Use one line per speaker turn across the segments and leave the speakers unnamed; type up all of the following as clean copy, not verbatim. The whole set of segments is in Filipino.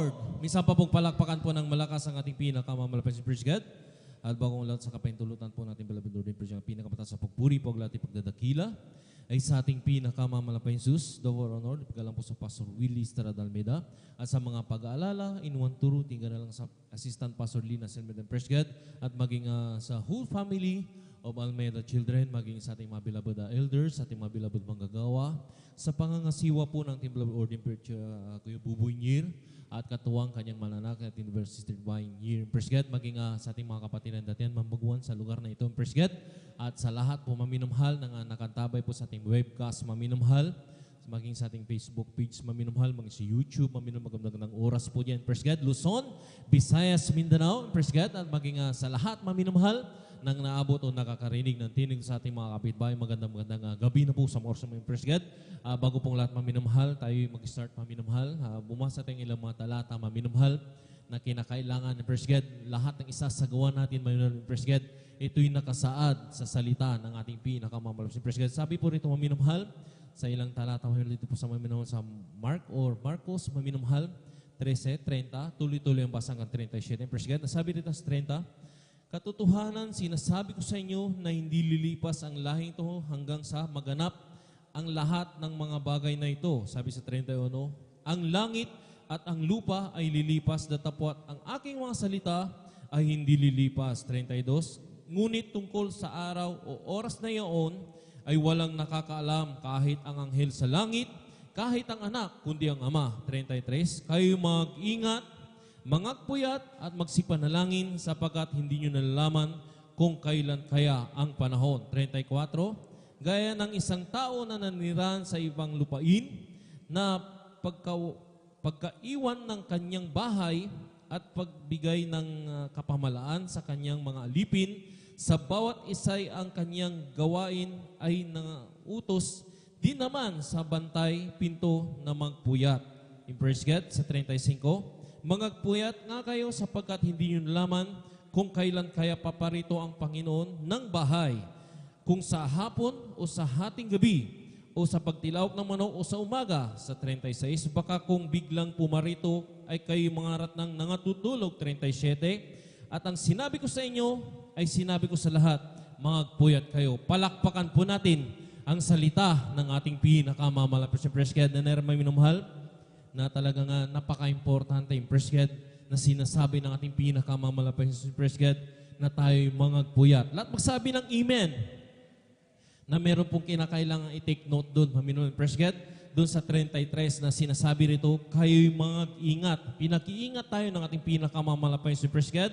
Lord! Minsan pa pong palakpakan po ng malakas ang ating pinakamamalakas si Praise God. At bagong lahat sa kapahintulutan po natin beloved Lord in Praise God, pinakamataas sa pagpuri po ang lahat pagdadakila ay sa ating pinakamamalakas Jesus, the war honor, pagkalang po sa Pastor Willie Estrada Almeida at sa mga pag-aalala, inuwan turo, tingnan na lang sa Assistant Pastor Lina Selmed and Praise God at maging sa whole family of Almeida children, maging sa ating mga beloved elders, sa ating mga beloved manggagawa, sa pangangasiwa po ng Team Beloved Order in Praise Kuya Buboy Nyir, at katuwang kanyang mananak at University Divine Year. Praise God, maging sa ating mga kapatiran datihan mambaguan sa lugar na ito. Praise God. At sa lahat po maminumhal ng nakantabay po sa ating webcast, maminumhal, maging sa ating Facebook page, maminumhal, maging sa YouTube, maminumhal magandang oras po diyan. Praise God. Luzon, Visayas, Mindanao, praise God. At maging sa lahat maminumhal nang naabot o nakakarinig ng tinig sa ating mga kapitbahay. Magandang gabi na po sa mga oras ng praise God. Bago pong lahat maminumhal, tayo mag-start maminumhal. Bumasa tayong ilang mga talata maminumhal na kinakailangan ng praise God. Lahat ng isasagawa natin maminumhal ng praise God, ito'y nakasaad sa salita ng ating pinakamamalakas ng praise God. Sabi po rito maminumhal sa ilang talata maminumhal dito po sa maminumhal sa Mark or Marcos maminumhal 13:30, tuloy-tuloy ang basa hanggang 37. Praise God. Nasabi dito sa 30, katotohanan, sinasabi ko sa inyo na hindi lilipas ang lahing ito hanggang sa maganap ang lahat ng mga bagay na ito. Sabi sa 31, ang langit at ang lupa ay lilipas, datapwat ang aking mga salita ay hindi lilipas. 32, ngunit tungkol sa araw o oras na iyon ay walang nakakaalam kahit ang anghel sa langit, kahit ang anak, kundi ang ama. 33, kayo mag-ingat, mangagpuyat at magsipanalangin sapagkat hindi nyo nalalaman kung kailan kaya ang panahon. 34, gaya ng isang tao na naniran sa ibang lupain na pagkaiwan ng kanyang bahay at pagbigay ng kapamalaan sa kanyang mga alipin, sa bawat isay ang kanyang gawain ay nautos din naman sa bantay pinto na magpuyat. In praise God, sa 35, mangagpuyat nga kayo sapagkat hindi nyo nalaman kung kailan kaya paparito ang Panginoon ng bahay, kung sa hapon o sa hating gabi o sa pagtilawok ng manok o sa umaga. Sa 36, baka kung biglang pumarito ay kayo mangarat ng nangatutulog. 37, at ang sinabi ko sa inyo ay sinabi ko sa lahat, mangagpuyat kayo. Palakpakan po natin ang salita ng ating pinakamamalakas na praise God na naramay minumahal, na talagang napaka-importante yung praise God na sinasabi ng ating pinakamamalakas na praise God na tayo'y mangagpuyat. Lahat magsabi ng amen na meron pong kinakailangan i-take note doon. Paminulan, praise God. Doon sa 33 na sinasabi rito, kayo'y mag-ingat. Pinag-iingat tayo ng ating pinakamamalakas na praise God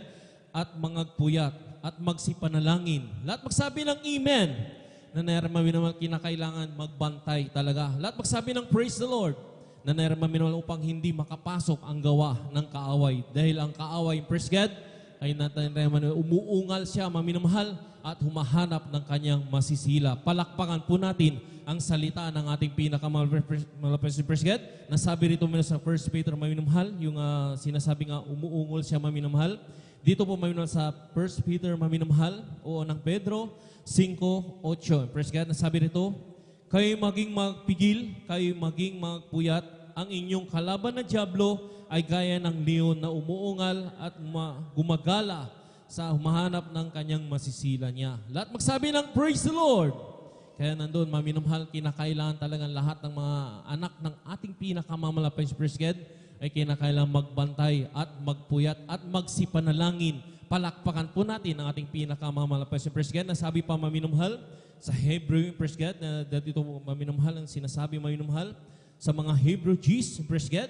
at mangagpuyat at magsipanalangin. Lahat magsabi ng amen na naman naman kinakailangan magbantay talaga. Lahat magsabi ng praise the Lord na naman upang hindi makapasok ang gawa ng kaaway. Dahil ang kaaway, praise God, ay naman umuungal siya, maminamahal, at humahanap ng kanyang masisila. Palakpakan po natin ang salita ng ating pinakamalapit praise God. Nasabi rito muna sa 1 Peter, maminamahal, yung sinasabi nga umuungol siya, maminamahal. Dito po maminamahal sa 1 Peter, maminamahal, o ng Pedro 5:8. Praise God, nasabi rito, kayo maging magpigil, kayo maging magpuyat, ang inyong kalaban na dyablo ay gaya ng leon na umuungal at gumagala sa humahanap ng kanyang masisila niya. Lahat magsabi ng praise the Lord. Kaya nandun, maminumhal, kinakailangan talagang lahat ng mga anak ng ating pinakamamalapit praise God ay kinakailangan magbantay at magpuyat at magsipanalangin. Palakpakan po natin ang ating pinakamamalapit praise God. Nasabi pa maminumhal sa Hebrew praise God, na dito maminumhal ang sinasabi maminumhal sa mga Hebrew G's, praise God.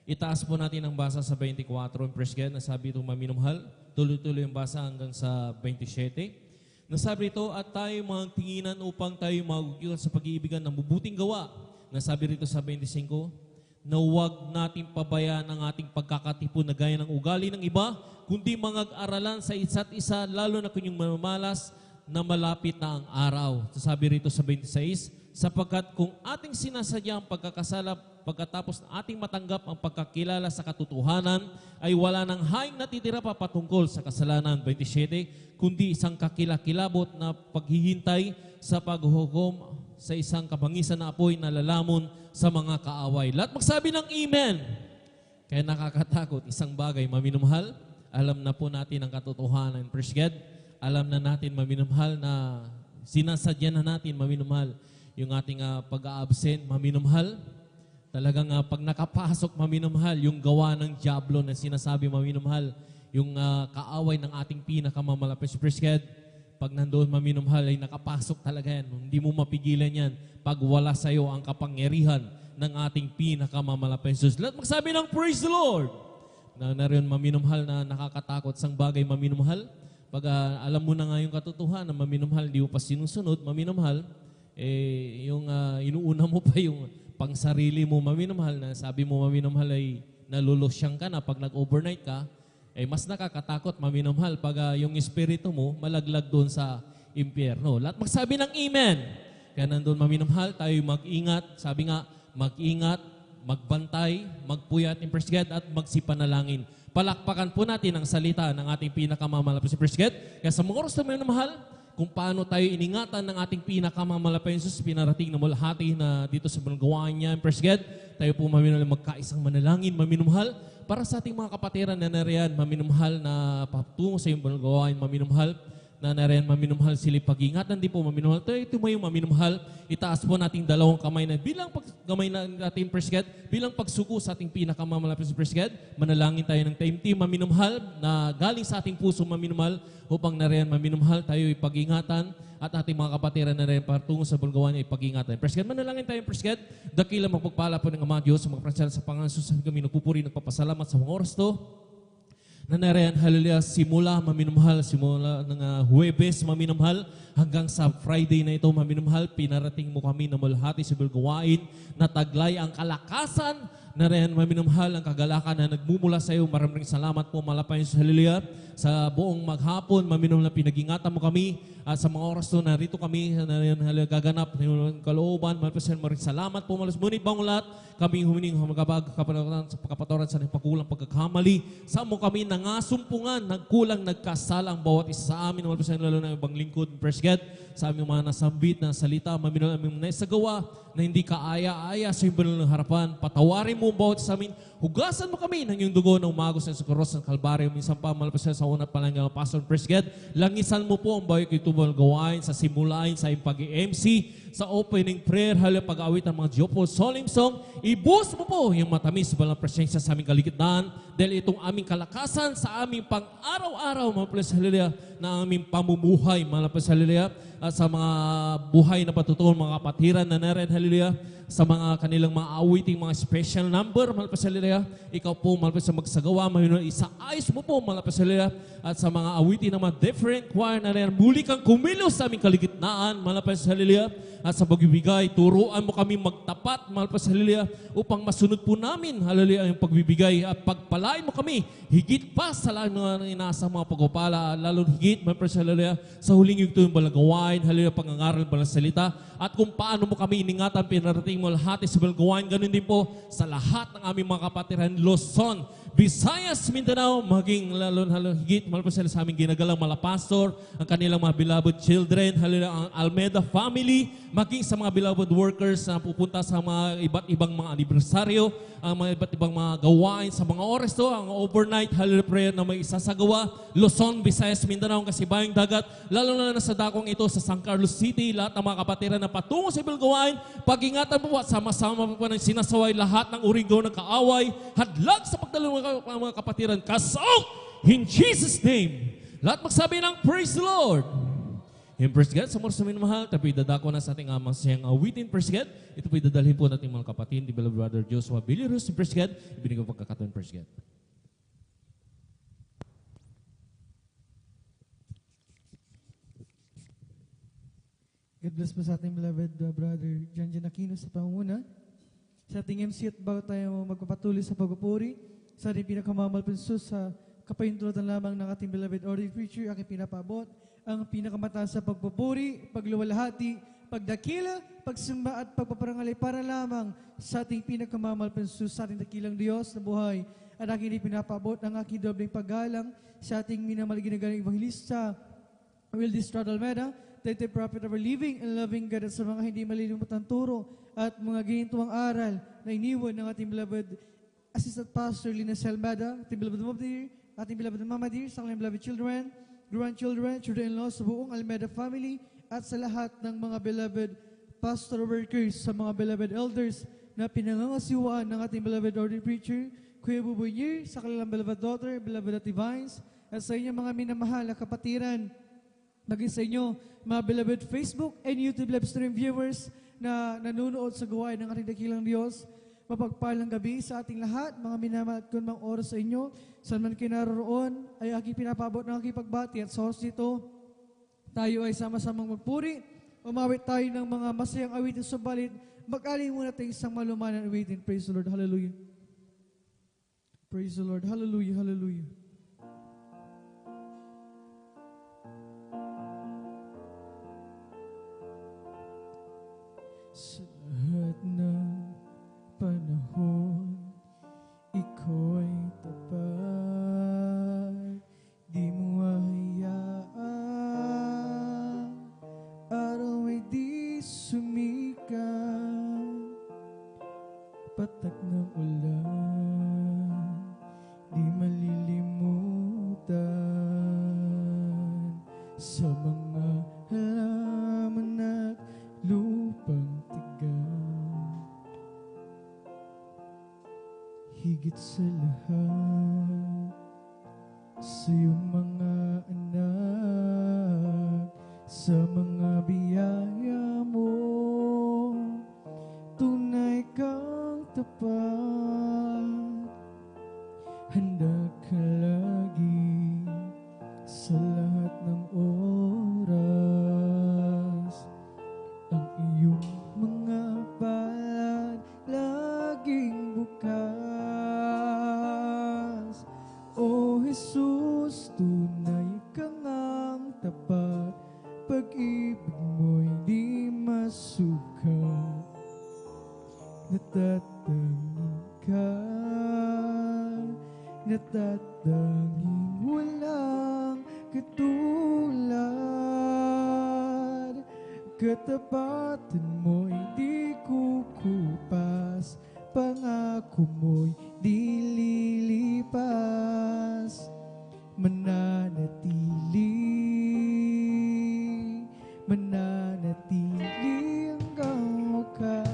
Itaas po natin ang basa sa 24, praise God. Nasabi ito maminumhal, tuloy-tuloy ang basa hanggang sa 27. Nasabi ito, at tayo magtinginan upang tayo magugyot sa pag-iibigan ng mabuting gawa. Nasabi rito sa 25, na huwag natin pabayaan ang ating pagkakatipon na gaya ng ugali ng iba, kundi mangag-aralan sa isa't isa, lalo na kunyong mamalas na malapit na ang araw. Sasabi rito sa 26, sapagkat kung ating sinasadya ang pagkakasala pagkatapos na ating matanggap ang pagkakilala sa katotohanan, ay wala nang haing natitira pa patungkol sa kasalanan. 27, kundi isang kakilakilabot na paghihintay sa paghuhukom sa isang kabangisan na apoy na lalamon sa mga kaaway. Lahat magsabi ng amen. Kaya nakakatakot, isang bagay, maminumhal, alam na po natin ang katotohanan. Praise God. Alam na natin maminumhal na sinasadya na natin maminumhal. Yung ating pag-a-absent, maminumhal. Talagang pag nakapasok, maminumhal. Yung gawa ng diablo na sinasabi maminumhal. Yung kaaway ng ating pinakamamalapit. Praise God. Pag nandoon maminumhal ay nakapasok talaga yan. Hindi mo mapigilan yan pag wala sa iyo ang kapangyarihan ng ating pinakamamalapit. Lahat magsabi ng praise the Lord. Na rin maminumhal na nakakatakot sang bagay maminumhal. Pag alam mo na nga yung katotohanan, maminumhal, di mo pa sinusunod, maminumhal, yung inuuna mo pa yung pangsarili mo maminumhal na sabi mo maminumhal ay nalulusyang ka na pag nag-overnight ka, mas nakakatakot maminumhal pag yung espiritu mo malaglag doon sa impyerno. Lahat magsabi ng amen. Kaya nandun maminumhal, tayo mag-ingat. Sabi nga, mag-ingat, magbantay, magpuyat, praise God, at magsipanalangin. Palakpakan po natin ang salita ng ating pinakamamalapit praise God. Kaya sa mga oras na minamahal, kung paano tayo iningatan ng ating pinakamamalapit Jesus, pinarating na malahati na dito sa gawain niya, praise God, tayo po maminumhal, magkaisang manalangin, maminumhal, para sa ating mga kapatiran na nariyan, maminumhal na patungo sa iyong gawain, maminumhal, na nariyan maminumhal sila pag-ingatan din po maminumhal. Tayo tumayong maminumhal, itaas po nating dalawang kamay na bilang paggamay na ating praise God, bilang pagsuko sa ating pinakamamalapit sa praise God, manalangin tayo ng team maminumhal na galing sa ating puso maminumhal upang nariyan maminumhal tayo ipag-ingatan at ating mga kapatiran na rin patungo sa bulgawan niya ipag-ingatan. Praise God, manalangin tayo praise God, dakila magpagpala po ng Ama Diyos sa mga pransel sa Panginoon Jesus, kami nagpupuri, nagpapasalamat sa mga oras to. Na nariyan, hallelujah, simula maminumhal, simula ng Huwebes maminumhal, hanggang sa Friday na ito maminumhal, pinarating mo kami na malahati sa bulgawain, na taglay ang kalakasan, nariyan maminumhal, ang kagalakan na nagmumula sa iyo. Maraming salamat po, malapay sa hallelujah, sa buong maghapon, maminumhal, pinag-ingatan mo kami, at sa mga oras to, narito kami, nariyan, hallelujah, gaganap, ng kalooban, maraming salamat po, malas munit bang lahat, kami humining humagabag, kapatoran sa pagkulang pagkakamali, sa mo kami nangasumpungan, nagkulang, nagkasala ang bawat isa sa amin, lalo na ibang lingkod, praise God, sa aming mga nasambit na salita, maminumhal, aming naisagawa, na hindi ka aya-aya sa iyong banal ng harapan, patawarin mo bawat sa amin, hugasan mo kami ng iyong dugo ng umagos sa cross ng Kalbaryo, minsan pa malapasan sa unat palanggang Pastor, praise God, langisan mo po ang bayo kay tubal gawain, sa simulain, sa iyong pag-MC, sa opening prayer, halos pag-awit ng mga Diopol Solemn Song, ibus mo po yung matamis balang presensya sa aming kaligtaan, dahil itong aming kalakasan sa aming pang-araw-araw, mga praise, hallelujah, na aming pamumuhay, mga praise, hallelujah, at sa mga buhay na patutuon, mga kapatiran na narin, hallelujah, sa mga kanilang mga awiting, mga special number, mga praise, hallelujah, ikaw po, mga praise, magsagawa, isaayos mo po, mga praise, hallelujah, at sa mga awiting ng mga different choir na narin, muli kang kumilos sa aming kaligtaan, mga praise, hallelujah, at sa pagbibigay, turuan mo kami magtapat, mahal pa sa hallelujah, upang masunod po namin, hallelujah, ang pagbibigay at pagpalain mo kami, higit pa sa lahat ng inaasa mga pagpapala, lalo higit, mahal pa sa hallelujah, sa huling yung tuyong balagawain, hallelujah, pangangaral, balang salita, at kung paano mo kami iningatan, pinarating mo lahat sa balagawain, ganun din po sa lahat ng aming mga kapatiran, Luzon, Visayas, Mindanao, maging lalo higit, mahal pa sa aming ginagalang malapastor, ang kanilang mga beloved children, hallelujah, ang Almeida family, maging sa mga beloved workers na pupunta sa mga iba't ibang mga anibersaryo, ang mga iba't ibang mga gawain sa mga oras to, ang overnight hallelujah prayer na may isasagawa, Luzon, Visayas, Mindanao, Kasibayang Dagat, lalo na sa dakong ito sa San Carlos City, lahat ng mga kapatiran na patungo sa ibang gawain, pag-ingatan po at sama-sama po ng sinasaway lahat ng uringgaw ng kaaway, hadlag sa pagdalo ng mga kapatiran, kasaok in Jesus' name. Lahat magsabi ng praise the Lord. And praise God, sa mga minamahal, tapo'y dadako na sa ating masayang awitin, praise God. Ito po'y dadalhin po natin mga kapatid, di beloved brother Joshua Bilirus, praise God. Ibinigay ko pagkakataon, praise God.
God bless po sa ating beloved brother Jan Aquino sa pangunguna. Sa ating MC at bago tayo magpapatuloy sa pagpupuri, sa ating pinakamamalpansus sa kapahintulutan lamang ng ating beloved ordained preacher, aking pinapaabot ang pinakamataas sa pagpupuri, pagluwalhati, pagdakila, pagsamba at pagpaparangalay para lamang sa ating pinakamamalpansus sa ating dakilang Diyos na buhay. At aking pinapaabot ang aking dobleng paggalang sa ating minamahal ginagaling evangelista, Wildis Almeida, the prophet of our living and loving God, at sa mga hindi malilimutan turo at mga ginintuang aral na iniwan ng ating beloved Assistant Pastor Lina Selmada, ating beloved Mama Dear, ating beloved Mama Dear, sa kanilang beloved children, grandchildren, children-in-law, sa buong Almeda family, at sa lahat ng mga beloved pastor workers, sa mga beloved elders na pinangangasiwaan ng ating beloved ordained preacher, Kuya Buboy Nier, sa kanilang beloved daughter, beloved Ate Vines, at sa inyong mga minamahal na kapatiran, maging sa inyo, mga beloved Facebook and YouTube live stream viewers na nanonood sa gawain ng ating dakilang Diyos. Mapagpalang gabi sa ating lahat, mga minamahal at kunmang oras sa inyo. Saan man kayo naroon, ay aking pinapabot ng aking pagbati at sa oras nito, tayo ay sama-samang magpuri. Umawit tayo ng mga masayang awitin, subalit mag-aling muna tayo isang malumanan awitin. Praise the Lord, hallelujah. Praise the Lord, hallelujah, hallelujah. Sa lahat ng panahon, ikaw ay tapat, di mo hahayaan, araw ay di sumikat, patak ng ulan, di malilimutan, sa mga halaman at lupang higit sa lahat, sa iyong mga anak, sa mga biyaya mo, tunay kang tapat, handa ka lagi sa lahat ng oras, ang iyong mga palad laging bukas. O Jesus, tunay kang ang tapat, pag-ibig mo'y di masukat, natatanging ka, natatanging walang katulad, katapatan mo'y di kukupas, pangako mo'y di lilipas, mananatili, mananatili hanggang wakas.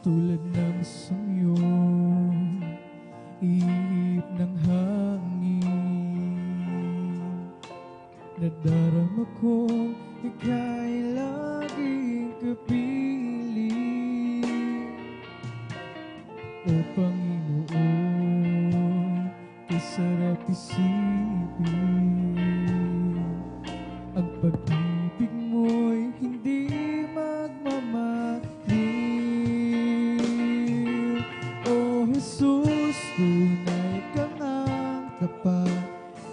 Tulad ng sumyon, ihip ng hangin, nadarama kong ika'y laging kapiling. O Panginoon, kasarap isipin, ang pag-ibig mo'y hindi magmamalim. O Jesus, tunay kang ang tapat,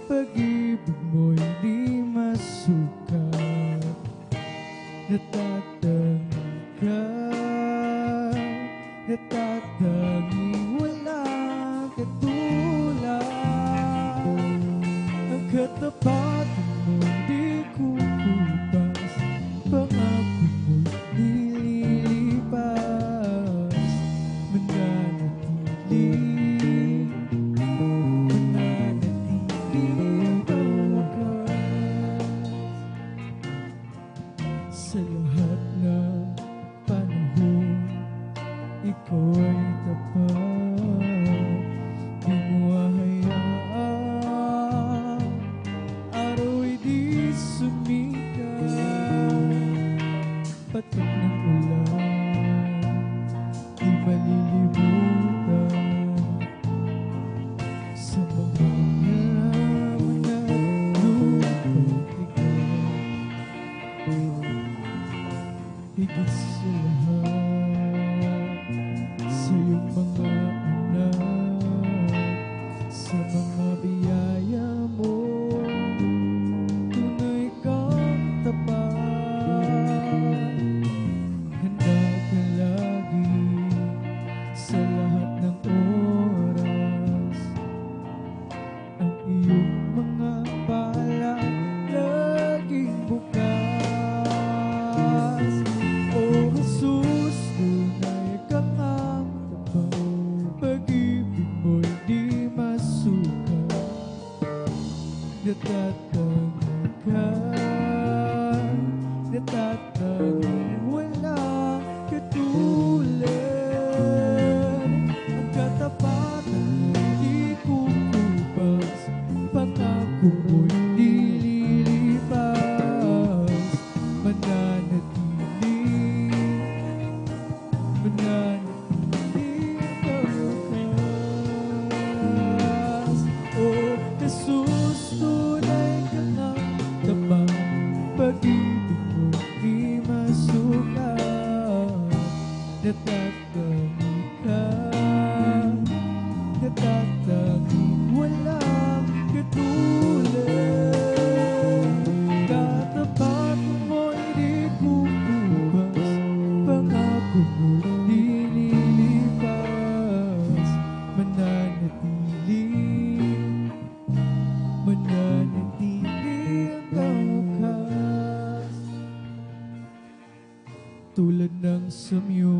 pag-ibig mo'y di masukat, natatanging ka, natatanging walang katulad, ang katapatan mo'y di kukupas, pangako mo'y di lilipas, mananatili, sa lahat ng panahon, ikaw ay tapat, di mo hahayaan, araw ay di sumikat, patak ng ulan, di malilimutan, sa mga halaman at lupang higit sa lahat, sa iyong mga anak, sa mga biyaya mo, tunay kang tapat, sumyo,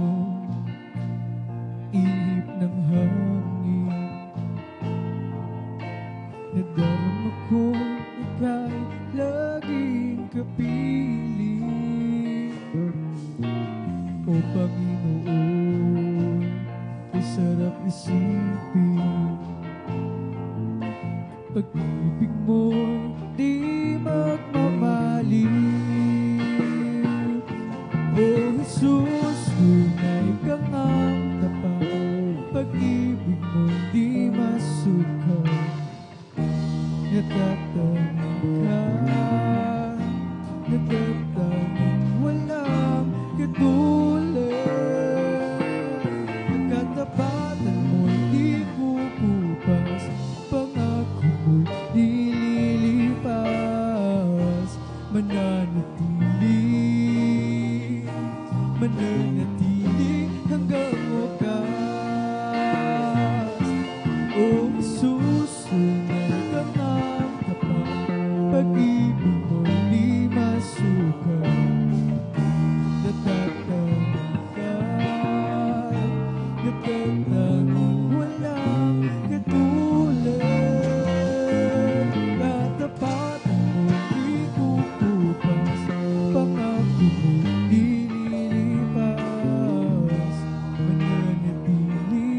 ihip ng hangin. Nadarama ko ika'y laging kapiling. O Panginoon, ay sarap isipin, pag-ibig mo'y di magmamaling. O Jesus, tunay kang ang tapat, pag-ibig mo'y di masukat. Natatanging ka, natatanging walang katulad. Katapatan mo'y di kukupas, pangako mo'y di lilipas. Mananatili, mananatili hanggang wakas. O Jesus, tunay kang ang tapat, pag-ibig mo'y di masukat. Natatanging ka, natatanging walang katulad. Katapatan mo'y di kukupas, pangako mo'y di lilipas. Mananatili,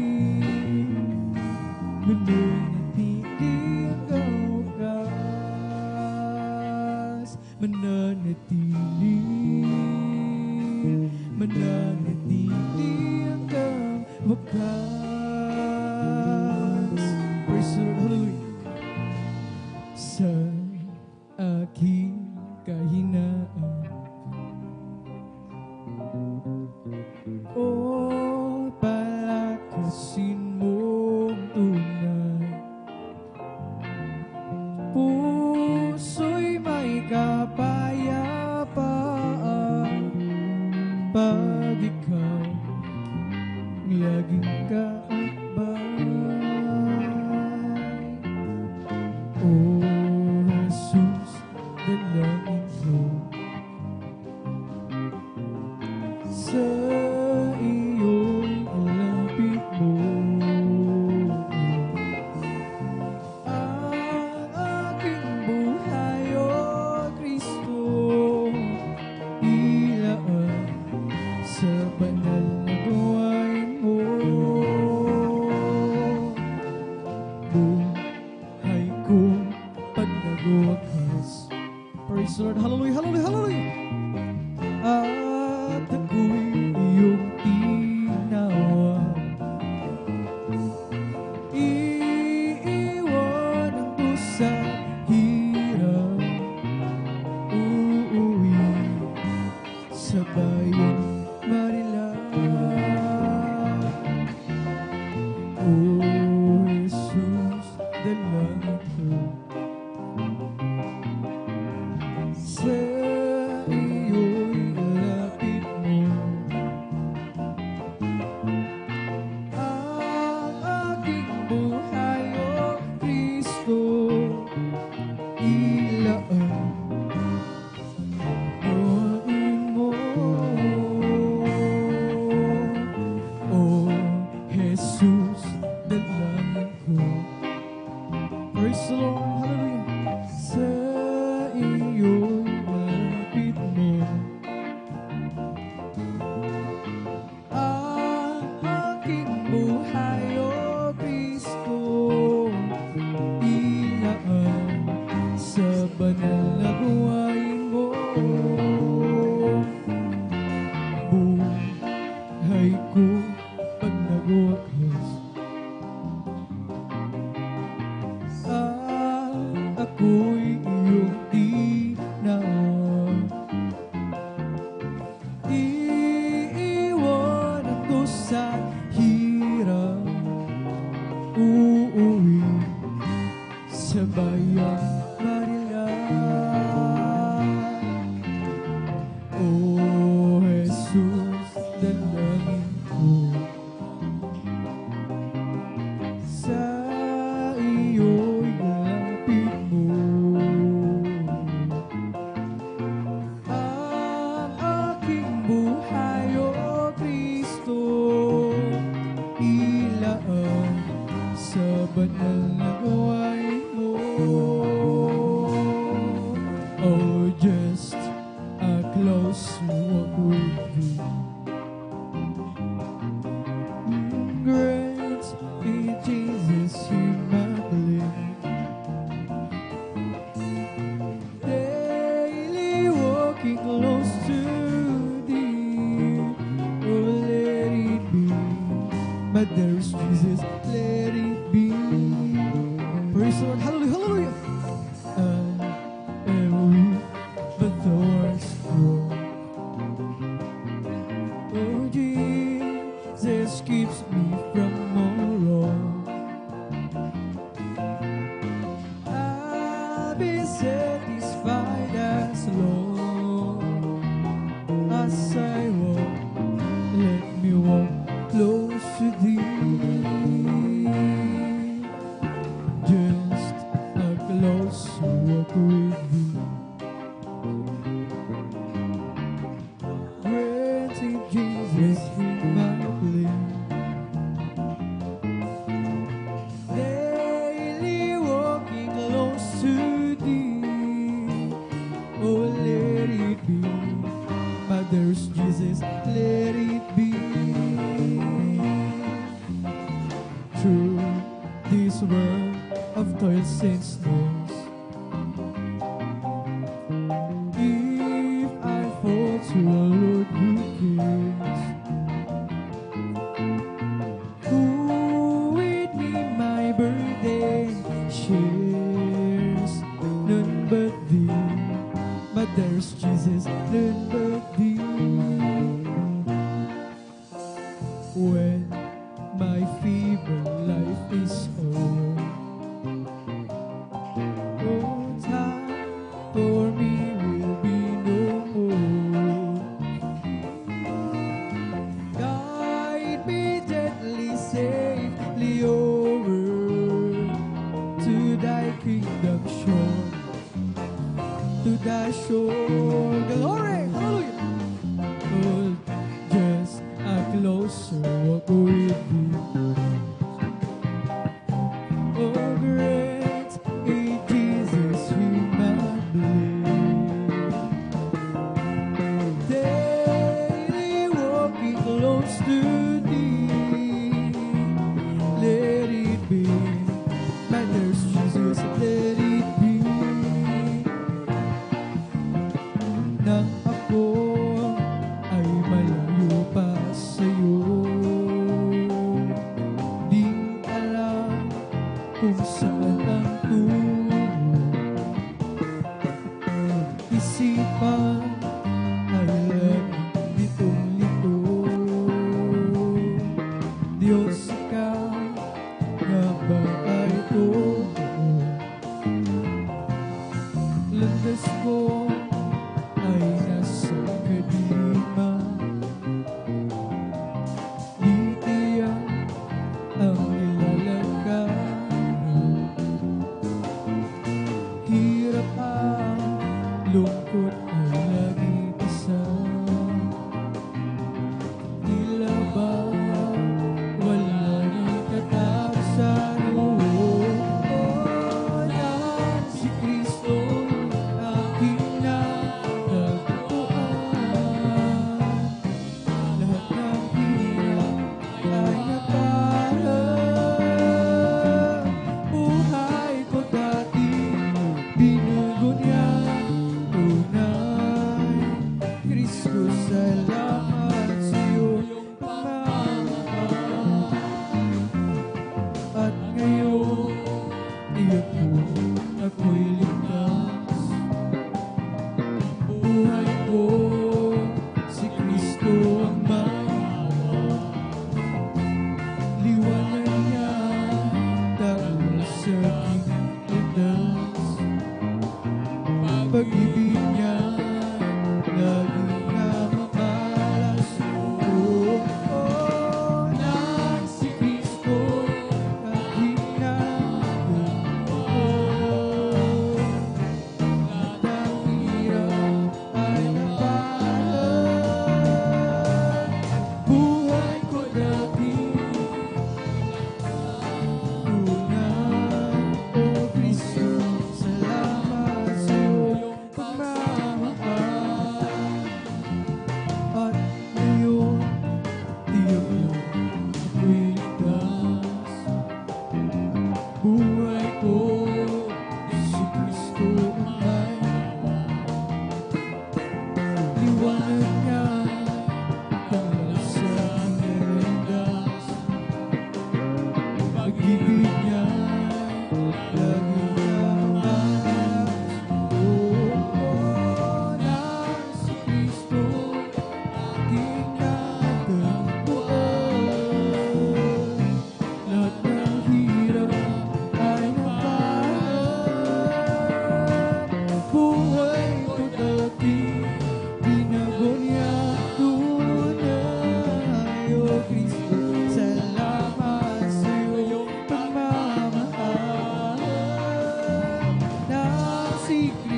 mananatili hanggang wakas. Mananatili, mananatili hanggang wakas. Praise the Lord, hallelujah. Sa aking kahinaan, o palakasin mong tunay, puso'y may kapayapaan pag ikaw laging kaakbay. O Jesus, dalangin ko sa iyo'y lapit mo. Ang aking buhay, O Kristo, ilaan sa banal na gawain mo. Buhay ko pag nagwakas. Praise the Lord, hallelujah, hallelujah, hallelujah. At ako'y iyong tinawag, iiwan ang dusa, hirap, uuwi sa bayang Manila. O Jesus, dalangin ko sa iyo'y lapit mo. Ang aking buhay, O Kristo, ilaan gawain mo. O Jesus, dalangin ko. Praise the Lord, hallelujah. Sa iyo'y lapit mo. Ang aking buhay, O Kristo, ilaan sa banal na gawain mo. Buhay ko pag nagwakas, ako'y iyong tinawag, iiwan ang dusa't hirap, uuwi sa bayang Manila. O with thee. Great Saint Jesus, hear my plea. Daily walking close to thee. Oh, let it be. Mother's Jesus, let it be. Through this world of toils and snows, if I fall to a Lord who cares, who with me my burden shares, none but thee, but there's Jesus, none but thee. When my feeble life is o'er, oh, time for me will be no more. Guide me gently, safely over to thy kingdom shore, to thy shore. Glory, hallelujah. Oh, just a closer walk with thee. Oh, great is Jesus, hear my plea. Daily walking close to thee. Let it be, my dearest Jesus, let it be. Nang ako ay malayo pa sa'yo, di alam kung saan ang tungo. Isipan ay laging litong-lito. Diyos, ikaw nga ba ay totoo? Landas ko ay nasa kadiliman, di tiyak ang nilalagkaran. Hirap ang lungkot ay lagi isa. Tila ba wala nang katapusan? Nang si Kristo aking natagpuan, lahat ng hirap ay naparaan. Buhay ko dati, binago niya tunay. Kristo, salamat sa iyong pagmamahal. At ngayon, tiyak ko ako'y ligtas. Buhay ko, si Kristo ang mahawa. Liwanag niya dahil sa aking landas. Pag-ibig niya laging namamalas. Nang si Kristo aking natagpuan, lahat ng hirap ay naparaan. Buhay ko dati tunay. Oh, Kristo, salamat sa iyong pagmamahal.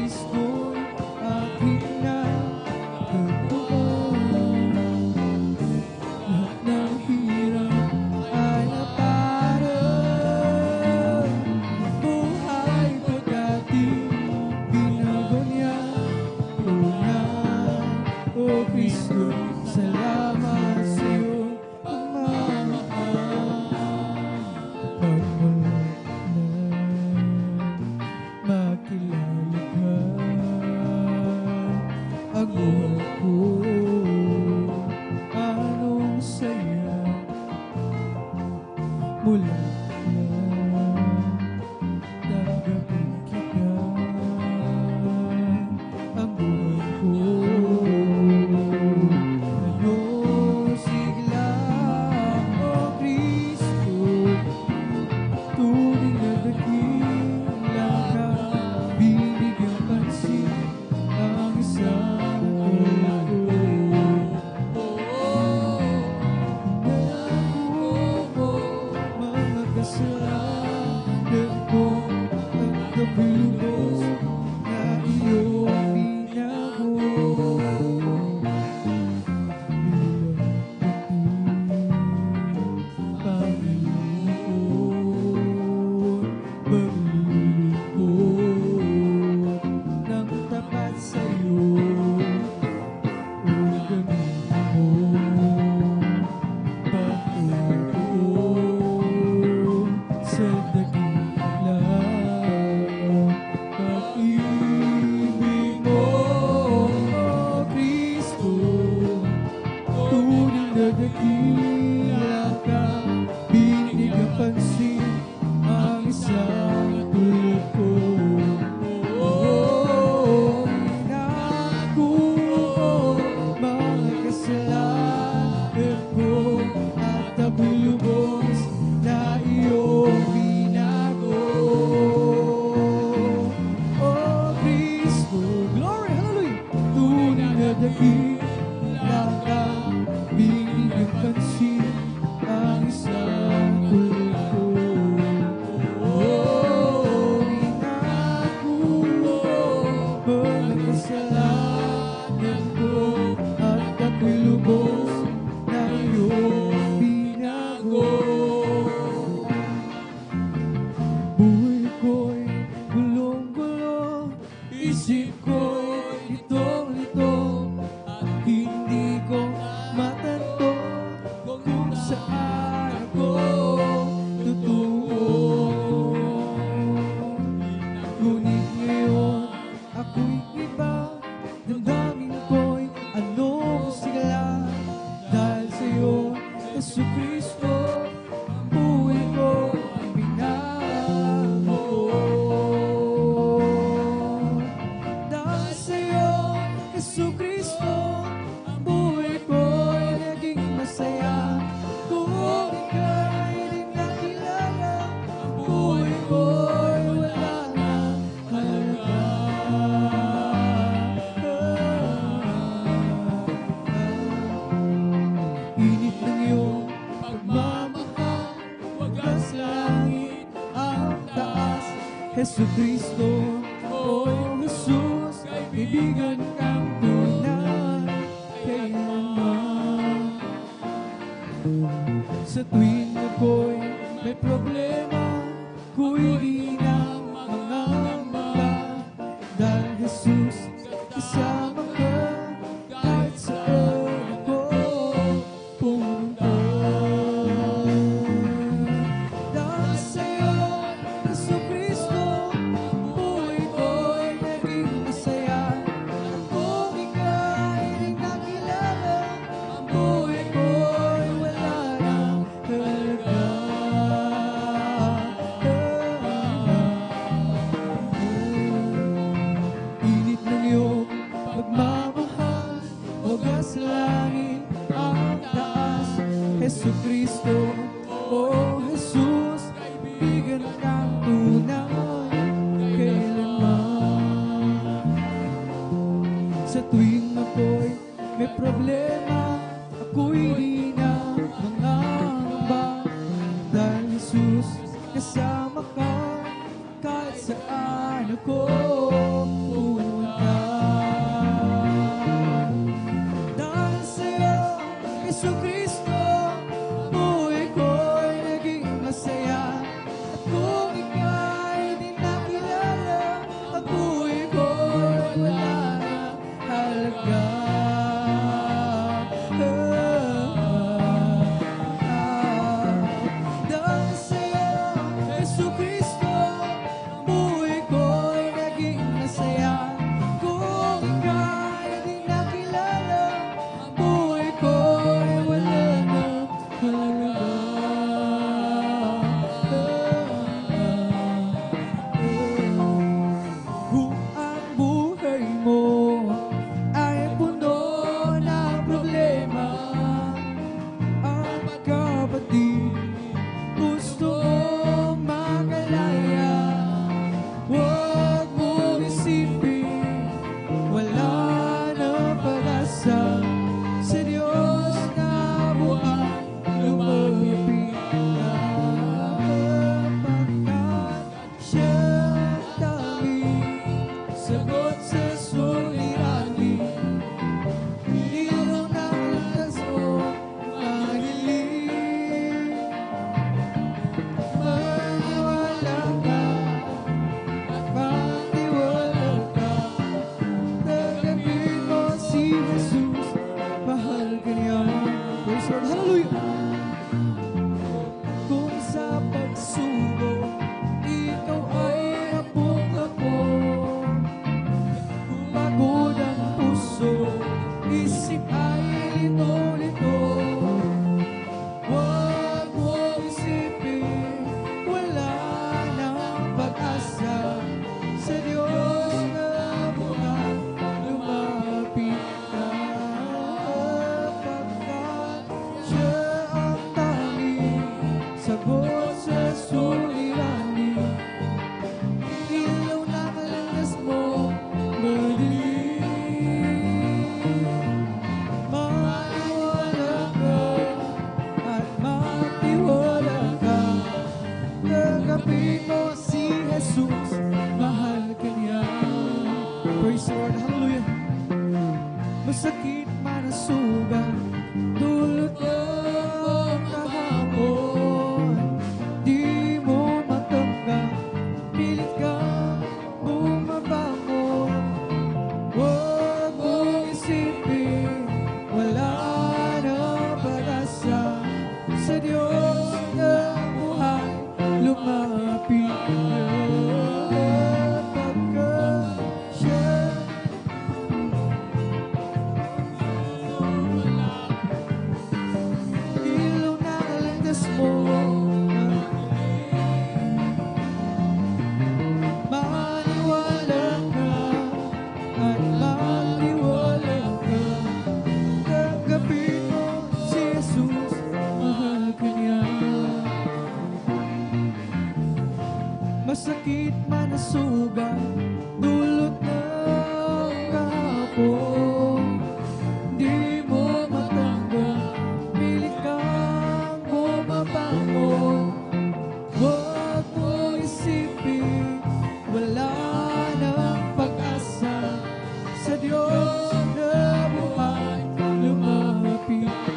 Kristo'y aking natagpuan. Lahat ng hirap ay naparang, buhay ko dati binago niya. Tunay, O Kristo, salamat sa'yo pagmamahal. Pagmula makilala ka, ang buhay ko anong saya. Mula tanggapin kita, ang buhay ko ngayon sigla. O Kristo, tunay na dakila ka, binigyan pansin ang isang tulad ko. Mga kasalanan ko at kapulubos na iyong binago. Panginoon, paglilingkod ng tapat sa'yo, o gamitin mo patuloy sa dakilang pag-ibig mo. O Kristo, tunay na dakila ka, binigyan pansin ang isang tulad ko. Inakuha mga kasalanan ko at tabulubos na iyong binago. O Kristo, glory, hallelujah! Tunay na dakila ka, binigyan pansin ang isang tulad ko. Inakuha mga kasalanan ko at kapulubos na iyong binago. Buhay ko'y gulong-gulo, isip ko'y litong-lito, at hindi ko matanto kung saan ako tutungo. Ngunit ngayon ako'y iba, damdamin ko'y anong sigla, dahil sa'yo, Yesu Kristo, ang buhay ko ay binago. Dahil sa'yo, Yesu Kristo, ang buhay ko ay naging masaya. Kung ika'y di nakilala, ang buhay ko ay wala nang halaga. Init ng iyong pagmamahal, wagas langit ang taas. Jesu Kristo, O Jesus, kaibigan kang tunay kailanman. Sa tuwing ako'y may problema, ako'y di na mangangamba, dahil Jesus, kasama ka kahit saan ako pumunta. Dahil sa'yo, Yesu Kristo, ang buhay ko'y naging masaya. Kung ika'y di nakilala, ang buhay ko'y wala nang halaga. Init ng iyong pagmamahal, wagas langit ang taas. Jesu Kristo, O Jesus, kaibigan kang tunay kailanman. Sa tuwing ako'y may problema, ako'y di na mangangamba, dahil Jesus, kasama ka kahit saan ako masakit man ang sugat, dulot ng kahapon, di mo matanggap, pilit kang bumabangon. Huwag mong isipin, wala na pag-asa, sa Diyos na buhay lumapit ka. Masakit man ang sugat, dulot ng kahapon, di mo matanggap, pilit kang bumabangon. Huwag mo isipin, wala nang pag-asa, sa Diyos na buhay lumapit ka.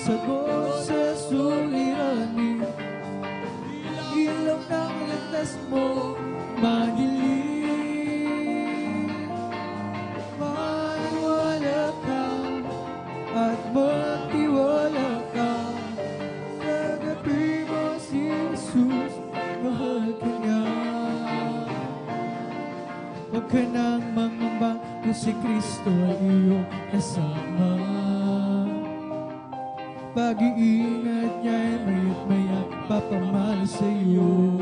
Sagot sa suliranin, ilaw ng landas mo madilim. Maniwala ka at magtiwala ka, tanggapin mo si Jesus, mahal ka niya. Huwag ka nang mangamba kung si Kristo ay iyong kasama. Pag-iingat niya'y maya't maya papamahal sa iyo.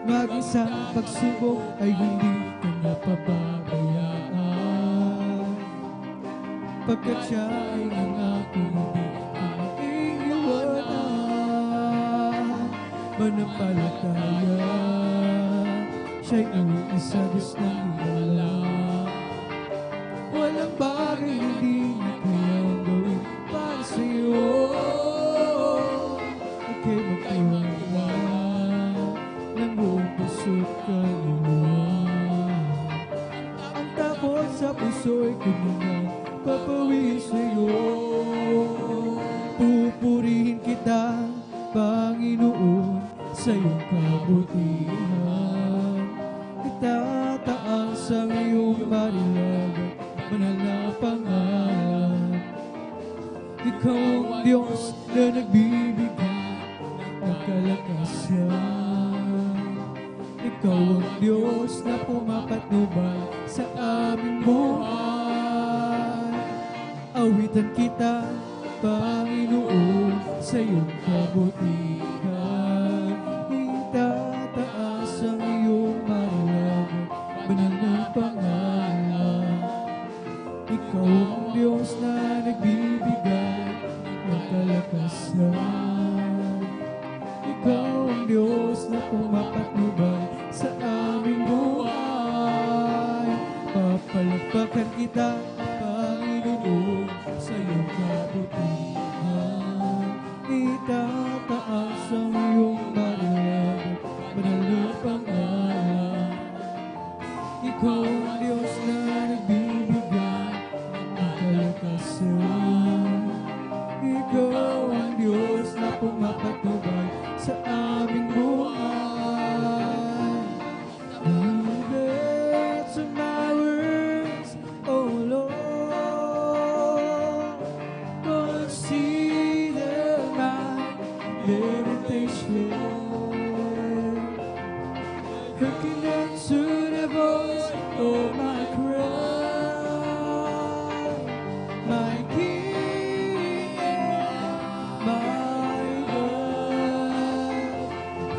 Mag-isang pagsubok ay hindi ka napapabayaan, pagkat siya ay nangako hindi ka maiiwanan. Manampalataya, siya'y iyong isagis ng wala. Walang bagay hindi niya kayang gawin para sa'yo. Okay, magtiwala ng buong puso't kaluluwa. Ang takot sa puso'y kumunang papawi sa'yo. Pupurihin kita, Panginoon, sa iyong kabutihan. Itataas ang iyong balilagan, banal na pangalan. Ikaw ang Diyos na nagbibigay ng kalakasan. Ikaw ang Diyos na pumapatnubay sa aming buhay. Awitan kita, Panginoon, sa iyong kabutihan. Itataas ang iyong balilagan, banal na pangalan. Ikaw ang Diyos na nagbibigay ng kalakasan. Ikaw ang Diyos na pumapatnubay sa aming buhay. Papalakpakan kita, Panginoon, sa iyong kabutihan. Itataas ang iyong balilagan, banal na pangalan. Ikaw ang Diyos na nagbibigay ng kalakasan. Ikaw ang Diyos na pumapatnubay sa aming buhay. Listen to my words, oh Lord. Consider my meditation. Hearken unto the voice of my cry, my King and my God.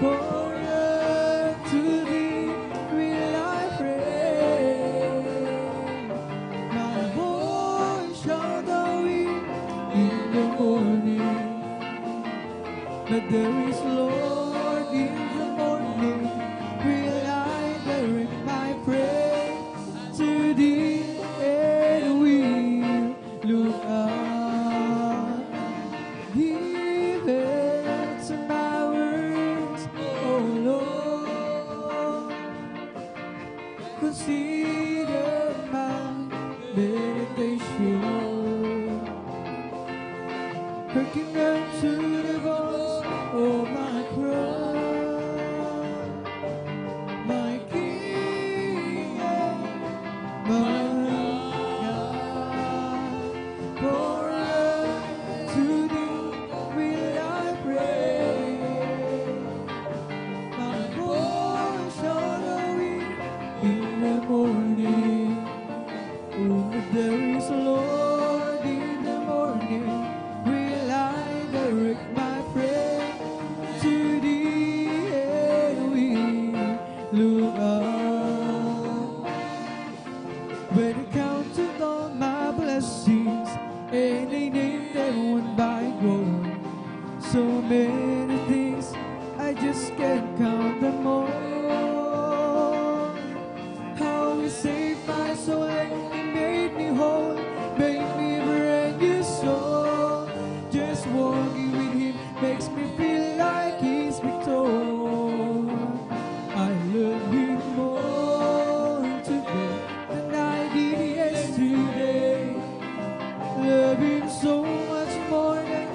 For unto thee will I pray. consider my meditation. Hearken unto the voice of my cry, my King and my God. For unto thee will I pray. My voice shall go in the morning. Oh, there is a Lord in the morning. Will I direct my prayer to thee, and we look up. When I counted all my blessings, and I named them one by one. So many things, I just can't count them all. How He saved my soul and He made me whole, made me brand new soul. Just walking with Him makes me feel like He's victor. I love Him more today than I did yesterday. Love Him so much more than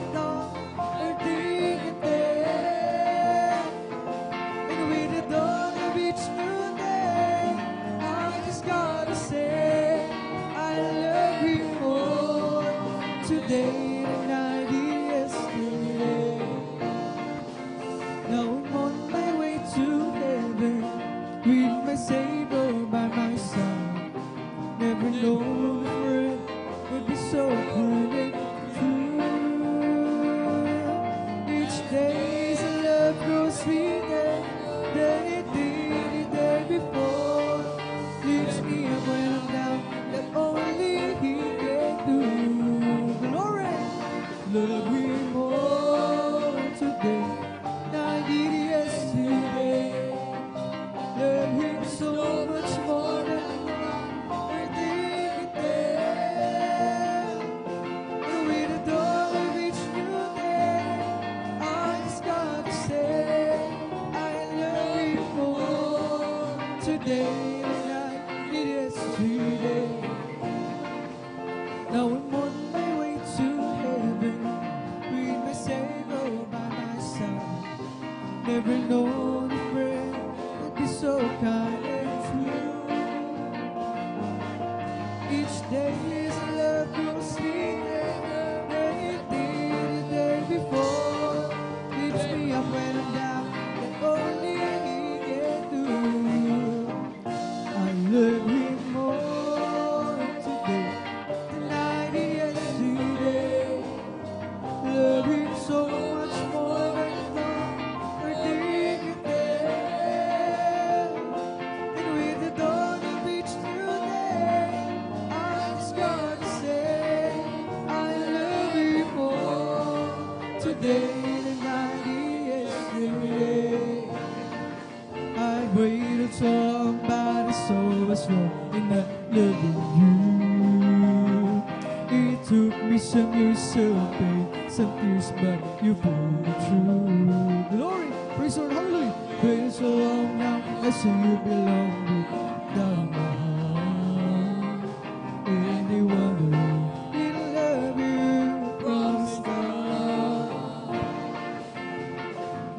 everything and day. And with the dawn of each new day, I just gotta say I love Him more today than I did yesterday. Now I'm on my way to heaven with my Savior by my side. Never known a friend would be so good and true. Each day's love grows sweeter than it did the day before. Lifts me up when I'm down, that only He can do. Glory, love me more today than I did yesterday. Love Him so much more than everything and day. And with the dawn of each new day, I just gotta say I love Him more today than I did yesterday. Now I'm on my way to heaven with my Savior by my side. Never known a friend would be so kind and true. Each day His love grows sweeter than it did the day before. Lifts me up when I'm down, that only He can do. I love Him more today than I did yesterday. Love Him so much more than everything and day. And with the dawn of each new day, I just gotta say I love Him more today than I did yesterday. I waited somebody so much wrong in not loving you. It took me some years of pain, some tears, but you pulled me through. Glory, praise the Lord, hallelujah. Waited so long now, I say you belong deep down my heart. And they wonder did I love you from the start.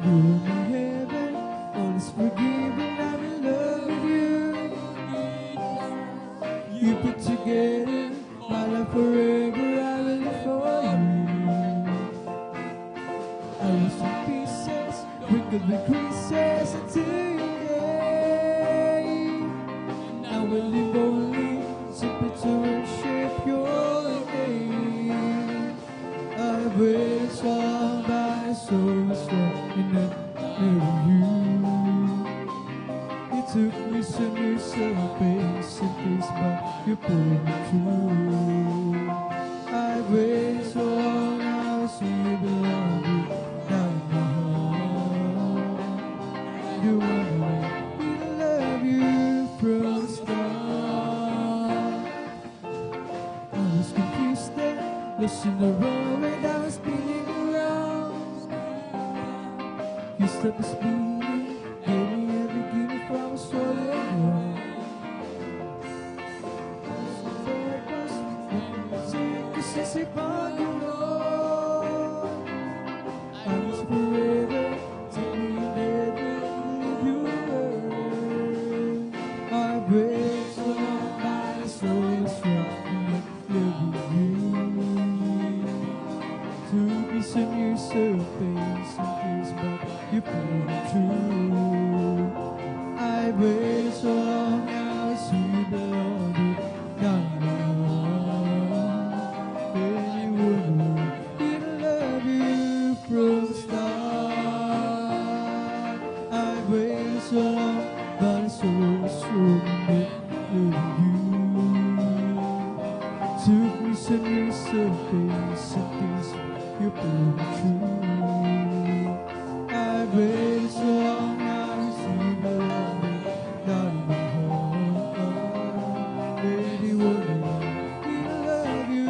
You're my heaven, all is forgiven, I'm in love with you. You put together my life forever, I will live for you. I was in pieces, wrinkled with creases until you came. I will live only simply to worship your name. I waited so long, but I so much love in that never you. It took me some years of patience and peace, but you pulled me through. I waited so long, now I see you belong deep down in my heart. You want me to love you from the start. I was confused then, lost in the road, and I was spinning around. You stopped the speed, gave me every gift from a solid ground. waited so long now to see the Lord not long. And you would He'd love you from the start. I waited so long, but it's so loving you. Took me some years of days and things you proved true. I waited so long now to see the Lord not in my heart. Baby, would He love you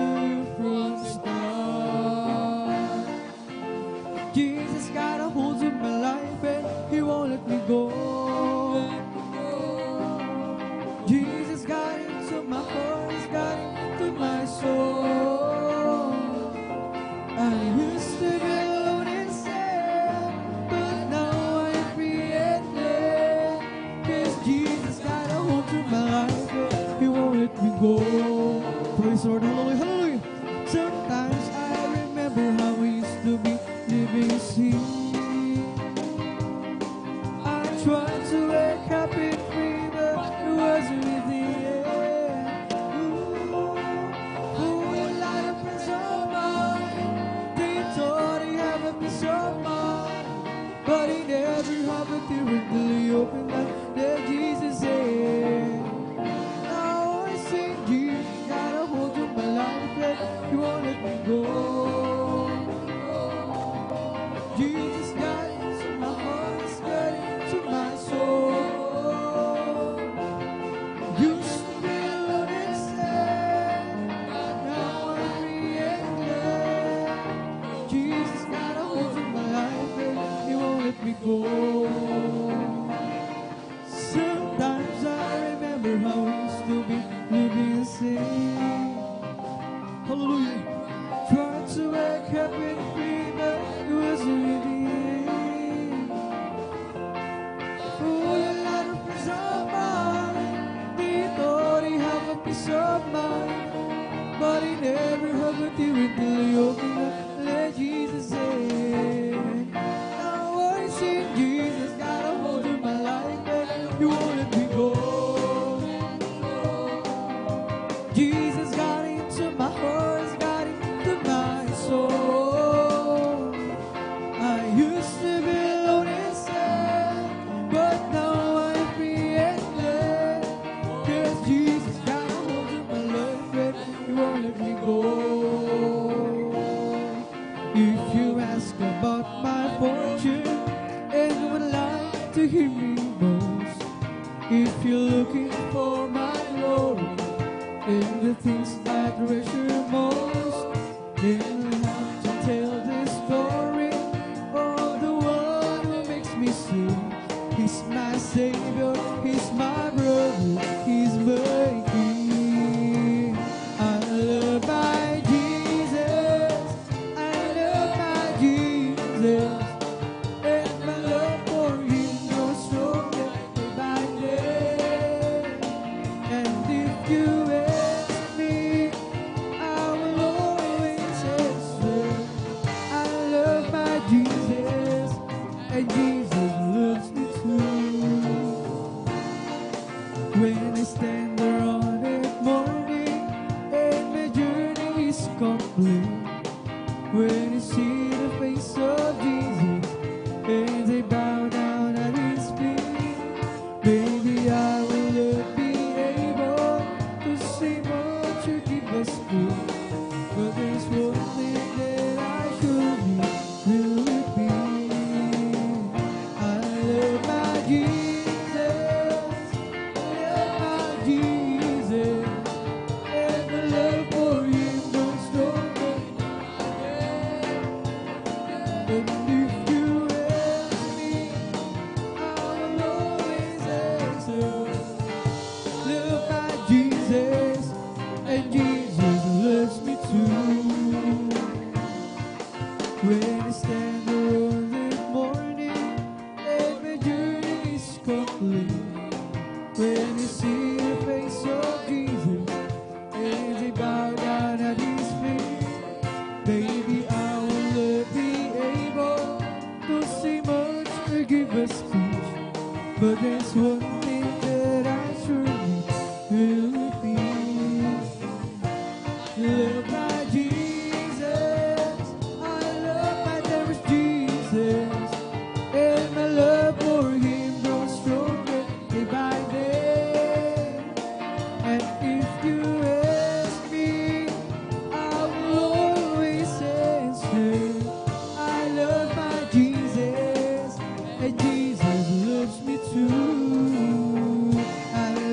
from the start? Jesus got a hold of my life and He won't let me go. Jesus got into my heart, He's got into my soul. I used to be alone and sad, but now I'm free and glad. 'Cause Jesus got a hold of my life and He won't let me go. Praise the Lord, hallelujah, hallelujah. Sometimes I remember how we used to be living in sin. I tried to wake up in free, but it wasn't in the end. Ooh, a lot of friends of mine, they thought he had a peace of mind, but he never had a tear until he opened up that Jesus said. Now I sing Jesus got a hold of my life and He won't let me go. Jesus got into my heart, He's got into my soul. Used to be alone and sad, now I'm free and glad. Jesus got a hold of my life and He won't let me go. Sometimes I remember how we used to be living in sin. Hallelujah. Tried to wake up and free, but it wasn't in the end. Oh, a lot of friends of mine, they thought he had a peace of mind, but he never had a tear until he opened up, let Jesus in. Now I see Jesus got a hold of my life and He won't let me go. Jesus got into my heart, He's got into my soul. I used to be alone and sad, but now I'm free and glad. 'Cause Jesus got a hold of my life and He won't let me go. If you ask about my fortune and would like to hear me most, if you're looking for my glory and the things I treasure most, then you have to tell the story of the one who makes me sing. He's my Savior, He's my brother, He's my King. I love my Jesus, I love my Jesus, and my love for Him grows stronger day by day. And if you ask me, I will always answer, I love my Jesus, and Jesus loves me too. When I stand there on that morning and my journey is complete, when I see the face of Jesus and I bow down at His feet, baby, I will not be able to say much or give us good. But there's one thing that I surely will repeat. I love my Jesus, I love my Jesus, and my love for Him grows stronger.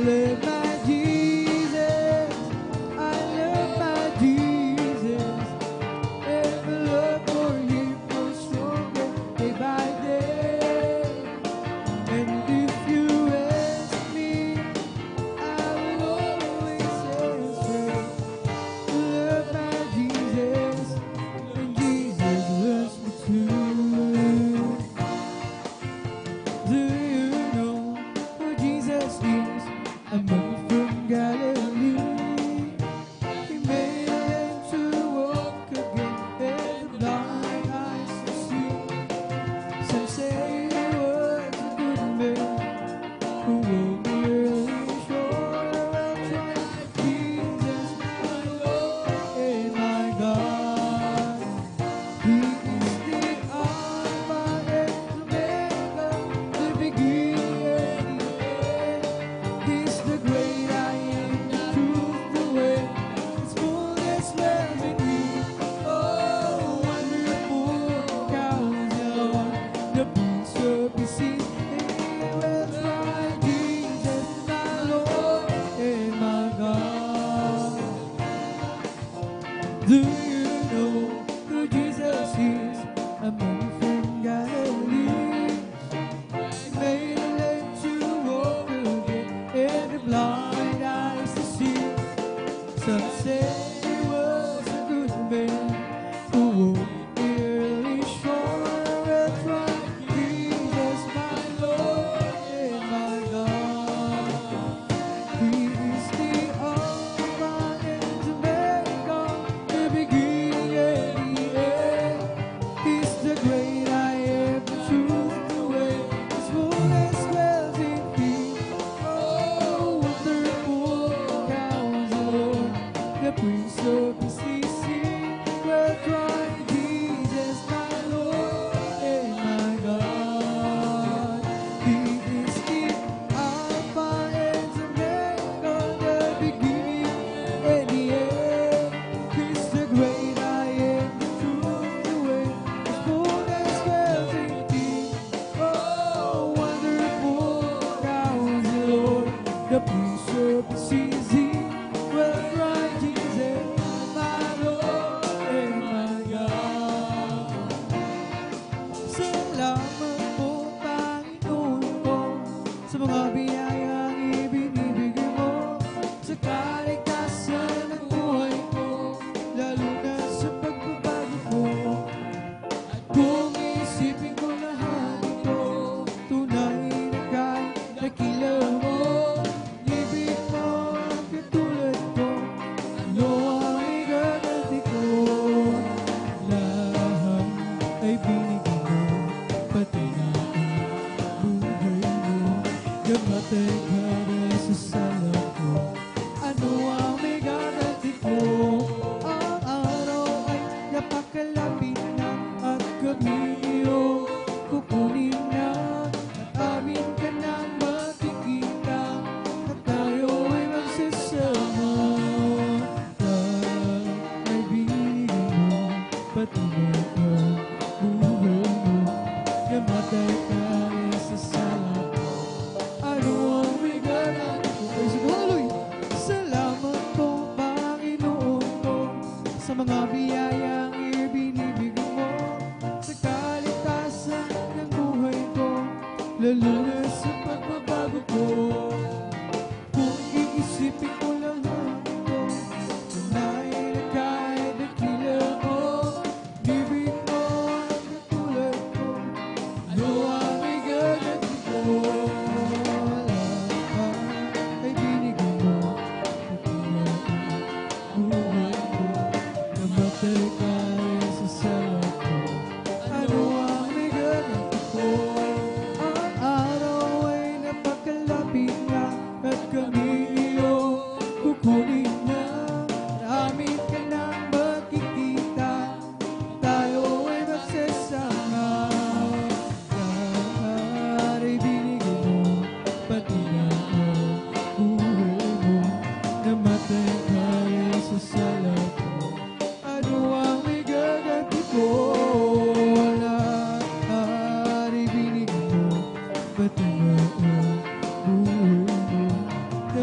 love my Jesus. I love my Jesus. And my love for Him grows stronger day by day. And if you ask me, I will always answer. Love my Jesus, and Jesus loves me too. Do you know who Jesus is? A man from Galilee. He made a lame to walk again, and the blind eyes to see. Some say he was a good man who walked the early shore. Well, try Jesus, my Lord and my God. He is the Alpha and Omega, the beginning and the end. He's the great I am, the truth, the way. His fullness lives in me. Oh, wonderful Counselor, the Prince of Peace. He will try Jesus, my Lord and my God. Do you know who Jesus is? A man from Galilee. He made a lame to walk again, and the blind eyes to see. Some say he was a good man who walked the early shore. Well, try Jesus, my Lord and my God. He is the Alpha and Omega, the beginning and the end. He's the great I am, the truth, the way. His fullness dwells in me. Oh, wonderful Counselor, the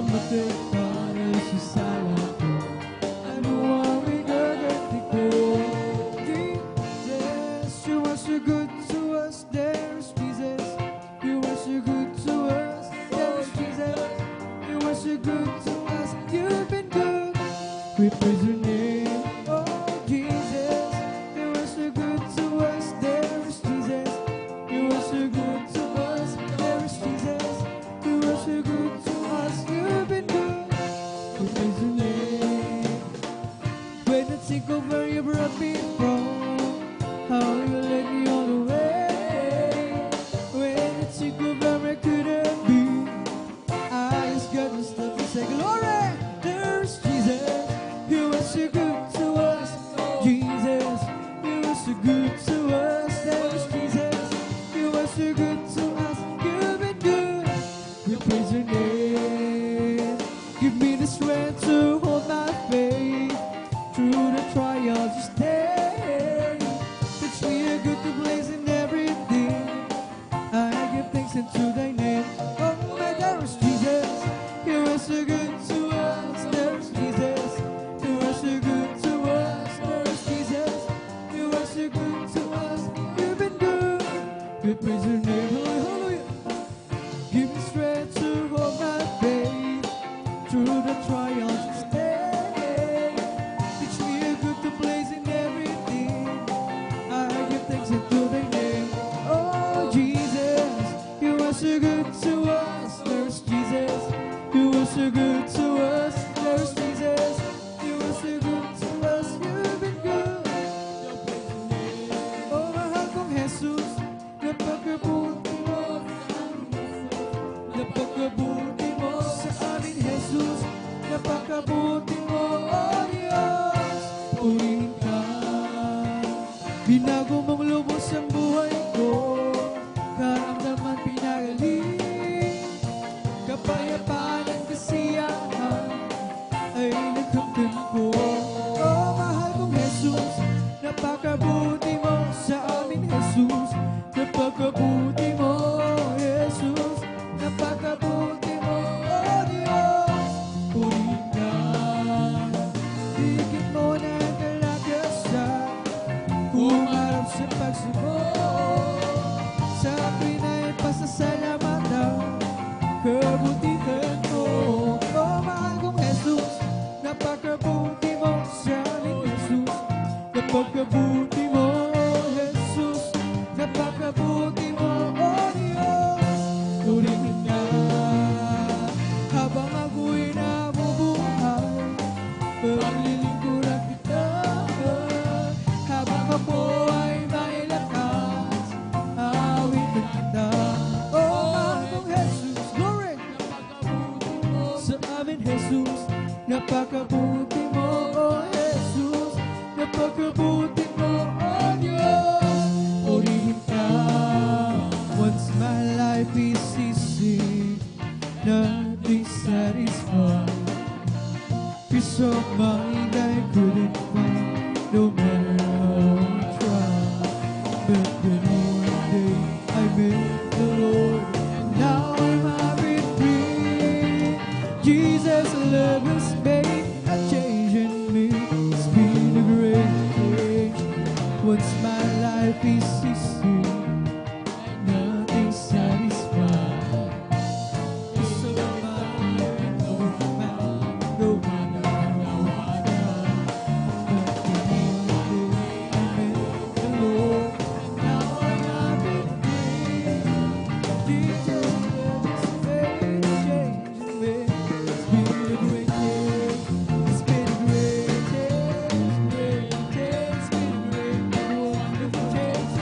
namatay para sa sala ko. Ano ang igaganti ko? Jesus, you are so good to us. There's Jesus, you are so good to us. There's Jesus, you are so good to us. You've been good. We praise your name, oh Jesus. You are so good to us. There's Jesus, you are so good to us. There's Jesus, you are so good to us. You've been good. We praise your name. When I think of where you brought me from, how you led me all the way. When I think of where I could have been, I just got to stop and say glory. There's Jesus, you are so good to us. Jesus, you are so good to us. There's Jesus, you are so good to us. You've been good. We praise your name. Give me the strength to hold my faith through the trials you stay. Teach me a good to blaze in everything. I give thanks unto thy name. Oh my, there's Jesus, you are so good to us. There's Jesus, you are so good to us. There's Jesus, you are so good to us. You've been good. We praise your name. Hallelujah. Give me strength to hold my faith through the trials you stay. Teach me a good to blaze in everything. I give thanks unto thy name. Oh Jesus, you are so good to us. There's Jesus, you are so good to us. There's Jesus, you are so good to us. You've been good. Oh mahal kong Jesus, napakabuti mo. Napakabuti mo sa amin, Jesus. Napakabuti mo, oh Diyos. Purihin ka. Binago mong lubos ang buhay ko. Karamdaman pinagaling. Kapayapaan at kasiyahan ay nagkamtan ko. Oh mahal kong Jesus, napakabuti mo sa amin, Jesus. Napakabuti mo, Jesus. Napakabuti mo, oh Diyos. Purihin ka. Dikit mo na ang kalakasan. Humarap sa pagsubok. Sa akin ay pasasalamatan. Kabutihan mo, oh mahal kong Jesus. Napakabuti mo sa amin, Jesus. Napakabuti mo, Jesus. Napakabuti mo, oh Diyos. Purihin ka. Habang ako'y nabubuhay, paglilingkuran kita. Habang ako ay may lakas, awitin kita. Oh mahal kong Jesus, glory. Sa amin, Jesus. Napakabuti mo, oh Jesus. Napakabuti mo, oh Diyos. Purihin ka. Once my life is easy, nothing satisfied. Peace of mind I couldn't find, no matter how I tried. But then one day I met the Lord, and now I'm happy free. Jesus' love has made a change in me. It's been a great change. Once my life is easy, nothing satisfied. Peace of mind, no matter, no matter how I try. But then one day I met the Lord, and now I'm happy free. Jesus' love has made a change in me. It's been a great change. It's been a great change. It's been a great, wonderful change.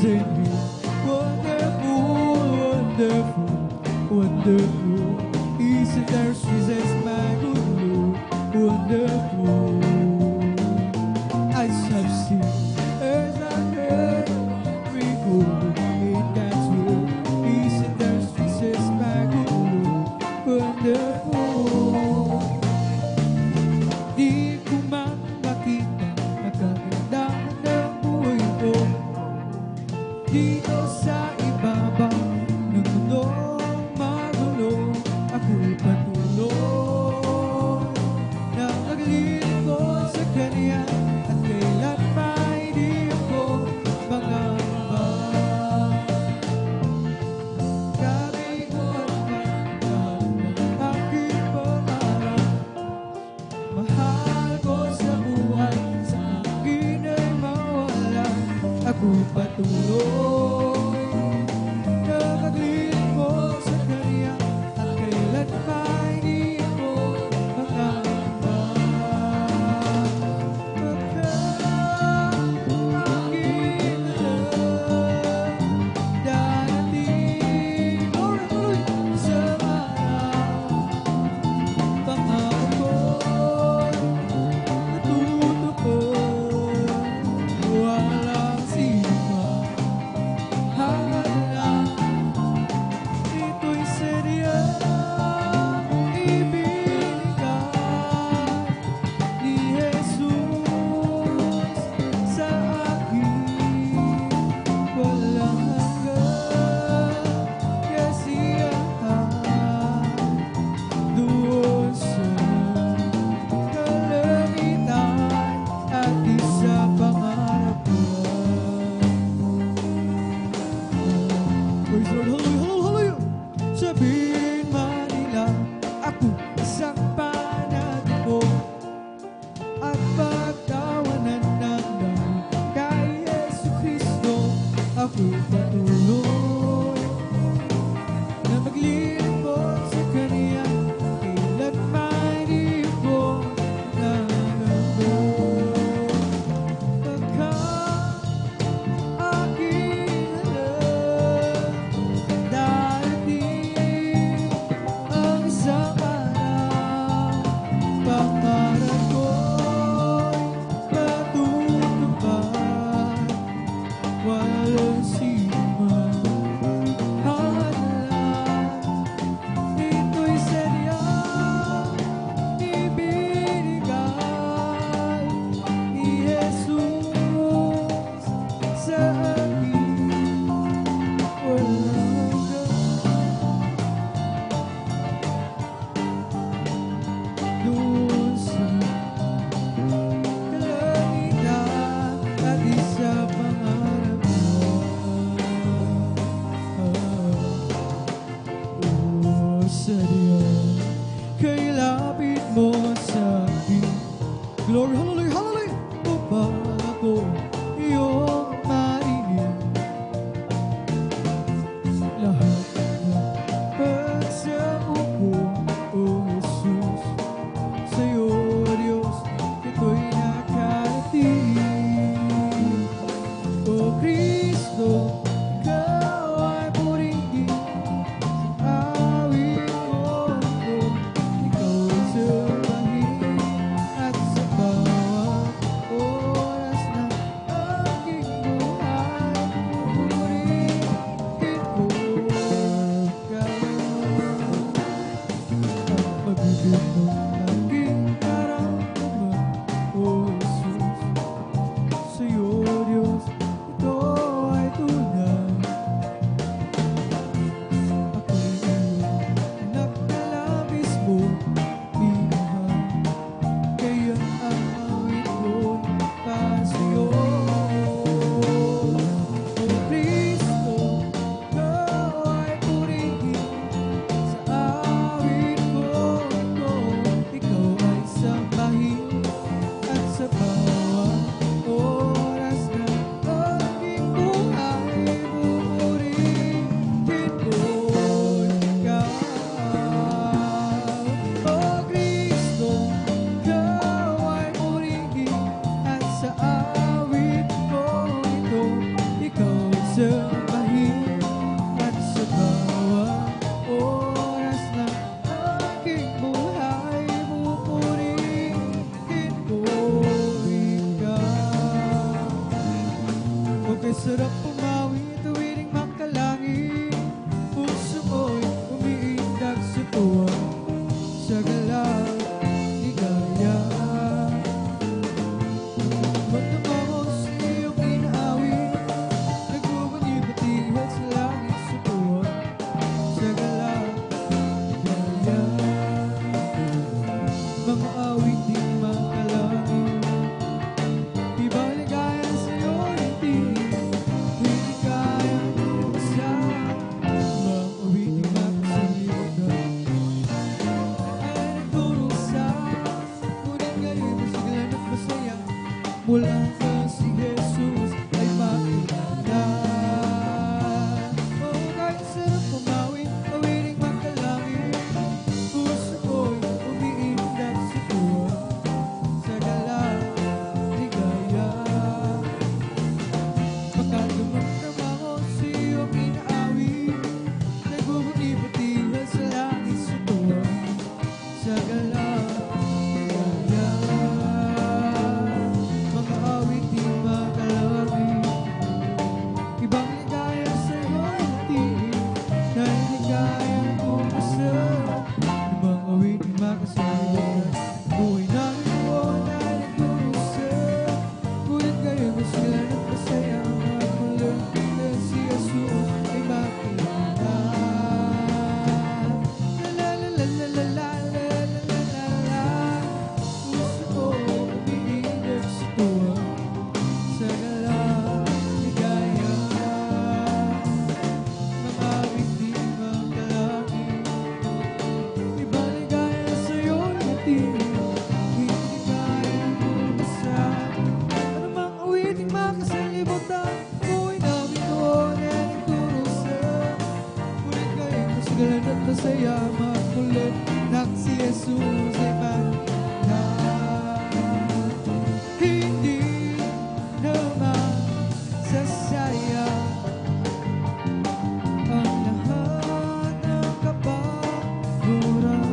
in Him. Wonderful, wonderful, wonderful. Isn't there Jesus, my good Lord? Wonderful. I have seen as I heard every good in God's word. Isn't there Jesus, my good Lord? Wonderful. Di ko man makita nakagandahan ng buhay ko dito sa ibabaw ng mundong magulo. Ako'y patuloy na naglilingkod sa Kanya at kailan may di ako mangamba. Kabiguan man lahat ng aking pangarap. Mahal ko sa buhay, sa akin ay mawala. Ako'y patuloy na naglilingkod sa Kanya at kailan may di ako makakamba. Pagka aking alam, darating tuloy sa pangarap ko'y natutupad. Walang sino hangad ito'y sadyang ibinigay ni Jesus sa akin. Walang hanggang kasiyahan doon sa kalangitan at di sa pangarap ko. Praise the Lord, hallelujah, hallelujah. Sabihin man nila ako isang panatiko at pagtawanan ng dahil kay Yesu Kristo. Ako'y patuloy na maglilingkod sa Kanya kailan may di ako nangamba. Pagka aking alam, darating ang isang araw. Pangarap ko'y matutupad. Walang sino kay sarap pumawi tuwing makalangin. Puso mo'y umiindak sa tuwa, sa galaw, ligaya. Matama ko sa iyong inaawit, nagbubunyi-batihan sa langit sa tuwa, sa galaw, ligaya. Mga awit di makalangin, ibang ligaya sa'yo hindi kayang buksa. Mga awit di makasalimutan ay nagturo sa ngunit ngayon masiglan at masaya. Mula sa si Jesus ay makilala. Oh, kahit sarap pumawin, awiring makalangin. Puso ko'y umiindak sa tuwa, sa galaw, ligaya. Pagkat lumamdam ako sa iyong inaawit, nagbubunyi-batihan sa langit sa tuwa, sa galaw, ligaya. Mga awit di makalangin, ibang ligaya sa'yo hindi kayang bumasa. Ibang awit di makasalimutan, buhay namin noon ay nagdurusa. Ngunit ngayon masiglan at masaya, at muling na si Jesus ay makilala. La la la la la la la la la la. Puso ko'y umiindak sa tuwa, sa galaw, ligaya. Mga awit di makalangin, ibang ligaya sa'yo hindi kayang bumasa. Anumang awiting makasalimutan, buhay namin noon ay nagdurusa. Ngunit ngayon masiglan at masaya, makulit na si Jesus ay makilala. Hindi naman sasayang ang lahat ng kapaguran.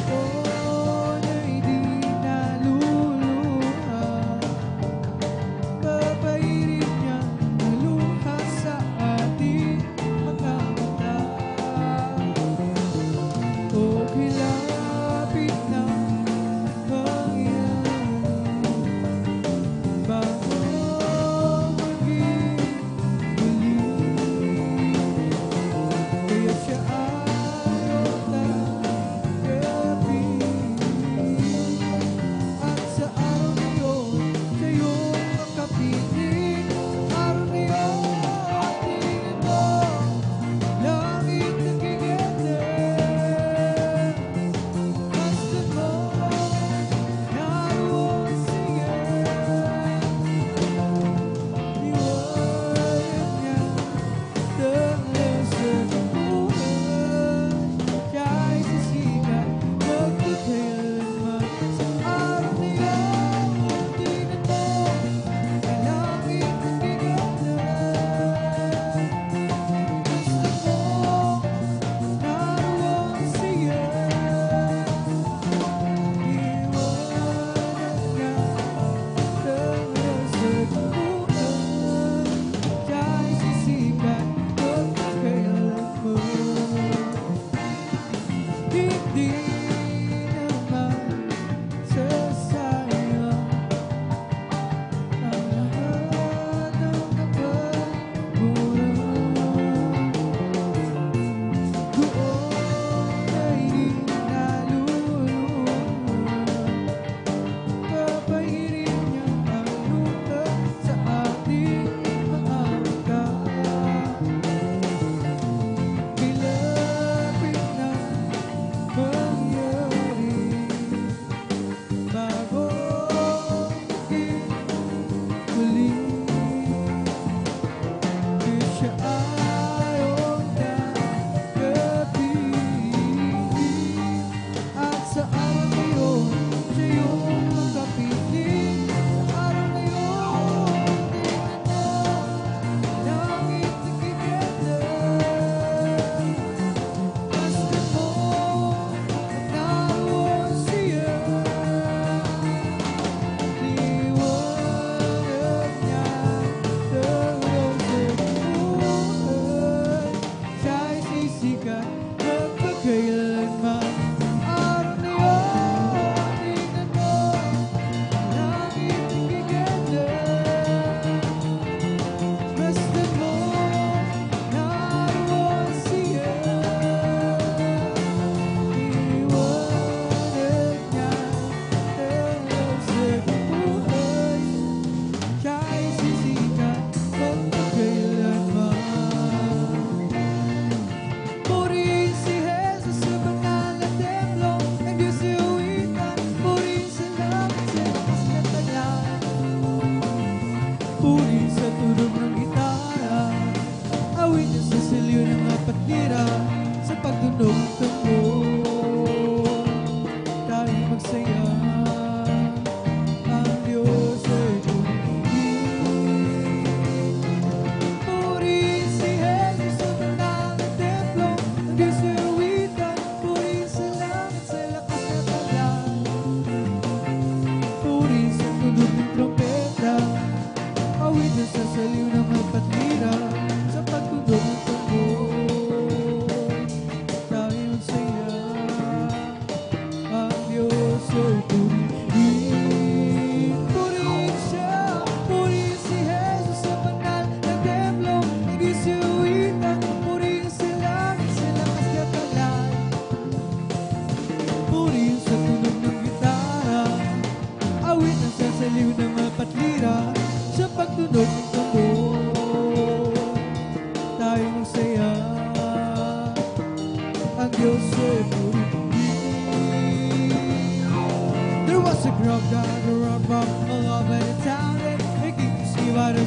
Noon ay di naluluha, papairin niyang naluha sa ating mga mata. O hilapit na mangyari, bago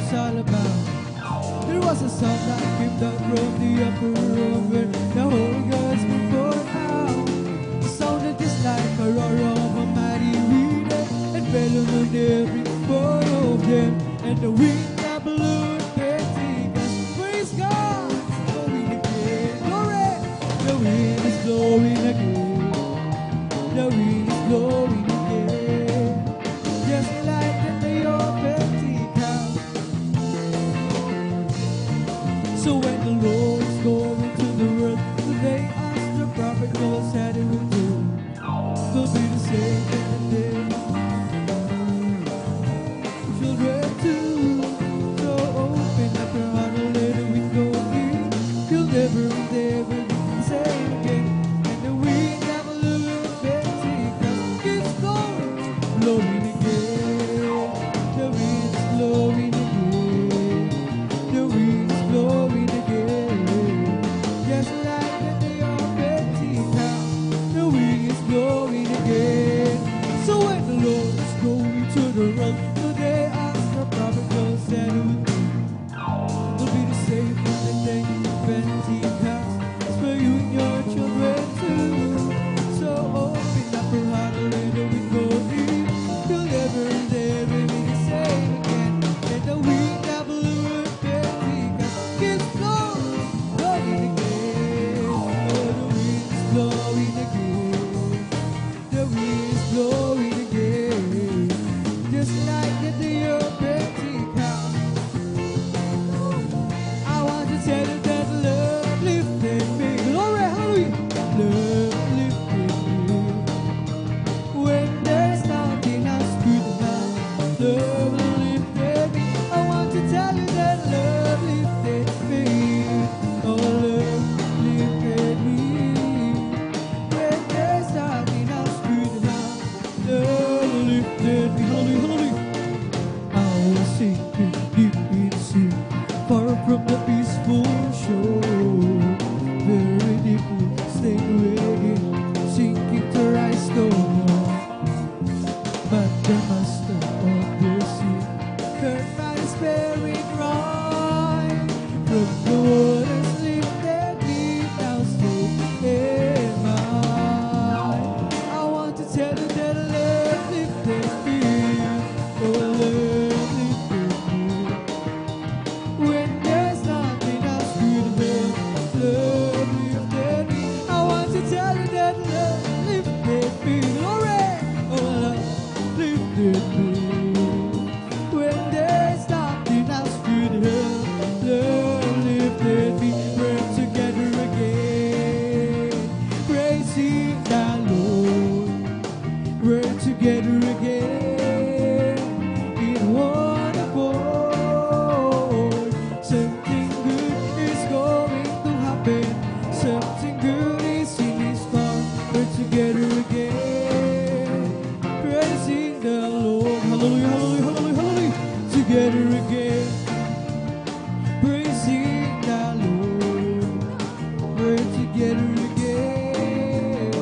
was all about. There was a sound that came down from the upper room where the Holy Ghost been poured out. It sounded just like a roar of a mighty wind, and fell on every one of them. And the wind that blew at Pentecost, praise God, it's blowing again. Glory! The wind is blowing again. The wind is blowing again. Just like the day of Pentecost. So when the Lord is going to the world today, as the prophet Joel said it would do, will be the same in the day. Children too, so open up your heart and let the wind go in. You'll never be the same again. And the wind that blew at Pentecost keeps blowing again. The wind is blowing again. The wind is blowing again. Just like the day of Pentecost, the wind is blowing again. So when the Lord is going to the world today, as the prophet Joel said it would be, will be the same from the day of Pentecost. It's for you and your children too. So open up your heart and let the wind go in. You'll never be the same again. And the wind that blew at Pentecost keeps blowing again. Oh, the wind is blowing again. The wind is blowing again. Just like the day of Pentecost. I want to tell you that love lifted me. Glory, hallelujah. Love lifted me. When there's nothing else good enough, love lifted me. I want to tell you that love lifted me. Oh, love lifted me. When there's nothing else good enough, love lifted me. Hallelujah, hallelujah. I was sinking deep in sin, far from the peaceful shore. Very deeply staying waiting, sinking to rise no more. But the master of the sea heard my despairing cry. From the waters lifted me, now safe am I. I want to tell you that love lifted me. Oh, love lifted me. When there's nothing else good enough, love lifted me. I want to tell you that love lifted me. Glory! Oh, love lifted me. When there's nothing else good enough, love lifted me. We're together again, praising the Lord. We're together again in one accord. Something good is going to happen. Something good is in store. We're together again, praising the Lord. Hallelujah, hallelujah, hallelujah, hallelujah. Together again, praising the Lord. We're together again,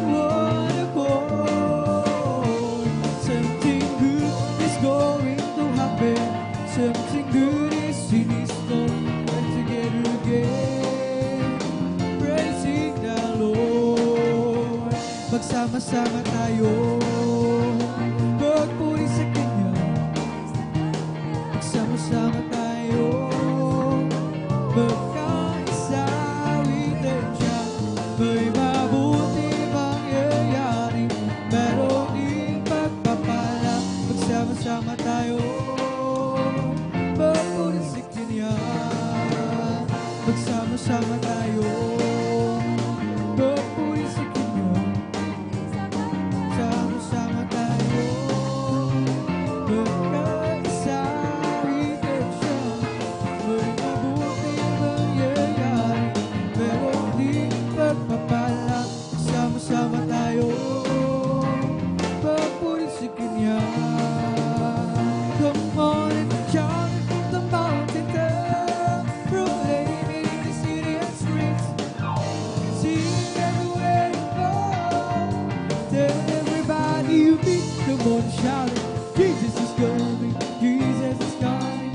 one accord. Something good is going to happen. Something good is in store. We're together again, praising the Lord. Magsama-sama tayo, magpuri sa Kanya. Magsama-sama tayo, magkaisa, witin siya. May mabuti mangyayari, meron din pagpapala. Magsama-sama tayo, magpuri sa Kanya. Magsama-sama tayo, magpuri sa Kanya. Sama-sama tayo, magkaisa, witin siya. May mabuti mangyayari, meron din pagpapala. Sama-sama tayo, magpuri sa Kanya. Come on and shout it from the mountain top, proclaim it in the city and streets. Sing everywhere you go, tell everybody you meet. Come on and shout it, Jesus is coming, Jesus is coming.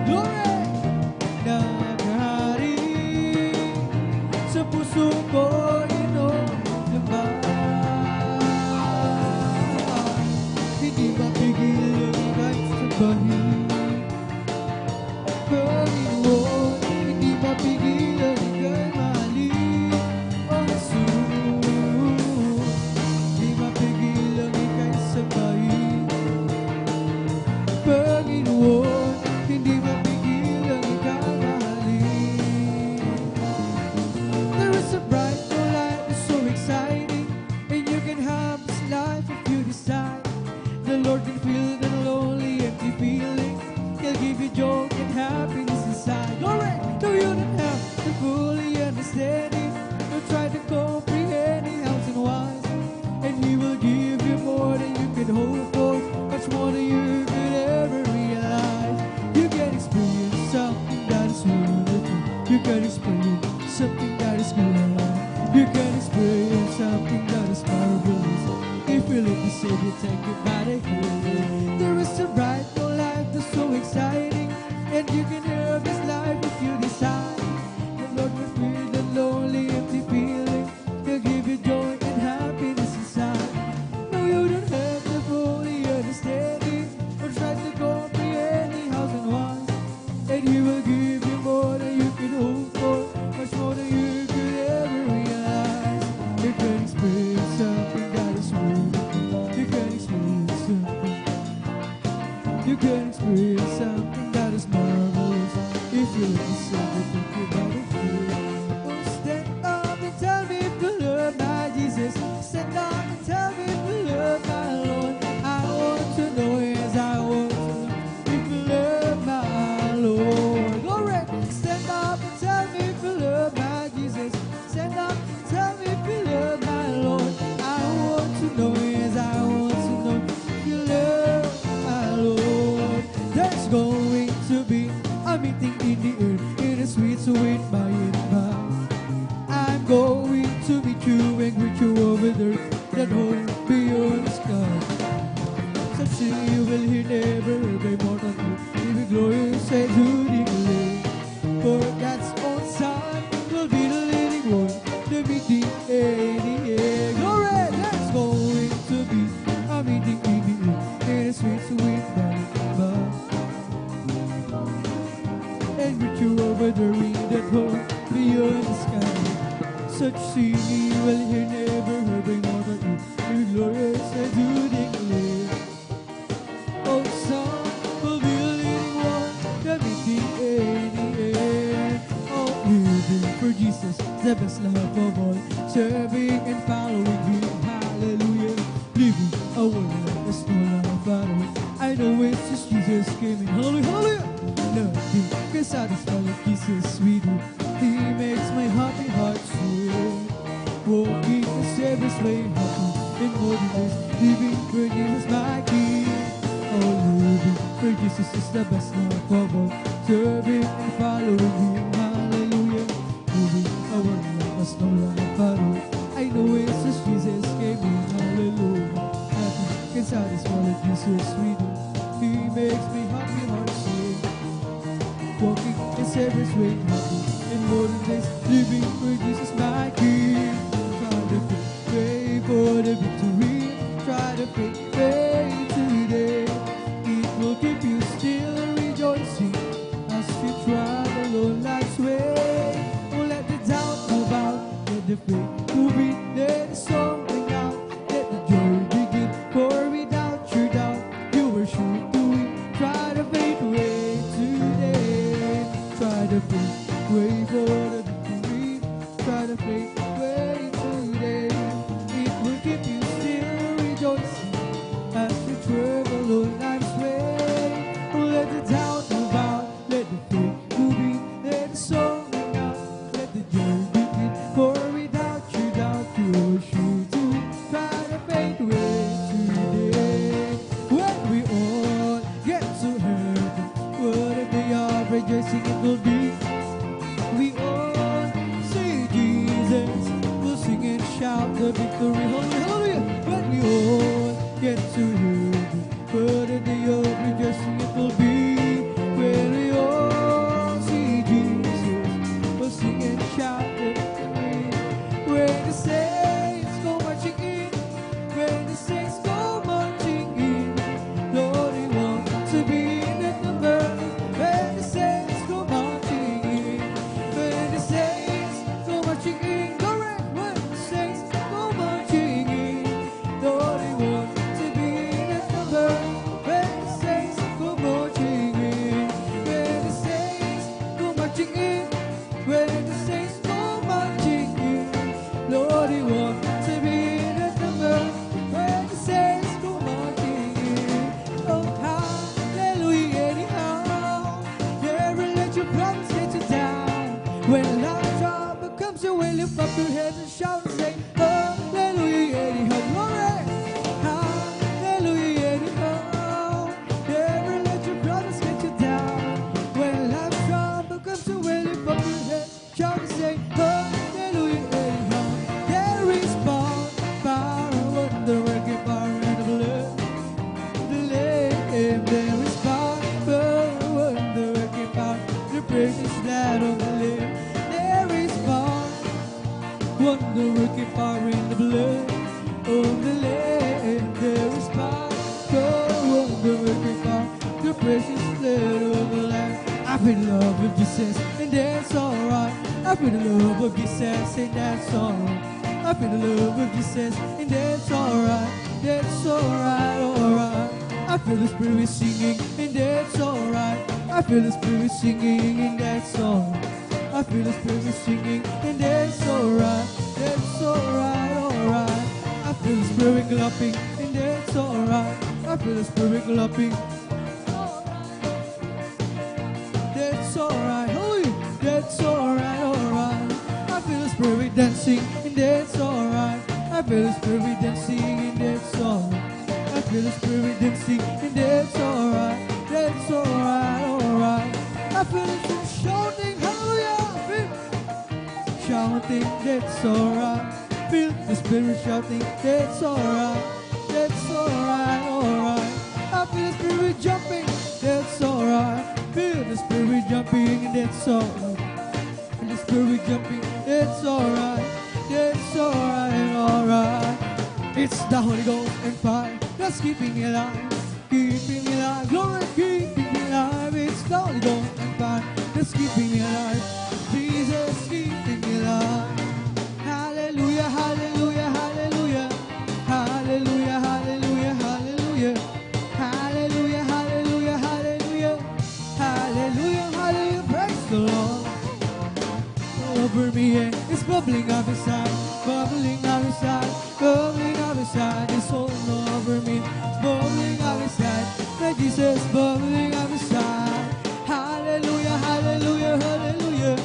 Glory! Naghari sa puso ko inuumbay. Hindi mapigil ang kahit sambahin. Panginoon, hindi mapigil ang ika'y mahalin. O Jesus, hindi mapigil ang ika'y sambahin. Panginoon, hindi mapigil ang ika'y mahalin. There is a bright new light that's so exciting, and you can have this life if you decide. The Lord can feel the lonely, empty feeling. He'll give you joy and happiness inside. Glory! No, you don't have to fully understand it. Don't try to comprehend it, how and why. And He will give you more than you can hope for, much more than you could ever realize. You can experience something that is wonderful. You can experience something that is good. You can experience something that is marvelous. If you let the Savior take you by the hand. There is a bright new life that's so exciting, and you can have this life if you decide. The Lord will feel the lonely, empty feeling. He'll give you joy and happiness inside. No, you don't have to fully understand it, or try to comprehend it, how and why. And He will give you more than you can hope for, much more than you could ever realize. You can experience something that is wonderful. You can experience something. You can experience something that is marvelous if you listen to think about it. Oh, stand up and tell me if you love my Jesus. Stand up and tell me if you love my Lord. I want to know, yes, I want to know if you love my Lord. Glory! Stand up and tell me if you love my Jesus. Stand up and tell me if you love my Lord. I want to know, yes, I want to know if you love my Lord. There's going to be a meeting in the earth, in a sweet, sweet by and by. I'm going to meet you and greet you over there, that home beyond the sky. Such thing you will hear never heard by mortal man. Give you glorious and to declare. For God's own Son will be the living one, the meeting in the air. Glory! There's going to be a meeting in the earth, in a sweet, sweet by and by. And with you over the ring that home beyond the sky. Such scene you will hear never heard by mortal man. Give you glorious and to declare. Oh, Son will be the living one, the meeting in the air. Oh, living for Jesus, the best love of all. Serving and following Him, hallelujah. Living a world like there's no life at all. I know it's just Jesus came in, hallelujah, hallelujah. Nothing can satisfy like Jesus we do. He makes my happy heart sing. Walking the Savior's way, happy in modern days. Living for Jesus, my King. Oh, living for Jesus is the best love of all. Serving and following Him, hallelujah. Living a world like there's no life at all. I know it's just Jesus came in, hallelujah. Nothing can satisfy like Jesus we do. He makes me happy heart sing. Walking in Savior's way, happy in modern days. Living for Jesus, my King. Try to pray for the victory. Try to pray today. It will keep you still rejoicing as you travel on life's way. Don't let the doubt move out, let the faith move in. Let the song ring out, let the joy begin. For without your doubt, you were sure to win. Try to faith way today. Try to faith way for the victory. Try to faith way today. It will keep you still rejoicing as you travel on life's way. Let the doubt move out, let the faith move in. Let the song ring out, let the joy begin. For without your doubt, you are sure to win. Try the faith way today. When we all get to heaven, what a day of rejoicing it will be. We all see Jesus When life trouble comes your way, lift up your heads and shout and say, hallelujah, anyhow, glory. Hallelujah, anyhow. Never let your problems get you down. When life trouble comes your way, lift up your heads, shout and say, hallelujah, anyhow. There is power, wonder working power in the blood. The Lamb, there is power, wonder working power, the precious blood of the Lamb. There is power, wonder working power in the blood of the Lamb. There is power, wonder working power, the precious blood of the Lamb. I feel the love of Jesus, and that's alright. I feel the love of Jesus, and that's alright. I feel the love of Jesus, and that's alright. That's alright, alright. I feel the Spirit singing, and that's alright. I feel the Spirit singing, and that's alright. I feel the Spirit singing, and that's alright. That's alright, alright. I feel the Spirit clapping, and that's alright. I feel the Spirit clapping. That's alright, hallelujah. That's alright, alright. I feel the Spirit dancing, and that's alright. I feel the Spirit dancing, and that's alright. I feel the Spirit dancing, and that's alright. That's alright, alright. I feel the Spirit shouting, hallelujah. Shouting, that's alright. Feel the Spirit shouting, that's alright. That's alright, alright. I feel the Spirit jumping, that's alright. Feel the Spirit jumping, and that's alright. And the Spirit jumping, that's alright. That's alright, alright. It's the Holy Ghost and fire that's keeping me alive. Keeping me alive, glory, keeping me alive. It's the Holy Ghost and fire that's keeping me alive. Jesus keeping me alive. Hallelujah, hallelujah, hallelujah. Hallelujah, hallelujah, hallelujah. Hallelujah, hallelujah, hallelujah. Hallelujah, hallelujah, praise the Lord. Over me, and it's bubbling up inside, bubbling up inside, bubbling up inside. It's all over me, it's bubbling up inside. Let Jesus bubbling up inside. Hallelujah, hallelujah, hallelujah.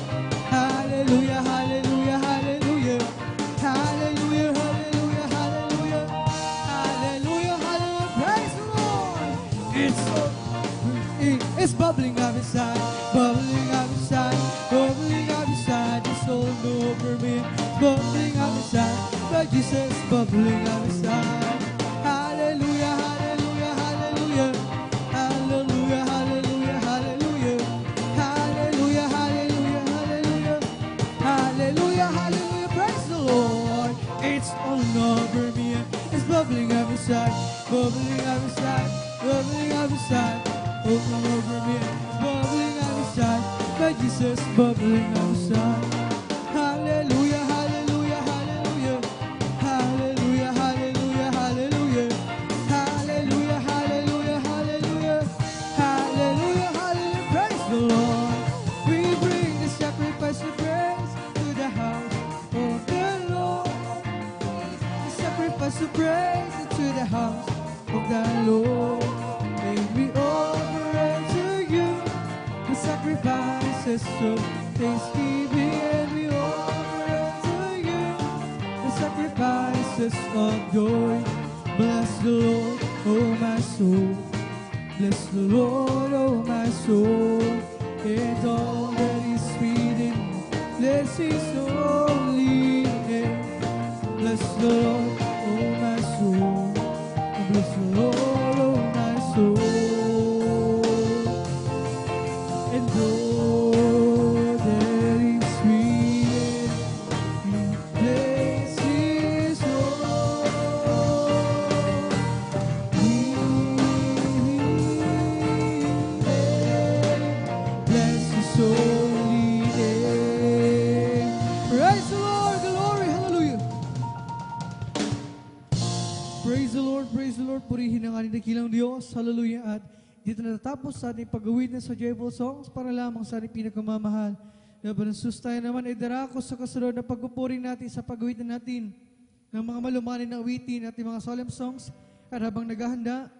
Hallelujah, hallelujah, hallelujah. Hallelujah, hallelujah, hallelujah. Hallelujah, hallelujah, praise the Lord. It's bubbling up inside, bubbling up inside, bubbling up inside. It's all over me, bubbling up inside. But Jesus bubbling up inside. Hallelujah, hallelujah, hallelujah. Hallelujah, hallelujah, hallelujah. Hallelujah, hallelujah, hallelujah. Hallelujah, hallelujah, praise the Lord. It's all over me, it's bubbling up inside, bubbling up inside, bubbling up inside. All over me, it's bubbling up inside. But Jesus bubbling up inside. Hallelujah, hallelujah, hallelujah. Hallelujah, hallelujah, hallelujah. Hallelujah, hallelujah, hallelujah. Hallelujah, hallelujah, praise the Lord. We bring the sacrifice of praise to the house of the Lord. The sacrifice of praise to the house of the Lord. May we offer unto you the sacrifices of thanksgiving, and we offer unto you the sacrifices of joy. Bless the Lord, oh my soul. Bless the Lord, oh my soul, and all that is within me. Bless His holy name. Bless the Lord, oh my soul. Bless the Lord, oh my soul. And all that is within me, bless His holy name. Bless His holy name. Praise the Lord, glory, hallelujah. Praise the Lord, purihin ang ating dakilang Diyos, hallelujah. At dito natatapos sa ating pag-awit na sa joyful songs para lamang sa ating pinakamamahal. Nabansus tayo naman ay darako sa kasunod na pagpupuring natin sa pag-awit natin ng mga malumanin na awitin at mga solemn songs. At habang naghahanda,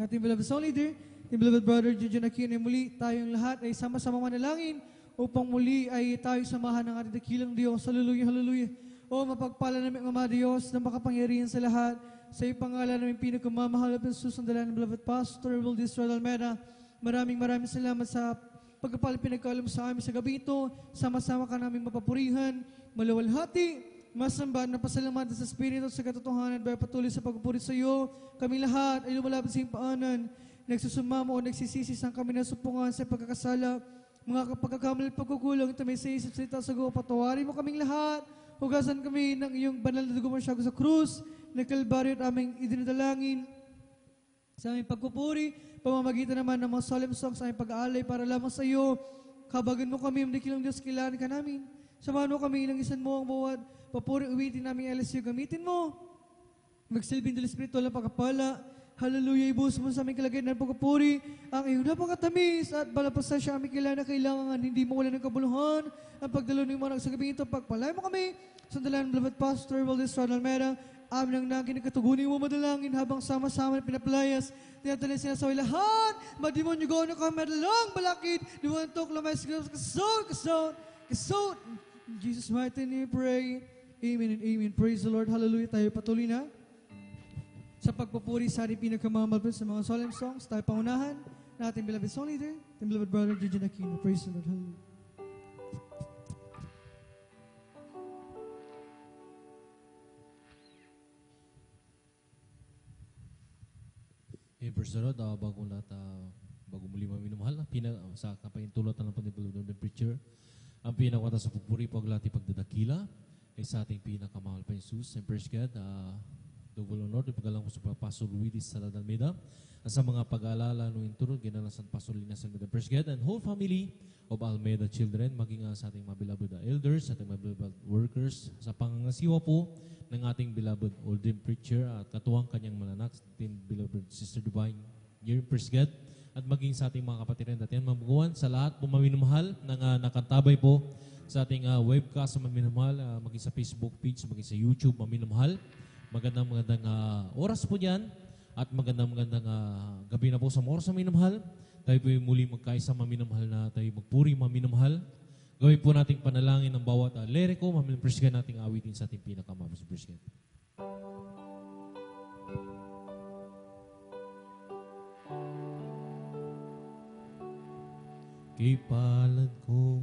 ating beloved song leader, ating beloved brother Junjun Aquino, muli tayong lahat ay sama-sama manalangin upang muli ay tayo samahan ng ating dakilang Diyos. Hallelujah, hallelujah. O mapagpala namin ang Ama Diyos na makapangyarihan sa lahat. Sa ipangalan namin pinagkamamahal at susundalan ng beloved Pastor Wildis Almeda. Maraming salamat sa pagkapala pinagkaalam sa amin sa gabi ito. Sama-sama ka namin mapapurihan, malawalhati, masamba na pasalamatan sa Espiritu sa katotohanan at patuloy sa pagpupuri sa iyo. Kami lahat ay lumalapit sa iyong paanan. Nagsusumamo o nagsisisi sa kami na supungan sa pagkakasala. Mga pagkakamali at pagkukulang, ito may sa isip sa itasago. Patawarin mo kaming lahat. Hugasan kami ng iyong banal na dugo sa krus, na Kalbaryo at aming idinadalangin. Sa aming pagpupuri, pamamagitan naman ng mga solemn songs sa aming pag-aalay para lamang sa iyo. Kabagan mo kami, dakilang Diyos, kailangan ka namin. Samahan mo kami, ilangisan mo ang bawat papuri, uwitin namin LSU, gamitin mo. Magsilbing dal espiritual na pagkapala. Hallelujah, ibus mo sa aming kalagayan ng pagpupuri. Ang iyong napakatamis at balapasa siya aming kailangan, hindi mo wala ng kabuluhan. Ang pagdalo ng mga sa gabi ito, pagpalay mo kami. Sandalan, beloved Pastor Wildis Almeda. Amin ang naging nagkatugunin mo madalangin habang sama-sama na pinapalayas. Tinatali sila sa lahat. Madimonyo go na kami madalang balakid. Diwantok lamay sa kasot. In Jesus' mighty name we pray. Amen and amen. Praise the Lord. Hallelujah. Tayo patuloy na sa pagpupuri sa ating pinagkamamalpin sa mga solemn songs. Tayo pangunahan na ating beloved song leader, ating beloved brother, Janjin Aquino. Praise the Lord. Hallelujah.
Praise the Lord. Bago muli maminumahal, sa kapaintulot ng Panginoon Preacher, ang pinakawata sa pupuri, paglati, pagdadakila, ay sa ating pinakamahal pa Jesus. And praise God, double honor, ipagalang ko sa Pastor Luis Almeda, sa mga pag-aalala nung inturo, ginalasan Pastor Linas Almeda, praise God, and whole family of Almeda children, maging sa ating mga beloved elders, sa ating mga beloved workers, sa pangangasiwa po ng ating beloved Olden Preacher at katuwang kanyang mananak, ating beloved Sister Divine, year, praise God, at maging sa ating mga kapatiran natin, mamuguan sa lahat po maminumahal ng nakantabay po sa ating webcast maminumahal, maging sa Facebook page, maging sa YouTube maminumahal. Magandang oras po dyan at magandang gabi na po sa mga oras na minamahal. Tayo po muli magkaisa maminamahal na tayo magpuri maminamahal. Gawin po nating panalangin ng bawat leriko, maminaprisgan nating awitin sa ating pinakamabas. Prisgan. Kipalad ko,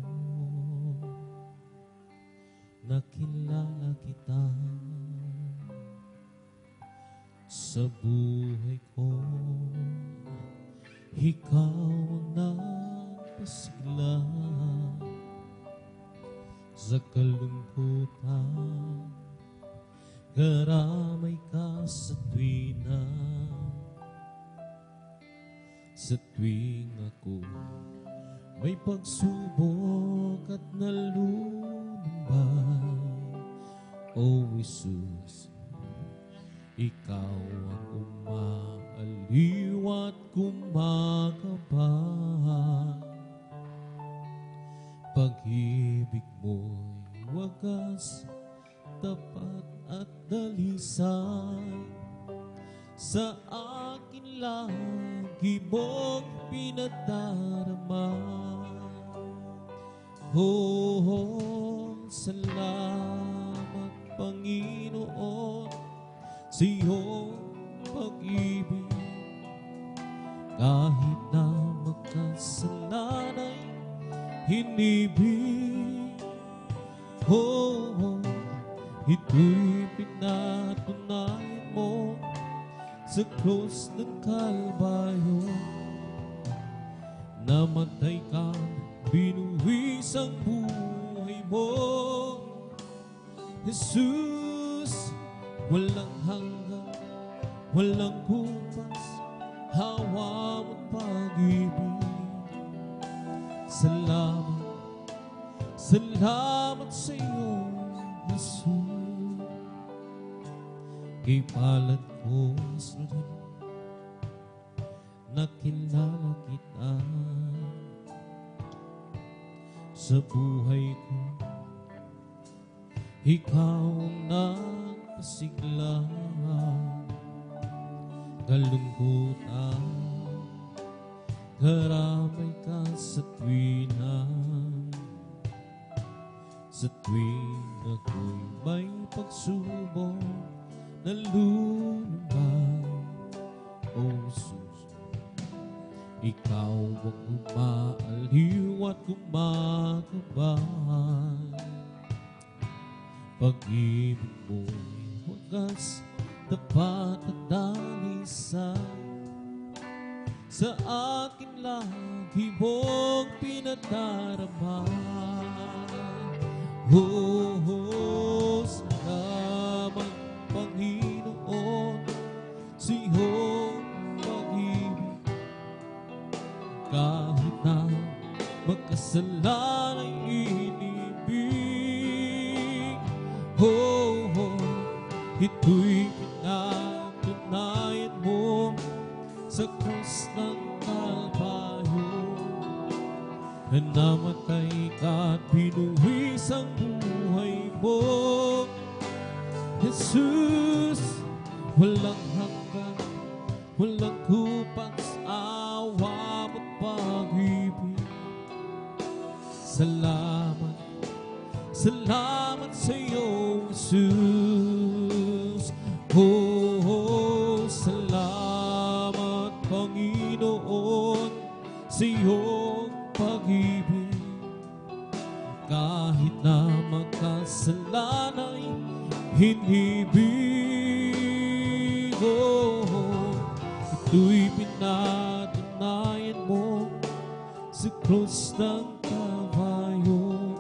nakilala kita. Sa buhay ko, ikaw ang napasigla. Sa kalungkutan, karamay ka sa tuwina. Sa tuwing ako may pagsubok at nalulumbay, O Jesus, ikaw ang umaaliw at kumakabay. Pag-ibig mo'y wagas, tapat at dalisan. Sa akin lagi mong pinadarama. Salamat Panginoon sa iyong pag-ibig. Kahit na magkasalanay hinibig, ito'y pinatunay mo sa krus ng Kalbaryo. Namatay ka, binuwis ang buhay mo. Jesus, walang hanggan, walang kumpas, hawa mo't pag-ibig. Salamat, salamat sa iyo, Jesus. Kay palad ko, nakilala kita. Sa buhay ko, ikaw ang nagpasigla. Kalungkutan, karamay ka sa tuwina. sa tuwing ako'y may pagsubok na lulumbay. O Jesus, ikaw ang umaaliw at kumakabay. Pag-ibig mo'y wagas, tapat at dalisay. Sa akin lagi mong pinadarama. Salamat Panginoon sa iyong pag-ibig. Kahit na magkasala ay inibig. Ito'y pinatunayan mo sa krus ng Kalbaryo. Namatay ka at binuwis ang buhay mo. Jesus, walang hanggan, walang kupang sa awa mo't pag-ibig. Salamat, salamat sa iyo, Jesus. Salamat Panginoon sa iyong pag-ibig. Kahit na magkasalanay hinibig. Ito'y pinatunayan mo sa krus ng Kalbaryo.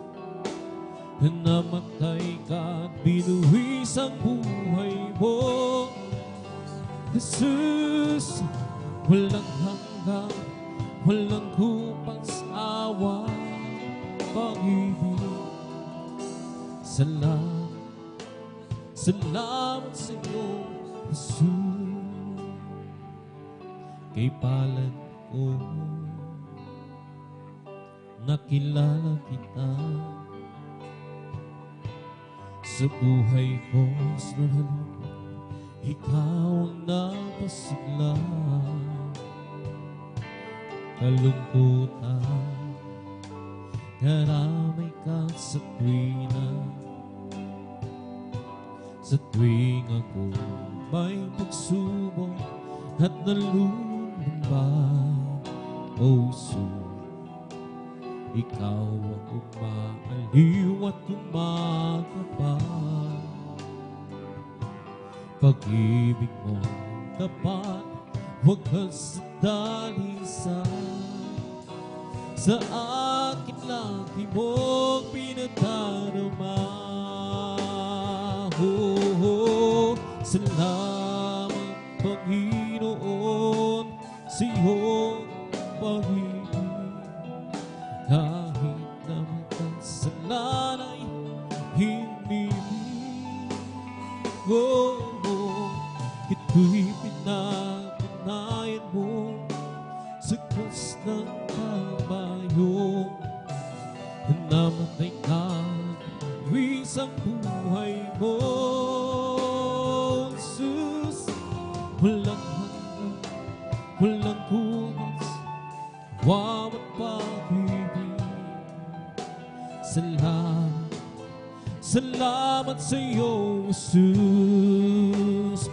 Namatay ka at binuwis ang buhay mo. Jesus, walang hanggan, walang kupang sa awa, pag-ibig. Salamat, salamat sa iyo, Jesus. Kay palad ko, nakilala kita. Sa buhay ko, ikaw ang napasigla. Kalungkutan, karamay ka sa tuwina. Sa tuwing ako may pagsubok at nalulumbay. O Jesus, ikaw ang umaaliw at kumakabay. Pag-ibig mo tapat, wagas at dalisay. Sa akin lagi mong pinadarama. Salamat Panginoon sa iyong pag-ibig. Kahit na magkasalanay hinibig. Ito'y pinatunayan mo sa krus ng Kalbaryo. Namatay ka, binuwis ang buhay mo. Jesus, walang hanggan, walang kumas, wawat pag-ibig. Salamat, salamat sa iyo, Jesus.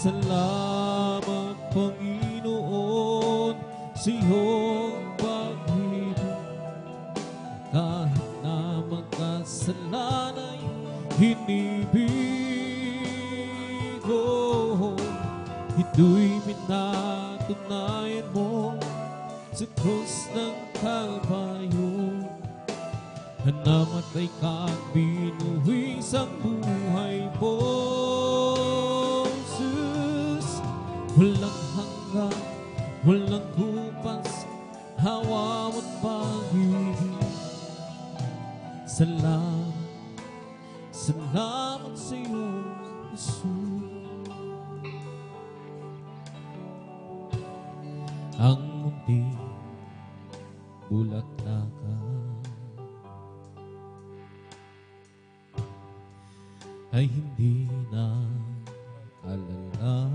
Salamat Panginoon sa iyong pag-ibig. Kahit na magkasalanay hinibig. Ito'y pinatunayan mo sa krus ng Kalbaryo. Namatay ka at binuwis ang buhay mo. Jesus, walang hanggan, walang kupas, hawa mo't pag-ibig. Salamat, salamat sa iyo, Jesus. Ang mundi, bulaklakan, ay hindi na alala.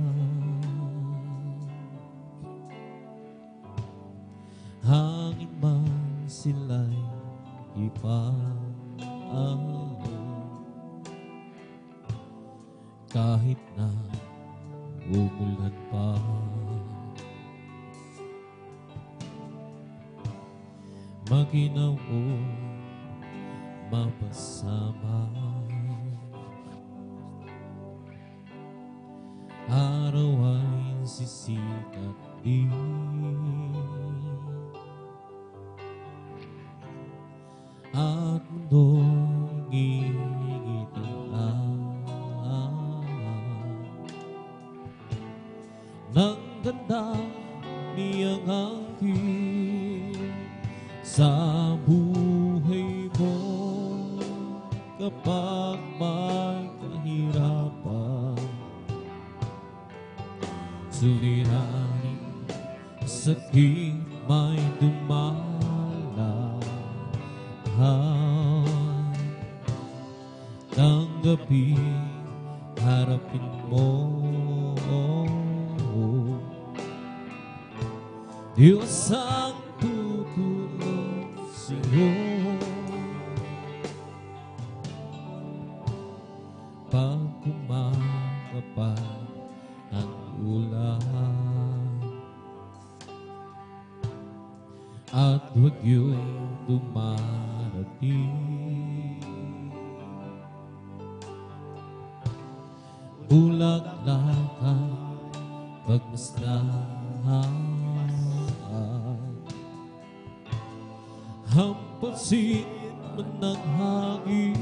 Hangin man sila'y kahit na umulan pa. Maginaw o mapasama, araw ay sisikat din, at mundo'y ngingitian ng ganda niyang angkin sa buhay mo. Kapag may kahirapan, suliranin, sakit may dumalahan, tanggapin, harapin mo. Diyos ang tutulong sa'yo pag kumakapal ang ulan, at bagyo'y dumarating. Bulaklakan pagmasdan, hampasin man ng hangin,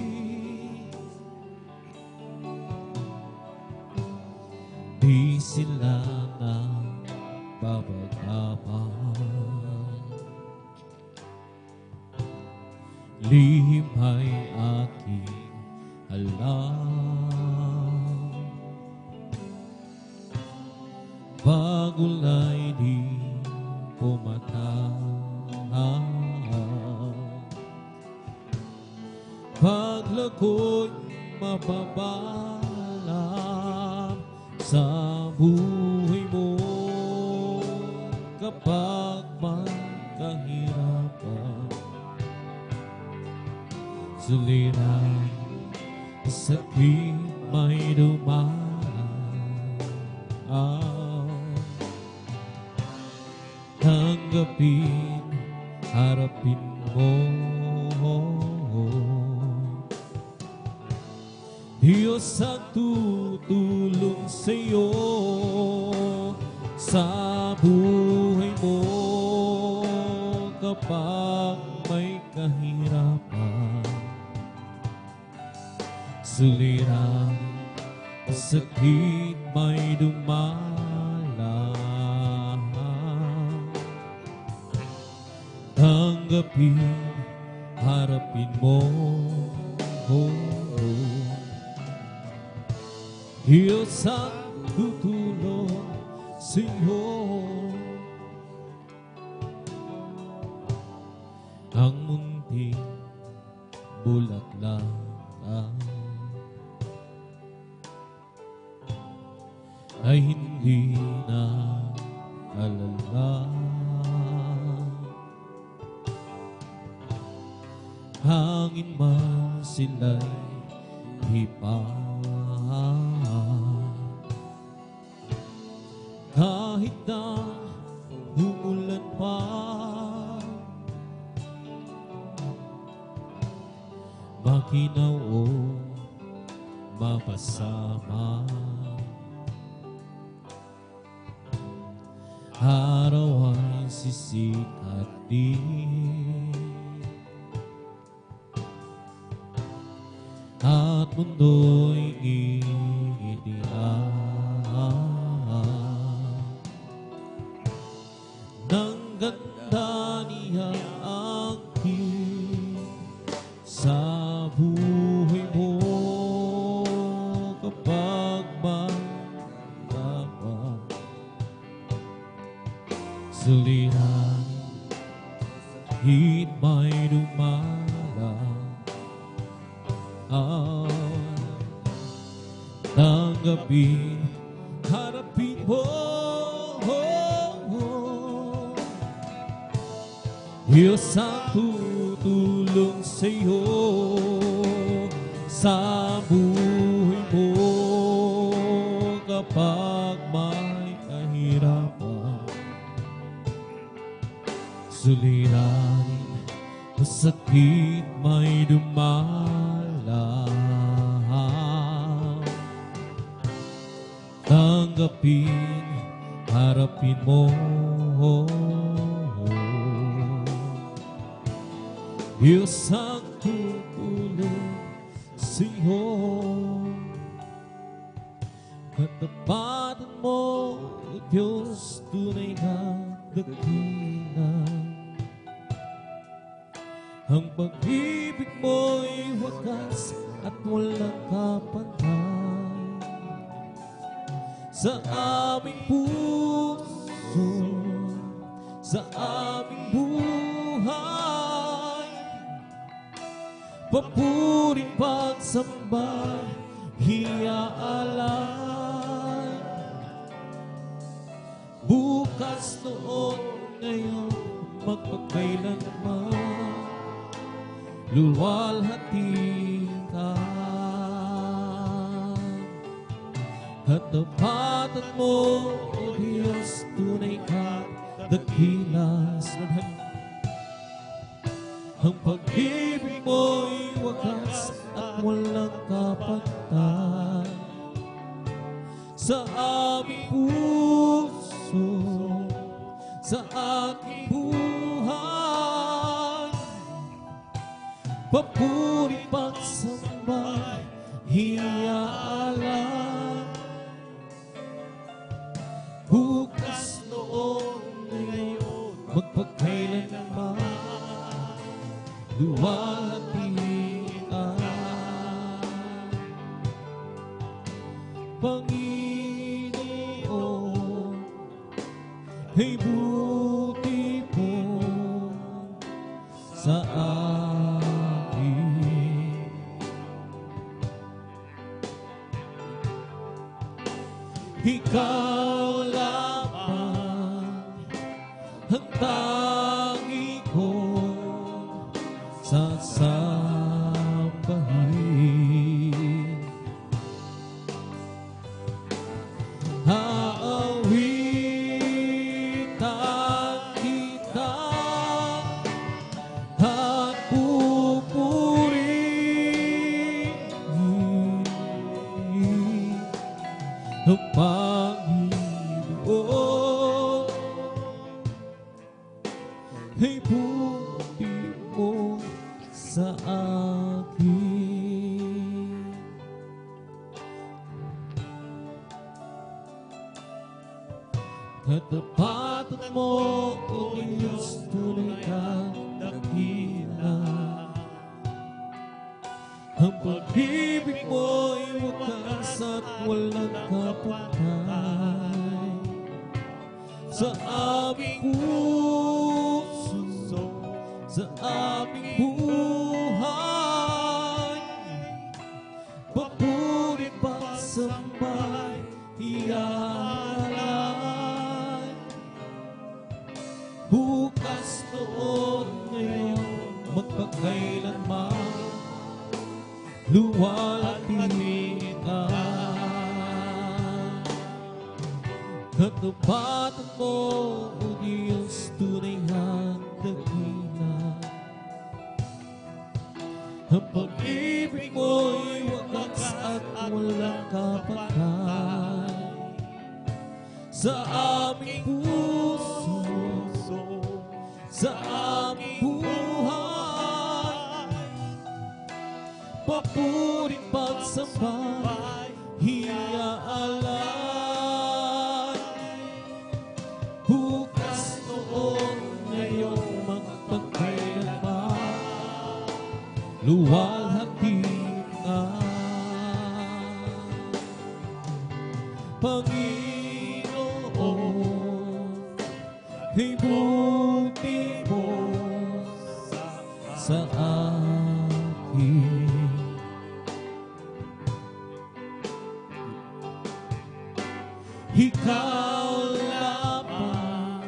di sila babagapan. Lihim ay aking alam, bagulay di pumatay. Paglako'y mapapalam sa buhay mo, kapag may kahirapan, suliran, sakit may dumaan, tanggapin, harapin mo. Diyos ang tutulong sa'yo sa buhay mo, kapag may kahirapan, suliran, sakit may dumalang, tanggapin, harapin mo. Diyos ang tutulong sa'yo, ang munting bulaklak ay hindi na alala. Hangin man sila'y hipa, kahit na umulan pa, makinaw o mapasama, araw ay sisikat din, at mundo'y ngingitian ng ganda niyang angkin sa buhay mo, kapag magdapat, suliran, hit may dumalang, tanggapin, harapin mo. Diyos ang tutulong tutulong sa'yo sa buhay mo kapag may kahirapan. Suliranin, masakit may dumalang. Tanggapin, harapin mo. Diyos ang tutulong sa'yo. Katapatan mo, O Diyos, tunay na dakila. Ang pag-ibig mo'y wakas at walang kapantay. Sa aming puso, sa aming buhay, papuring pagsamba, hiaalay. Bukas, noon, ngayon, magpakailanman, luwalhati ka. Katapatan mo, O Diyos, tunay ka, dakilas. Ang pag-ibig mo'y wakas at walang kapantay. Sa aming puso, sa aking buhay, papuri pagsambay, hiyaala. Bukas, noon, ngayon, magpagkailanman, luwalhati ka. Panginoon, ay buti mo sa akin. Ikaw lamang ang tangi kong sasambahin. Aawitan kita at pupurihin ang Panginoon. Ay buti mo sa akin. Katapatan mo, O Diyos, tunay kang dakila. Ang pag-ibig mo'y wakas at walang kapantay. Sa aming puso, sa aming buhay, papuri pagsambay, hialay. Bukas, noon, ngayon, magpakailanman, luwalhati ka. Katapatan mo, O Diyos, tunay ang dakila. Ang pag-ibig mo'y wakas at walang kapantay. Sa aming puso, sa aming buhay, papuring pagsambay, hiaalay. Bukas, noon, ngayon, magpagkailanman, luwalhati ka. Panginoon, ay buti mo sa akin. Ikaw lamang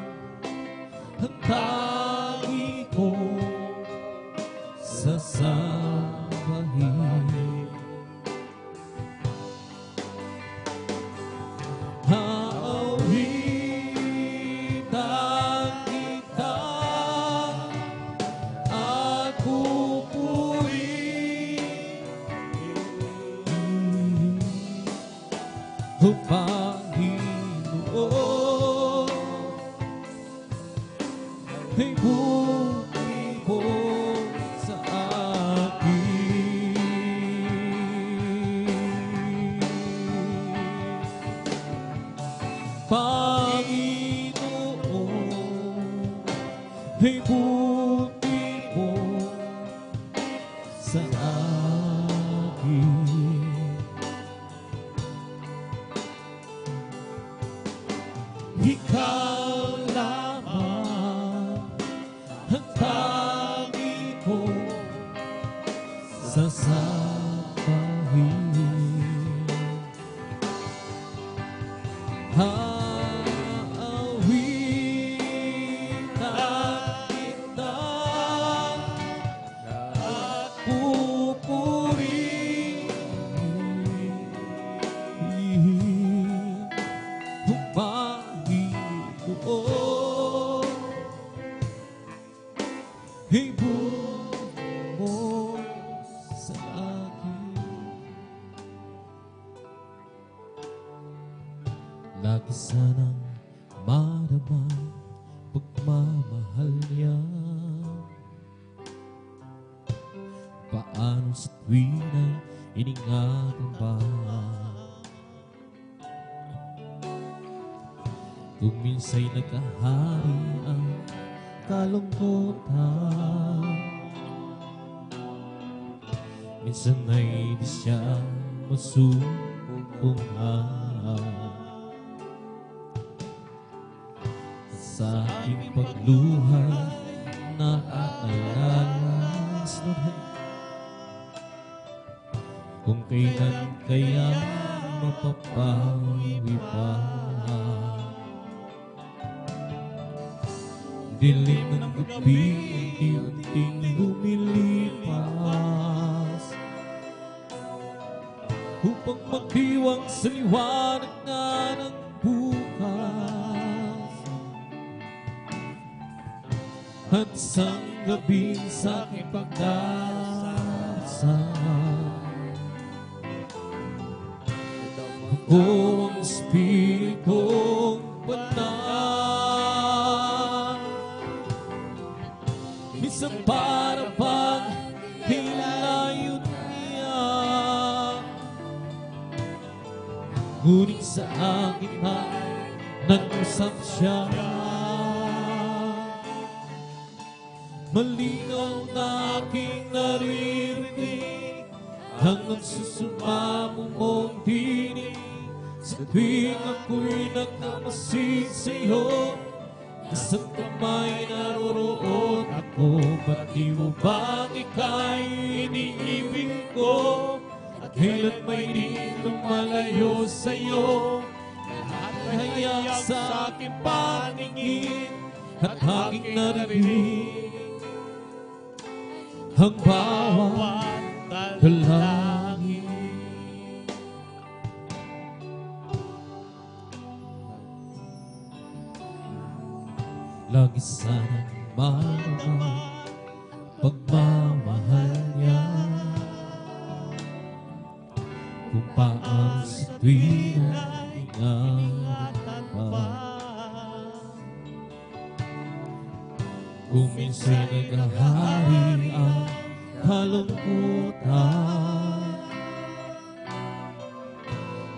ang tangi ko sa sasabahin. Haawitan kita at pupurihin o Panginoon, ay buti mo sa akin. Panginoon, ay buti mo sa akin. Ikaw lamang ang tangi ko sasabahin. Haawitan kita at pupurihin ang Panginoon, ay buti mo sa akin. Lagi sanang marama pagmamahal niya. Paano sa tuwina'y iningatan ba? Kung minsa'y nagkahari ang kalungkutan, minsan ay di siya masumpungan. Sa aking pagluhay naaalala kung kailan kaya mapapawi pa. Dilim ng gabi, unti-unting lumilipas upang magdiwang sa liwanag na ng bukas. At isang gabi sa aking pagdasal, ako ang Espiritong Banal. Minsan para bang hilayot niya, ngunit sa akin ay nag-usap siya. Malinaw na aking naririnig ang nagsusumamo mong tinig. Sa tuwing ako'y nagmamasid sa'yo, isang kamay naroroon ako. Ba't di mo bang ika'y iniibig ko? At kailan may di lumalayo sa'yo? Lahat ay hayak sa aking paningin at aking narinig ang bawat dalangin. Lagi sanang marama pagmamahal niya, kung paano sa tuwing ingatan pa. Kung minsan naghahari ang kalungkutan,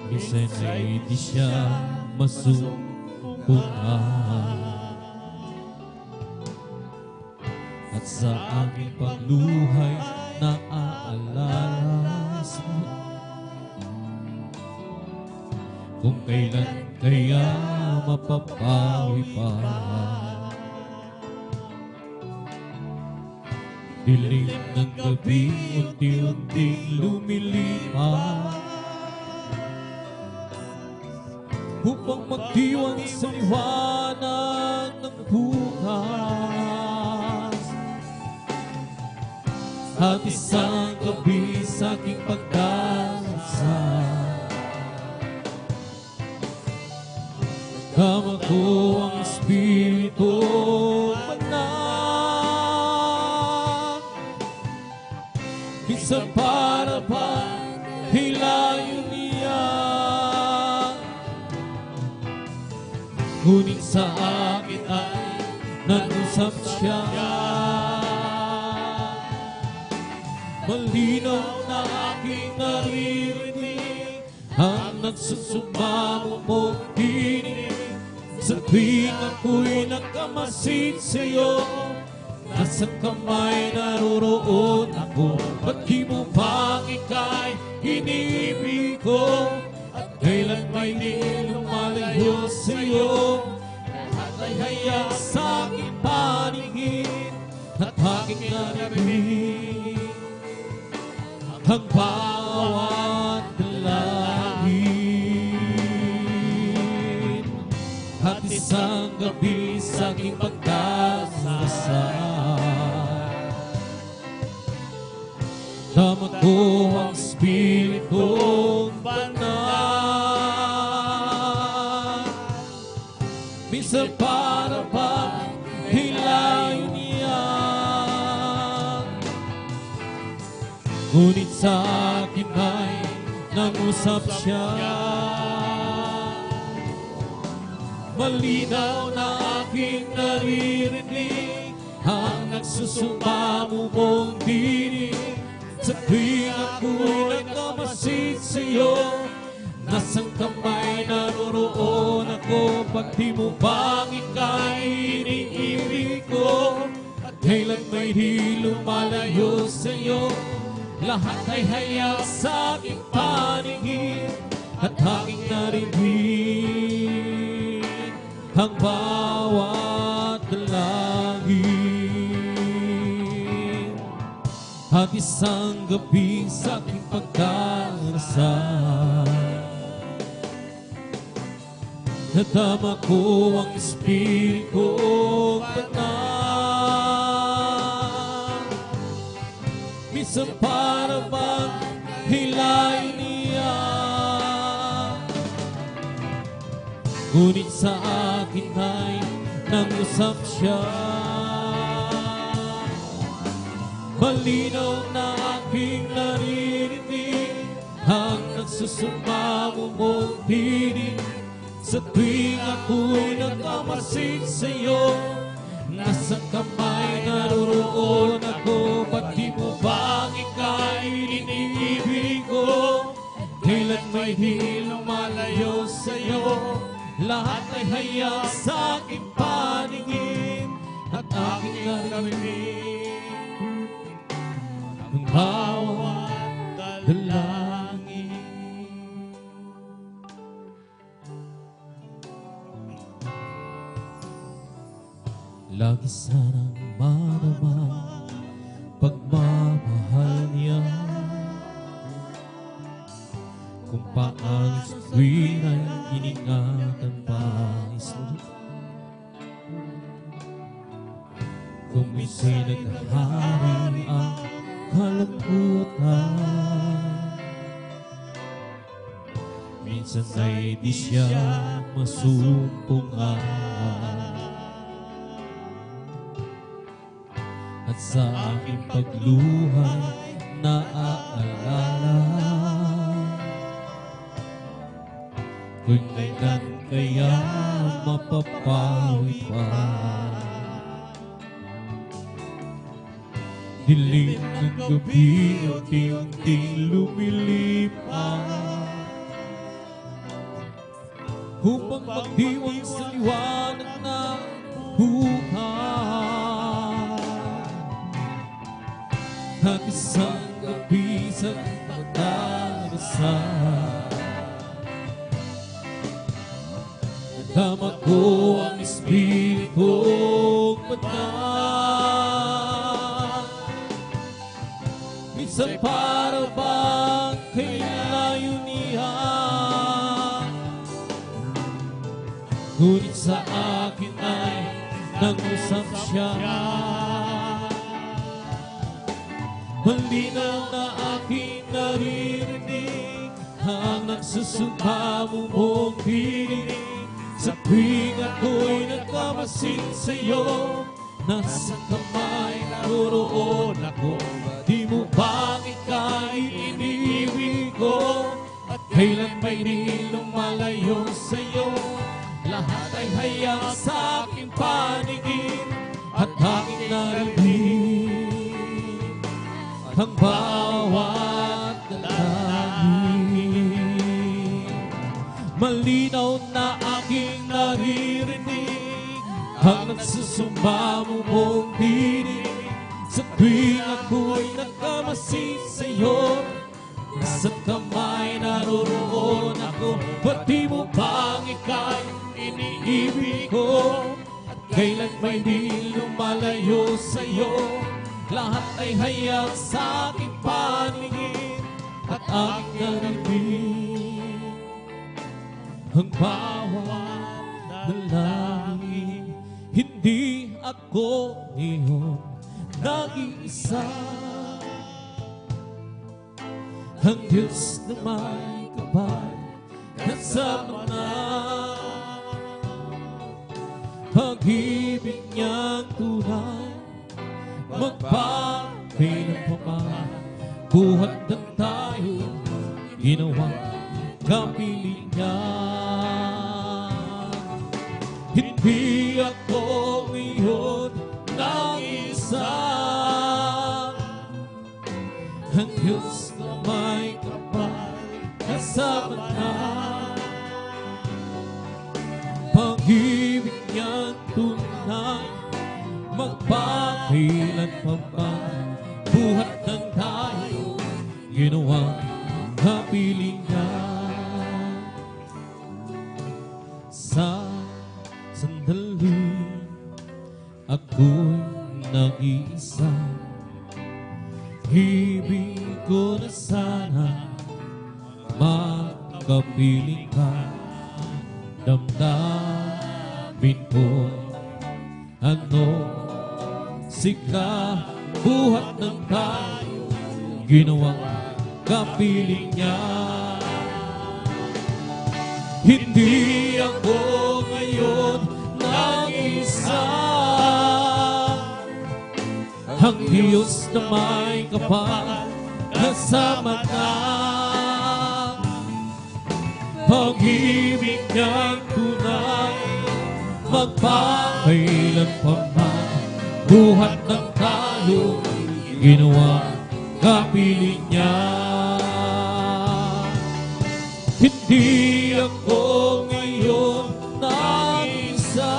minsan ay di siya masumpungan. At sa aking pagluhay naaalala kung kailan kaya mapapawi pa. Dilim ng gabi, unti-unting lumilipas upang magdiwang sa liwanag ng bukas. at isang gabi sa aking pagdarasal. Kama ko ang Espiritu Banal, minsan para bang hilayo niya, ngunit sa akin ay nag-usap siya. Malinaw na aking naririnig ang nagsusumamo mong tinig. Sa tuwing ako'y nagkamasid sa'yo, nasa kamay naroroon ako. Ba't di mo bang ika'y iniibig ko, at kailan may di lumalayo sa'yo? Lahat ay haya sa aking paningin at aking narinig ang bawat dalangin, at isang gabi sa aking pagdarasal. Daman ko ang Espiritu Banal, minsan para bang hilayo niya, ngunit sa akin ay nangusap siya. Malinaw na aking naririnig ang nagsusumamo mong tinig. Sa tuwing ako'y nagkamasid sa'yo, nasang kamay naroroon ako. Pag di mo bang ika'y iniibig ko, at kailan may di lumalayo sa'yo? Lahat ay haya sa aking paningin at aking narinig ang bawat dalangin, at isang gabi sa aking pagdarasal. Nadama ko ang Espiritu Banal, minsan para bang hilayo niya, ngunit sa akin ay nangusap siya. Malinaw na aking naririnig ang nagsusumamo mong tinig. Sa tuwing ako'y nagkamasid sa'yo, nasa kamay naroroon ako. Ba't di mo bang ika'y iniibig ko, kailan may di lumalayo sa'yo? Lahat ay haya sa aking paningin at aking narinig ang bawat dalangin. Lagi sanang madama pagmamahal niya, kung paano sa tuwing ay iningatan pa isulit. Kung minsan naghahari ang kalambutan, minsan ay di siya masumpungan, at sa aking pagluhay naaalala kung kailan kaya mapapawi pa. Dilim ng gabi unti-unting lumilipas upang magdiwang sa liwanag ng buhay, at isang gabi sa pagdarasal. Nadama ko ang Espiritu Banal, minsan para bang hilayo niya, ngunit sa akin ay nangusap siya. malinaw na aking naririnig ang nagsusumamo mong pinig. Sa tuwing ako'y nagkamasid sa'yo, nasa kamay naroroon ako. Di mo bang ika'y iniibig ko, at kailan ba'y di lumalayo sa'yo? Lahat ay hayang sa aking paningin, at aking narinig ang bawat dalangin. Malinaw na aking naririnig ang nagsusumamo mong tinig. Sa tuwing ako'y nagkamasid sa'yo, sa kamay naroroon ako. Pati mo bang ika'y iniibig ko, at kailan ba'y di lumalayo sa'yo? Lahat ay hayag sa aking paningin, at aking narinig ang bawat dalangin. Hindi ako ngayon nag-iisa, ang Diyos na may kapal kasama na. Pag-ibig niyang tunay, magpakailan pa man, buhat ng tayo, ginawang kapiling niya. Hindi ako ngayon nag-isa, ang Diyos na may kapal kasama na. Pag-ibig niyang tunay, magpakailan pa man, buhat ng tayo, ginawang kapiling niya. Sa sandali ako'y nag-iisa, ibig ko na sana makapiling ka. Damdamin ko ano sika, buhat ng tayo, ginawang kapiling niya. Hindi ako ngayon nag-isa, ang Diyos na may kapal kasama na. Pag-ibig niyang tunay, magpakailan pa man, buhat ng tayo, ginawa kapiling niya. Hindi ako ngayon nag-isa,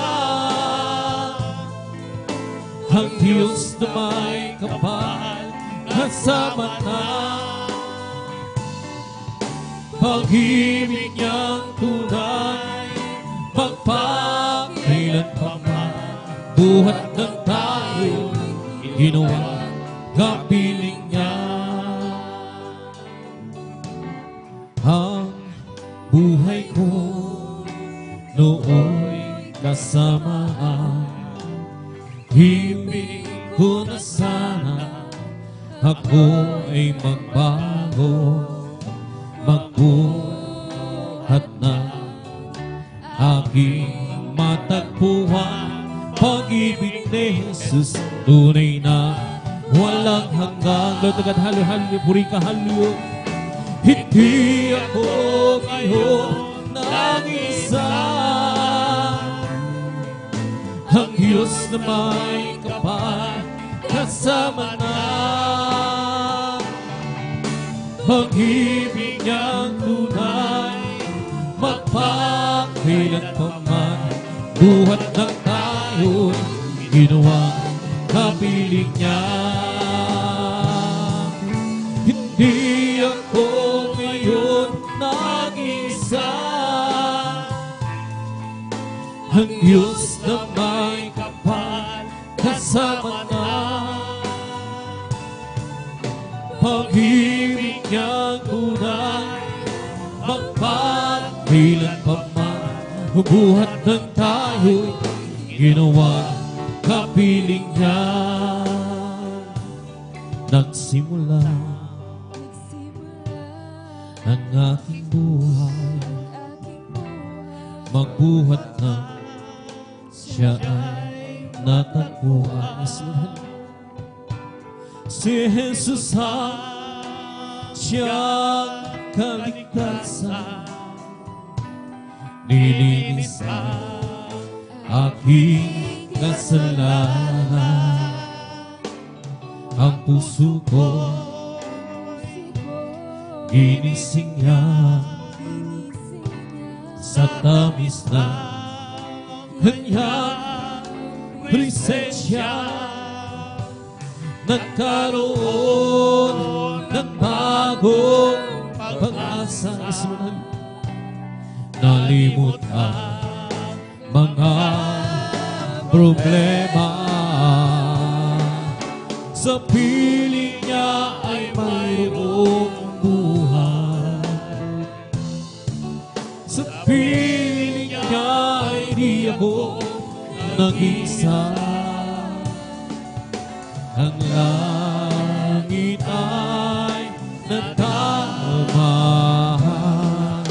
ang Diyos na may kapal kasama na. Pag-ibig niyang tunay, magpakailan pa man, buhat ng tayo, ginawa kapiling niya. Ang buhay ko nooy kasamaan, ibig ko na sana ako ay magbago, magbuhat na aking matagpuan. Pag-ibig ni Jesus tunay na walang hanggang. Lord, agad halo-halo, puri ka halo. Hindi ako ngayon nag-isa, ang Diyos na may kapal kasama na. Pag-ibig niyang tunay, magpakailan pa man, buhat ng tayo, ginawa kapiling niya. Hindi ako ngayon nag-isa, ang Diyos na may kapal kasama na. Pag-ibig niyang tunay, magpakailan pa man, buhat ng tayo, ginawa kapiling niya. nagsimula ang aking buhay, magbuhat ng siya ay natagpuan. Si Jesus ang siyang kaligtasan, nilinis ang aking kasalanan. Ang puso ko ginising niya sa tamis na kanyang presensya. Nagkaroon ng bagong pag-asa. Nalimot ang mga problema. Sa piling niya ay mayroong buhay. Sa piling niya ay di ako nag-isa. Ang langit ay nagtamahan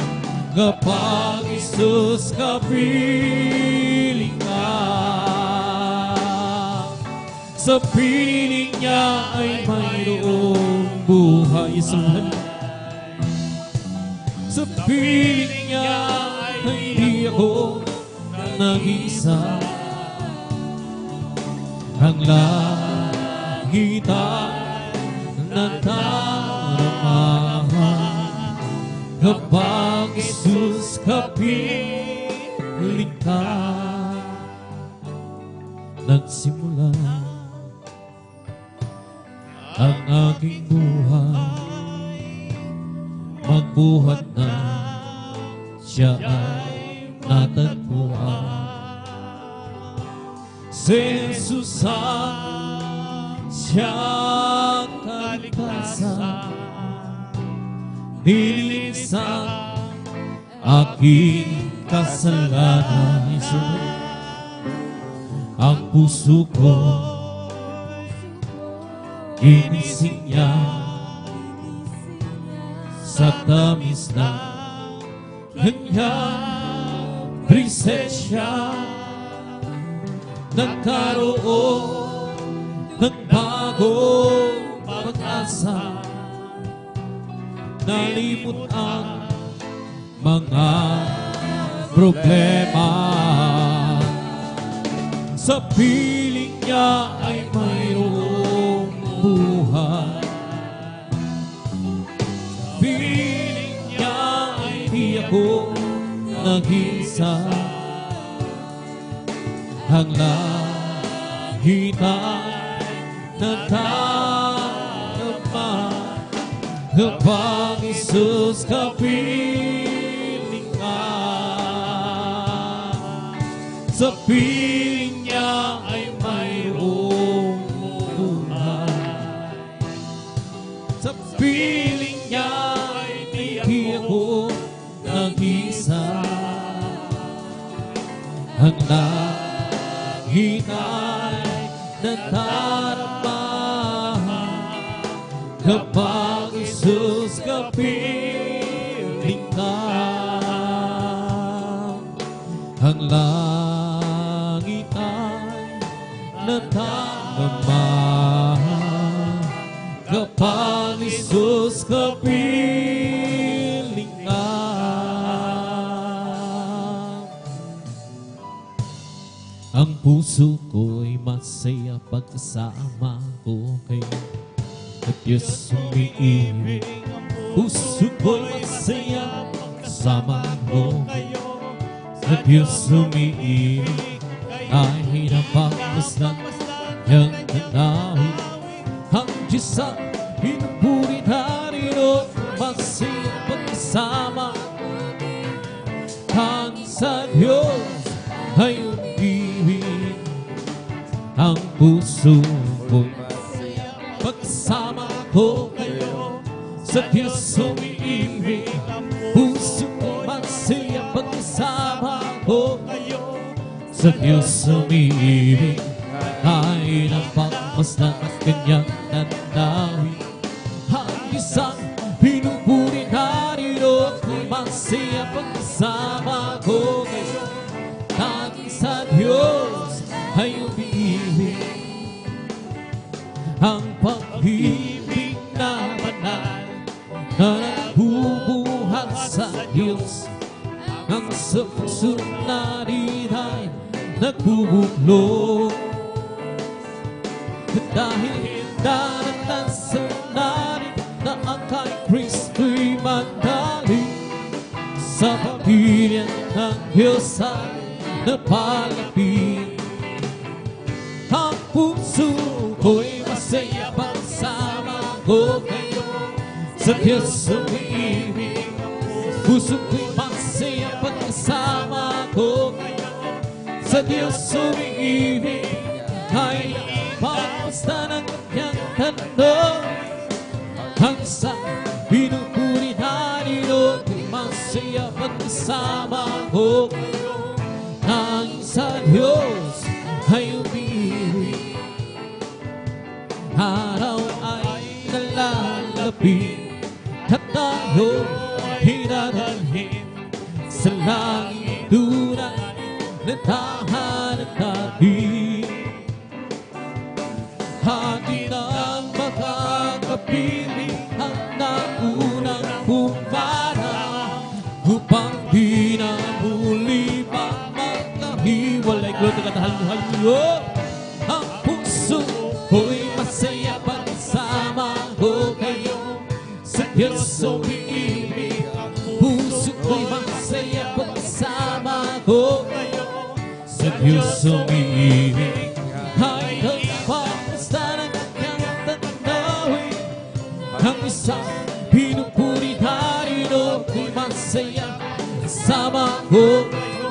kapag Isus kapiling ka. Sa piling niya ay mayroong buhay. Sa piling niya ay di ako nag-isa. Ang langit ay nadaramahan kapag Isus kapiling ka. Nagsimula ang aking buhay, magbuhat na siya ay natagpuan. Si Jesus ang siyang kaligtasan, nilinis ang aking kasalanan. Ang puso ko ginising niya sa tamis na kanyang presensya. Nagkaroon ng bagong pag-asa. Nalimot ang mga problema. Sa piling niya ay mayroong buhay. Sa piling niya ay di ako nag-isa. Ang langit ay nagdarama kapag Isus kapiling ka. Sa piling niya ay mayroong buhay. Sa piling niya ay di ako nag-isa. Ang langit ay nadaramahan kapag Isus kapiling ka. Ang langit ay nadaramahan kapag Isus kapiling ka. Ang puso ko'y masaya pagkasama ko kayo. At Diyos umiibig. Puso ko'y masaya pagkasama ko kayo. At Diyos umiibig. Kahit napagmasdan niyang tanawin. Ang Diyos ang pinupuri narino. Masaya pagkasama. Ang sa Diyos ay umiibig. Ang puso ko'y pagsama ko kayo. Sa Diyos umiibig. Puso ko masaya pagsama ko kayo. Sa Diyos umiibig. Kahit ang pagmasdan at kanyang nandaw. pag-ibig na banal na nagbubuhat sa Diyos, ang sa puso natin ay nagbubuklod. Dahil naranasan natin na ang kay Kristo'y manalig, sa pamilya ng Diyos ay napalapit. Ang puso ko'y masaya pagsama ko kayo, sa Diyos umiibig. Puso ko'y masaya pagsama ko kayo, sa Diyos umiibig. Ay basta ng kanyang tanong, hangsa pinupuri natin o ko'y masaya pagsama ko kayo. Ang sa Diyos ay umiibig, araw ay nalalapit, at tayo hinadalhin sa langit tunay na tahanan natin. Hati ng makakapili ang naunang pumarang, upang di na muli pa magkahiwalay. Glory to God, hallelujah. Ang puso ko'y masaya pagsama ko kayo, sa Diyos umiibig. Puso ko'y masaya pagsama ko kayo, sa Diyos umiibig. Ay nagpapasta ng kanyang tanawin, ang isang pinupuri tayo ko'y masaya kasama ko kayo.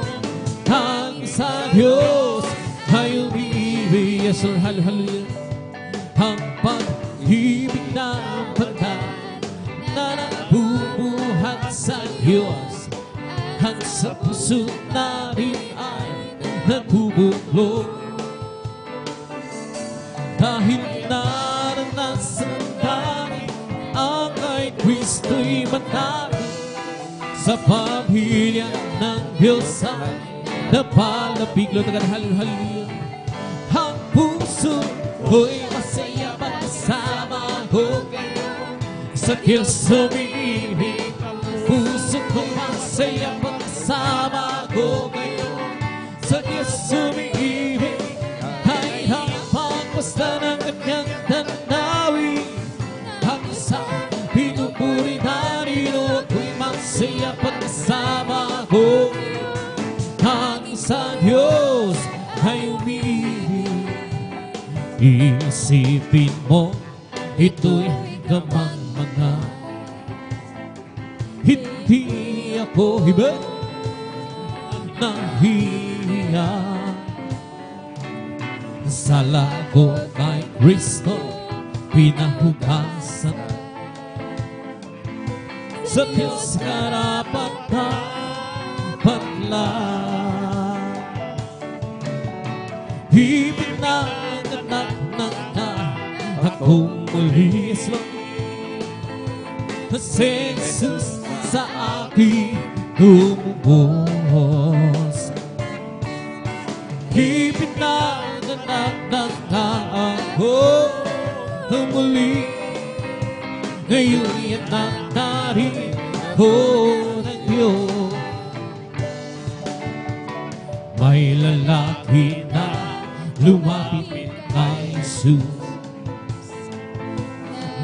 Ang sa Diyos ay umiibig. Yes, Lord, hallelujah. Ang pag-ibig ng banal na nagbubuhat sa Diyos, ang sa puso natin ay nagbubuklod. Dahil naranasan natin ang kay Kristo'y manalig, sa pamilya ng Diyos ay napalapig. Glory to God, hallelujah. Ang puso ko'y masaya pagsama ko kayo, sa Diyos umiibig. Puso ko'y masaya pagsama ko kayo, sa Diyos umiibig. Ay pagpasta ng kanyang tanawin, ang isang pinupuri natin o ko'y masaya pagsama ko. Ang sa Diyos ay umiibig. Isipin mo, ito'y gamang mga hindi ako iba nahiya. Sala ko kay Kristo pinahugasan, sa Diyos karapat dapat lang. Ibinanganak na akong muli si Jesus sa akin tumubos. Ibinanganak na ako muli, ngayon yan narito ng Diyos. May lalaki na lumapit kay Jesus,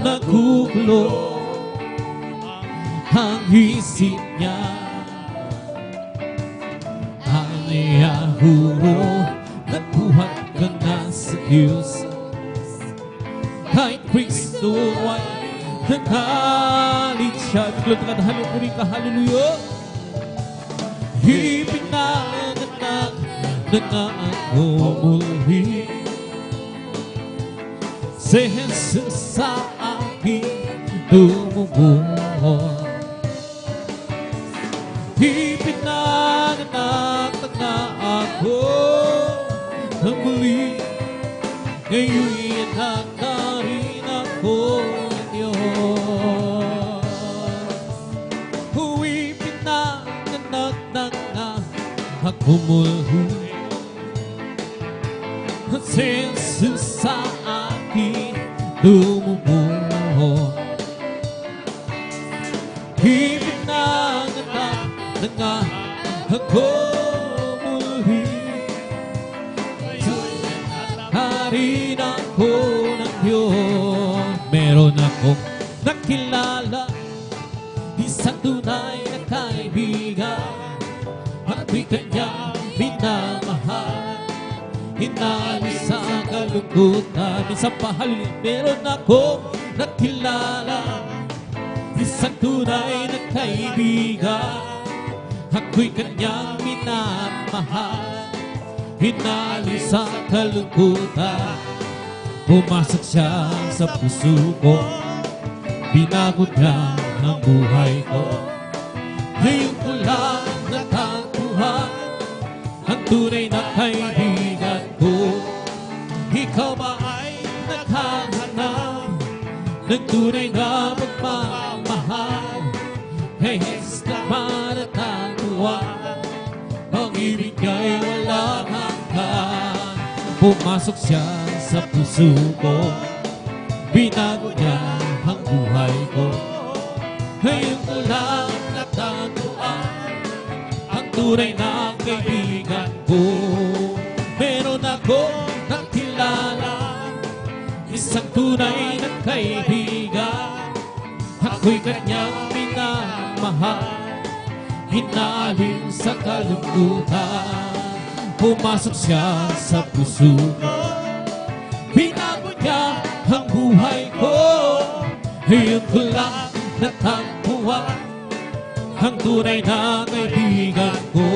nagugulo ang isip niya. Aniyahuro, nagbuhat ka na sa Diyos, kahit Kristo ay nagalit siya. Hallelujah. Ibinanganak na ako muli, si Jesus sa akin tumubos. Ibinanganak na ako muli, ngayon yan na rin ako ng Diyos. Ibinanganak na ako muli, si Jesus sa akin tumubos. ako muli. Hari na ako ng Diyos. Meron akong nakilala, isang tunay na kaibigan, at ako'y kanyang minamahal. Hinalis sa kalungkutan, minsan pahal. Meron akong nakilala, isang tunay na kaibigan, ako'y kanyang minamahal. Hinalis sa kalungkutan, pumasok siya sa puso ko, binago niya ang buhay ko. Ngayon ko lang natagpuan ang tunay na kaibigan ko. Ikaw ba ay naghahanap ng tunay na pagmamahal? Hehis naman at tatuan, pag-ibig ay walang hanggan. Pumasok siya sa puso ko, binago niya ang buhay ko. Ngayon ko lang natagpuan ang tunay na kaibigan ko. Meron akong nakilala, isang tunay na kaibigan, ako'y kanyang minamahal. Hinalin sa kalungkutan, pumasok siya sa puso ko, binago niya ang buhay ko. Ngayon ko lang natagpuan ang tunay na kaibigan ko.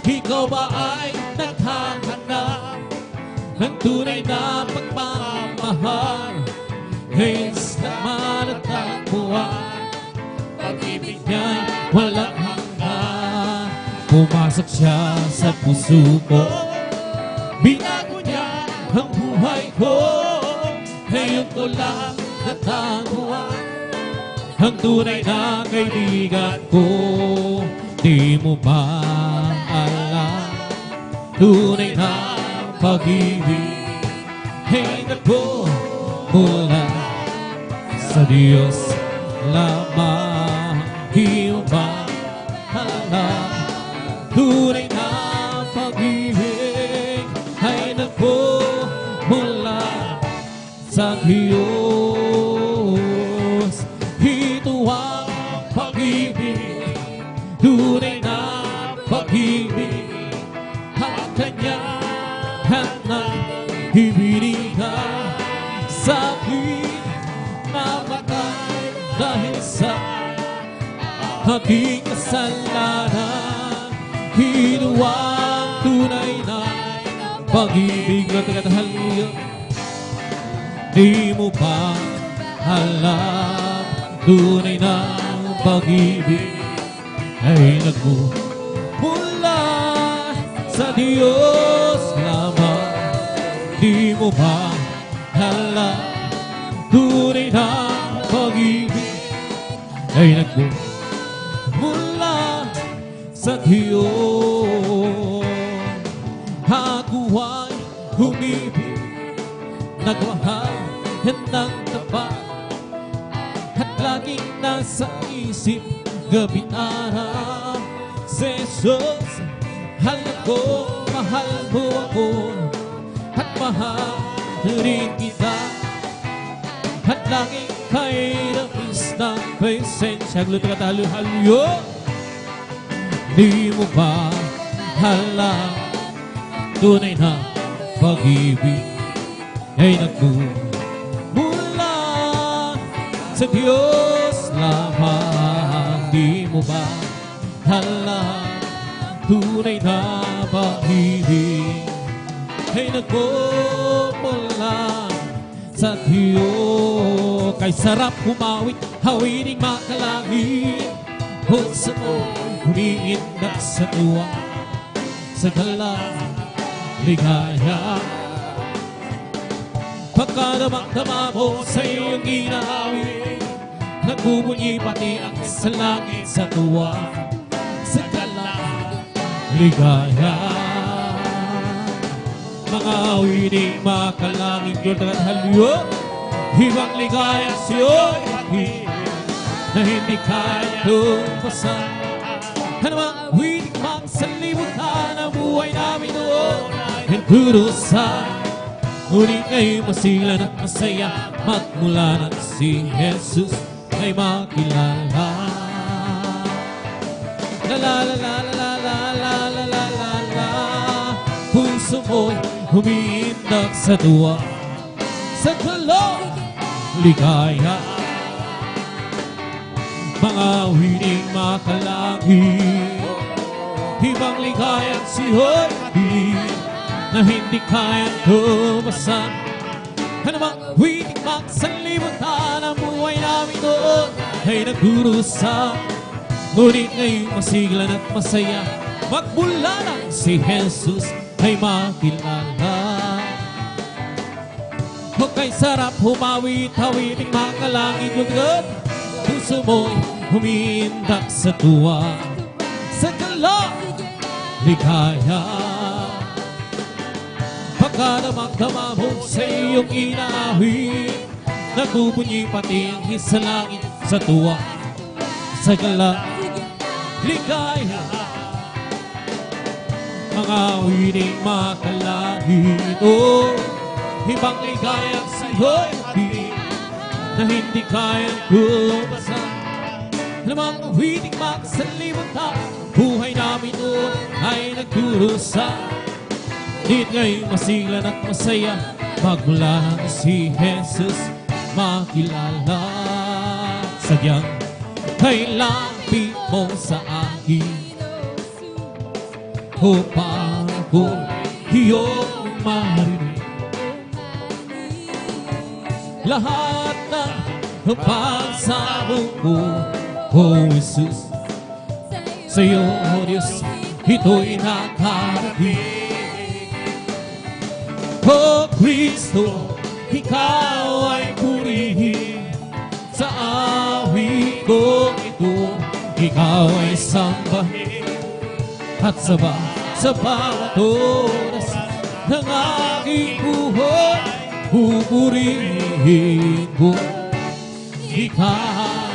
Ikaw ba ay naghahanap ng tunay na pagmamahal? Ngayon naman natagpuan, pag-ibig niya'y walang hanggan. Pumasok siya sa puso ko, binago niya ang buhay ko. Ngayon ko lang natagpuan ang tunay na kaibigan ko. Di mo ba alam, tunay na pag-ibig ay nagmumula sa Diyos lamang. Di mo ba alam, tunay na pag-ibig ay nagmumula sa Diyos. Ito ang pag-ibig, tunay na pag-ibig, ang kanya hanap ibinigay sa akin, namatay dahil sa aking kasalanan. Ito ang tunay na pag-ibig. Hallelujah. Di mo ba alam, tunay na pag-ibig ay nagmumula sa Diyos lamang. Di mo ba alam, tunay na pag-ibig ay nagmumula sa Diyos. Ako ay umibig, nagmahal ng tapat, at laging nasa isip gabi araw. Si Jesus, alam ko, mahal mo ako, at mahal rin kita, at laging kay nabis ng presensya. Glutong at halo-halo. Di mo ba alam, tunay na pag-ibig ay nagmumula sa Diyos lamang. Di mo ba alam, tunay na pag-ibig ay nagmumula sa Diyos. Kay sarap humawit, hawining makalangit, kung sa mo'y humiindak sa tuwa, sa galang ligaya. Pagkadamang-dama mo sa iyong ginawin, nagbubunyi pati ang sa langit sa tuwa, sa galang ligaya. Mga wining makalangin yun at halyo, ibang ligaya siyo'y pati na hindi kaya tumpasan. Ano mang wiling mang sanlibutan ang buhay namin noon ay kurusan. Ngunit ngayon masilan at masaya magmula nang si Jesus ay makilala. La la la la la la la la la la la. Puso mo'y humihindak sa tuwa, sa tulo, ligaya. Mga wiling makalangit, ibang ligayang siho'y pilit na hindi kayang tumasan. Ano mang wiling magsanlibutan ang buhay namin doon ay nagdurusa. Ngunit ngayon masiglan at masaya magmula nang si Jesus ay makilala. O kay sarap humawit-hawiting makalangit yugod, puso mo'y humindak sa tuwa, sa gala, ligaya. Pagkadamag-dama mo sa iyong inaawit, nagbubunyi pati ang sa langit sa tuwa, sa gala, ligaya. Mga wiling makalangit, oh, ibang ligayang siho'y pilit na hindi kayang kumasan. Lamang wiling magsanlibutan, buhay namin noon ay nagdurusa. Ngunit ngayon masiglan at masaya magmula nang si Jesus makilala. Sadyang kailapit mo sa akin upang ako iyong marinig. Lahat ng pagsabong ko, oh Jesus, sa iyo, oh Diyos, ito'y nakarating. Oh Kristo, ikaw ay purihin sa awit ko ito. Ikaw ay sambahin at sa bawat oras ng aking buhay, pupurihin ko ikaw.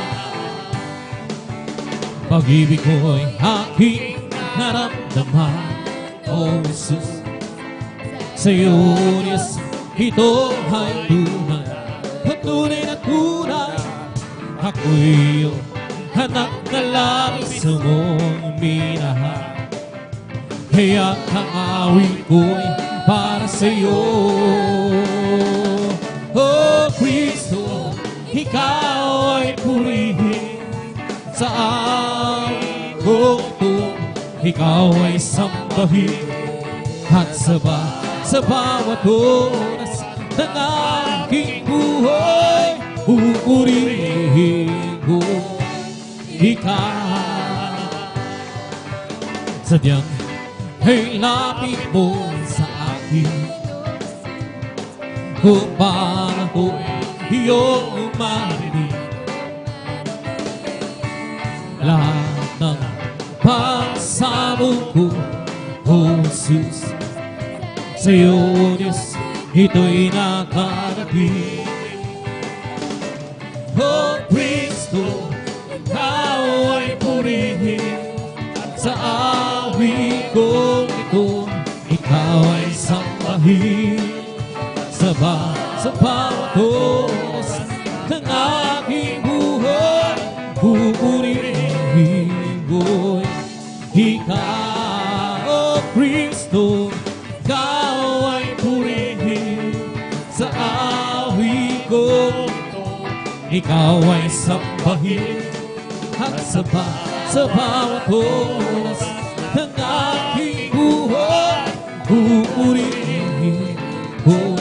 Pag-ibig ko'y aking naramdaman, oh Jesus, sa iyo, Diyos, ito ay tunay, tunay na tunay. Ako'y iyong anak na labis mong minahal. Kaya ang awit ko'y para sa iyo. Oh Kristo, ikaw ay purihin sa awit ko ito. Ikaw ay sambahin at sa bawat oras ng aking buhay, pupurihin ko ikaw. Sadyang ay lapit mo sa akin upang ako iyong marinig. Lahat ng pagsabong ko, oh Jesus, sa iyo, Diyos, ito'y nakarating. Oh Kristo, ikaw ay purihin sa awit kong ito. Ikaw ay sambahin sa bawat oras ng aking buhay, pupurihin ko ikaw. Oh Kristo, ikaw ay purihin sa awit kong ito. Ikaw ay sambahin at sa bawat oras ng aking buhay, pupurihin ko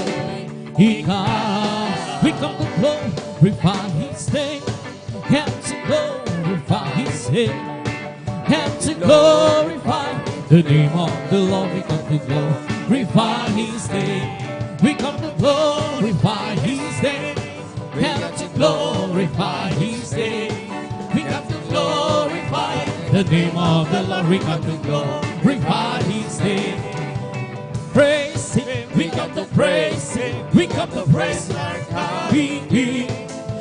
ikaw. We come to glorify His name, and to glorify His name, and to glorify the name of the Lord. We come to glorify His name. We come to glorify His name, and to glorify His name. We come to glorify the name of the Lord. We come to glorify His name. Praise Him. We come to praise Him. We come to praise like our King.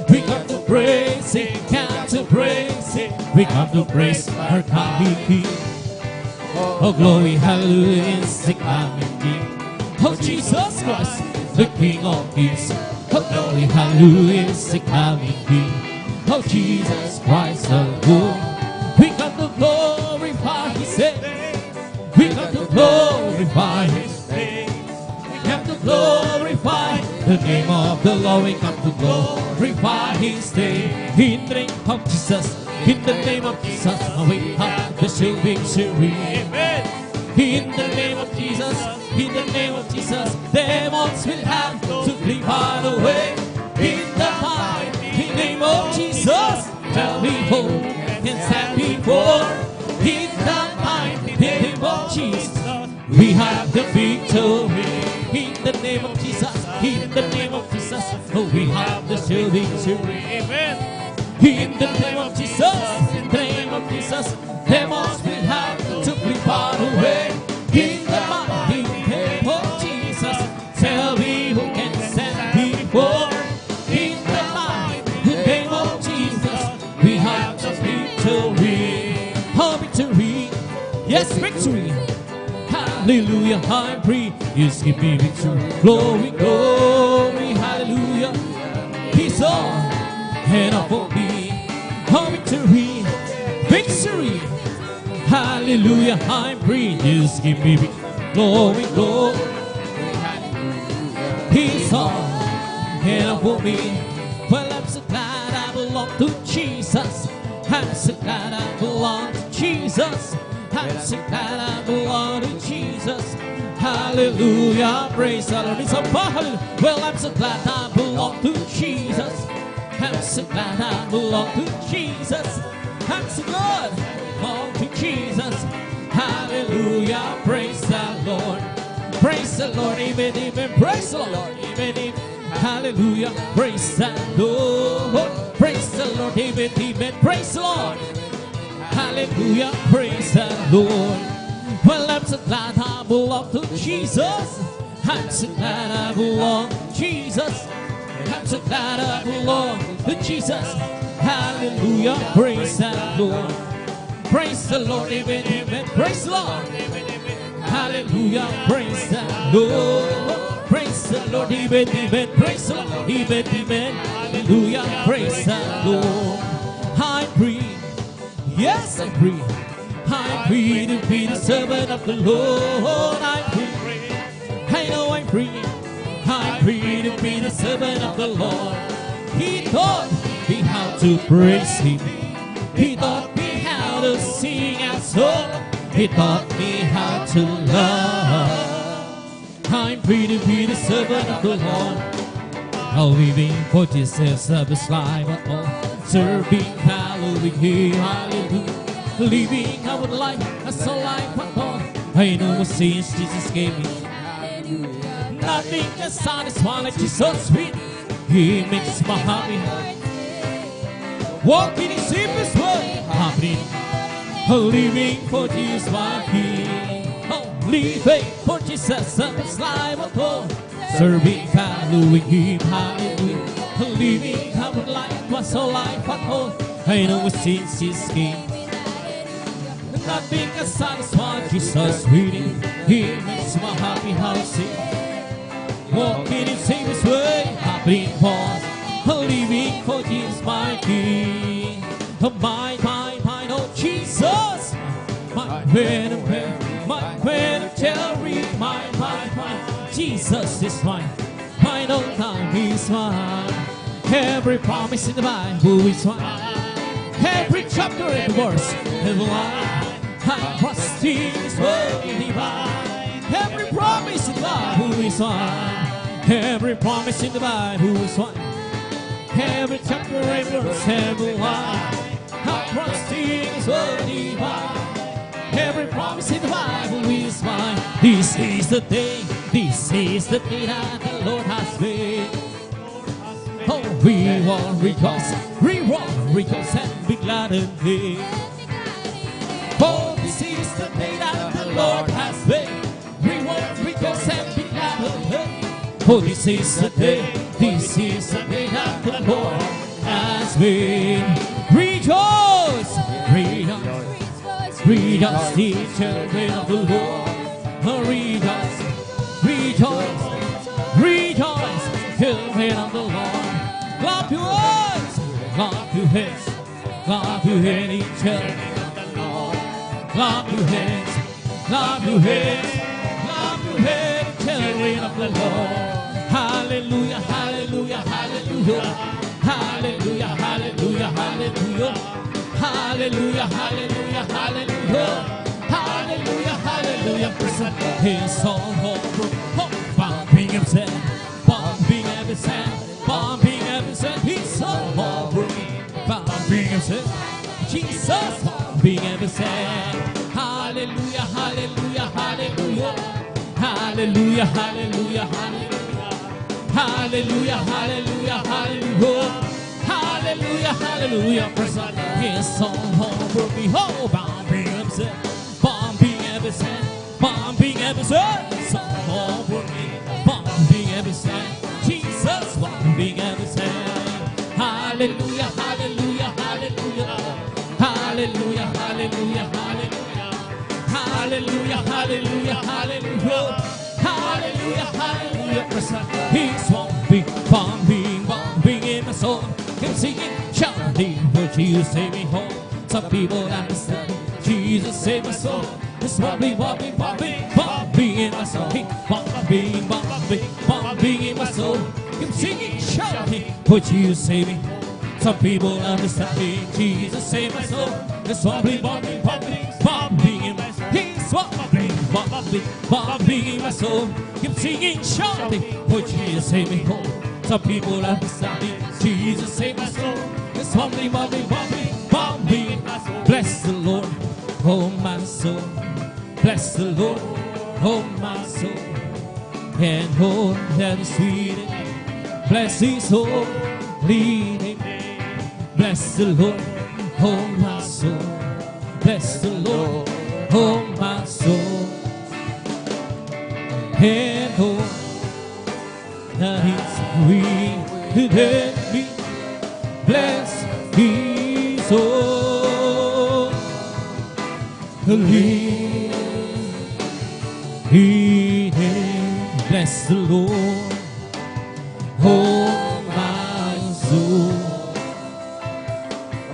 We come to praise Him. Come to praise Him. We come to praise our coming King. Oh, glory, hallelujah, is the coming King. Oh, Jesus Christ, the King of Kings. Oh, glory, hallelujah, is the coming King. Oh, Jesus Christ, the Lord. We come to glorify His name. We come to glorify His name. We come to glorify the name of the Lord. We come to glorify His name. In the name of Jesus. In the name of Jesus, we have the sure victory. Amen. In the name of Jesus, in the name of Jesus, demons will have to flee far away. In the mighty name of Jesus, tell me who can stand before. In the mighty name of Jesus, we have the victory. In the name of Jesus, in the name of Jesus, oh, we have the sure victory. Amen. In the name of Jesus, in the name of Jesus, demons will have to flee far away. In the mighty name of Jesus, tell me who can stand before. In the mighty name of Jesus, we have the victory. Oh, victory, yes, victory. Hallelujah, I'm free. Yes, give me victory. Glory, glory, hallelujah. He's on and up for me. Oh, victory, victory. Hallelujah, I'm free. Just give me victory. Glory, glory. He's on and up for me. Well, I'm so glad I belong to Jesus. I'm so glad I belong to Jesus. I'm so glad I belong to Jesus. Hallelujah, praise the Lord. It's a hallelujah. Well, I'm so glad I belong to Jesus. I'm so glad I belong to Jesus. I'm so glad I belong to Jesus. Hallelujah, praise the Lord. Praise the Lord, amen, amen. Praise the Lord, amen, amen. Hallelujah, praise the Lord. Praise the Lord, amen, amen. Praise the Lord. Hallelujah, praise the Lord. Well, I'm so glad I belong to Jesus. I'm so glad I belong to Jesus. I'm so glad I belong to Jesus. Hallelujah, praise the Lord. Praise the Lord, amen, amen. Praise the Lord. Hallelujah, praise the Lord. Praise the Lord, amen, amen. Praise the Lord, amen, amen. Hallelujah, praise the Lord. I'm free. Yes, I'm free. I'm free to be the servant of the Lord. I'm free. I know I'm free. I'm free to be the servant of the Lord. He taught me how to praise Him. He taught me how to sing a song. He taught me how to love. I'm free to be the servant of the Lord. I'm living for Jesus, service life at all. Serving, following Him, hallelujah. Living our life as a life at all. I know what sins Jesus gave me. Nothing can satisfy like Jesus sweet. He makes my happy. Walking in simplest way, happening. Living for Jesus, my King. Oh, living for Jesus, service life at all. Serving, following Him, hallelujah. Living our life was a life at all. I know what sins Jesus gave me. Nothing can satisfy Jesus waiting. He makes my happy house. Walking in safest way, happening for living for Jesus, my King. My, oh Jesus, my friend, Terry, my, Jesus is mine. My no time is mine. Every promise in the Bible is mine. Every chapter and verse is mine. I trust in His word divine. Every promise in the Bible is mine. Every promise in the Bible is mine. Every chapter and verse is mine. I trust in His word divine. Every promise in the Bible is mine. This is the day that the Lord has made. Oh, we will rejoice and be glad in Him. Oh, this is the day that the Lord has made. We will rejoice and be glad in Him. Oh, this is the day that the Lord has made. Rejoice Rejoice, ye children of the Lord. Rejoice, rejoice, rejoice, children of the Lord. Clap your hands, clap your hands, clap your hands, ye children of the Lord. Clap your hands, clap your hands, clap your hands, children of the Lord. Hallelujah, hallelujah, hallelujah, hallelujah, hallelujah, hallelujah, hallelujah, hallelujah, hallelujah, hallelujah, hallelujah. Person is all over, bumping himself, bumping every sound, bumping every sound. He's all over me, bumping himself. Jesus, bumping every sound. Hallelujah, hallelujah, hallelujah, hallelujah, hallelujah, hallelujah. Hallelujah, hallelujah, hallelujah, hallelujah, hallelujah. Person is all over me, oh, bumping himself, bumping every sound, bumping every sound. It's all over me, bumping every sound. Jesus, bumping every sound. Hallelujah, hallelujah, hallelujah, hallelujah, hallelujah, hallelujah, hallelujah, hallelujah, hallelujah. Hallelujah, hallelujah, person. He's bumping, bumping, bumping in my soul. Him singing, shouting, but Jesus save me home. Some people understand, Jesus save my soul. It's bumping, bumping, bumping, bumping in my soul. He bumping, bumping, bumping in my soul. Him singing, shouting, but Jesus save me home. Some people understand, Jesus save my soul. It's bumping, bumping, bumping, bumping in my soul. He's bumping, bumping, bumping in my soul. Keep singing, shouting, oh Jesus save me home. Some people understand it. Jesus save my soul. It's bumping, bumping, bumping, bumping in my soul. Bless the Lord, oh my soul. Bless the Lord, oh my soul. And all that is sweet in me. Bless His holy name. Bless the Lord, oh my soul. Bless the Lord, oh my soul. And all that is within me, bless His holy name. Bless the Lord, oh my soul.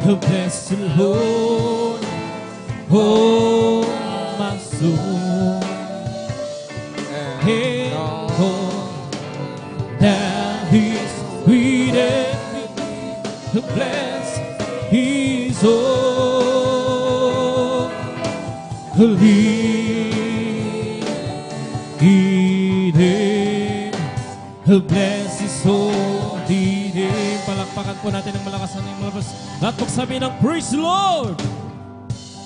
Bless the Lord, oh my soul. And all that is within me, bless His holy name. Bless His holy name. Palakpakan po natin ng malakas ang mga bas. At pagsabi ng praise the Lord.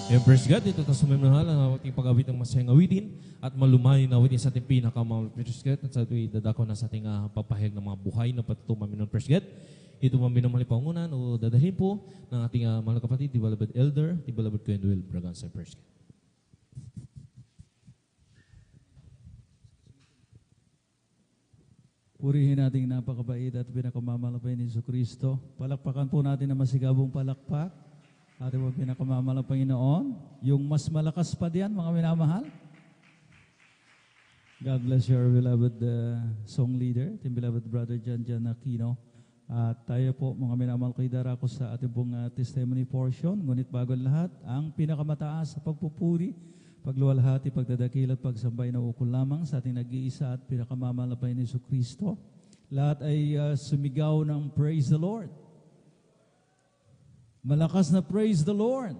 And praise God, ito tayo sumimahal ang ating pag-awit ng masayang awitin at malumayan na awitin sa ating pinakamahal. Praise God, at sa ito'y dadako na sa ating papahayag ng mga buhay na patutumamin ng praise God. Ito maminamali pangunan o dadalhin po ng ating mahal kapatid, the beloved elder, the beloved Kuya Noel Braganza. Praise God.
Purihin nating napakabait at pinakamamalapay ni Jesucristo. Palakpakan po natin na masigabong palakpak. Ating po pinakamamalang Panginoon. Yung mas malakas pa diyan, mga minamahal. God bless your beloved song leader, ating beloved brother Jan Aquino. At tayo po, mga minamahal ko, idarako sa ating pong testimony portion. Ngunit bago ang lahat, ang pinakamataas sa pagpupuri, pagluwalhati, pagdadakil at pagsambay na ukol lamang sa ating nag-iisa at pinakamamalapay ni Jesucristo. Lahat ay sumigaw ng praise the Lord. Malakas na praise the Lord.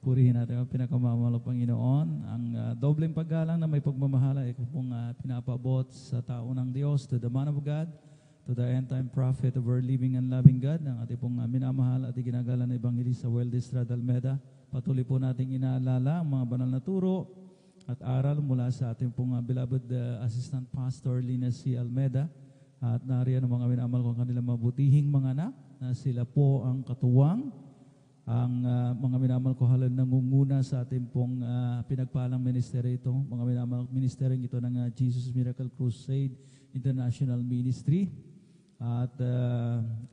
Purihin natin ang pinakamamalang Panginoon. Ang dobleng paggalang na may pagmamahala ay pong pinapabot sa tao ng Diyos, to the man of God, to the end-time prophet of our living and loving God, ang ating pong minamahal at iginagalan na Evangelista Weldy Estrada Almeda. Patuloy po nating inaalala ang mga banal na turo at aral mula sa ating pong beloved Assistant Pastor Lina C. Almeda. At nariyan ang mga minamahal kong kanilang mabutihing mga anak na sila po ang katuwang, ang mga minamahal ko halal nangunguna sa ating pong pinagpalang ministeryo ito, mga minamahal ministeryo ito ng Jesus Miracle Crusade International Ministry. At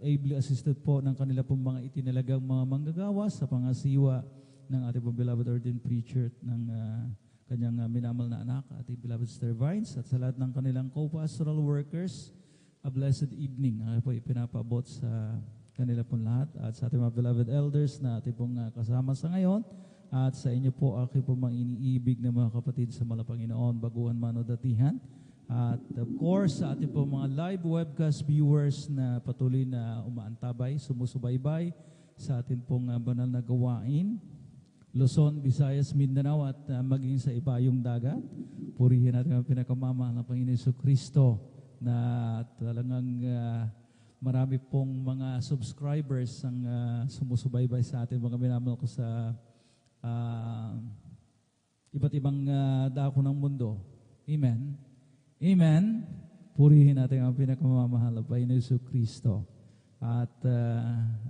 ably assisted po ng kanila pong mga itinalagang mga manggagawa sa pangasiwa ng ating pong beloved ordained preacher at ng kanyang minamahal na anak, ating beloved Sister Vines, at sa lahat ng kanilang co-pastoral workers, a blessed evening. Ako po ipinapaabot sa kanila pong lahat at sa ating mga beloved elders na ating pong kasama sa ngayon at sa inyo po aking pong mga iniibig na mga kapatid sa Malapanginoon, baguhan man o datihan. At of course, sa ating pong mga live webcast viewers na patuloy na umaantabay, sumusubaybay sa ating pong banal na gawain, Luzon, Visayas, Mindanao at maging sa ibayong dagat. Purihin natin ang pinakamamahal na Panginoon Jesucristo na talagang marami pong mga subscribers ang sumusubaybay sa ating mga minamahal ko sa iba't ibang dako ng mundo. Amen. Amen. Purihin natin ang pinakamamahal na Panginoon Jesucristo. At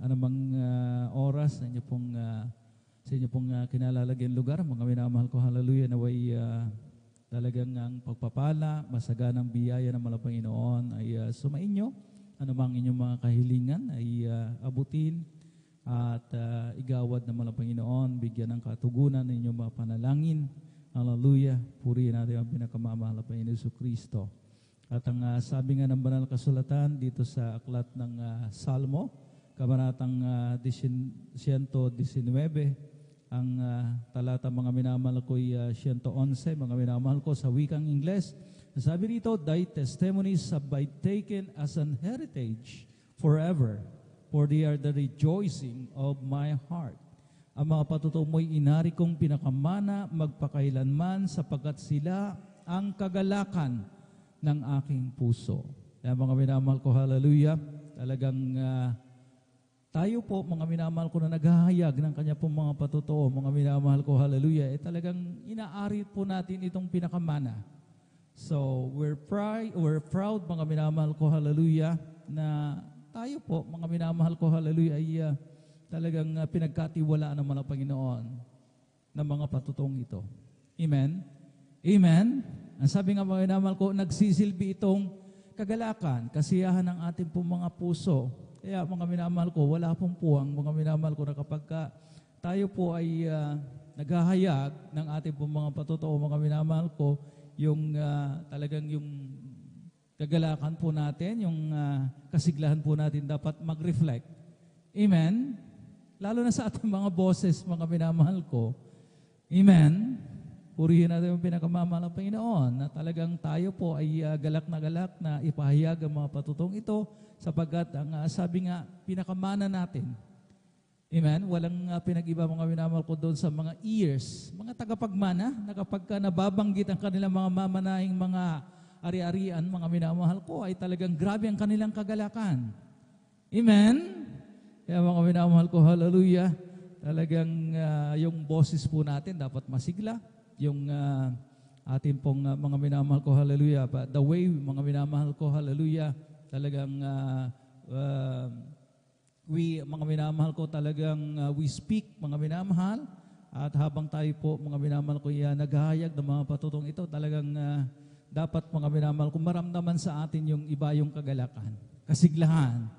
anumang oras sa inyo pong kinalalagyan lugar, mga minamahal ko, hallelujah, naway talagang ang pagpapala, masaganang biyaya ng mga Panginoon ay sumainyo. Anumang inyong mga kahilingan ay abutin at igawad ng mga Panginoon, bigyan ng katugunan ng inyong mga panalangin. Hallelujah. Purihin natin ang pinakamamahal na Panginoon Jesucristo. At ang sabi nga ng banal kasulatan dito sa aklat ng Salmo, kabanatang 119, ang talata mga minamahal ko ay 111, mga minamahal ko sa wikang Ingles. Sabi rito, thy testimonies have been taken as an heritage forever, for they are the rejoicing of my heart. Ang mga patutuo mo'y inari kong pinakamana magpakailanman sapagkat sila ang kagalakan ng aking puso. Kaya mga minamahal ko, hallelujah, talagang tayo po, mga minamahal ko na naghahayag ng kanya pong mga patutuo, mga minamahal ko, hallelujah, talagang inaari po natin itong pinakamana. So, we're proud, mga minamahal ko, hallelujah, na tayo po, mga minamahal ko, hallelujah, ay talagang pinagkatiwalaan ng mga Panginoon ng mga patutuong ito. Amen? Amen? Ang sabi nga, mga minamahal ko, nagsisilbi itong kagalakan, kasiyahan ng ating pong mga puso. Kaya mga minamahal ko, wala pong puwang, mga minamahal ko, na kapag tayo po ay naghahayag ng ating pong mga patutuo, mga minamahal ko, yung talagang yung kagalakan po natin, yung kasiglahan po natin dapat mag-reflect. Amen? Lalo na sa ating mga boses, mga minamahal ko. Amen? Purihin natin yung pinakamamahal ng Panginoon na talagang tayo po ay galak na ipahayag ang mga patutong ito sapagkat ang sabi nga, pinakamana natin. Amen? Walang pinag-iba mga minamahal ko doon sa mga ears, mga tagapagmana na kapag nababanggit ang kanilang mga mamanahing mga ari-arian, mga minamahal ko, ay talagang grabe ang kanilang kagalakan. Amen? Kaya mga minamahal ko, hallelujah, talagang yung boses po natin dapat masigla. Yung ating pong mga minamahal ko, hallelujah, the way, mga minamahal ko, hallelujah, talagang mga minamahal ko, talagang we speak, mga minamahal, at habang tayo po, mga minamahal ko, naghahayag ng mga patutong ito, talagang dapat, mga minamahal ko, maramdaman sa atin yung iba yung kagalakan, kasiglahan.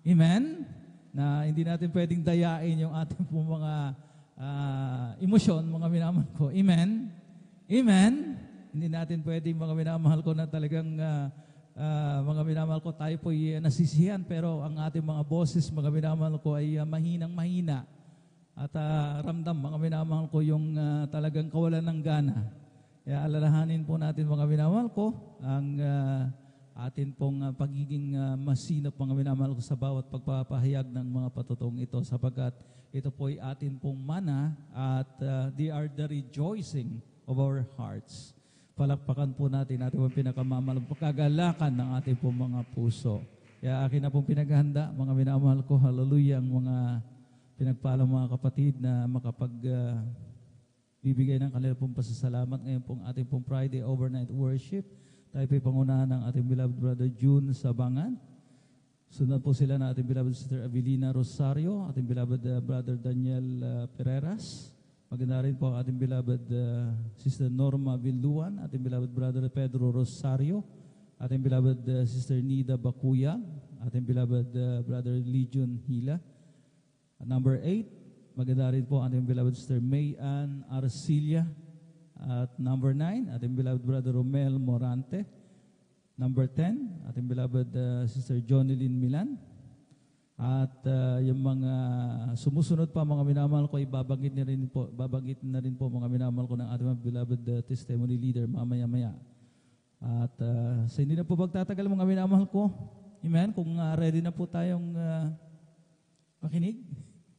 Amen? Na hindi natin pwedeng dayain yung ating po mga emosyon, mga minamahal ko. Amen? Amen? Hindi natin pwedeng, mga minamahal ko, na talagang mga minamahal ko, tayo po ay nasisihan, pero ang ating mga boses, mga minamahal ko, ay mahinang-mahina. At ramdam, mga minamahal ko, yung talagang kawalan ng gana. Kaya alalahanin po natin, mga minamahal ko, ang atin pong pagiging masinop, mga minamahal ko, sa bawat pagpapahayag ng mga patutong ito, sapagkat ito po ay atin pong mana at they are the rejoicing of our hearts. Palakpakan po natin ating pong pinakamamahal, kagalakan ng ating pong mga puso. Kaya akin na pong pinaghanda, mga minamahal ko, hallelujah, ang mga pinagpalang mga kapatid na bibigay ng kanila pong pasasalamat ngayon pong ating pong Friday overnight worship. Tayo po'y pangunahan ng ating beloved brother June Sabangan. Sunod po sila na ating beloved sister Avelina Rosario, ating beloved brother Daniel Pereras. Maganda rin po ang ating beloved sister Norma Villuan, ating beloved brother Pedro Rosario, ating beloved sister Nida Bakuya, ating beloved brother Legion Hila. At number 8, Maganda rin po ating beloved Sister May Ann Arcilia. At number 9, ating beloved Brother Romel Morante. Number 10, ating beloved Sister Jonilyn Milan. At yung mga sumusunod pa mga minamahal ko, babanggit na rin po mga minamahal ko ng ating mga beloved testimony leader mamaya-maya. At sa hindi na po pagtatagal mga minamahal ko, amen, kung ready na po tayong makinig,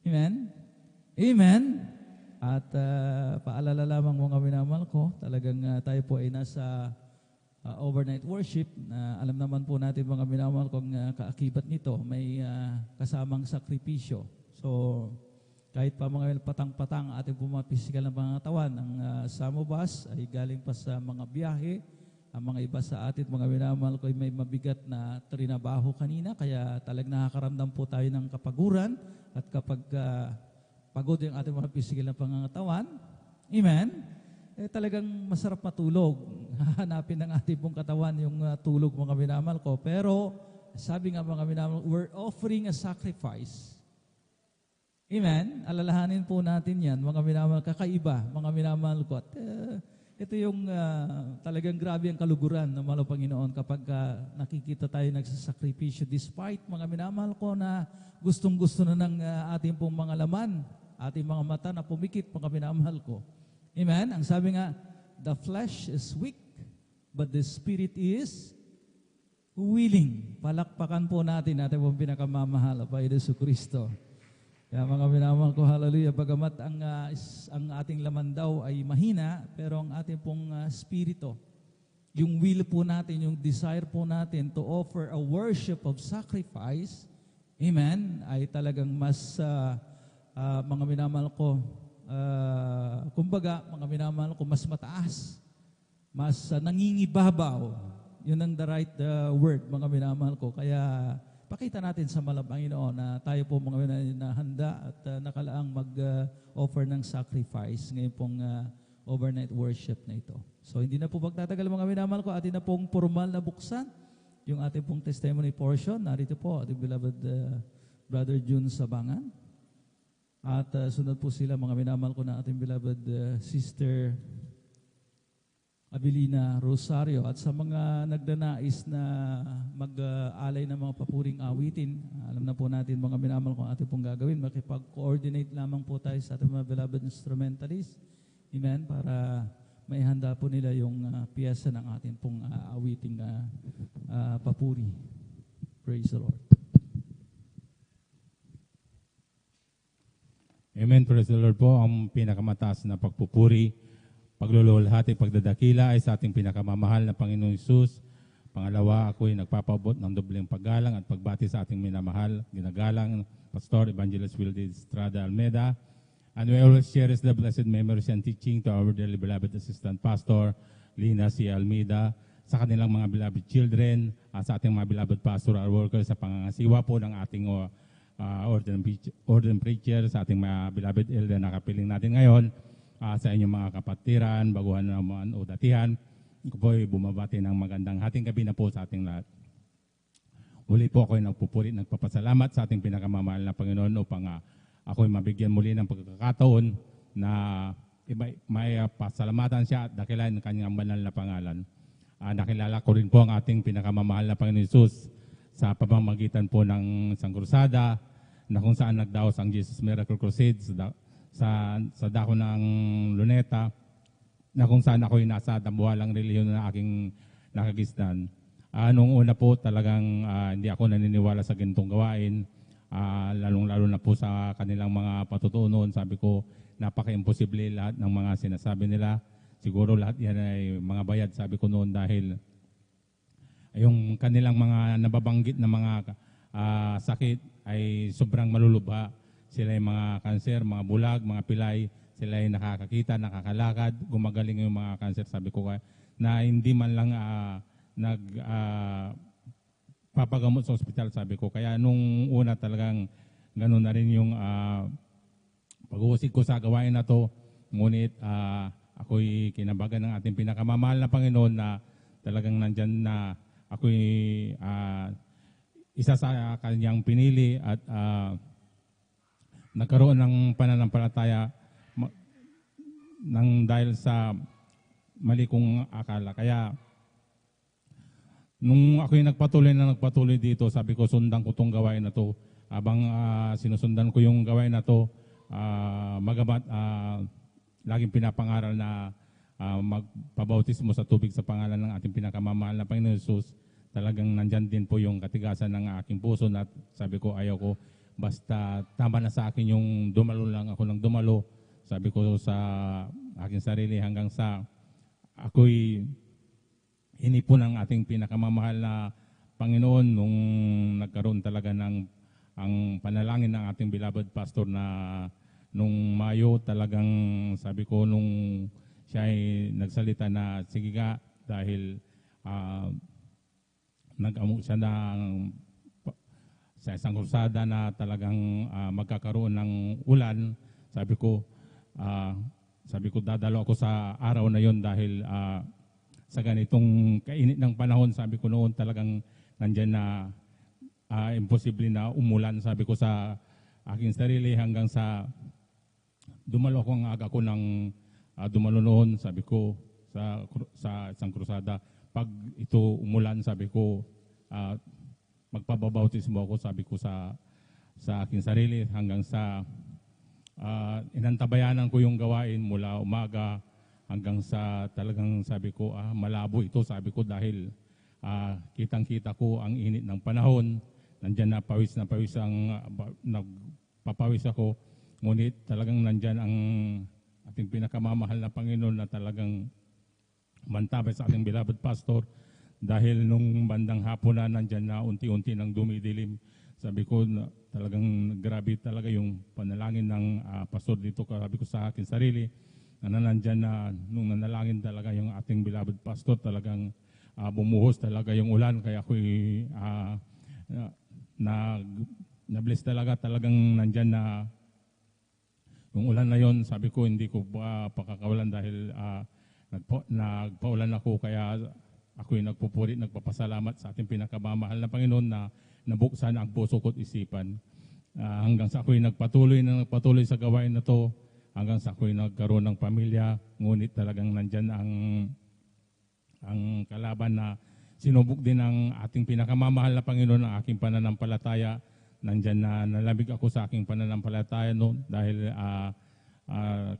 amen, amen. At paalala lamang mga minamahal ko, talagang tayo po ay nasa overnight worship. Alam naman po natin mga minamahal kung kaakibat nito, may kasamang sakripisyo. So, kahit pa mga patang-patang ating po mga physical na pangatawan, ang some of us ay galing pa sa mga biyahe. Ang mga iba sa atin, mga minamahal ko, ay may mabigat na trinabaho kanina, kaya talagang nakakaramdam po tayo ng kapaguran. At kapag pagod yung ating mga physical na pangangatawan, amen, talagang masarap matulog. Hahanapin ng ating pong katawan yung tulog mga minamahal ko. Pero sabi nga mga minamahal, we're offering a sacrifice. Amen? Alalahanin po natin yan, mga minamahal, kakaiba, mga minamahal ko. At ito yung talagang grabe ang kaluguran ng mahal Panginoon kapag nakikita tayo nagsasakripisyo despite mga minamahal ko na gustong-gusto na ng ating pong mga laman, ating mga mata na pumikit mga minamahal ko. Amen? Ang sabi nga, the flesh is weak, but the spirit is willing. Palakpakan po natin ating pong pinakamamahal, Panginoon Jesu Kristo. Kaya mga minamahal ko, hallelujah, bagamat ang ating laman daw ay mahina, pero ang ating pong spirito, yung will po natin, yung desire po natin to offer a worship of sacrifice, amen, ay talagang mas, mga minamahal ko, kumbaga, mga minamahal ko, mas mataas, mas nangingibabaw, yun ang the right word, mga minamahal ko. Kaya, pakita natin sa Panginoon na tayo po mga na handa at nakalaang mag-offer ng sacrifice ngayon pong overnight worship na ito. So hindi na po pagtatagal mga minamahal ko, atin na pong formal na buksan yung ating pong testimony portion. Narito po ating beloved Brother June Sabangan. At sunod po sila mga minamahal ko na ating beloved Sister Abilina Rosario. At sa mga nagdanais na mag-alay ng mga papuring awitin, alam na po natin mga minamahal kung ating pong gagawin, makipag-coordinate lamang po tayo sa ating mga beloved instrumentalists. Amen? Para maihanda po nila yung piyesa ng ating pong awiting papuri. Praise the Lord.
Amen. Praise the Lord po. Ang pinakamataas na pagpupuri, pagluluwalhati, pagdadakila ay sa ating pinakamamahal na Panginoong Hesus. Pangalawa, ako'y nagpapabot ng dobleng paggalang at pagbati sa ating minamahal, ginagalang Pastor Evangelist Wilde Estrada Almeida. And we always cherish the blessed memories and teaching to our dearly beloved Assistant Pastor, Lina C. Almeida, sa kanilang mga beloved children, sa ating mga beloved pastoral workers, sa pangangasiwa po ng ating ordained preacher, sa ating mga beloved elder na kapiling natin ngayon, sa inyong mga kapatiran, baguhan naman o datihan. Ko po ay bumabati ng magandang hating gabi na po sa ating lahat. Muli po ako ay nagpupuri, nagpapasalamat sa ating pinakamamahal na Panginoon upang ako ay mabigyan muli ng pagkakataon na may pasalamatan siya at dakilain ng kanyang banal na pangalan. Nakilala ko rin po ang ating pinakamamahal na Panginoon Hesus sa pamamagitan po ng isang krusada na kung saan nagdaos ang Jesus Miracle Crusade sa dako ng Luneta, na kung saan ako'y nasa dambuhalang relihiyon na aking nakagisnan. Noong una po talagang hindi ako naniniwala sa ganitong gawain, lalong-lalo na po sa kanilang mga patutunan. Sabi ko, napaka-imposible lahat ng mga sinasabi nila. Siguro lahat yan ay mga bayad, sabi ko noon, dahil yung kanilang mga nababanggit na mga sakit ay sobrang malulubha. Sila ay mga kanser, mga bulag, mga pilay. Sila ay nakakakita, nakakalakad, gumagaling yung mga kanser. Sabi ko na hindi man lang papagamot sa ospital, sabi ko. Kaya nung una talagang ganun na rin yung pag-uusig ko sa gawain na to. Ngunit ako'y kinabagan ng ating pinakamamahal na Panginoon na talagang nandyan na ako'y isa sa kanyang pinili at nagkaroon ng pananampalataya nang dahil sa mali kong akala. Kaya nung ako'y nagpatuloy dito, sabi ko sundan ko tong gawain na to. Habang sinusundan ko yung gawain na to, magamat laging pinapangaral na magpabautismo sa tubig sa pangalan ng ating pinakamamahal na Panginoon Jesus. Talagang nandyan din po yung katigasan ng aking puso, at sabi ko ayaw ko basta tama na sa akin yung dumalo lang ako ng dumalo. Sabi ko sa aking sarili hanggang sa ako'y hinipon ng ating pinakamamahal na Panginoon nung nagkaroon talaga ng ang panalangin ng ating beloved pastor na nung Mayo. Talagang sabi ko nung siya ay nagsalita na sige nga, dahil nag-amok siya sa isang krusada na talagang magkakaroon ng ulan. Sabi ko dadalo ako sa araw na yon dahil sa ganitong kainit ng panahon. Sabi ko noon talagang nandyan na imposible na umulan. Sabi ko sa aking sarili hanggang sa dumalo ako ang aga ko ng dumalo noon. Sabi ko sa isang krusada, pag ito umulan, sabi ko magpababautismo ako. Sabi ko sa aking sarili hanggang sa inantabayanan ko yung gawain mula umaga hanggang sa talagang sabi ko malabo ito. Sabi ko dahil kitang-kita ko ang init ng panahon. Nandyan na pawis nagpapawis ako. Ngunit talagang nandyan ang ating pinakamamahal na Panginoon na talagang mantabay sa ating beloved pastor. Dahil nung bandang hapon na nandyan na unti-unti nang dumidilim. Sabi ko talagang grabe talaga yung panalangin ng pastor dito. Sabi ko sa akin sarili na nandyan na nung nanalangin talaga yung ating beloved pastor, talagang bumuhos talaga yung ulan. Kaya ako'y na-bless talagang nandyan na yung ulan na yon. Sabi ko hindi ko pakakawalan dahil nagpaulan ako. Kaya ako'y nagpupuri, nagpapasalamat sa ating pinakamamahal na Panginoon na nabuksan ang puso ko't isipan. Hanggang sa ako'y nagpatuloy sa gawain na to, hanggang sa ako'y nagkaroon ng pamilya. Ngunit talagang nandyan ang kalaban na sinubok din ng ating pinakamamahal na Panginoon ang aking pananampalataya. Nandyan na nalamig ako sa aking pananampalataya noon dahil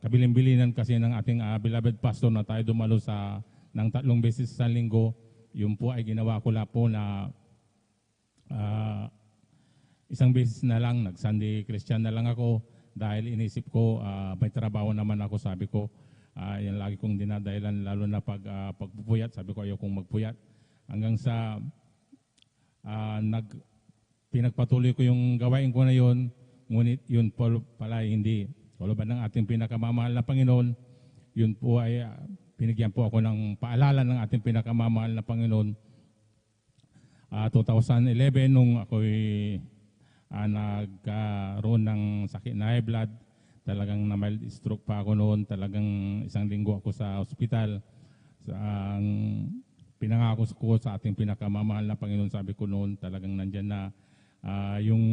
kabilin-bilinan kasi ng ating beloved pastor na tayo dumalo ng 3 beses sa linggo. Yun po ay ginawa ko po na isang beses na lang, nag-Sunday Christian na lang ako dahil inisip ko may trabaho naman ako. Sabi ko, yan lagi kong dinadahilan, lalo na pagpupuyat. Sabi ko ayaw kong magpuyat. Hanggang sa pinagpatuloy ko yung gawain ko na yun, ngunit yun po pala hindi. Kalaban ng ating pinakamamahal na Panginoon, yun po ay binigyan po ako ng paalala ng ating pinakamamahal na Panginoon. 2011, nung ako'y nagkaroon ng sakit na high blood, talagang na mild stroke pa ako noon. Talagang 1 linggo ako sa ospital. Pinangako ko sa ating pinakamamahal na Panginoon, sabi ko noon, talagang nandyan na yung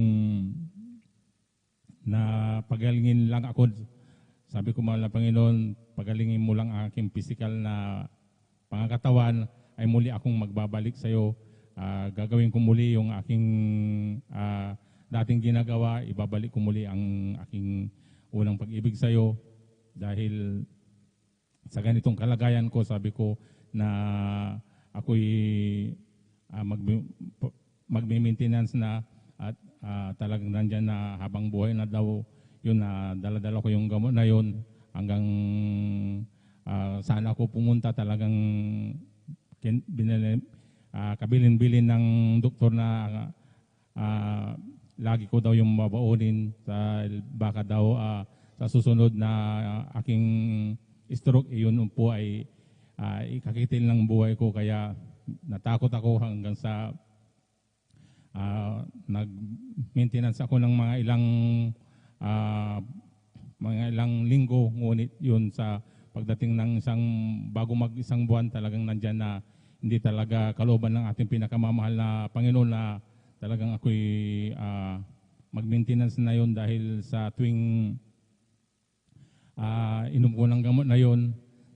na pagalingin lang ako. Sabi ko, mahal na Panginoon, pagalingin mo lang ang aking physical na pangakatawan, ay muli akong magbabalik sa iyo. Gagawin ko muli yung aking dating ginagawa, ibabalik ko muli ang aking unang pag-ibig sa iyo. Dahil sa ganitong kalagayan ko, sabi ko na ako'y magme-maintenance na at talagang nandyan na habang buhay na daw yun, na dala-dala ko yung gamot na yun hanggang saan ako pumunta. Talagang kabilin-bilin ng doktor na lagi ko daw yung mabaunin baka daw sa susunod na aking stroke, yun po ay ikakitil ng buhay ko. Kaya natakot ako hanggang sa nag-maintenance ako ng mga ilang linggo. Ngunit yun sa pagdating ng bago mag-isang buwan, talagang nandyan na hindi talaga kalooban ng ating pinakamamahal na Panginoon na talagang ako'y mag-maintenance na yon dahil sa tuwing inom ko ng gamot na yon,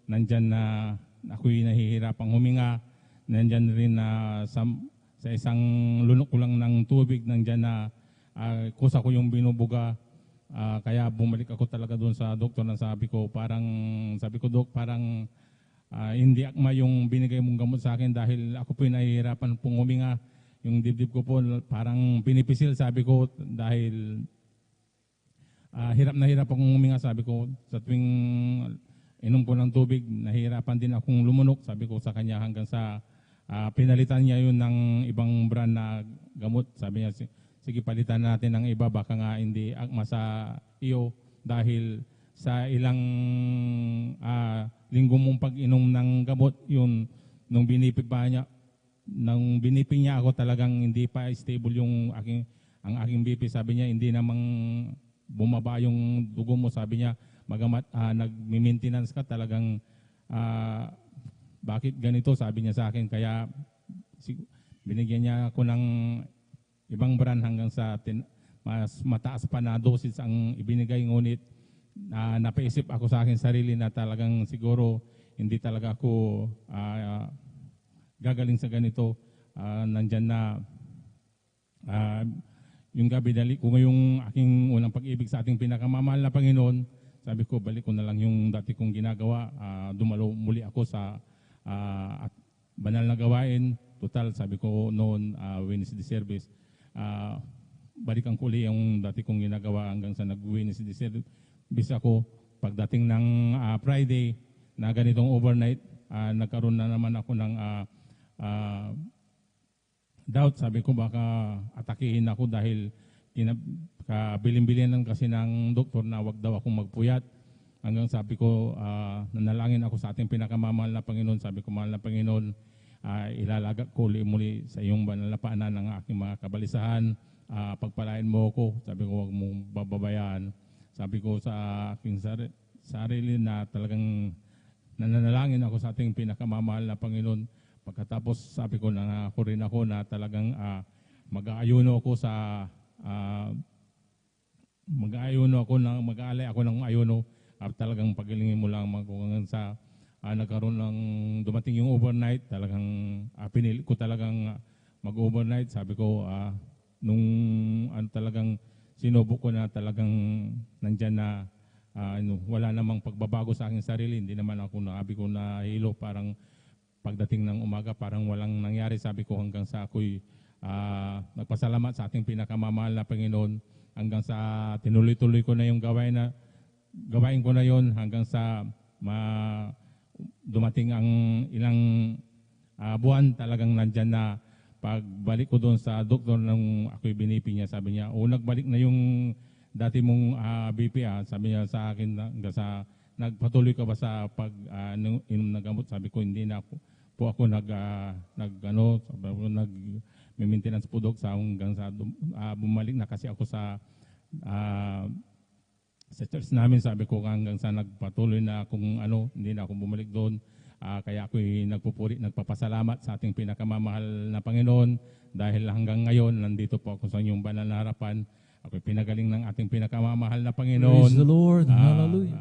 nandyan na ako'y nahihirapang huminga, nandyan rin na sa isang lunok ko lang ng tubig, nandyan na kusa ko yung binubuga. Kaya bumalik ako talaga doon sa doktor na sabi ko, Dok, parang hindi akma yung binigay mong gamot sa akin dahil ako po nahihirapan pong huminga. Yung dibdib ko po parang pinipisil, sabi ko, dahil hirap na hirap akong huminga, sabi ko. Sa tuwing inom ko ng tubig, nahihirapan din akong lumunok, sabi ko sa kanya, hanggang sa pinalitan niya yun ng ibang brand na gamot. Sabi niya, sige, palitan natin ng iba, baka nga hindi akma sa iyo dahil sa ilang linggo mong pag-inom ng gamot, yun, nung binipig niya ako, talagang hindi pa stable ang aking BP. Sabi niya, hindi namang bumaba yung dugo mo, sabi niya, magamat nag-maintenance ka, talagang bakit ganito, sabi niya sa akin. Kaya binigyan niya ako ng ibang brand hanggang sa mas mataas pa na dosis ang ibinigay, ngunit napaisip ako sa akin sarili na talagang siguro hindi talaga ako gagaling sa ganito. Nandyan na yung gabi, dali ko ngayong aking unang pag-ibig sa ating pinakamamahal na Panginoon. Sabi ko, balik ko na lang yung dati kong ginagawa. Dumalo muli ako sa banal na gawain. Total, sabi ko noon, Wednesday service, balikan ko ulit yung dati kong ginagawa hanggang sa nag-Wednesday service ako. Pagdating ng Friday na ganitong overnight, nagkaroon na naman ako ng doubt. Sabi ko, baka atakihin ako dahil kabilin-bilinan kasi ng doktor na wag daw akong magpuyat. Hanggang sabi ko, nanalangin ako sa ating pinakamamahal na Panginoon. Sabi ko, mahal na Panginoon, ilalagak ko muli sa iyong banal na paanan ng aking mga kabalisahan. Pagpalain mo ako. Sabi ko, wag mong bababayaan. Sabi ko sa aking sarili na talagang nananalangin ako sa ating pinakamamahal na Panginoon. Pagkatapos sabi ko na ako rin ako na talagang mag-aayuno ako mag-aalay ako ng ayuno at talagang pagalingin mo lang hanggang sa nagkaroon ng dumating yung overnight. Talagang pinili ko talagang mag-overnight. Sabi ko nung talagang sinubok ko na talagang nandyan na wala namang pagbabago sa aking sarili. Hindi naman ako sabi ko na hilo, parang pagdating ng umaga parang walang nangyari. Sabi ko hanggang sa ako'y nagpasalamat sa ating pinakamamahal na Panginoon, hanggang sa tinuloy-tuloy ko na yung gawain ko na yon, hanggang sa dumating ang ilang buwan. Talagang nandyan na. Pagbalik ko doon sa doktor nung ako'y binipi niya, sabi niya, nagbalik na yung dati mong BP. Sabi niya sa akin, hanggang sa nagpatuloy ka ba sa pag-inom na gamot? Sabi ko, hindi na ako nag-maintenance po, Dok, hanggang sa bumalik na kasi ako sa church namin. Sabi ko, hanggang sa nagpatuloy na akong hindi na ako bumalik doon. Kaya ako'y nagpapasalamat sa ating pinakamamahal na Panginoon dahil hanggang ngayon nandito po ako sa inyong banal na harapan. Ako'y pinagaling ng ating pinakamamahal na Panginoon.
Praise the Lord. Hallelujah.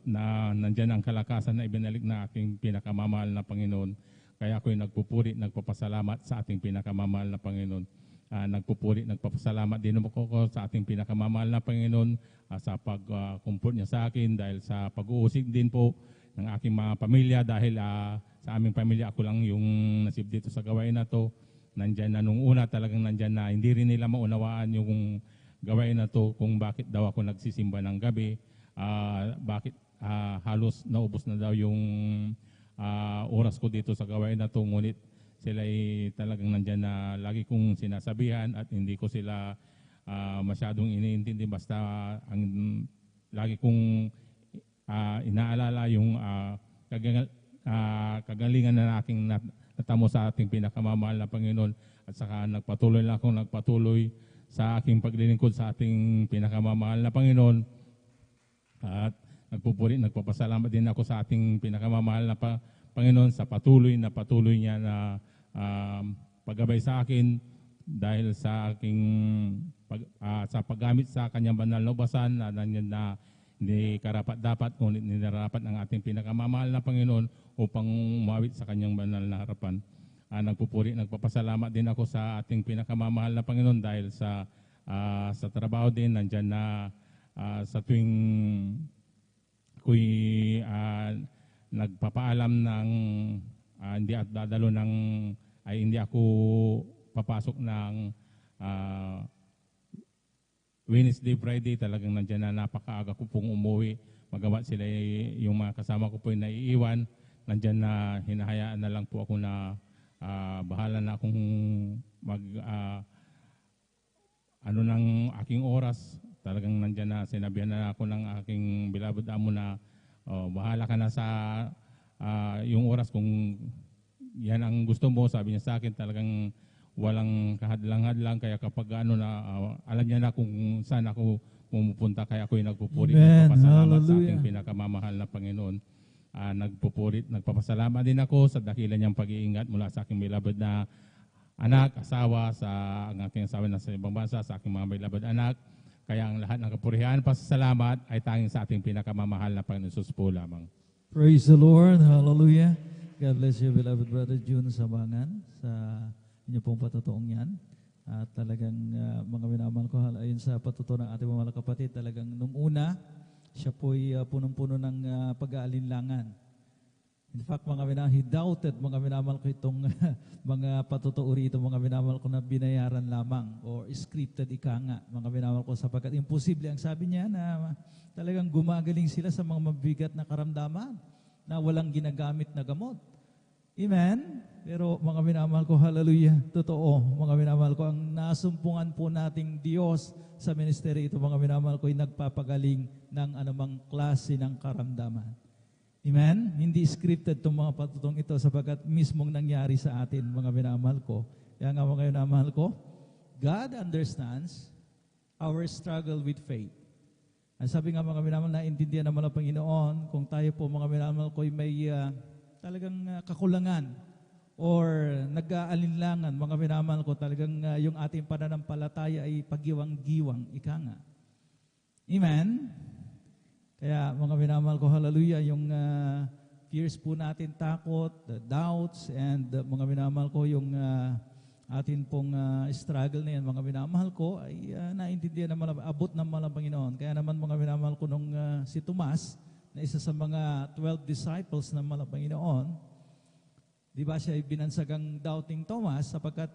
Na nandyan ang kalakasan na ibinalik na ating pinakamamahal na Panginoon. Kaya ako'y nagpapasalamat sa ating pinakamamahal na Panginoon. Nagpapasalamat din ako sa ating pinakamamahal na Panginoon sa pag-comfort niya sa akin, dahil sa pag-uusig din po ng aking mga pamilya, dahil sa aming pamilya ako lang yung nasib dito sa gawain na to. Nandyan na nung una, talagang nandyan na hindi rin nila maunawaan yung gawain na to, kung bakit daw ako nagsisimba ng gabi, bakit halos naubos na daw yung oras ko dito sa gawain na to. Ngunit sila ay talagang nandyan na lagi kong sinasabihan at hindi ko sila masyadong iniintindi. Basta ang lagi kong inaalala yung kagalingan na aking natamo sa ating pinakamamahal na Panginoon, at saka nagpatuloy sa aking paglilingkod sa ating pinakamamahal na Panginoon. At nagpapasalamat din ako sa ating pinakamamahal na Panginoon sa patuloy niya na paggabay sa akin, dahil sa aking sa paggamit sa kanyang banal na ubasan na hindi karapat-dapat ngunit nilarapat ng ating pinakamamahal na Panginoon upang umawit sa kanyang banal na harapan. Nagpupuri, nagpapasalamat din ako sa ating pinakamamahal na Panginoon dahil sa trabaho din nandyan na sa tuwing ako'y nagpapaalam ng hindi at dadalo ng ay hindi ako papasok ng Wednesday, Friday, talagang nandyan na napakaaga ko pong umuwi. Magawa sila yung mga kasama ko po yung naiiwan. Nandyan na hinahayaan na lang po ako na bahala na akong ng aking oras. Talagang nandyan na, sinabihan na ako ng aking beloved amo na bahala ka na sa yung oras kung yan ang gusto mo. Sabi niya sa akin, talagang walang kahadlang-hadlang, kaya kapag alam niya na kung saan ako pumupunta, kaya ako'y nagpupuri, nagpapasalamat sa ating pinakamamahal na Panginoon. Nagpapasalamat din ako sa dakilan niyang pag-iingat mula sa aking beloved na anak, asawa, ang aking asawa na sa ibang bansa, sa aking mga beloved anak. Kaya ang lahat ng kapurihan, pasasalamat ay tanging sa ating pinakamamahal na Panginoon Jesus po lamang.
Praise the Lord. Hallelujah. God bless you, beloved Brother June Sabangan, sa inyo pong patutuong yan. At talagang mga minamahal ko, ayon sa patuto ng ating mga kapatid, talagang nung una, siya po'y punong-puno ng pag-aalinlangan. In fact, mga minamahal, he doubted, mga minamahal ko itong mga patutuo rito, mga minamahal ko na binayaran lamang or scripted ika nga, mga minamahal ko, sapagkat imposible ang sabi niya na talagang gumagaling sila sa mga mabigat na karamdaman na walang ginagamit na gamot. Amen? Pero mga minamahal ko, hallelujah, totoo, mga minamahal ko, ang nasumpungan po nating Diyos sa ministry ito, mga minamahal ko, ay nagpapagaling ng anumang klase ng karamdaman. Amen? Hindi scripted itong mga patutong ito sapagkat mismong nangyari sa atin, mga minamahal ko. Kaya nga mga minamahal ko, God understands our struggle with faith. Ang sabi nga mga minamahal, naintindihan naman ng Panginoon kung tayo po mga minamahal ko ay may talagang kakulangan or nag-aalinlangan, mga minamahal ko, talagang yung ating pananampalataya ay paggiwang-giwang, ika nga. Amen? Kaya mga minamahal ko, hallelujah, yung fears po natin, takot, the doubts, and mga minamahal ko, yung atin pong struggle na yan, mga minamahal ko, ay naintindihan naman, abot ng mga Panginoon. Kaya naman mga minamahal ko, nung si Tomas, na isa sa mga 12 disciples ng mga Panginoon, di ba siya ay binansagang doubting Thomas sapagkat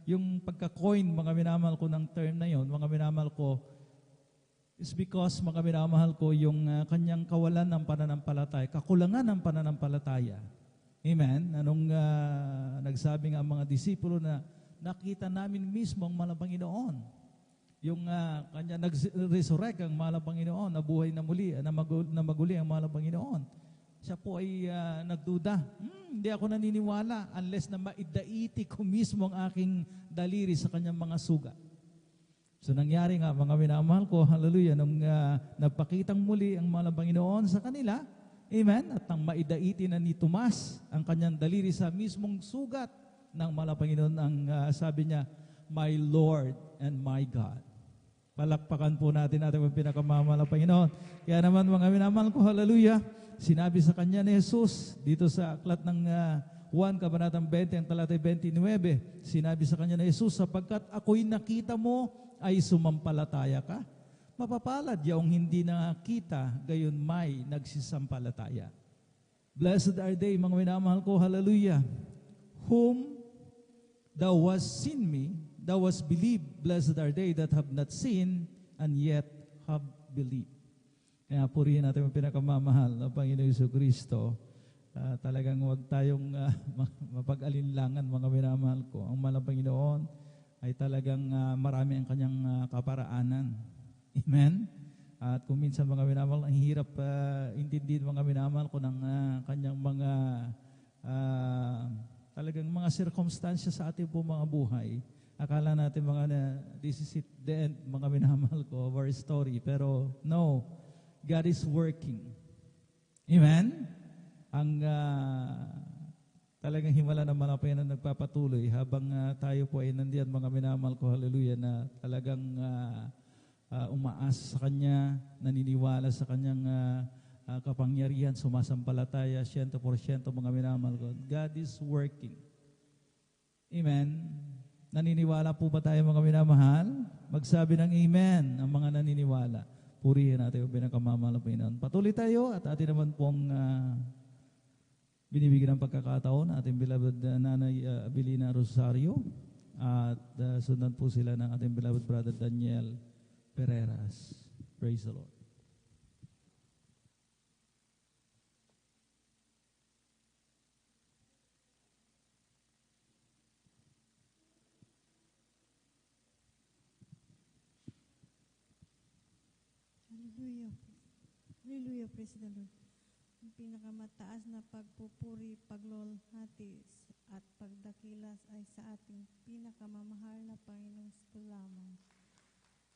yung pagka-coin, mga minamahal ko ng term na yon, mga minamahal ko, is because, mga minamahal ko, yung kanyang kawalan ng pananampalataya, kakulangan ng pananampalataya. Amen? Anong nagsabi nga ang mga disipulo na nakita namin mismo ang mahal na Panginoon. Yung kanya nag-resurrect ang mahal na Panginoon, nabuhay na muli, na maguli ang mahal na Panginoon. Siya po ay nagduda. Hindi ako naniniwala unless na maidaiti ko mismo ang aking daliri sa kanyang mga sugat. So nangyari nga, mga minamahal ko, hallelujah, nung nagpakitang muli ang mahal na Panginoon sa kanila, amen, at nang maidaiti na ni Tomas ang kanyang daliri sa mismong sugat ng mahal na Panginoon, ang sabi niya, my Lord and my God. Palakpakan po natin ang pinakamamahal na Panginoon. Kaya naman mga minamahal ko, hallelujah, sinabi sa kanya ni Jesus dito sa aklat ng Juan, Kabanatang 20, ang talatay 29, sinabi sa kanya ni Jesus, sapagkat ako'y nakita mo ay sumampalataya ka. Mapapalad yaong hindi nakita, gayon may nagsisampalataya. Blessed are they, mga minamahal ko, hallelujah, whom thou hast seen me, thou hast believed. Blessed are they that have not seen and yet have believed. Kaya purihin natin ang pinakamamahal na Panginoon Jesucristo. Talagang huwag tayong mapag-alinlangan, mga minamahal ko. Ang mahal na Panginoon ay talagang marami ang kanyang kaparaanan. Amen? At kung minsan mga minamahal, ang hirap intindihin mga minamahal ko ng kanyang mga talagang mga circumstances sa ating po mga buhay. Akala natin this is it, the end, mga minamahal ko, of our story. Pero no, God is working. Amen? Ang talagang himala ng malapay na nagpapatuloy habang tayo po ay nandiyan, mga minamahal ko, hallelujah, na talagang umaas sa Kanya, naniniwala sa Kanyang kapangyarihan, sumasampalataya, 100% mga minamahal ko. God is working. Amen. Naniniwala po ba tayo mga minamahal? Magsabi ng amen ang mga naniniwala. Purihin natin yung pinakamamahal na Panginoon. Patuloy tayo at atin naman pong binibigyan ng pagkakataon ating beloved Nanay Abilina Rosario at sundan po sila ng ating beloved brother Daniel Pereras. Praise the Lord.
Hallelujah. Hallelujah, praise the Lord. Ang pinakamataas na pagpupuri, paglolhati at pagdakilas ay sa ating pinakamamahal na Panginoong lamang.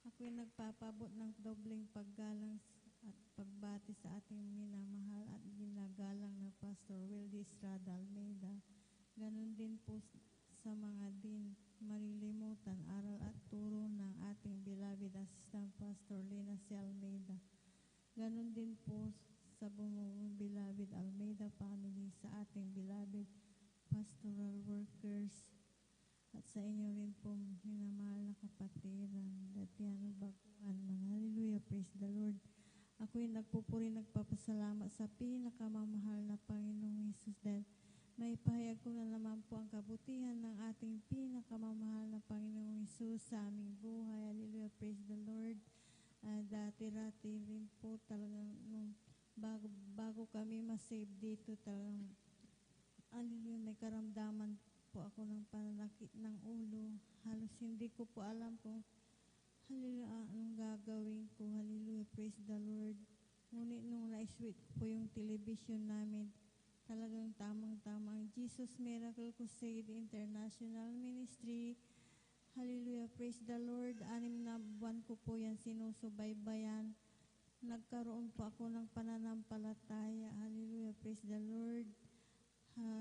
Ako'y nagpapabot ng dobleng paggalang at pagbati sa ating minamahal at ginagalang na Pastor Wildy Estrada Almeida. Ganon din po sa mga din malilimutan aral at turo ng ating beloved Assistant Pastor Lina C. Almeida. Ganon din po sa bumuong beloved Almeida family, sa ating beloved pastoral workers, at sa inyo rin po minamahal na kapatiran, datihan o baguhan, mga hallelujah, praise the Lord. Ako'y nagpupuri, nagpapasalamat sa pinakamamahal na Panginoong Hesus dahil may pahayag ko na naman po ang kabutihan ng ating pinakamamahal na Panginoong Hesus sa aming buhay. Hallelujah, praise the Lord. Dati-rati rin po talagang nung bago kami masave dito, talagang may karamdaman po ako ng pananakit ng ulo. Halos hindi ko po alam kung anong gagawin ko. Hallelujah, praise the Lord. Ngunit nung na-switch po yung television namin, talagang tamang-tamang Jesus Miracle Crusade International Ministry. Hallelujah, praise the Lord. 6 na buwan ko po yan sinusubaybayan. Nagkaroon po ako ng pananampalataya. Hallelujah, praise the Lord.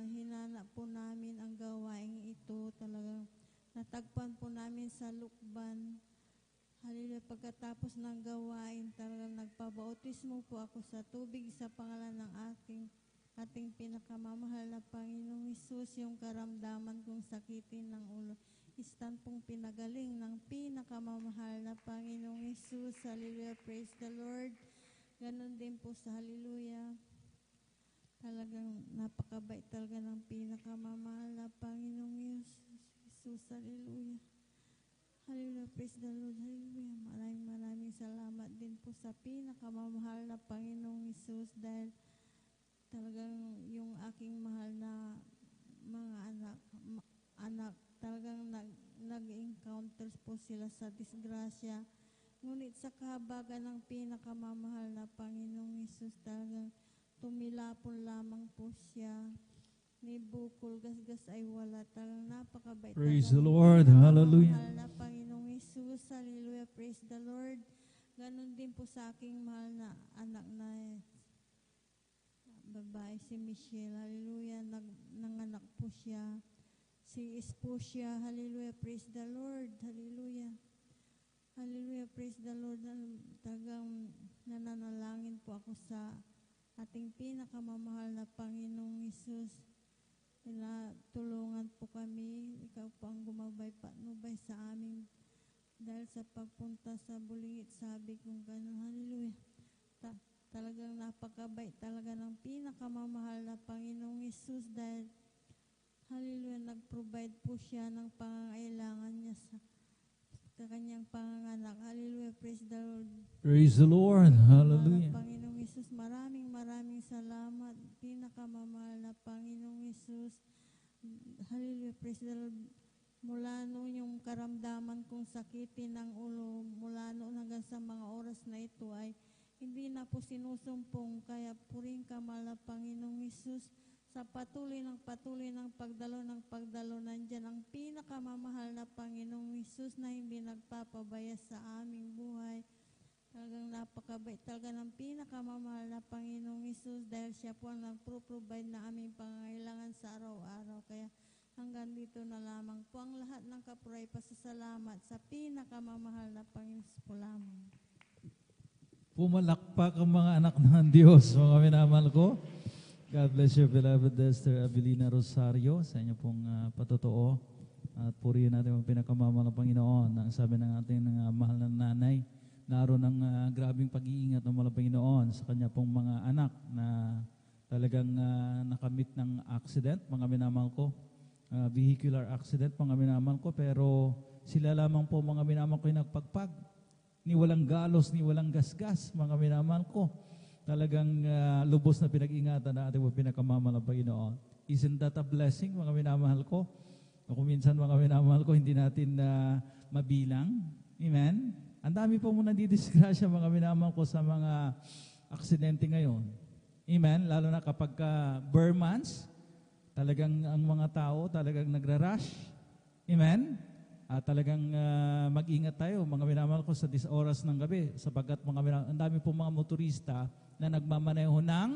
Hinanap po namin ang gawaing ito. Talagang natagpan po namin sa Lukban. Hallelujah, pagkatapos ng gawain, talagang nagpabautismo po ako sa tubig sa pangalan ng ating pinakamamahal na Panginoong Hesus. Yung karamdaman kong sakitin ng ulo, istan pong pinagaling ng pinakamamahal na Panginoong Hesus. Hallelujah, praise the Lord. Ganon din po sa hallelujah. Talagang napakabait talaga ng pinakamamahal na Panginoong Hesus. Hallelujah. Hallelujah, praise the Lord. Hallelujah. Maraming salamat din po sa pinakamamahal na Panginoong Hesus dahil talagang yung aking mahal na mga anak talagang nag-encounters po sila sa disgrasya. Ngunit sa kahabagan ng pinakamamahal na Panginoong Hesus, talagang tumilapon lamang po siya. Ni bukol, gasgas ay wala. Talagang napakabait.
Praise the Lord. Hallelujah.
Mahal na Panginoong Hesus. Hallelujah. Praise the Lord. Ganon din po sa aking mahal na anak na babae, si Michelle. Hallelujah. Nanganak po siya. Si Esposia. Hallelujah. Praise the Lord. Hallelujah. Hallelujah. Praise the Lord. Talagang nananalangin po ako sa ating pinakamamahal na Panginoong Hesus. Tulungan po kami. Ikaw po ang patnubay sa amin. Dahil sa pagpunta sa Bulingit, sabi kong gano'n, hallelujah. Talagang napakabait talaga ng pinakamamahal na Panginoong Hesus dahil, hallelujah, nag-provide po siya ng pangangailangan niya sa kanyang panganganak. Hallelujah, praise the Lord.
Praise the Lord. Hallelujah.
Panginoong Hesus, maraming salamat. Pinakamamahal na Panginoong Hesus. Hallelujah, praise the Lord. Mula noon yung karamdaman kong sakitin ng ulo, mula noon hanggang sa mga oras na ito ay hindi na po sinusumpong. Kaya puring ka, mahal na Panginoong Hesus, sa patuloy ng pagdalo, nandyan ang pinakamamahal na Panginoong Hesus na hindi nagpapabaya sa aming buhay. Talagang napakabait talaga ng pinakamamahal na Panginoong Hesus dahil siya po ang nagpro-provide na aming pangangailangan sa araw-araw. Kaya hanggang dito na lamang po ang lahat ng kapuray pasasalamat sa pinakamamahal na Panginoon Hesus po lamang.
Pumalakpak ang mga anak ng Diyos, mga minamahal ko. God bless you, beloved Esther Abilina Rosario, sa inyo pong patotoo. At purihin natin ang pinakamamahal ng Panginoon. Ang sabi ng ating mahal na nanay, naroon ang grabing pag-iingat ng mahal na Panginoon sa kanya pong mga anak na talagang nakamit ng accident, mga minamahal ko. Vehicular accident, mga minamahal ko. Pero sila lamang po, mga minamahal ko, yung nagpagpag. Ni walang galos, ni walang gasgas, mga minamahal ko. Talagang lubos na pinag-ingatan na ating pinakamamahal ng Panginoon. Isn't that a blessing, mga minamahal ko? Kung minsan, mga minamahal ko, hindi natin mabilang. Amen? Ang dami po muna didisgrasya, mga minamahal ko, sa mga aksidente ngayon. Amen? Lalo na kapag bare months, talagang ang mga tao talagang nagra-rush. Amen? Talagang mag-ingat tayo, mga minamahal ko, sa oras ng gabi, sapagkat ang dami po mga motorista na nagmamaneho ng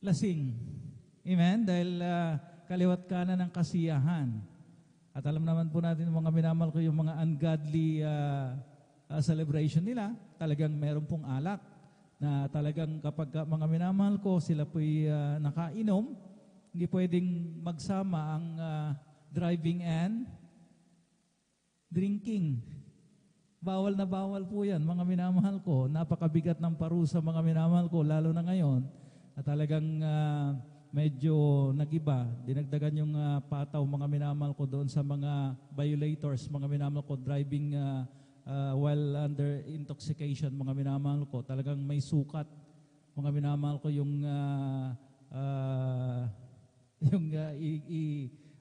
lasing. Amen? Dahil kaliwat kanan ng kasiyahan. At alam naman po natin, mga minamahal ko, yung mga ungodly celebration nila, talagang meron pong alak na talagang kapag mga minamahal ko, sila po'y nakainom, hindi pwedeng magsama ang driving and drinking. Bawal na bawal po yan, mga minamahal ko. Napakabigat ng parusa, mga minamahal ko, lalo na ngayon. At talagang medyo nagiba. Dinagdagan yung pataw, mga minamahal ko, doon sa mga violators, mga minamahal ko, driving while under intoxication, mga minamahal ko. Talagang may sukat, mga minamahal ko, yung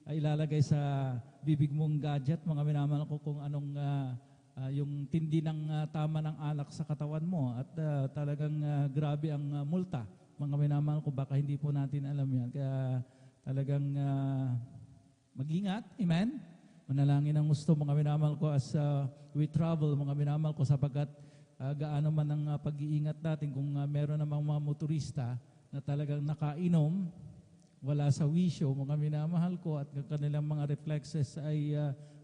ilalagay sa bibig mong gadget, mga minamahal ko, kung anong yung tindi ng tama ng alak sa katawan mo. At talagang grabe ang multa, mga minamahal ko. Baka hindi po natin alam yan. Kaya talagang mag-ingat. Amen? Manalangin ang gusto, mga minamahal ko, as we travel, mga minamahal ko, sapagkat gaano man ang pag-iingat natin kung meron namang mga motorista na talagang nakainom, wala sa wisyo, mga minamahal ko, at kanilang mga reflexes ay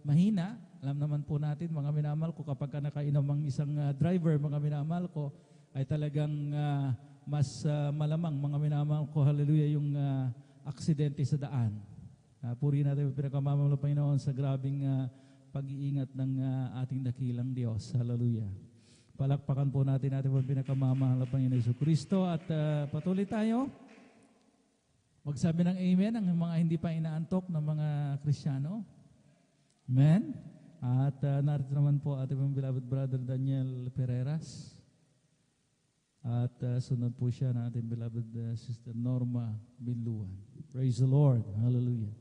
mahina. Alam naman po natin, mga minamahal ko, kapag nakainom ang isang driver, mga minamahal ko, ay talagang mas malamang, mga minamahal ko, hallelujah, yung aksidente sa daan. Purihin natin ang pinakamamahal ng Panginoon sa grabing pag-iingat ng ating dakilang Diyos. Hallelujah. Palakpakan po natin ang pinakamamahal ng Panginoon Jesucristo at patuloy tayo. Magsabi ng amen ang mga hindi pa inaantok ng mga Kristiyano. Amen? At narito naman po ating beloved brother Daniel Pereras. At sunod po siya na ating beloved sister Norma Binluan. Praise the Lord. Hallelujah.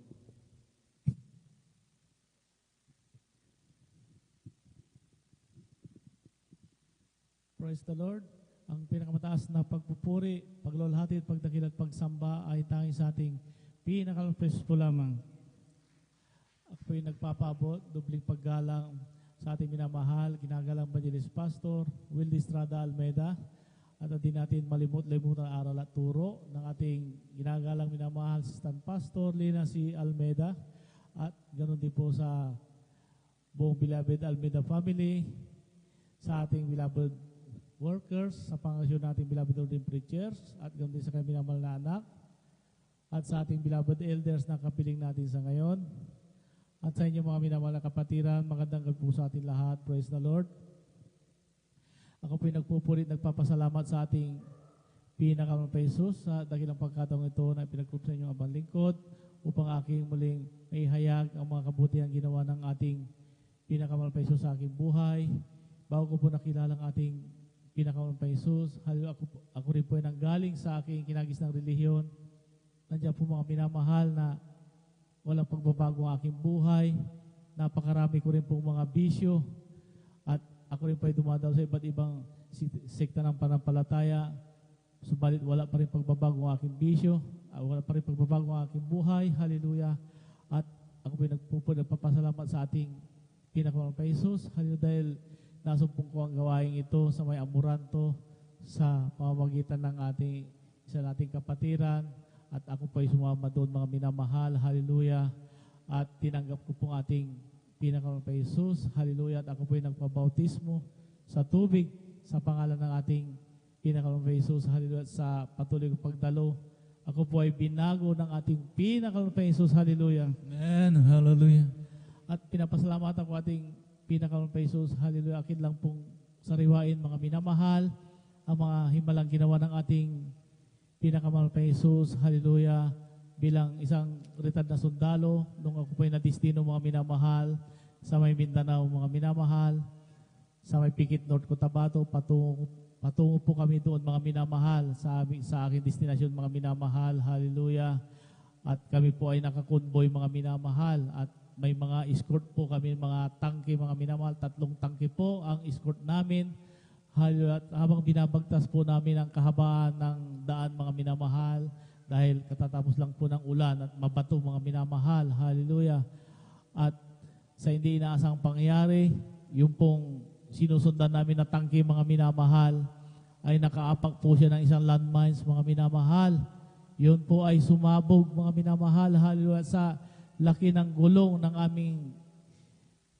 Praise the Lord. Ang pinakamataas na pagpupuri, paglulhati at pagdakil at pagsamba ay tanging sa ating pinakapresko lamang. Ako po'y nagpapaabot, dubling paggalang sa ating minamahal, ginagalang Evangelist Pastor Wildy Estrada Almeida, at hindi natin malimut-limutan ang aral at turo ng ating ginagalang minamahal Assistant Pastor Lina C. Almeida, at ganoon din po sa buong beloved Almeida family, sa ating beloved workers, sa pangasyon nating beloved ordained preachers, at ganoon din sa kanyang minamahal na anak, at sa ating beloved elders na kapiling natin sa ngayon, at sa inyo mga minamahal na kapatiran, magandang gabi po sa ating lahat. Praise the Lord. Ako po'y nagpupulit, nagpapasalamat sa ating pinakamamahal na Jesus sa dakilang pagkataong ito na pinagkup sa inyong abang lingkod upang aking muling maihayag ang mga kabutihan ginawa ng ating pinakamamahal na Jesus sa aking buhay. Bago ko po nakilala ang ating pinakamamahal na Jesus, ako rin po ay nanggaling sa aking kinagis ng relihiyon. Nandiyan po mga minamahal na walang pagbabago ang aking buhay. Napakarami ko rin pong mga bisyo. At ako rin po ay dumadaw sa iba't ibang sekta ng panampalataya. Subalit wala pa rin pagbabago ang aking bisyo. Wala pa rin pagbabago ang aking buhay. Hallelujah. At ako po ay nagpapasalamat sa ating pinakamamahal na Jesus. Hallelujah. Dahil nasumpong ko ang gawain ito sa may Amoranto sa pamamagitan ng isa nating kapatiran, at ako po ay sumama doon, mga minamahal. Hallelujah. At tinanggap ko pong ating pinakamalapit na Jesus. Hallelujah. At ako po ay nagpabautismo sa tubig sa pangalan ng ating pinakamalapit na Jesus. Hallelujah. At sa patuloy kong pagdalo, ako po ay binago ng ating pinakamalapit na Jesus. Hallelujah.
Amen. Hallelujah.
At pinapasalamatan ko ating pinakamalapit na Jesus. Hallelujah. Akin lang pong sariwain, mga minamahal, ang mga himalang ginawa ng ating pinakamahal na Jesus, hallelujah, bilang isang retard na sundalo, nung ako po'y nadistino, mga minamahal, sa may Mindanao, mga minamahal, sa may Pikit, North Cotabato, patungo po kami doon, mga minamahal, sa aking destinasyon, mga minamahal, hallelujah, at kami po ay nakakonvoy, mga minamahal, at may mga escort po kami, mga tangke, mga minamahal, 3 tangke po ang escort namin. Hallelujah. At habang binabagtas po namin ang kahabaan ng daan, mga minamahal, dahil katatapos lang po ng ulan at mabato, mga minamahal. Hallelujah. At sa hindi inaasang pangyayari, yung pong sinusundan namin na tangke, mga minamahal, ay nakaapak po siya ng isang landmines, mga minamahal. Yun po ay sumabog, mga minamahal. Hallelujah. Sa laki ng gulong ng aming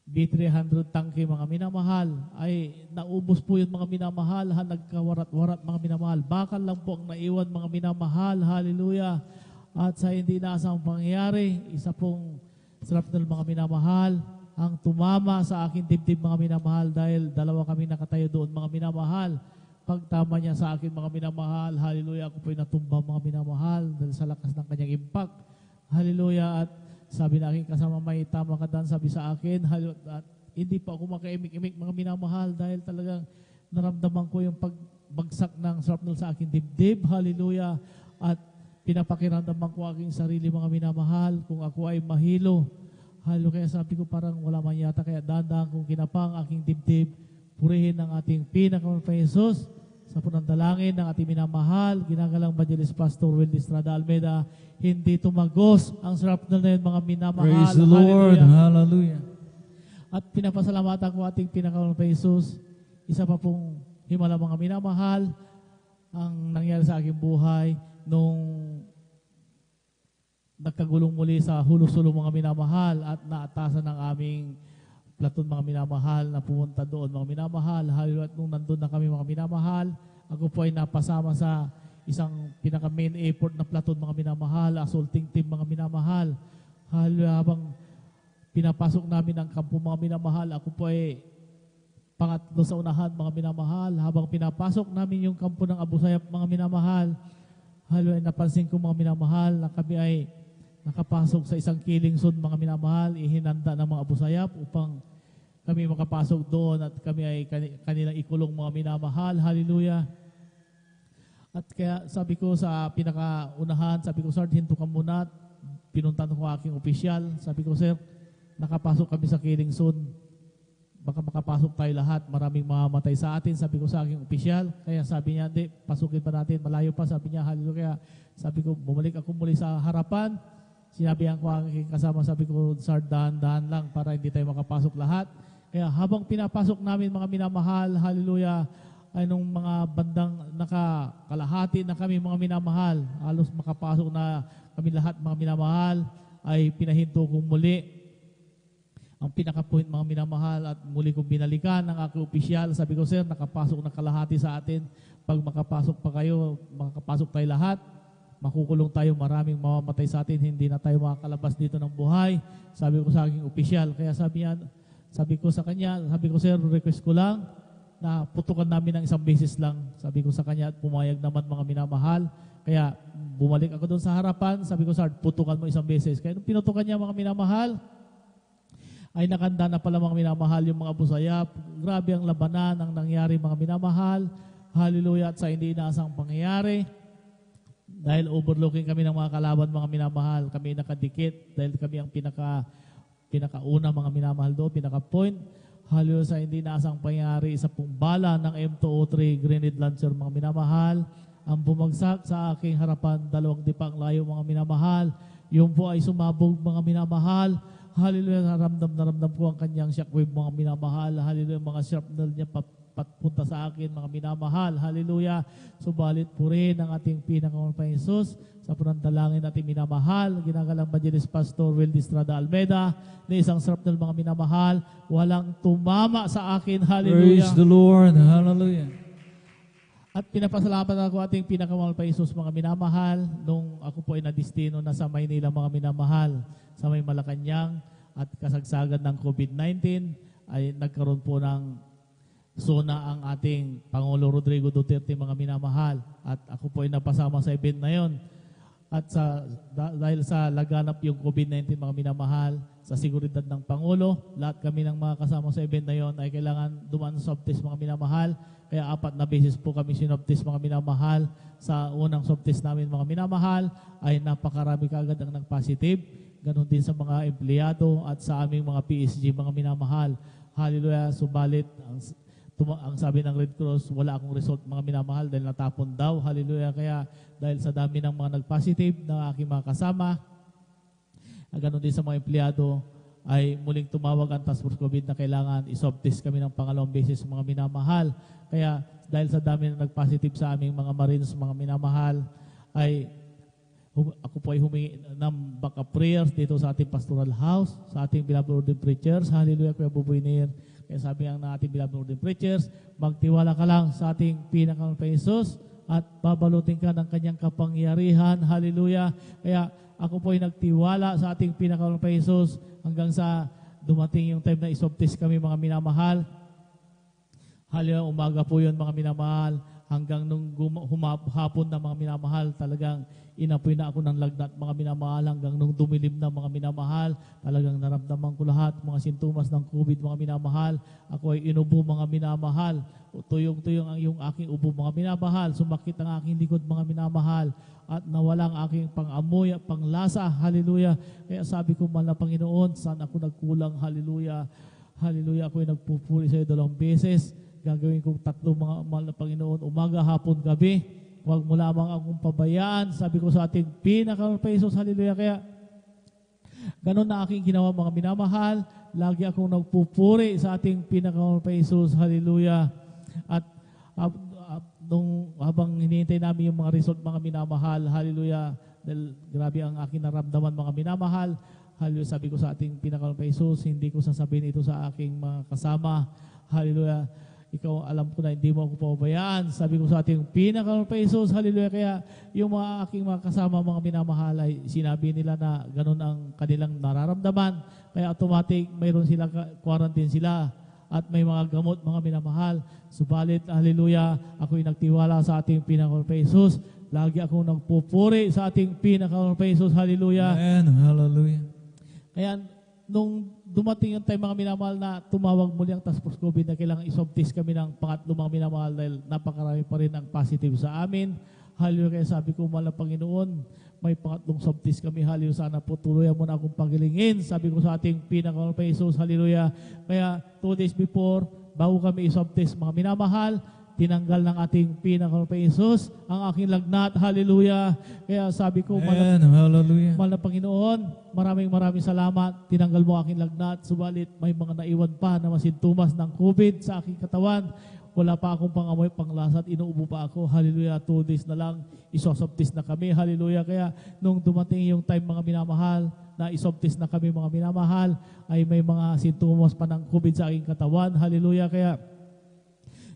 B300 tangke, mga minamahal, ay naubos po yun, mga minamahal, nagkawarat-warat, mga minamahal. Bakal lang po ang naiwan, mga minamahal. Hallelujah. At sa hindi inaasang pangyayari, isa pong shrapnel, mga minamahal, ang tumama sa akin dibdib, mga minamahal, dahil 2 kami nakatayo doon, mga minamahal. Pagtama niya sa akin, mga minamahal, hallelujah, ako po'y natumba, mga minamahal, dahil sa lakas ng kanyang impact. Hallelujah. At sabi na aking kasama, may tama ka dan, sabi sa akin, at hindi pa ako makaimik-imik, mga minamahal, dahil talagang naramdaman ko yung pagbagsak ng shrapnel sa akin dibdib. Hallelujah. At pinapakiramdaman ko aking sarili, mga minamahal, kung ako ay mahilo. Hallelujah. Kaya sabi ko, parang wala man yata, kaya dahan-dahan kong kinapang aking dibdib. Purihin ang ating pinakamalapit na Jesus. Sa panandalangin ng ating minamahal, ginagalang Evangelist Pastor Will Estrada Almeida, hindi tumagos ang shrapnel na yun, mga minamahal.
Praise the Lord. Hallelujah.
At pinapasalamatan ko ating pinakamalapit na Jesus. Isa pa pong himala, mga minamahal, ang nangyari sa aking buhay nung nagkagulong muli sa Hulo-Sulo, mga minamahal, at naatasan ng aming platon, mga minamahal, na pumunta doon, mga minamahal. Hallelujah. At nung nandun na kami, mga minamahal, ako po ay napasama sa isang pinaka-main airport na platon, mga minamahal, assaulting team, mga minamahal. Hallelujah. Habang pinapasok namin ang kampo, mga minamahal, ako po ay pangatlo sa unahan, mga minamahal. Habang pinapasok namin yung kampo ng Abu Sayyaf, mga minamahal, hallelujah, napansin ko, mga minamahal, na kami ay nakapasok sa isang killing zone, mga minamahal, ihinanda ng mga Abu Sayyaf upang kami makapasok doon at kami ay kanilang ikulong, mga minamahal. Hallelujah. At kaya sabi ko sa pinakaunahan, sabi ko, Sir, hinto ka muna. Pinuntan ko aking opisyal. Sabi ko, Sir, nakapasok kami sa killing zone. Baka makapasok tayo lahat. Maraming mamamatay sa atin. Sabi ko sa aking opisyal. Kaya sabi niya, hindi, pasukin pa natin. Malayo pa. Sabi niya, hallelujah. Kaya sabi ko, bumalik ako muli sa harapan. Sinabihan ko ang aking kasama, sabi ko, Sir, dahan-dahan lang para hindi tayo makapasok lahat. Kaya habang pinapasok namin, mga minamahal, hallelujah, ay nung mga bandang nakakalahati na kami, mga minamahal, halos makapasok na kami lahat, mga minamahal, ay pinahinto kong muli ang pinaka-point, mga minamahal, at muli kong binalikan ng aking opisyal. Sabi ko, Sir, nakapasok na kalahati sa atin. Pag makapasok pa kayo, makapasok tayo lahat, makukulong tayo, maraming mamamatay sa atin, hindi na tayo makakalabas dito ng buhay. Sabi ko sa aking opisyal. Kaya sabi ko sa kanya, sabi ko, Sir, request ko lang na putukan namin ng 1 beses lang. Sabi ko sa kanya, at pumayag naman, mga minamahal. Kaya bumalik ako doon sa harapan, sabi ko, Sir, putukan mo 1 beses. Kaya nung pinutukan niya, mga minamahal, ay nakanda na pala, mga minamahal, yung mga Abu Sayyaf. Grabe ang labanan ang nangyari, mga minamahal. Hallelujah. At sa hindi inaasang pangyayari, dahil overlooking kami ng mga kalaban, mga minamahal, kami nakadikit dahil kami ang pinakauna, mga minamahal doon, pinaka-point. Hallelujah. Sa hindi inaasang pangyayari, isa pong bala ng M203 grenade launcher, mga minamahal, ang bumagsak sa aking harapan, 2 dipang layo, mga minamahal. Yung po ay sumabog, mga minamahal. Hallelujah, naramdam na ramdam ko ang kanyang shockwave, mga minamahal. Hallelujah, mga shrapnel niya patpunta sa akin, mga minamahal. Hallelujah. Subalit purihin ang ating Panginoon Jesus sa panandalangin natin minamahal. Ginagalang Evangelist Pastor Will Distrada Almeida na isang shrapnel, mga minamahal. Walang tumama sa akin. Hallelujah.
Praise the Lord. Hallelujah.
At pinapasalamat ako ating pinakamahal pa Jesus, mga minamahal, nung ako po ay nadistino na sa Maynila, mga minamahal, sa may Malacanang, at kasagsagan ng COVID-19 ay nagkaroon po ng suna ang ating Pangulo Rodrigo Duterte, mga minamahal, at ako po ay napasama sa event na yon. At dahil sa laganap yung COVID-19, mga minamahal, sa seguridad ng Pangulo, lahat kami ng mga kasama sa event na yon ay kailangan dumaan sa swab test, mga minamahal. Kaya 4 na beses po kami sinoptest, mga minamahal. Sa unang swab test namin, mga minamahal, ay napakarami kaagad ang nag-positive. Ganon din sa mga empleyado at sa aming mga PSG, mga minamahal. Hallelujah. Subalit, ang sabi ng Red Cross, wala akong result, mga minamahal, dahil natapon daw. Hallelujah. Kaya dahil sa dami ng mga nag-positive na aking mga kasama, ganon din sa mga empleyado, ay muling tumawag ang Task Force COVID na kailangan iswab test kami ng pangalawang beses, mga minamahal. Kaya dahil sa dami na nag-positive sa aming mga Marines, mga minamahal, ay ako po ay humingi ng backup prayers dito sa ating pastoral house, sa ating beloved ordained preachers. Hallelujah, Kuya Buboy Nir. Kaya sabi ng ating beloved ordained preachers, magtiwala ka lang sa ating Panginoon Jesus at babalutin ka ng kanyang kapangyarihan. Hallelujah. Kaya ako po ay nagtiwala sa ating Panginoon Jesus hanggang sa dumating yung time na iswab test kami, mga minamahal. Hallelujah, umaga po yun, mga minamahal. Hanggang nung hapon na, mga minamahal, talagang inapoy na ako ng lagnat, mga minamahal. Hanggang nung dumilim na, mga minamahal, talagang naramdaman ko lahat, mga sintomas ng COVID, mga minamahal. Ako ay inubo, mga minamahal. Tuyong-tuyong ang yung aking ubo, mga minamahal. Sumakit ang aking likod, mga minamahal. At nawala ang aking pang-amoy at panglasa. Hallelujah. Kaya sabi ko, mahal na Panginoon, saan ako nagkulang? Hallelujah. Hallelujah. Ako ay nagpupuri sa iyo 2 beses. Gagawin kong 3, mga mahal na Panginoon, umaga, hapon, gabi. Huwag mo lamang akong pabayaan. Sabi ko sa ating Panginoon Jesus, hallelujah. Kaya ganon na aking ginawa, mga minamahal. Lagi akong nagpupuri sa ating Panginoon Jesus, hallelujah. At nung habang hinihintay namin yung mga result, mga minamahal, hallelujah. Dahil grabe ang aking naramdaman, mga minamahal. Hallelujah, sabi ko sa ating Panginoon Jesus, hindi ko sasabihin ito sa aking mga kasama. Hallelujah. Ikaw, alam ko na hindi mo ako pabayaan. Sabi ko sa ating Panginoon Jesus, hallelujah. Kaya yung mga aking mga kasama, mga minamahal, ay sinabi nila na ganun ang kanilang nararamdaman. Kaya automatic, mayroon sila, quarantine sila. At may mga gamot, mga minamahal. Subalit, hallelujah, ako'y nagtiwala sa ating Panginoon Jesus. Lagi akong nagpupuri sa ating Panginoon Jesus, hallelujah.
Amen. Hallelujah.
Kaya, nung dumating yung time, mga minamahal, na tumawag muli ang Task Force COVID na kailangan iswab test kami ng pangatlong, mga minamahal, dahil napakarami pa rin ang positive sa amin. Hallelujah. Kaya sabi ko, mahal na Panginoon, may pangatlong swab test kami. Hallelujah. Sana po tuluyan mo na akong pagilingin. Sabi ko sa ating Panginoon Jesus, hallelujah. Kaya 2 days before, bago kami iswab test, mga minamahal, tinanggal ng ating Panginoon Jesus ang aking lagnat. Hallelujah. Kaya sabi ko,
Amen. Hallelujah.
mahal na Panginoon, maraming salamat. Tinanggal mo aking lagnat. Subalit may mga naiwan pa na masintomas ng COVID sa aking katawan. Wala pa akong pangamoy, panglasa at inuubo pa ako. Hallelujah. 2 days na lang, iswab test na kami. Hallelujah. Kaya nung dumating yung time, mga minamahal, na iswab test na kami, mga minamahal, ay may mga sintomas pa ng COVID sa aking katawan. Hallelujah. Kaya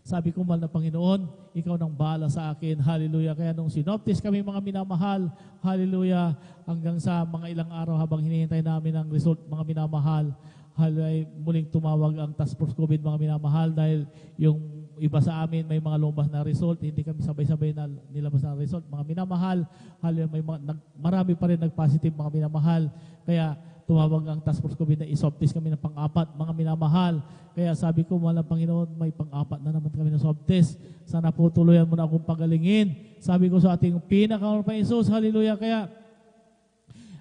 sabi ko, mahal na Panginoon, ikaw nang bahala sa akin. Hallelujah. Kaya nung sinoptis kami, mga minamahal, hallelujah, hanggang sa mga ilang araw habang hinihintay namin ang result, mga minamahal, hallelujah, muling tumawag ang Task Force COVID, mga minamahal, dahil yung iba sa amin may mga lumabas na result, hindi kami sabay-sabay na nilabas na result, mga minamahal, hallelujah, marami pa rin nag-positive, mga minamahal. Kaya tumawag ang Task Force COVID na iswab test kami ng pang-4, mga minamahal. Kaya sabi ko, mahal na Panginoon, may pang-4 na naman kami ng swab test. Sana po tuluyan mo na akong pagalingin. Sabi ko sa ating Panginoon Jesus, hallelujah. Kaya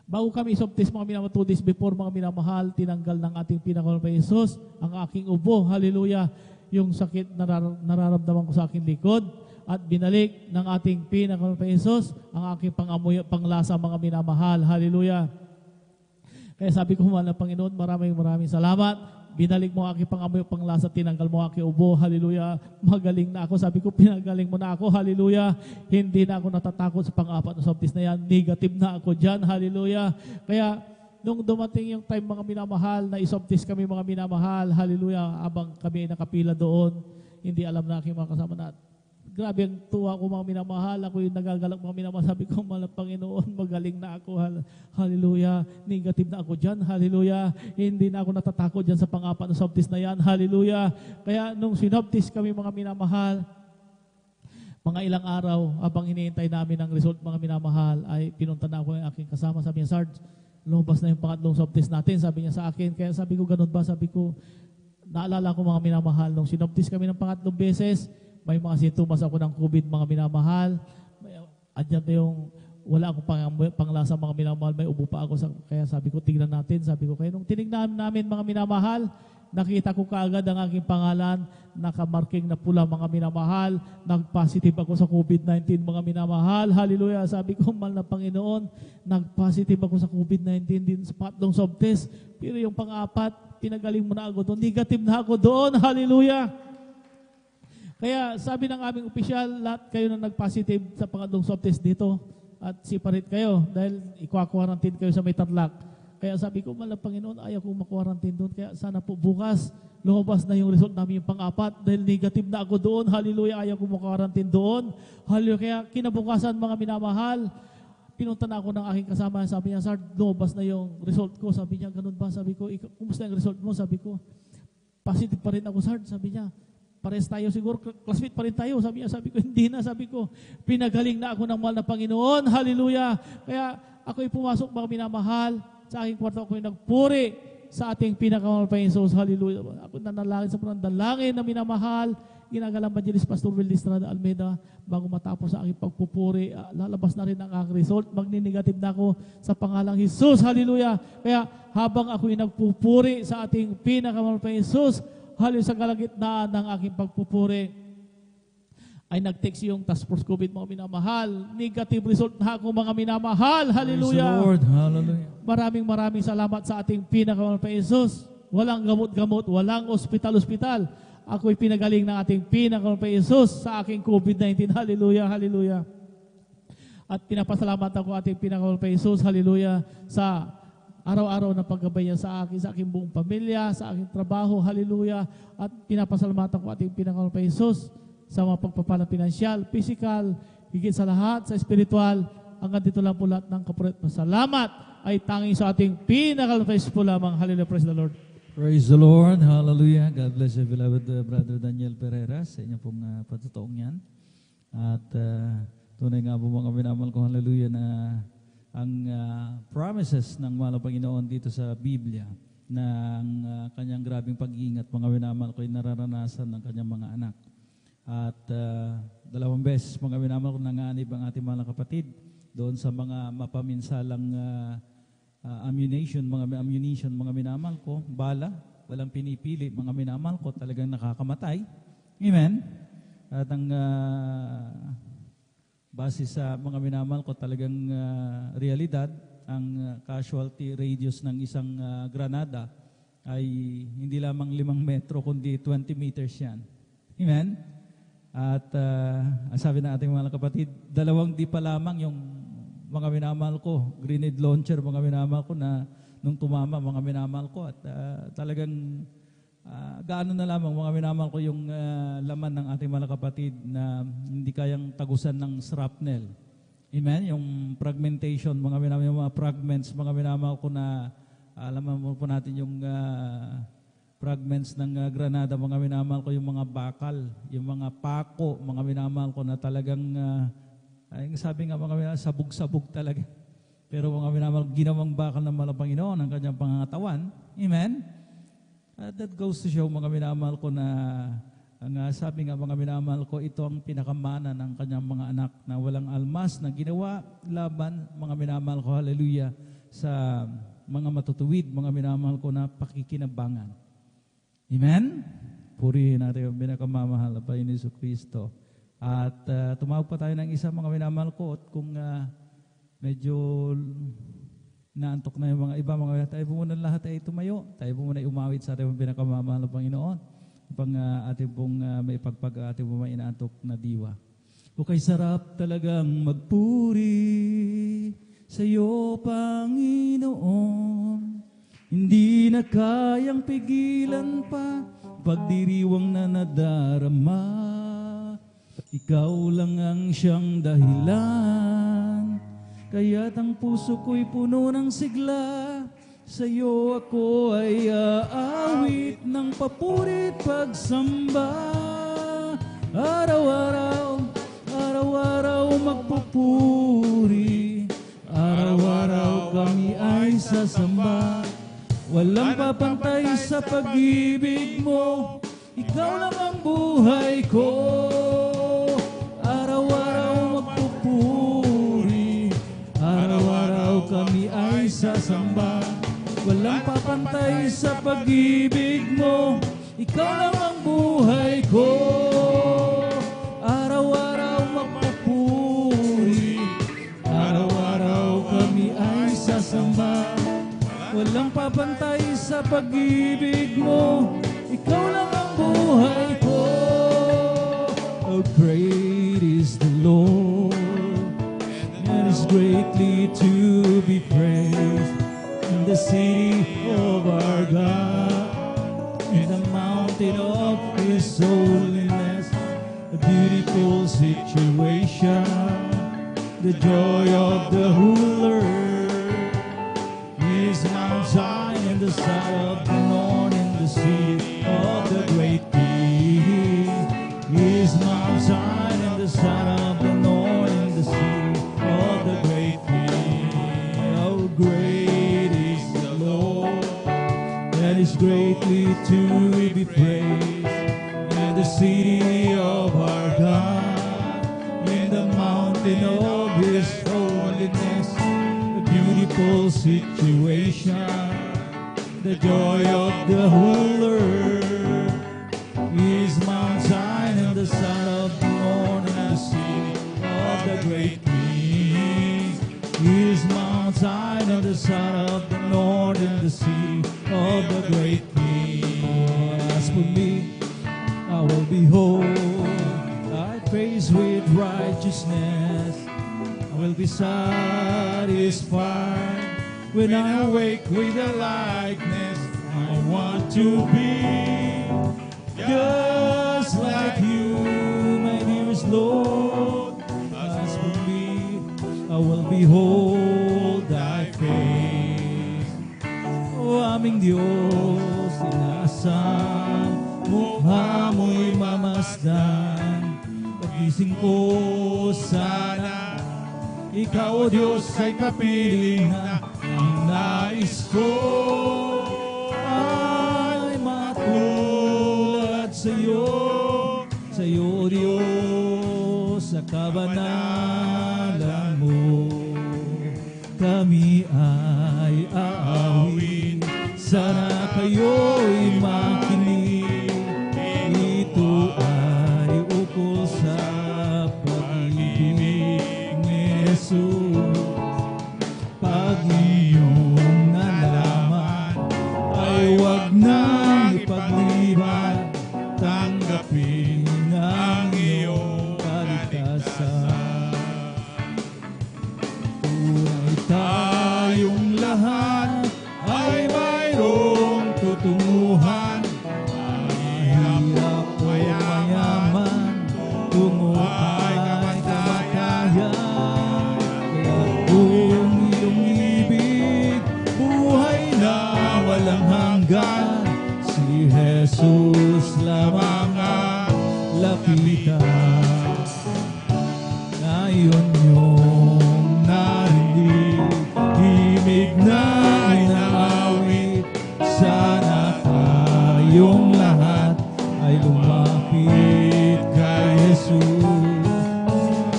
bago kami iswab test, mga minamahal, 2 days before, mga minamahal, tinanggal ng ating Panginoon Jesus ang aking ubo. Hallelujah. Yung sakit na nararamdaman ko sa aking likod. At binalik ng ating Panginoon Jesus ang aking pangamoy, panglasa, mga minamahal. Hallelujah. Kaya sabi ko, mahal na Panginoon, maraming salamat. Binalik mo aking pangamoy, panglasa, tinanggal mo aking ubo. Hallelujah. Magaling na ako. Sabi ko, pinagaling mo na ako. Hallelujah. Hindi na ako natatakot sa pang-apat na sobtis na yan. Negative na ako dyan. Hallelujah. Kaya, nung dumating yung time mga minamahal, na isoptis kami mga minamahal, hallelujah, abang kami ay nakapila doon, hindi alam na aking mga kasama na, grabe ang tuwa ko mga minamahal, ako yung nagagalak mga minamahal, sabi ko, mahal na Panginoon, magaling na ako, hallelujah, negative na ako dyan, hallelujah, hindi na ako natatakot dyan sa pang-apat na soptis na yan, hallelujah. Kaya nung sinoptis kami mga minamahal, mga ilang araw, habang hinihintay namin ang result mga minamahal, ay pinunta na ako ng aking kasama, sabi niya, Sarge, lumabas na yung pangatlong swab test natin, sabi niya sa akin. Kaya sabi ko, ganun ba? Sabi ko, naalala ko mga minamahal, nung sinoptis kami ng pangatlong beses, may mga sintomas ako ng COVID mga minamahal. Adyan na yung, wala akong panglasa mga minamahal, may ubo pa ako. Kaya sabi ko, tignan natin. Sabi ko, kaya nung tinignan namin mga minamahal, nakita ko kaagad ang aking pangalan, nakamarking na pula mga minamahal, nag-positive ako sa COVID-19 mga minamahal, hallelujah, sabi ko, mahal na Panginoon, nag-positive ako sa COVID-19 din sa patlong swab test, pero yung pang-apat, pinagaling mo na ako doon, negative na ako doon, hallelujah. Kaya sabi ng aming opisyal, lahat kayo na nag-positive sa pangatlong swab test dito, at separate kayo, dahil ikwa-quarantine kayo sa may Tarlac. Kaya sabi ko, mahal na Panginoon, ayaw kong makwarantine doon. Kaya sana po bukas, lumabas na yung result namin yung pang-apat. Dahil negative na ako doon. Hallelujah, ayaw kong makwarantine doon. Hallelujah. Kaya kinabukasan mga minamahal, pinunta na ako ng aking kasama. Sabi niya, Sir, lumabas na yung result ko. Sabi niya, ganun ba? Sabi ko, kumusta yung result mo? Sabi ko, positive pa rin ako, Sir. Sabi niya, pares tayo siguro, classmate pa rin tayo. Sabi niya, sabi ko, hindi na. Sabi ko, pinagaling na ako ng mahal na Panginoon. Hallelujah. Kaya ako'y pumasok mga minamahal. Sa aking kwarto ako'y nagpuri sa ating pinakamahal pa Jesus. Hallelujah. Ako nanalangin sa panandalangin na minamahal. Ginagalang Evangelist Pastor Will Estrada Almeida bago matapos sa aking pagpupuri. Lalabas na rin ang aking result. Magninegative na ako sa pangalang Jesus. Hallelujah. Kaya habang ako'y nagpupuri sa ating pinakamahal pa Jesus, hallelujah, sa kalagitnaan ng aking pagpupuri, ay nag-text yung task force COVID mga minamahal. Negative result na ako mga minamahal. Hallelujah.
Praise the Lord. Hallelujah.
Maraming salamat sa ating pinakamahal pa Jesus. Walang gamot-gamot, walang ospital-ospital. Ako'y pinagaling ng ating pinakamahal pa Jesus sa aking COVID-19. Hallelujah, hallelujah. At pinapasalamat ako ating pinakamahal pa Jesus. Hallelujah. Sa araw-araw na paggabay niya sa akin, sa aking buong pamilya, sa aking trabaho. Hallelujah. At pinapasalamat ako ating pinakamahal pa Jesus sa mga pagpapala pinansyal, physical, higit sa lahat, sa spiritual, hanggang dito lang po lahat ng kapulit. Salamat ay tanging sa ating pinaka-praise po lamang. Hallelujah, praise the Lord.
Praise the Lord. Hallelujah. God bless you, beloved Brother Daniel Pereira, sa inyo pong patutuong yan. At tunay nga po mga minamahal ko, hallelujah, na ang promises ng mahal na Panginoon dito sa Biblia, na ang kanyang grabing pag-iingat, mga minamahal ko, ay nararanasan ng kanyang mga anak. At 2 beses mga minamahal ko nanganib ang ating mga kapatid doon sa mga mapaminsalang ammunition, mga minamahal ko, bala, walang pinipili, mga minamahal ko, talagang nakakamatay. Amen? At ang base sa mga minamahal ko, talagang realidad, ang casualty radius ng isang granada ay hindi lamang 5 metro, kundi 20 meters yan. Amen? At sabi ng ating mga kapatid, 2 di pa lamang yung mga minamahal ko, grenade launcher, mga minamahal ko na nung tumama, mga minamahal ko. At talagang gaano na lamang mga minamahal ko yung laman ng ating mga kapatid na hindi kayang tagusan ng shrapnel. Amen? Yung fragmentation, mga minamahal, yung mga fragments, mga minamahal ko na alam mo po natin yung fragments ng granada, mga minamahal ko, yung mga bakal, yung mga pako, mga minamahal ko na talagang, sabi nga mga minamahal, sabog-sabog talaga. Pero mga minamahal, ginawang bakal ng mahal na Panginoon ang kanyang pangangatawan. Amen? That goes to show, mga minamahal ko, na ang sabi nga mga minamahal ko, ito ang pinakamana ng kanyang mga anak na walang almas na ginawa laban, mga minamahal ko, hallelujah, sa mga matutuwid, mga minamahal ko na pakikinabangan. Amen? Purihin natin yung pinakamamahal na Panginoon Hesus Kristo. At tumawag pa tayo ng isa, mga minamahal ko, at kung medyo naantok na yung mga iba, mga tayo po muna lahat ay tumayo. Tayo po muna umawit sa ating pinakamamahal na Panginoon. Upang ating pong may pagpag ating pong inaantok na diwa. O kay sarap talagang magpuri sa iyo, Panginoon. Hindi na kayang pigilan pa pagdiriwang na nadarama. Ikaw lang ang siyang dahilan, kaya't ang puso ko'y puno ng sigla. Sa iyo ako ay aawit ng papurit pagsamba. Araw-araw, araw-araw magpupuri. Araw-araw kami ay sasamba. Walang papantay sa pag-ibig mo, ikaw lang ang buhay ko. Araw-araw magpupuri, araw-araw kami ay sasamba. Walang papantay sa pag-ibig mo, ikaw lang ang buhay ko. Araw-araw magpupuri, araw-araw kami ay sasamba. Walang papantay sa pag-ibig mo, ikaw lang ang buhay ko. Oh, great is the Lord, and is greatly to be praised. In the city of our God, in the mountain of His holiness, a beautiful situation, the joy of the ruler is Mount Zion, the side of the north, in the city of the great King. Is Mount Zion, and the side of the north, in the city of the great King. Oh, great is the Lord, that is greatly to be praised. In the city of our God, in the mountain of His holiness, beautiful situation, the joy of the ruler is Mount Zion, and the son of the Lord, and the city of the great King. Is Mount Zion, and the son of the Lord, and the city of the great King. As for me, I will behold thy praise with righteousness. I will be satisfied when I awake with a likeness. I want to be just like you, my dearest Lord. As for me, I will behold thy face. O aming Diyos, inaasahan, mukha mo'y mamasdan. Pagising ko sana, ikaw, O Diyos, ay kapiling na. Ang nais ko ay matulad sa iyo, O Diyos, sa kabanalan mo. Kami ay aawit, sana kayo'y makinig. Ito ay ukol sa pag-ibig ni Jesus. Pag iyong nalaman, ay huwag nang ipagliban. Tanggapin ang iyong kaligtasan. Tunay tayong lahat ay mayroong tutunguhan. Mahirap o mayaman, tungo ay kamatayan. Kaya kung iyong ibig, buhay na walang hanggan, si Jesus lamang ang lapitan. Ngayon yung narinig, himig na inaawit, sana tayong lahat ay lumapit kay Jesus.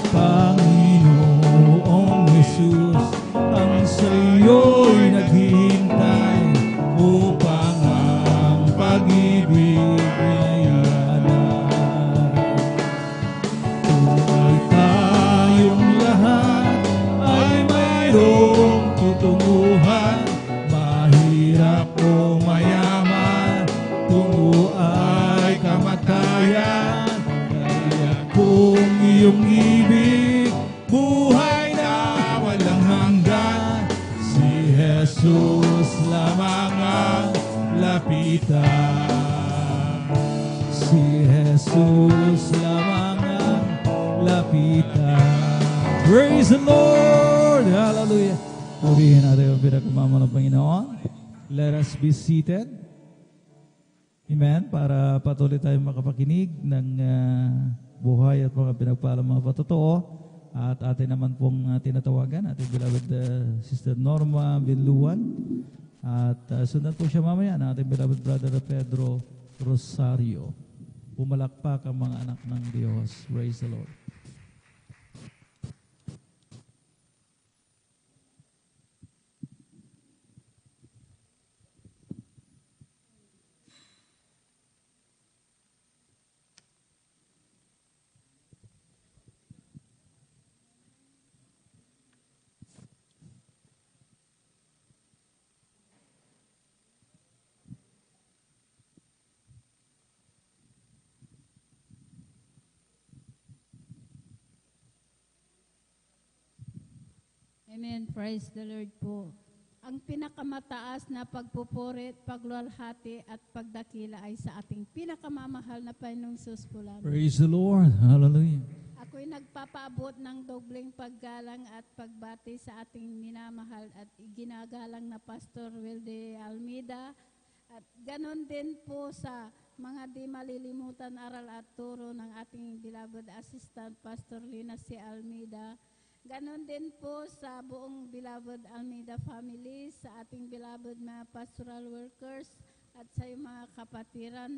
Panginoong Jesus, ang sa'yo'y naghihintay upang ang pag-ibig ay hanap. Tunay tayong lahat ay mayroong tutunguhan. si Jesus lamang ang lapitan. Praise the Lord! Hallelujah! Purihin natin ang pinakamamahal ng Panginoon. Let us be seated. Amen. Para patuloy tayong makapakinig ng buhay at mga pinagpalang mga patotoo. At atin naman pong tinatawagan, ating beloved Sister Norma Binluan. At sundan po siya mamaya na ating beloved Brother Pedro Rosario. Pumalakpak ang mga anak ng Diyos. Praise the Lord.
Amen. Praise the Lord po. Ang pinakamataas na pagpupurit, paglulhati at pagdakila ay sa ating pinakamamahal na Panginoong Sus po lamang.
Praise the Lord. Hallelujah.
Ako'y nagpapaabot ng dobleng paggalang at pagbati sa ating minamahal at ginagalang na Pastor Wilde Almeida. At ganon din po sa mga di malilimutan aral at turo ng ating beloved assistant Pastor Lina C. Almeida. Ganon din po sa buong beloved Almeida family, sa ating beloved mga pastoral workers at sa iyong mga kapatiran.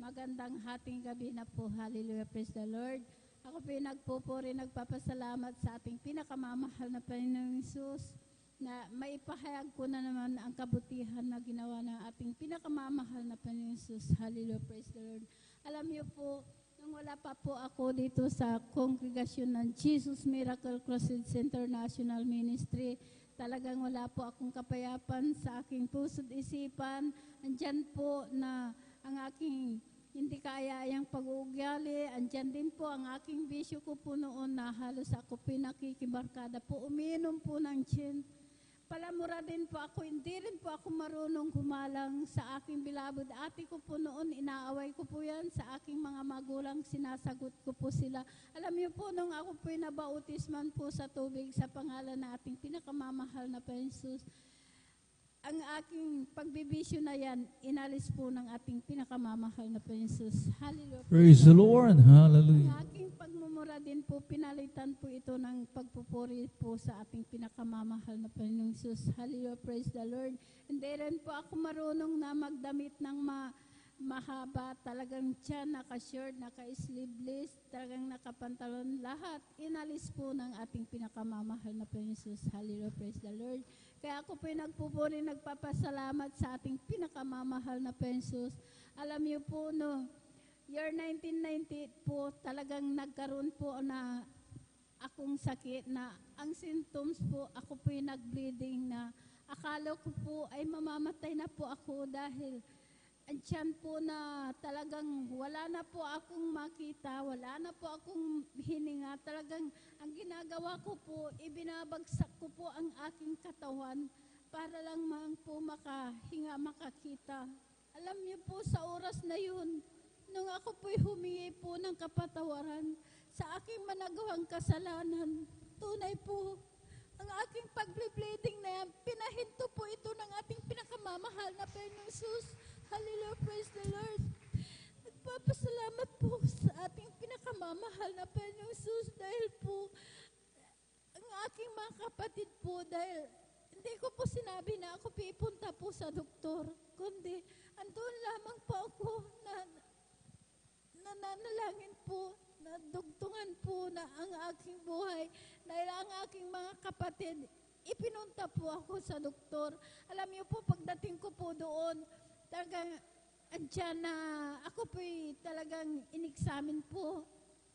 Magandang hating gabi na po. Hallelujah. Praise the Lord. Ako po nagpupuri, nagpapasalamat sa ating pinakamamahal na Panginoong Hesus na maipahayag ko na naman ang kabutihan na ginawa ng ating pinakamamahal na Panginoong Hesus. Hallelujah. Praise the Lord. Alam niyo po, nung wala pa po ako dito sa kongregasyon ng Jesus Miracle Crusade International Ministry, talagang wala po akong kapayapan sa aking puso't isipan. Andyan po na ang aking hindi kaaya-ayang pag-uugali. Andyan din po ang aking bisyo ko po noon na halos ako pinakikibarkada po. Umiinom po ng gin. Palamura din po ako, hindi rin po ako marunong humalang sa aking beloved ate ko po noon, inaaway ko po yan sa aking mga magulang, sinasagot ko po sila. Alam niyo po, nung ako po nabautisman po sa tubig sa pangalan na ating pinakamamahal na Jesus, ang aking pagbibisyo na yan, inalis po ng ating pinakamamahal na Jesus. Hallelujah.
Praise the Lord. Hallelujah.
Ang aking pagmumura din po, pinalitan po ito ng pagpupuri po sa ating pinakamamahal na Panginoong Jesus. Hallelujah, praise the Lord. Hindi rin po ako marunong na magdamit ng mahaba, talagang tiyan, naka-short, naka-sleeveless, talagang nakapantalon, lahat. Inalis po ng ating pinakamamahal na Panginoong Jesus. Hallelujah, praise the Lord. Kaya ako po nagpupuri, nagpapasalamat sa ating pinakamamahal na Jesus. Alam niyo po, no, year 1998 po, talagang nagkaroon po na akong sakit na ang symptoms po, ako po yung nag-bleeding na akala ko po ay mamamatay na po ako dahil andyan po na talagang wala na po akong makita, wala na po akong hininga. Talagang ang ginagawa ko po, ibinabagsak ko po ang aking katawan para lang man po makahinga, makakita. Alam niyo po sa oras na yun, nung ako po'y humingi po ng kapatawaran sa aking managawang kasalanan, tunay po, ang aking pag-bleeding na yan, pinahinto po ito ng ating pinakamamahal na Panginoong Jesus. Hallelujah, praise the Lord. Nagpapasalamat po sa ating pinakamamahal na Panginoong Jesus dahil po ang aking mga kapatid po, dahil hindi ko po sinabi na ako pipunta po sa doktor, kundi andun lamang po ako na nananalangin po, na dugtungan po na ang aking buhay dahil ang aking mga kapatid, ipinunta po ako sa doktor. Alam niyo po, pagdating ko po doon, talagang andyan na ako po'y talagang in-examine po.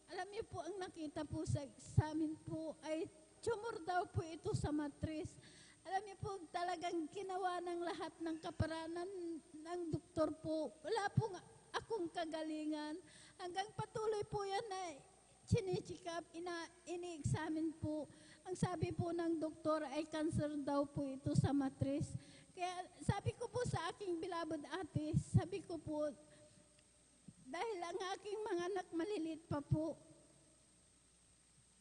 Alam niyo po, ang nakita po sa examine po ay tumor daw po ito sa matris. Alam niyo po, talagang ginawa ng lahat ng kaparanan ng doktor po. Wala po akong kagalingan. Hanggang patuloy po yan na chine-check up, ini-examine po. Ang sabi po ng doktor ay cancer daw po ito sa matris. Kaya sabi ko po sa aking beloved ate, sabi ko po, dahil ang aking mga anak maliliit pa po.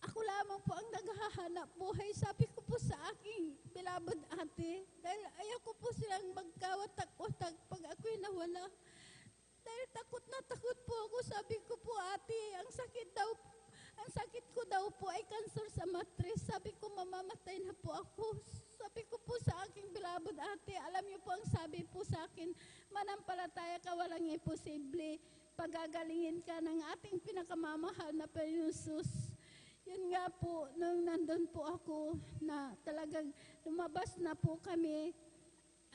Ako lamang po ang naghahanap buhay. Sabi ko po sa aking beloved ate, dahil ayaw ko po silang magkawatak-watak pag ako'y nawala. Dahil takot na takot po ako. Sabi ko po, ate, ang sakit ko daw po ay cancer sa matris. Sabi ko, mamamatay na po ako. Sabi ko po sa aking beloved ate, alam niyo po ang sabi po sa akin, manampalataya ka, walang imposible. Pagagalingin ka ng ating pinakamamahal na Panginoon Jesus. Yun nga po, nung nandun po ako na talagang lumabas na po kami,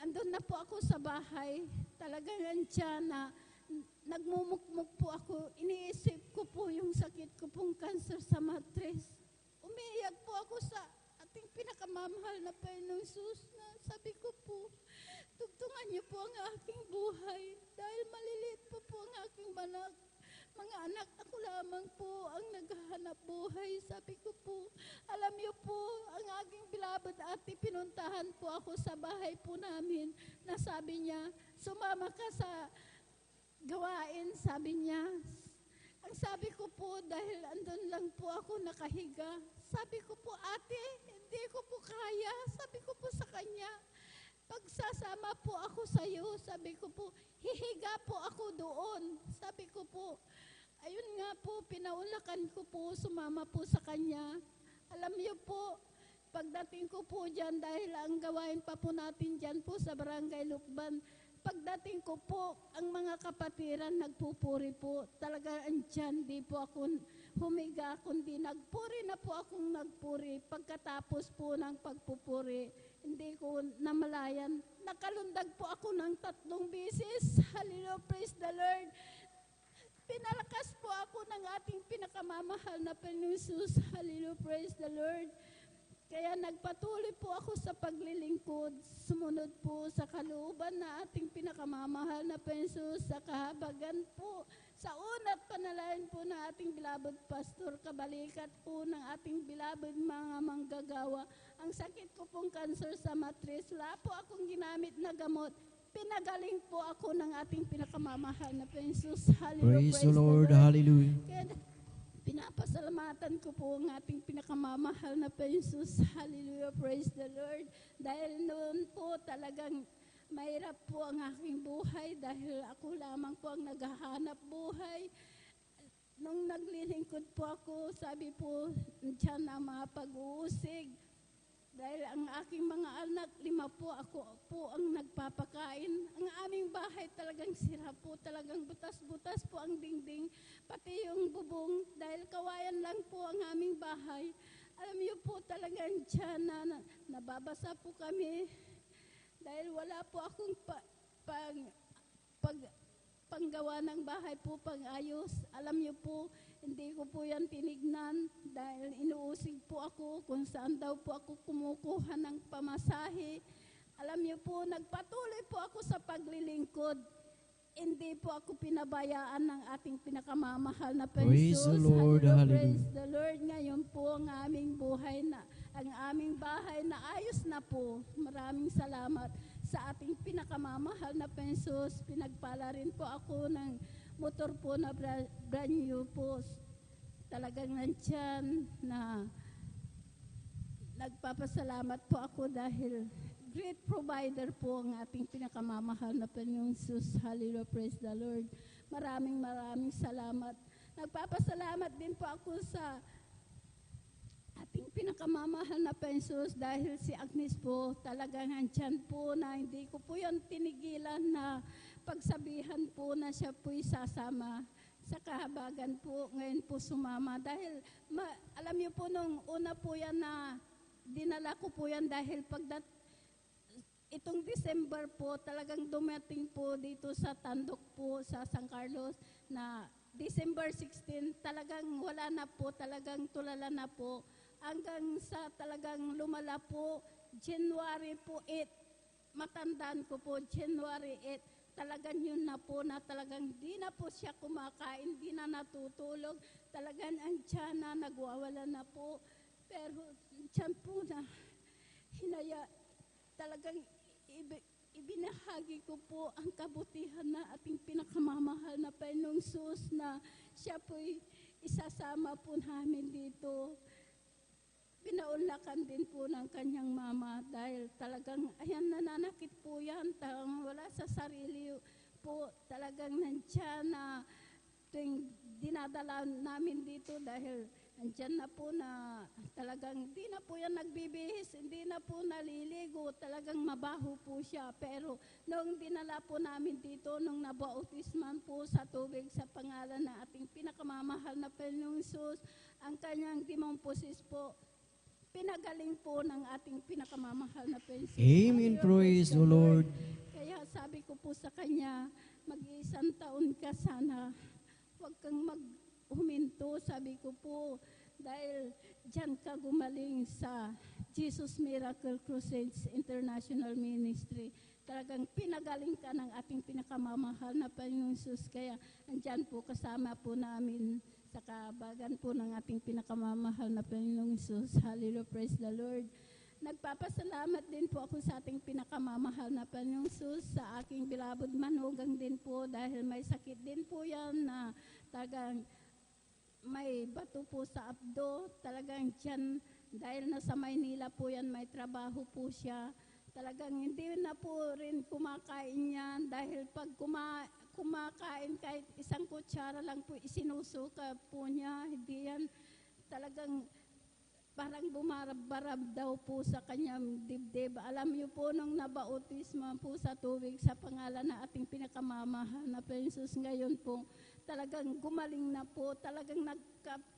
andun na po ako sa bahay, talagang andyan na nagmumukmuk po ako, iniisip ko po yung sakit ko pong cancer sa matris. Umiiyak po ako sa ating pinakamamahal na Panginoong Jesus na sabi ko po, tugtungan niyo po ang aking buhay dahil maliliit po ang aking mga anak, ako lamang po ang naghahanap buhay. Sabi ko po, alam niyo po, ang aking beloved ate, pinuntahan po ako sa bahay po namin na sabi niya, sumama ka sa gawain, sabi niya. Ang sabi ko po, dahil andun lang po ako nakahiga, sabi ko po, ate, hindi ko po kaya. Sabi ko po sa kanya, pagsasama po ako sa iyo, sabi ko po, hihiga po ako doon. Sabi ko po, ayun nga po, pinaulakan ko po, sumama po sa kanya. Alam niyo po, pagdating ko po dyan, dahil ang gawain pa po natin dyan po sa Barangay Lukban, pagdating ko po, ang mga kapatiran nagpupuri po. Talaga andyan, di po ako humiga, kundi nagpuri na po akong nagpuri. Pagkatapos po ng pagpupuri, hindi ko namalayan. Nakalundag po ako ng 3 beses. Hallelujah, praise the Lord. Pinalakas po ako ng ating pinakamamahal na Panginoon Jesus. Hallelujah, praise the Lord. Kaya nagpatuloy po ako sa paglilingkod, sumunod po sa kalooban na ating pinakamamahal na Panginoon Jesus, sa kahabagan po, sa unat panalangin po ng ating beloved pastor, kabalikat po ng ating beloved mga manggagawa. Ang sakit ko pong cancer sa matris, wala po akong ginamit na gamot. Pinagaling po ako ng ating pinakamamahal na Panginoon Jesus. Hallelujah,
Praise the Lord. Hallelujah.
Kaya pinapasalamatan ko po ang ating pinakamamahal na Panginoon Jesus. Hallelujah, praise the Lord. Dahil noon po talagang mahirap po ang aking buhay dahil ako lamang po ang naghahanap buhay. Nung naglilingkod po ako, sabi po, dyan ang mga pag-uusig. Dahil ang aking mga anak, 5 po, ako po ang nagpapakain. Ang aming bahay talagang sira po, talagang butas-butas po ang dingding, pati yung bubong, dahil kawayan lang po ang aming bahay. Alam niyo po talagang dyan na nababasa po kami, dahil wala po akong panggawa ng bahay po, pang-ayos. Alam niyo po, hindi ko po yan tinignan dahil inuusig po ako kung saan daw po ako kumukuha ng pamasahe. Alam niyo po, nagpatuloy po ako sa paglilingkod. Hindi po ako pinabayaan ng ating pinakamamahal na
Praise
Jesus.
the Lord. Hallelujah.
Praise the Lord. Ngayon po ang aming buhay na, ang aming bahay na ayos na po. Maraming salamat sa ating pinakamamahal na Jesus. Pinagpala rin po ako ng motor po na brand new po. Talagang nandyan na nagpapasalamat po ako dahil great provider po ang ating pinakamamahal na Panginoong Jesus. Hallelujah, praise the Lord. Maraming salamat. Nagpapasalamat din po ako sa ating pinakamamahal na Panginoong Jesus dahil si Agnes po talagang andyan po na hindi ko po yan tinigilan na pagsabihan po na siya po'y sasama sa kahabagan po. Ngayon po sumama dahil alam niyo po nung una po yan na dinala ko po yan dahil itong December po, talagang dumating po dito sa Tandok po, sa San Carlos, na December 16, talagang wala na po, talagang tulala na po. Hanggang sa talagang lumala po, January po 8, matandaan ko po, January 8, talagang yun na po na talagang di na po siya kumakain, di na natutulog, talagang ang tiyan na nagwawala na po. Pero tiyan po na hinaya, talagang ibinahagi ko po ang kabutihan na ating pinakamamahal na Panginoong Sus na siya po'y isasama po namin dito. Pinaunlakan din po ng kanyang mama dahil talagang, ayan, nananakit po yan. Talagang wala sa sarili po, talagang nandiyan na tuwing dinadala namin dito dahil andyan na po na talagang hindi na po yan nagbibihis, hindi na po naliligo, talagang mabaho po siya. Pero nung dinala po namin dito, nung nabautisman po sa tubig sa pangalan ng ating pinakamamahal na Panginoong Hesus, ang kanyang demon possessed po, pinagaling po ng ating pinakamamahal na Panginoong Hesus.
Amen. Praise the Lord.
Kaya sabi ko po sa kanya, mag-iisang taon ka sana, huwag kang huminto, sabi ko po, dahil dyan ka gumaling sa Jesus Miracle Crusades International Ministry. Talagang pinagaling ka ng ating pinakamamahal na Panginoong Hesus. Kaya andyan po kasama po namin sa kabagan po ng ating pinakamamahal na Panginoong Hesus. Hallelujah, praise the Lord. Nagpapasalamat din po ako sa ating pinakamamahal na Panginoong Hesus, sa aking bilabod manugang din po dahil may sakit din po yan na talagang may bato po sa abdo, talagang dyan, dahil nasa Maynila po yan, may trabaho po siya. Talagang hindi na po rin kumakain yan dahil pag kumakain kahit isang kutsara lang po isinusuka po niya, hindi yan talagang parang bumarab-barab daw po sa kanyang dibdib. Alam niyo po nung nabautismo po sa tubig sa pangalan na ating pinakamamahal na Panginoon, ngayon po talagang gumaling na po, talagang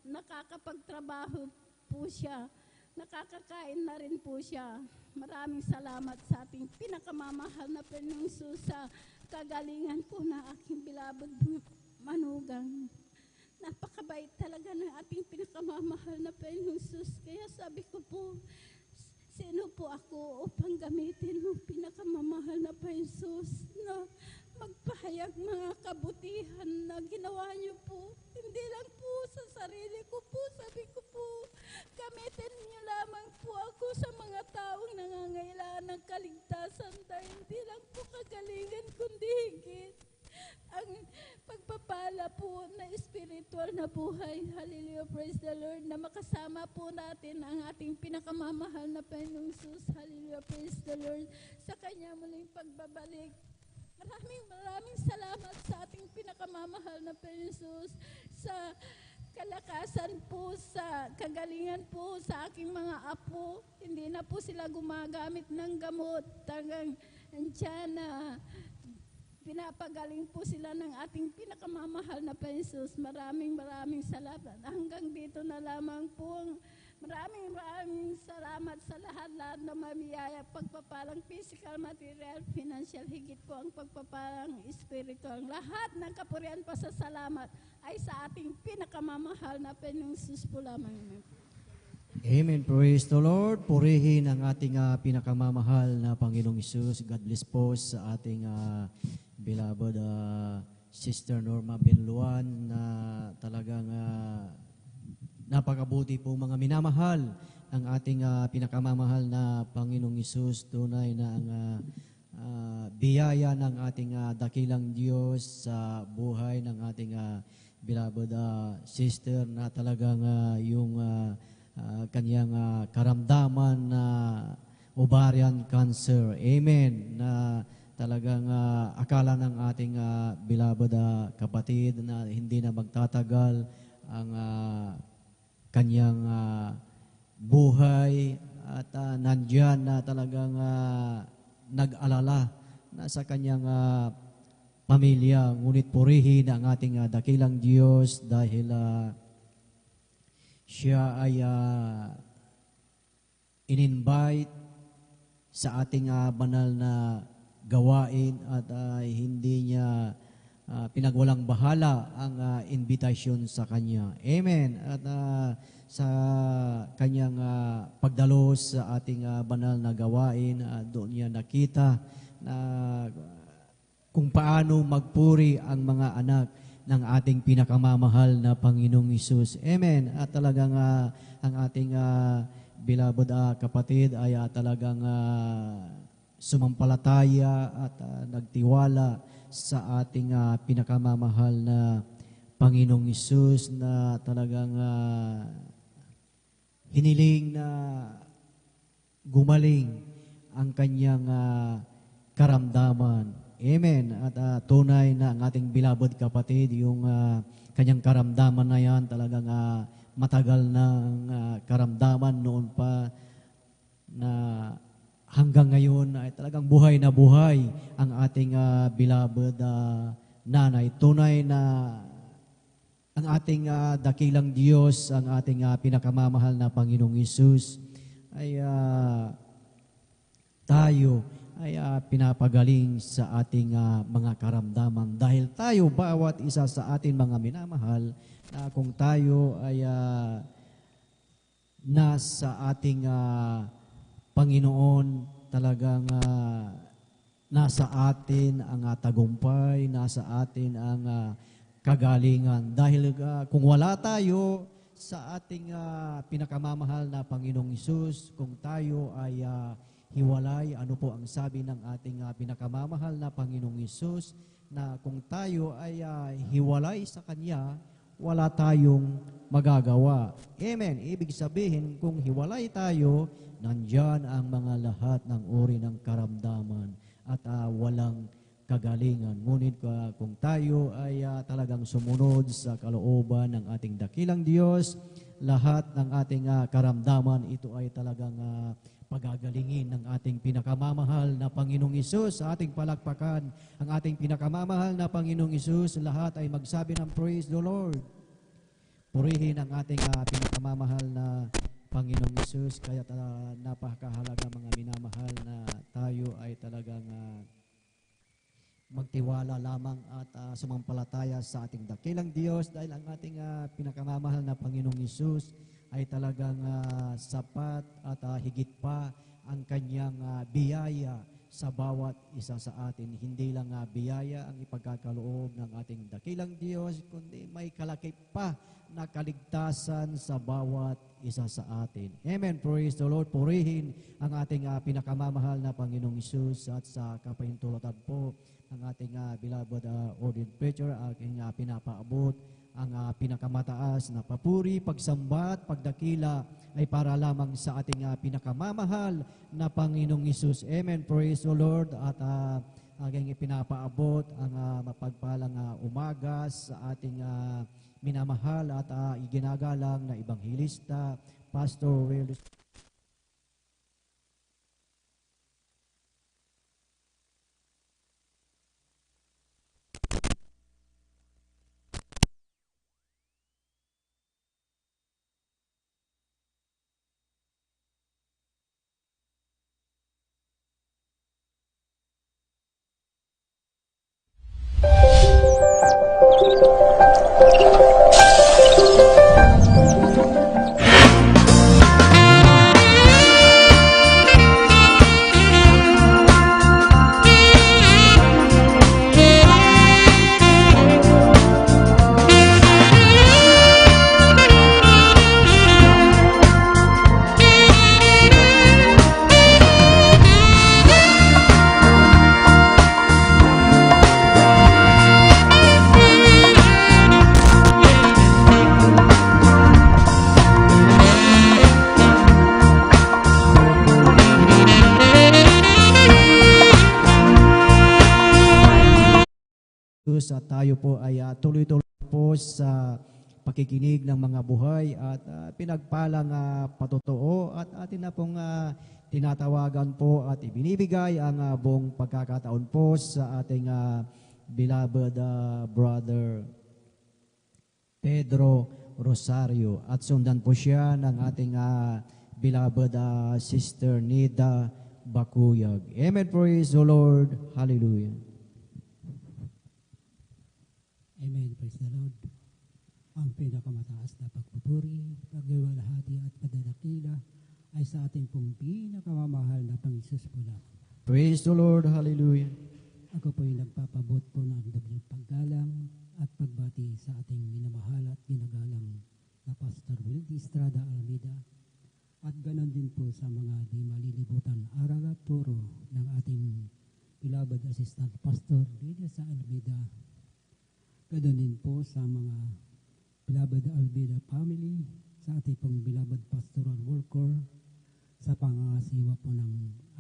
nakakapagtrabaho po siya, nakakakain na rin po siya. Maraming salamat sa ating pinakamamahal na Panginoong Hesus sa kagalingan po na aking bilabod manugang. Napakabait talaga ng ating pinakamamahal na Panginoong Hesus. Kaya sabi ko po, sino po ako upang gamitin mo pinakamamahal na Panginoong Hesus na magpahayag mga kabutihan na ginawa niyo po. Hindi lang po sa sarili ko po, sabi ko po, gamitin niyo lamang po ako sa mga taong nangangailangan ng kaligtasan dahil hindi lang po kagalingan kundi higit ang pagpapala po na spiritual na buhay. Hallelujah, praise the Lord, na makasama po natin ang ating pinakamamahal na Panginoong Hesus. Hallelujah, praise the Lord, sa kanya muling pagbabalik. Maraming salamat sa ating pinakamamahal na Panginoong Hesus sa kalakasan po, sa kagalingan po sa aking mga apo. Hindi na po sila gumagamit ng gamot. Talagang andyan na pinapagaling po sila ng ating pinakamamahal na Panginoong Hesus. Maraming salamat. Hanggang dito na lamang po. Maraming salamat sa lahat na mamiyaya, pagpapalang physical, material, financial, higit po ang pagpapalang spiritual. Lahat ng kapurihan, pasasalamat ay sa ating pinakamamahal na Panginoong Hesus po lamang.
Amen. Praise the Lord. Purihin ang ating pinakamamahal na Panginoong Hesus. God bless po sa ating beloved Sister Norma Benluan na talagang napakabuti po mga minamahal ang ating pinakamamahal na Panginoong Hesus. Tunay na ang biyaya ng ating dakilang Diyos sa buhay ng ating beloved sister na talagang yung kanyang karamdaman na ovarian cancer. Amen. Na talagang akala ng ating beloved kapatid na hindi na magtatagal ang kanyang buhay at nandyan na talagang nag-alala na sa kanyang pamilya. Ngunit purihin ang ating dakilang Diyos dahil siya ay in-invite sa ating banal na gawain at hindi niya pinagwalang bahala ang invitation sa kanya. Amen. At sa kanyang pagdalos sa ating banal na gawain, doon niya nakita na kung paano magpuri ang mga anak ng ating pinakamamahal na Panginoong Hesus. Amen. At talagang ang ating beloved kapatid ay talagang sumampalataya at nagtiwala sa ating pinakamamahal na Panginoong Hesus na talagang hiniling na gumaling ang kanyang karamdaman. Amen. At tunay na ang ating beloved kapatid, yung kanyang karamdaman na yan, talagang matagal na karamdaman noon pa na hanggang ngayon ay talagang buhay na buhay ang ating beloved nanay. Tunay na ang ating dakilang Diyos, ang ating pinakamamahal na Panginoong Hesus ay tayo ay pinapagaling sa ating mga karamdaman. Dahil tayo, bawat isa sa ating mga minamahal, na kung tayo ay nasa ating Panginoon, talagang nasa atin ang tagumpay, nasa atin ang kagalingan. Dahil kung wala tayo sa ating pinakamamahal na Panginoong Hesus, kung tayo ay hiwalay, ano po ang sabi ng ating pinakamamahal na Panginoong Hesus, na kung tayo ay hiwalay sa Kanya, wala tayong magagawa. Amen. Ibig sabihin, kung hiwalay tayo, nandyan ang mga lahat ng uri ng karamdaman at walang kagalingan. Ngunit kung tayo ay talagang sumunod sa kalooban ng ating dakilang Diyos, lahat ng ating karamdaman, ito ay talagang pagagalingin ng ating pinakamamahal na Panginoong Hesus. Sa ating palakpakan, ang ating pinakamamahal na Panginoong Hesus, lahat ay magsabi ng praise the Lord. Purihin ang ating pinakamamahal na Panginoong Hesus. Kaya napakahalaga mga minamahal na tayo ay talagang magtiwala lamang at sumampalataya sa ating dakilang Diyos, dahil ang ating pinakamamahal na Panginoong Hesus ay talagang sapat at higit pa ang kanyang biyaya sa bawat isa sa atin. Hindi lang biyaya ang ipagkakaloob ng ating dakilang Diyos, kundi may kalakip pa na kaligtasan sa bawat isa sa atin. Amen. Praise the Lord. Purihin ang ating pinakamamahal na Panginoong Hesus. At sa kapahintulutan po ng ating beloved ordained preacher, aking pinapaabot ang pinakamataas na papuri, pagsambat, pagdakila ay para lamang sa ating pinakamamahal na Panginoong Hesus. Amen. Praise the Lord. At aking ipinapaabot ang mapagpalang umaga sa ating minamahal at iginagalang na Ebanghelista, Pastor Will. At tayo po ay tuloy-tuloy po sa pakikinig ng mga buhay at pinagpalang patotoo, at atin na pong tinatawagan po at ibinibigay ang buong pagkakataon po sa ating beloved brother Pedro Rosario, at sundan po siya ng ating beloved sister Nida Bakuyag. Amen. Praise the Lord. Hallelujah.
Amen. Praise the Lord. Ang pinakamataas na pagpupuri, pagwawalhati at padadakila ay sa ating pong pinakamamahal na Panginoon po lang.
Praise the Lord. Hallelujah.
Ako po'y nagpapabot po ng dobleng paggalang at pagbati sa ating minamahal at ginagalang na Pastor Wildy Estrada Almeida, At ganon din po sa mga di malilibutan aral at turo ng ating beloved Assistant Pastor Lydia sa Almeida. Ganon din po sa mga beloved Almeida family, sa ating pong beloved pastoral worker, sa pangangasiwa po ng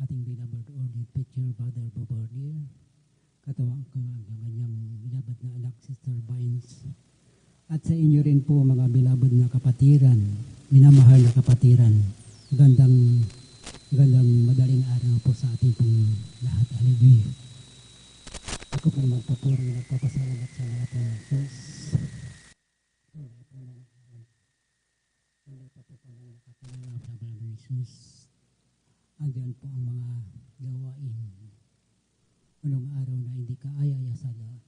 ating beloved ordained preacher, Brother Bobordier, katawang ang kanyang beloved na anak, Sister Vines, at sa inyo rin po mga beloved na kapatiran, minamahal na kapatiran, gandang madaling araw po sa ating pong lahat. Hallelujah. Ako po magpapuri, nagpapasalamat sa mga po ng Diyos. Sa mga Jesus. Andiyan po ang mga gawain. Unong araw na hindi ka ayayasala.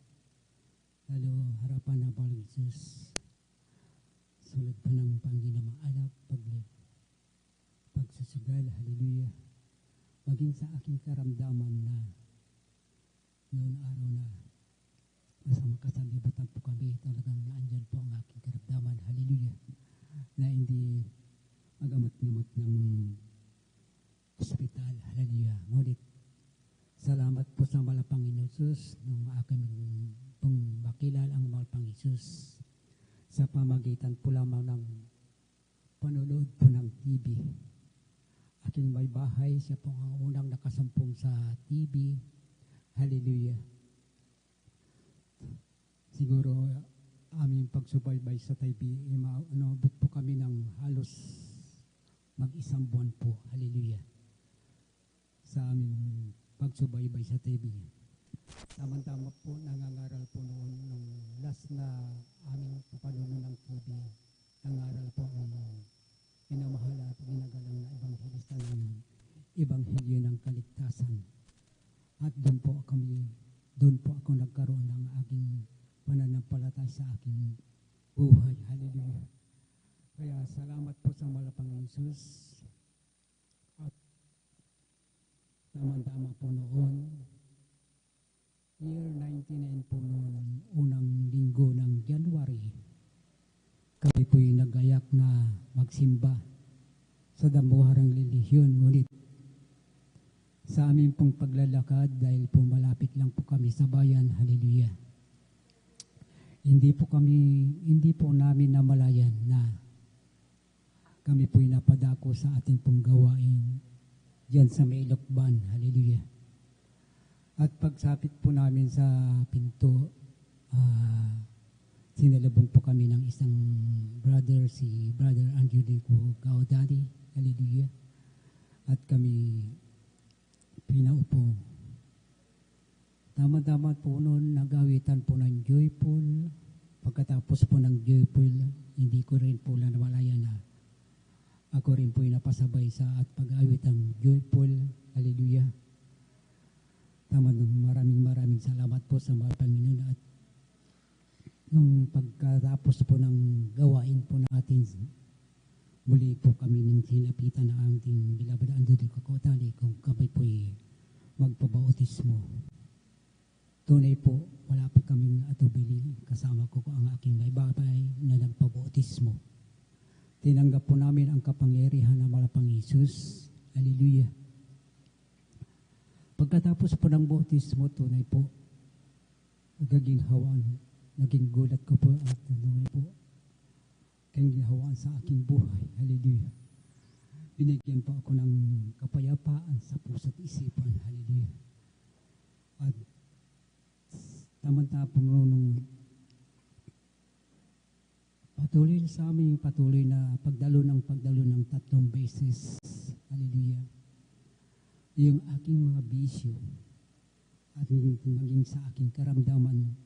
Lalo harapan ng Panginoon Jesus. Sulit pa ng Panginoon anak, pagsusugal, hallelujah. Maging sa aking karamdaman na noon araw na nasa makasalibutan po kami, talagang naandyan po ang aking karamdaman, hallelujah. Na hindi magamot-gamot ng ospital, hallelujah. Ngunit salamat po sa mahal Panginoon Jesus nung aking pong makilala ang mahal Panginoon Jesus sa pamagitan po lamang ng panonood po ng TV. Aking may bahay, siya po ang unang nakasampung sa TV. Hallelujah. Siguro aming pagsubaybay sa TV, inabot po kami ng halos mag-isang buwan po. Hallelujah. Sa aming pagsubaybay sa TV. Tama-tama po, nangangaral po noon nung last na aming papanuno ng TV. Nangaral po ang minamahal at ginagalang na ebanghelista ng ebanghelyo ng kaligtasan. At doon po ako nagkaroon ng aking pananampalataya sa aking buhay. Hallelujah. Kaya salamat po sa mahal Panginoon Jesus. At tama-tama po noon, year 99 po noon, unang linggo ng January, kami po'y nagayak na magsimba sa Dambuharang Relihiyon. Ngunit sa aming pong paglalakad, dahil po malapit lang po kami sa bayan, hallelujah, hindi po namin namalayan na kami po'y napadako sa ating pong gawain diyan sa may Ilocban, hallelujah. At pagsapit po namin sa pinto, sinalubong po kami ng isang brother, si Brother Angelico Gaudadi, hallelujah. At kami pinaupo. Tama-tama po noon, nagawitan po ng joyful. Pagkatapos po ng joyful, hindi ko rin po namalayan na ako rin po'y napasabay sa at pag-awit ang joyful, hallelujah. Maraming salamat po sa mga Panginoon. At nung pagkatapos po ng gawain po natin, muli po kami ng sinapitan ng ating beloved Andrew Kakotali kung kami po'y magpabautismo. Tunay po, wala po kaming atubili. Kasama ko ang aking may babay na nagpabautismo. Tinanggap po namin ang kapangyarihan ng malapang Jesus. Hallelujah. Pagkatapos po ng bautismo, tunay po, naging gulat ko po at tunay po, kagihawaan sa aking buhay. Hallelujah. Binigyan po ako ng kapayapaan sa puso't isipan. Hallelujah. At tama-tama po nung patuloy na pagdalo ng 3 beses. Hallelujah. Yung aking mga bisyo at maging sa aking karamdaman,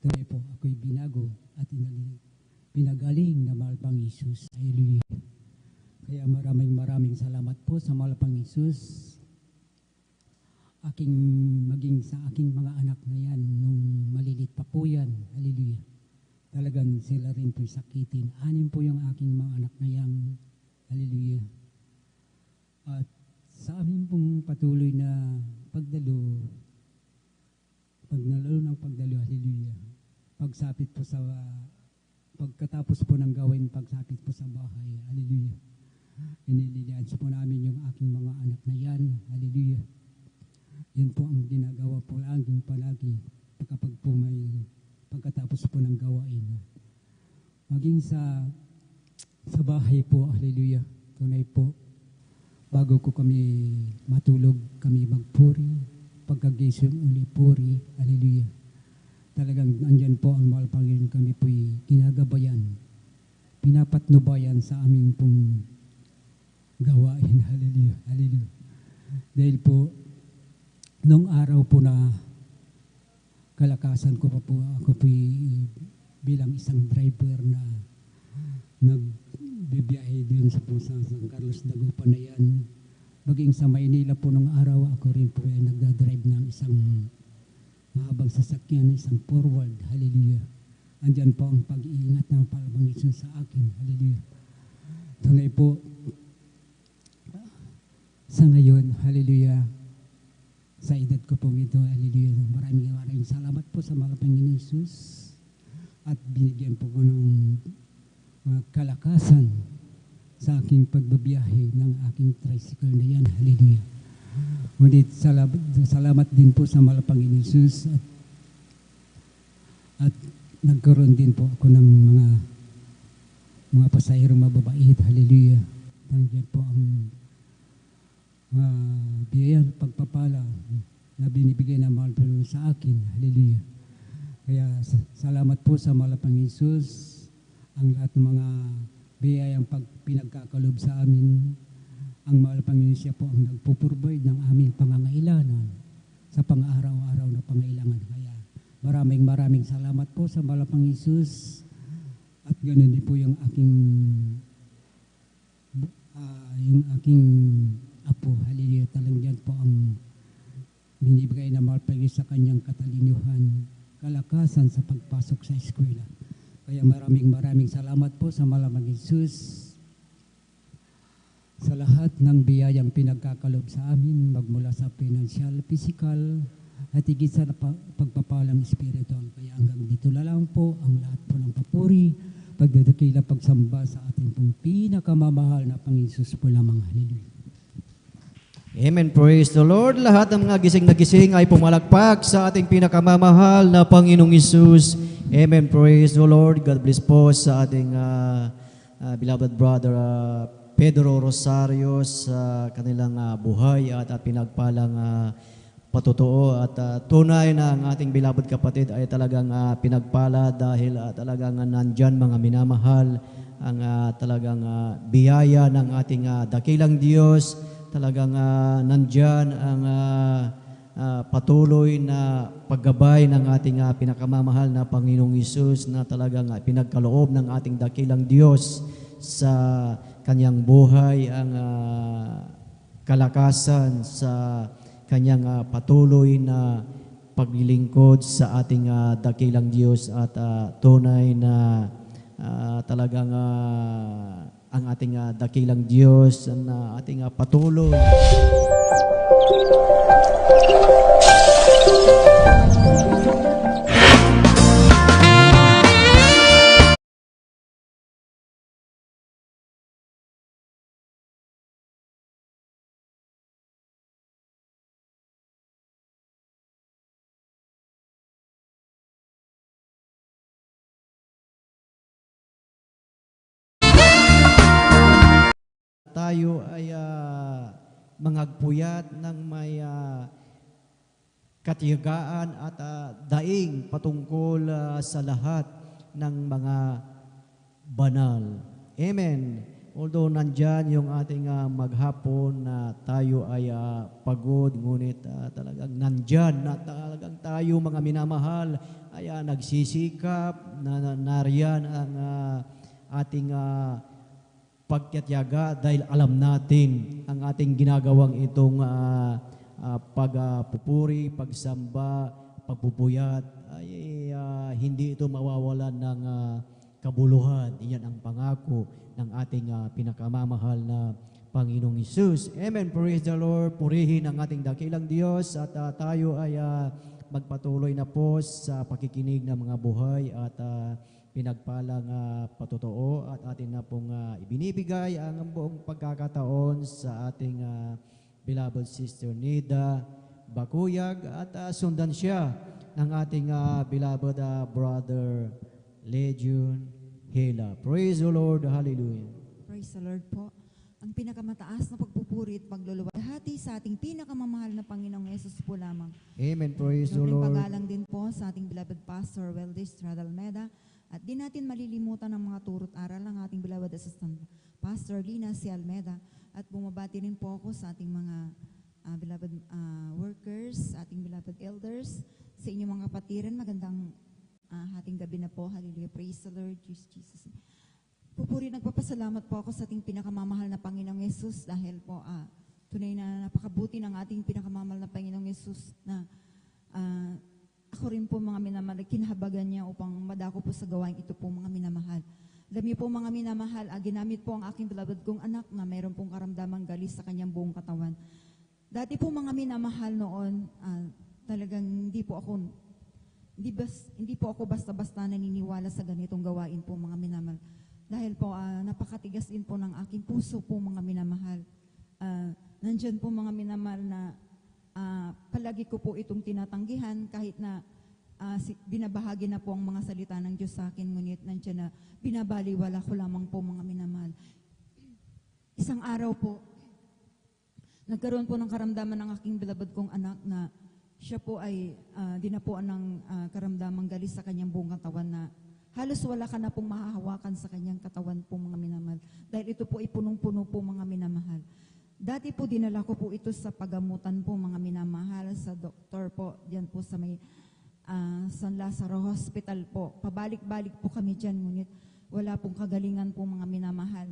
tunay po ako'y binago at pinagaling na mahal pang Jesus. Hallelujah. Kaya maraming salamat po sa mahal pang Jesus. Maging sa aking mga anak na yan, nung malilit pa po yan. Hallelujah. Talagang sila rin po'y sakitin. 6 po yung aking mga anak na yan. Hallelujah. At sa amin pong patuloy na pagdalo, hallelujah. Pagsapit po pagkatapos po ng gawin, pagsapit po sa bahay, hallelujah. Inililians po namin yung aking mga anak na yan. Hallelujah. Yun po ang ginagawa po laging palagi kapag po may pagkatapos po ng gawain. Maging sa bahay po, hallelujah, tunay po, bago ko kami matulog, kami magpuri, pagkagising uli puri, hallelujah. Talagang andyan po ang mahal Panginoon, kami po'y ginagabayan, pinapatnubayan sa aming pong gawain, hallelujah, hallelujah. Dahil po, nung araw po na kalakasan ko pa po, ako po'y bilang isang driver na nagbibiyahe din sa San Carlos Dagupan na yan. Maging sa Maynila po nung araw, ako rin po ay nagdadrive ng isang mahabang sasakyan, isang forward, hallelujah. Andyan po ang pag-iingat ng Panginoon sa akin, hallelujah. Tunay po, sa ngayon, hallelujah, sa edad ko po ito, hallelujah, maraming salamat po sa mahal Panginoon Jesus at binigyan po ko ng kalakasan sa aking pagbabiyahe ng aking tricycle na yan. Hallelujah. Ngunit salamat din po sa mahal Panginoon Jesus at nagkaroon din po ako ng mga pasahirong mababait. Hallelujah. Nandiyan po ang biyaya, pagpapala na binibigay ng mahal Panginoon sa akin. Hallelujah. Kaya salamat po sa mahal Panginoon Jesus, ang lahat ng mga biyayang pinagkakalob sa amin. Ang mahal Panginoon siya po ang nagpuprovide ng aming pangangailangan sa pang-araw-araw na pangailangan. Kaya maraming salamat po sa mahal Panginoon Jesus at ganoon din po yung aking apo. Hallelujah. Talang yan po ang binibigay na mahal Panginoon sa kanyang katalinuhan, kalakasan sa pagpasok sa eskwela. Kaya maraming salamat po sa mahal Panginoon Jesus sa lahat ng biyayang pinagkakalob sa amin, magmula sa financial, physical, at higit sa pagpapalang spiritual. Kaya hanggang dito na lang po ang lahat po ng papuri, pagdadakila, pagsamba sa ating pong pinakamamahal na Panginoon Jesus po lamang. Hallelujah.
Amen. Praise the Lord. Lahat ng mga gising na gising ay pumalakpak sa ating pinakamamahal na Panginoong Isus. Amen. Praise the Lord. God bless po sa ating beloved brother Pedro Rosario sa kanilang buhay at pinagpalang patutuo at tunay na ang ating beloved kapatid ay talagang pinagpala dahil talagang nandyan mga minamahal ang talagang biyaya ng ating dakilang Diyos. Talagang nandyan ang patuloy na paggabay ng ating pinakamamahal na Panginoong Isus na talagang pinagkaloob ng ating dakilang Diyos sa kanyang buhay, ang kalakasan sa kanyang patuloy na paglilingkod sa ating dakilang Diyos at tunay na talagang ang ating dakilang Diyos na ating patuloy. Tayo ay mangagpuyat ng may katiyagaan at daing patungkol sa lahat ng mga banal. Amen. Although nandyan yung ating maghapon na tayo ay pagod, ngunit talagang nandyan na talagang tayo mga minamahal ay nagsisikap na nariyan ang ating pagtyaga dahil alam natin ang ating ginagawang itong pagpupuri, pagsamba, pagpupuyat ay hindi ito mawawalan ng kabuluhan. Iyan ang pangako ng ating pinakamamahal na Panginoong Hesus. Amen. Praise the Lord. Purihin ang ating dakilang Diyos at tayo ay magpatuloy na po sa pakikinig ng mga buhay at pinagpalang patotoo at atin na pong ibinibigay ang buong pagkakataon sa ating beloved Sister Nida Bakuyag at sundan siya ng ating beloved Brother Legion Hela. Praise the Lord. Hallelujah.
Praise the Lord po. Ang pinakamataas na pagpupuri at pagluluwalhati sa ating pinakamamahal na Panginoong Yesus po lamang.
Amen. Praise the
Dobling
Lord.
pagalang din po sa ating beloved Pastor Weldes Radalmeda at di natin malilimutan ang mga turot aral ng ating beloved Assistant Pastor Lina C. Almeda at bumabati rin po ako sa ating mga beloved workers, ating beloved elders, sa inyong mga kapatiran. Magandang hating gabi na po. Hallelujah. Praise the Lord. Jesus. Pupuri, nagpapasalamat po ako sa ating pinakamamahal na Panginoong Yesus dahil po tunay na napakabuti ng ating pinakamamahal na Panginoong Yesus na ako rin po mga minamahal, kinahabagan niya upang madako po sa gawain ito po mga minamahal. Alam niyo po mga minamahal, ginamit po ang aking beloved kong anak na mayroon pong karamdamang galis sa kanyang buong katawan. Dati po mga minamahal noon, talagang hindi po ako basta-basta naniniwala sa ganitong gawain po mga minamahal. Dahil po napakatigas din po ng aking puso po mga minamahal. Nandyan po mga minamahal na palagi ko po itong tinatanggihan kahit na binabahagi na po ang mga salita ng Diyos sa akin, ngunit nandyan na binabaliwala ko lamang po mga minamahal. Isang araw po, nagkaroon po ng karamdaman ng aking beloved kong anak na siya po ay dinapuan ng karamdamang galis sa kanyang buong katawan na halos wala ka na pong mahahawakan sa kanyang katawan po mga minamahal. Dahil ito po ay punong-puno po mga minamahal. Dati po dinala ko po ito sa pagamutan po mga minamahal sa doktor po diyan po sa may San Lazaro Hospital po. Pabalik-balik po kami diyan ngunit wala pong kagalingan po mga minamahal.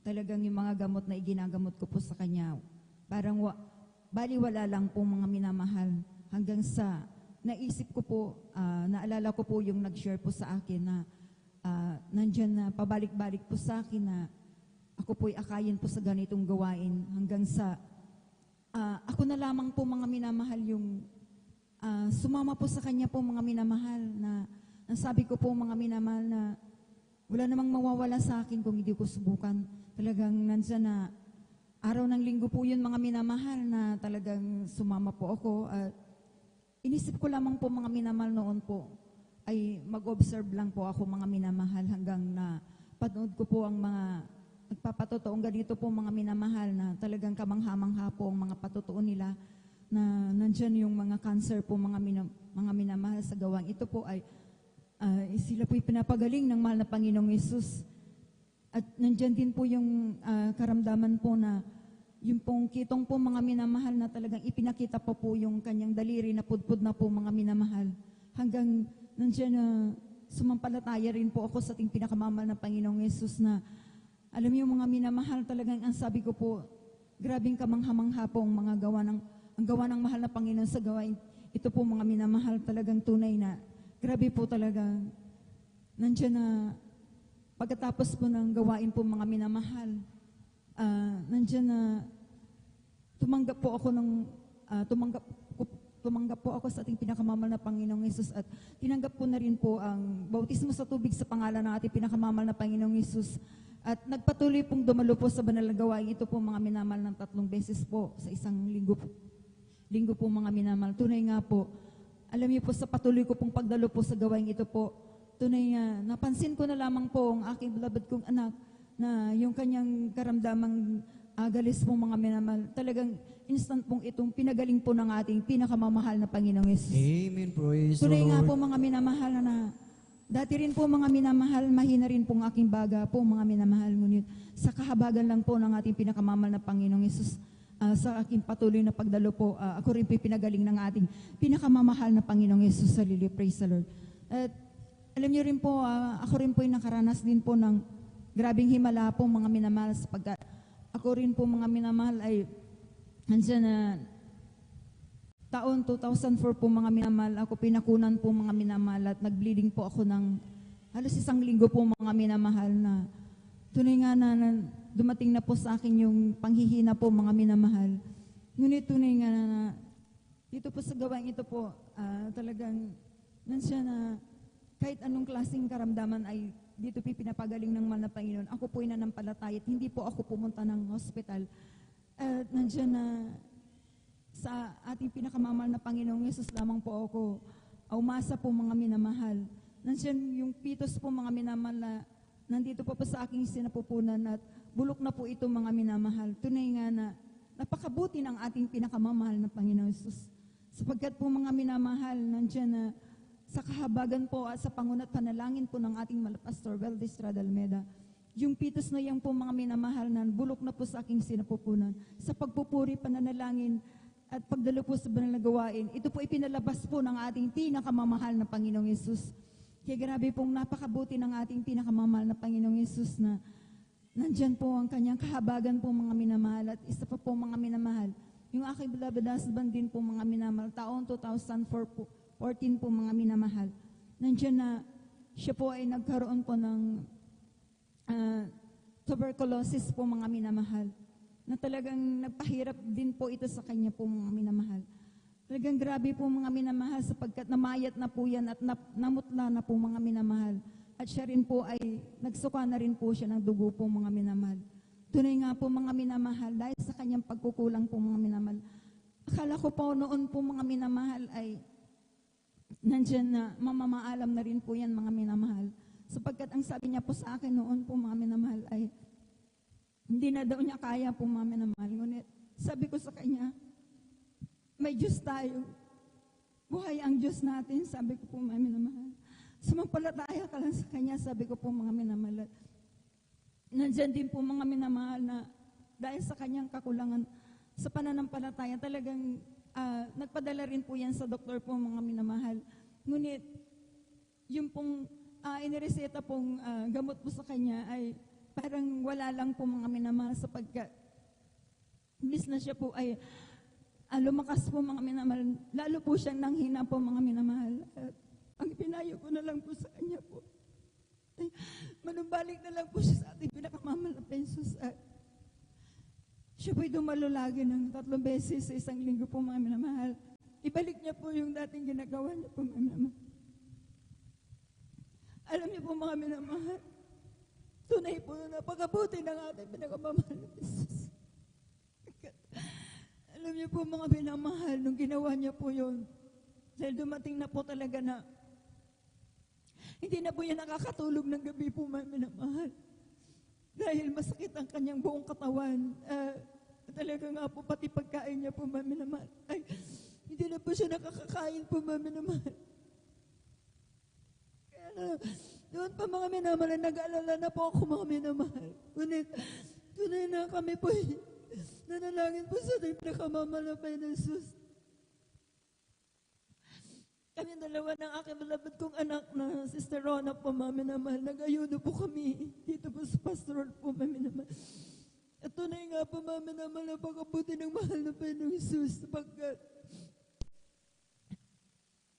Talagang yung mga gamot na iginagamot ko po sa kanya parang baliwala lang po mga minamahal hanggang sa naisip ko po, naalala ko po yung nag-share po sa akin na nandyan na pabalik-balik po sa akin na ako po'y akayin po sa ganitong gawain hanggang sa ako na lamang po mga minamahal yung sumama po sa kanya po mga minamahal na nasabi ko po mga minamahal na wala namang mawawala sa akin kung hindi ko subukan. Talagang nandyan na araw ng linggo po yun mga minamahal na talagang sumama po ako at inisip ko lamang po mga minamahal noon po ay mag-observe lang po ako mga minamahal hanggang na panood ko po ang mga nagpapatotoong ganito po mga minamahal na talagang kamangha-mangha po ang mga patotoo nila na nandyan yung mga cancer po mga minamahal sa gawang ito po ay sila po'y pinapagaling ng mahal na Panginoong Yesus. At nandyan din po yung karamdaman po na yung pong kitong po mga minamahal na talagang ipinakita po yung kanyang daliri na pudpud na po mga minamahal. Hanggang nandiyan na sumampalataya rin po ako sa ating pinakamamahal na Panginoong Yesus na alam niyo mga minamahal talagang ang sabi ko po, grabing kamangha-mangha po ang mga gawa ng mahal na Panginoon sa gawain. Ito po mga minamahal talagang tunay na grabe po talaga. Nandiyan na pagkatapos po ng gawain po mga minamahal, nandiyan na tumanggap po ako sa ating pinakamamahal na Panginoong Yesus at tinanggap ko na rin po ang bautismo sa tubig sa pangalan ng ating pinakamamahal na Panginoong Yesus at nagpatuloy pong dumalo po sa banal na gawain ito po mga minamahal ng 3 beses po sa isang linggo po mga minamahal. Tunay nga po, alam niyo po sa patuloy ko pong pagdalo po sa gawain ito po, tunay nga, napansin ko na lamang po ang aking beloved kong anak na yung kanyang karamdamang galis po mga minamahal, talagang instant pong itong pinagaling po ng ating pinakamamahal na Panginoong Yesus.
Amen. Praise the
Tunay nga
Lord.
po mga minamahal na dati rin po mga minamahal, mahina rin pong aking baga po mga minamahal, ngunit sa kahabagan lang po ng ating pinakamamahal na Panginoong Yesus, sa aking patuloy na pagdalo po, ako rin po pinagaling ng ating pinakamamahal na Panginoong Yesus. Hallelujah, praise the Lord. At alam niyo rin po, ako rin po ay nakaranas din po ng grabing himala po mga minamahal sapagkat ako rin po mga minamahal ay nandiyan na taon 2004 po mga minamahal, ako pinakunan po mga minamahal at nag-bleeding po ako ng halos 1 linggo po mga minamahal na tunay nga na dumating na po sa akin yung panghihina po mga minamahal. Ngunit tunay nga na dito po sa gawain ito po talagang nandiyan na kahit anong klaseng karamdaman ay dito pinapagaling ng mahal na Panginoon. Ako po ay nanampalataya at hindi po ako pumunta ng hospital. Nandiyan na sa ating pinakamamahal na Panginoong Yesus lamang po ako umasa po mga minamahal. Nandiyan yung pitos po mga minamahal na nandito po sa aking sinapupunan at bulok na po ito mga minamahal. Tunay nga na napakabuti ng ating pinakamamahal na Panginoong Yesus. Sapagkat po mga minamahal, nandiyan na sa kahabagan po at sa pangunat panalangin po ng ating Pastor Weldy Estrada Almeda, yung pitos na yan po mga minamahal na bulok na po sa aking sinapupunan. Sa pagpupuri, pananalangin, at pagdalo po sa banal na gawain, ito po ipinalabas po ng ating pinakamamahal na Panginoong Yesus. Kaya grabe pong napakabuti ng ating pinakamamahal na Panginoong Yesus na nandyan po ang kanyang kahabagan po mga minamahal at isa pa po mga minamahal. Yung aking beloved husband din po mga minamahal, taon 2014 po mga minamahal. Nandyan na siya po ay nagkaroon po ng tuberculosis po mga minamahal. Na talagang nagpahirap din po ito sa kanya po mga minamahal. Talagang grabe po mga minamahal sapagkat namayat na po yan at namutla na po mga minamahal. At siya rin po ay nagsuka na rin po siya ng dugo po mga minamahal. Tunay nga po mga minamahal dahil sa kanyang pagkukulang po mga minamahal. Akala ko po noon po mga minamahal ay nandyan na mamamaalam na rin po yan mga minamahal. Sapagkat ang sabi niya po sa akin noon po mga minamahal ay hindi na daw niya kaya po mga minamahal. Ngunit sabi ko sa kanya, may Diyos tayo. Buhay ang Diyos natin, sabi ko po mga minamahal. Sumampalataya ka lang sa kanya, sabi ko po mga minamahal. Nandyan din po mga minamahal na dahil sa kanyang kakulangan sa pananampalataya, talagang nagpadala rin po yan sa doktor po mga minamahal. Ngunit yung pong inireseta pong gamot po sa kanya ay parang wala lang po mga minamahal sapagkat imbis na siya po ay lumakas po mga minamahal, lalo po siyang nanghina po mga minamahal. At ang pinayo ko na lang po sa kanya po ay manumbalik na lang po siya sa ating pinakamamahal na pensos. At siya po'y dumalo lagi ng 3 beses sa isang linggo po mga minamahal. Ibalik niya po yung dating ginagawa niya po mga minamahal. Alam niyo po mga minamahal, tunay po na napakabuti ng ating pinakamamahal na Yesus. Alam niyo po mga minamahal, nung ginawa niya po yun, dahil dumating na po talaga na hindi na po yan nakakatulog ng gabi po mga minamahal. Dahil masakit ang kanyang buong katawan. Talaga nga po pati pagkain niya po mga minamahal. Ay, hindi na po siya nakakakain po mga minamahal. Doon pa mga minamahal, nag-aalala na po ako mga minamahal. Ngunit, tunay na kami po, nanalangin po sa ating pinakamamahal na Panginoon Jesus. Kami dalawa ng aking malapit kong anak na Sister Rona po mga minamahal, nag-ayuno po kami dito po sa pastoral po mga minamahal. At tunay nga po mga minamahal, napakabuti ng mahal na Panginoon Jesus sapagkat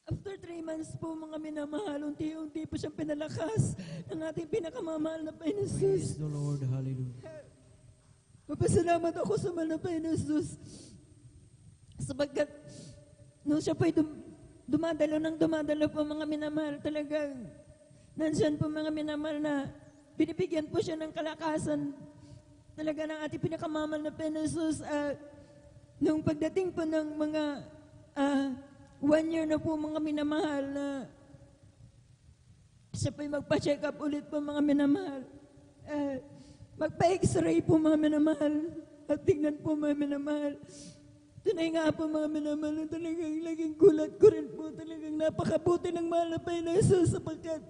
after 3 months po mga minamahal, unti-unti po siyang pinalakas ng ating pinakamamahal na Panginoon Jesus.
Praise the Lord, hallelujah.
Papasalamat ako sa mahal na Panginoon Jesus. Sapagkat nung siya po'y dumadalo po mga minamahal, talagang nandyan po mga minamahal na binibigyan po siya ng kalakasan talaga ng ating pinakamamahal na Panginoon Jesus. Nung pagdating po ng mga 1 year na po mga minamahal na siya po'y magpa-check up ulit po mga minamahal. Magpa-x-ray po mga minamahal at tingnan po mga minamahal. Tunay nga po mga minamahal, talagang laging gulat ko rin po, talagang napakabuti ng mahal na Panginoon Jesus sapagkat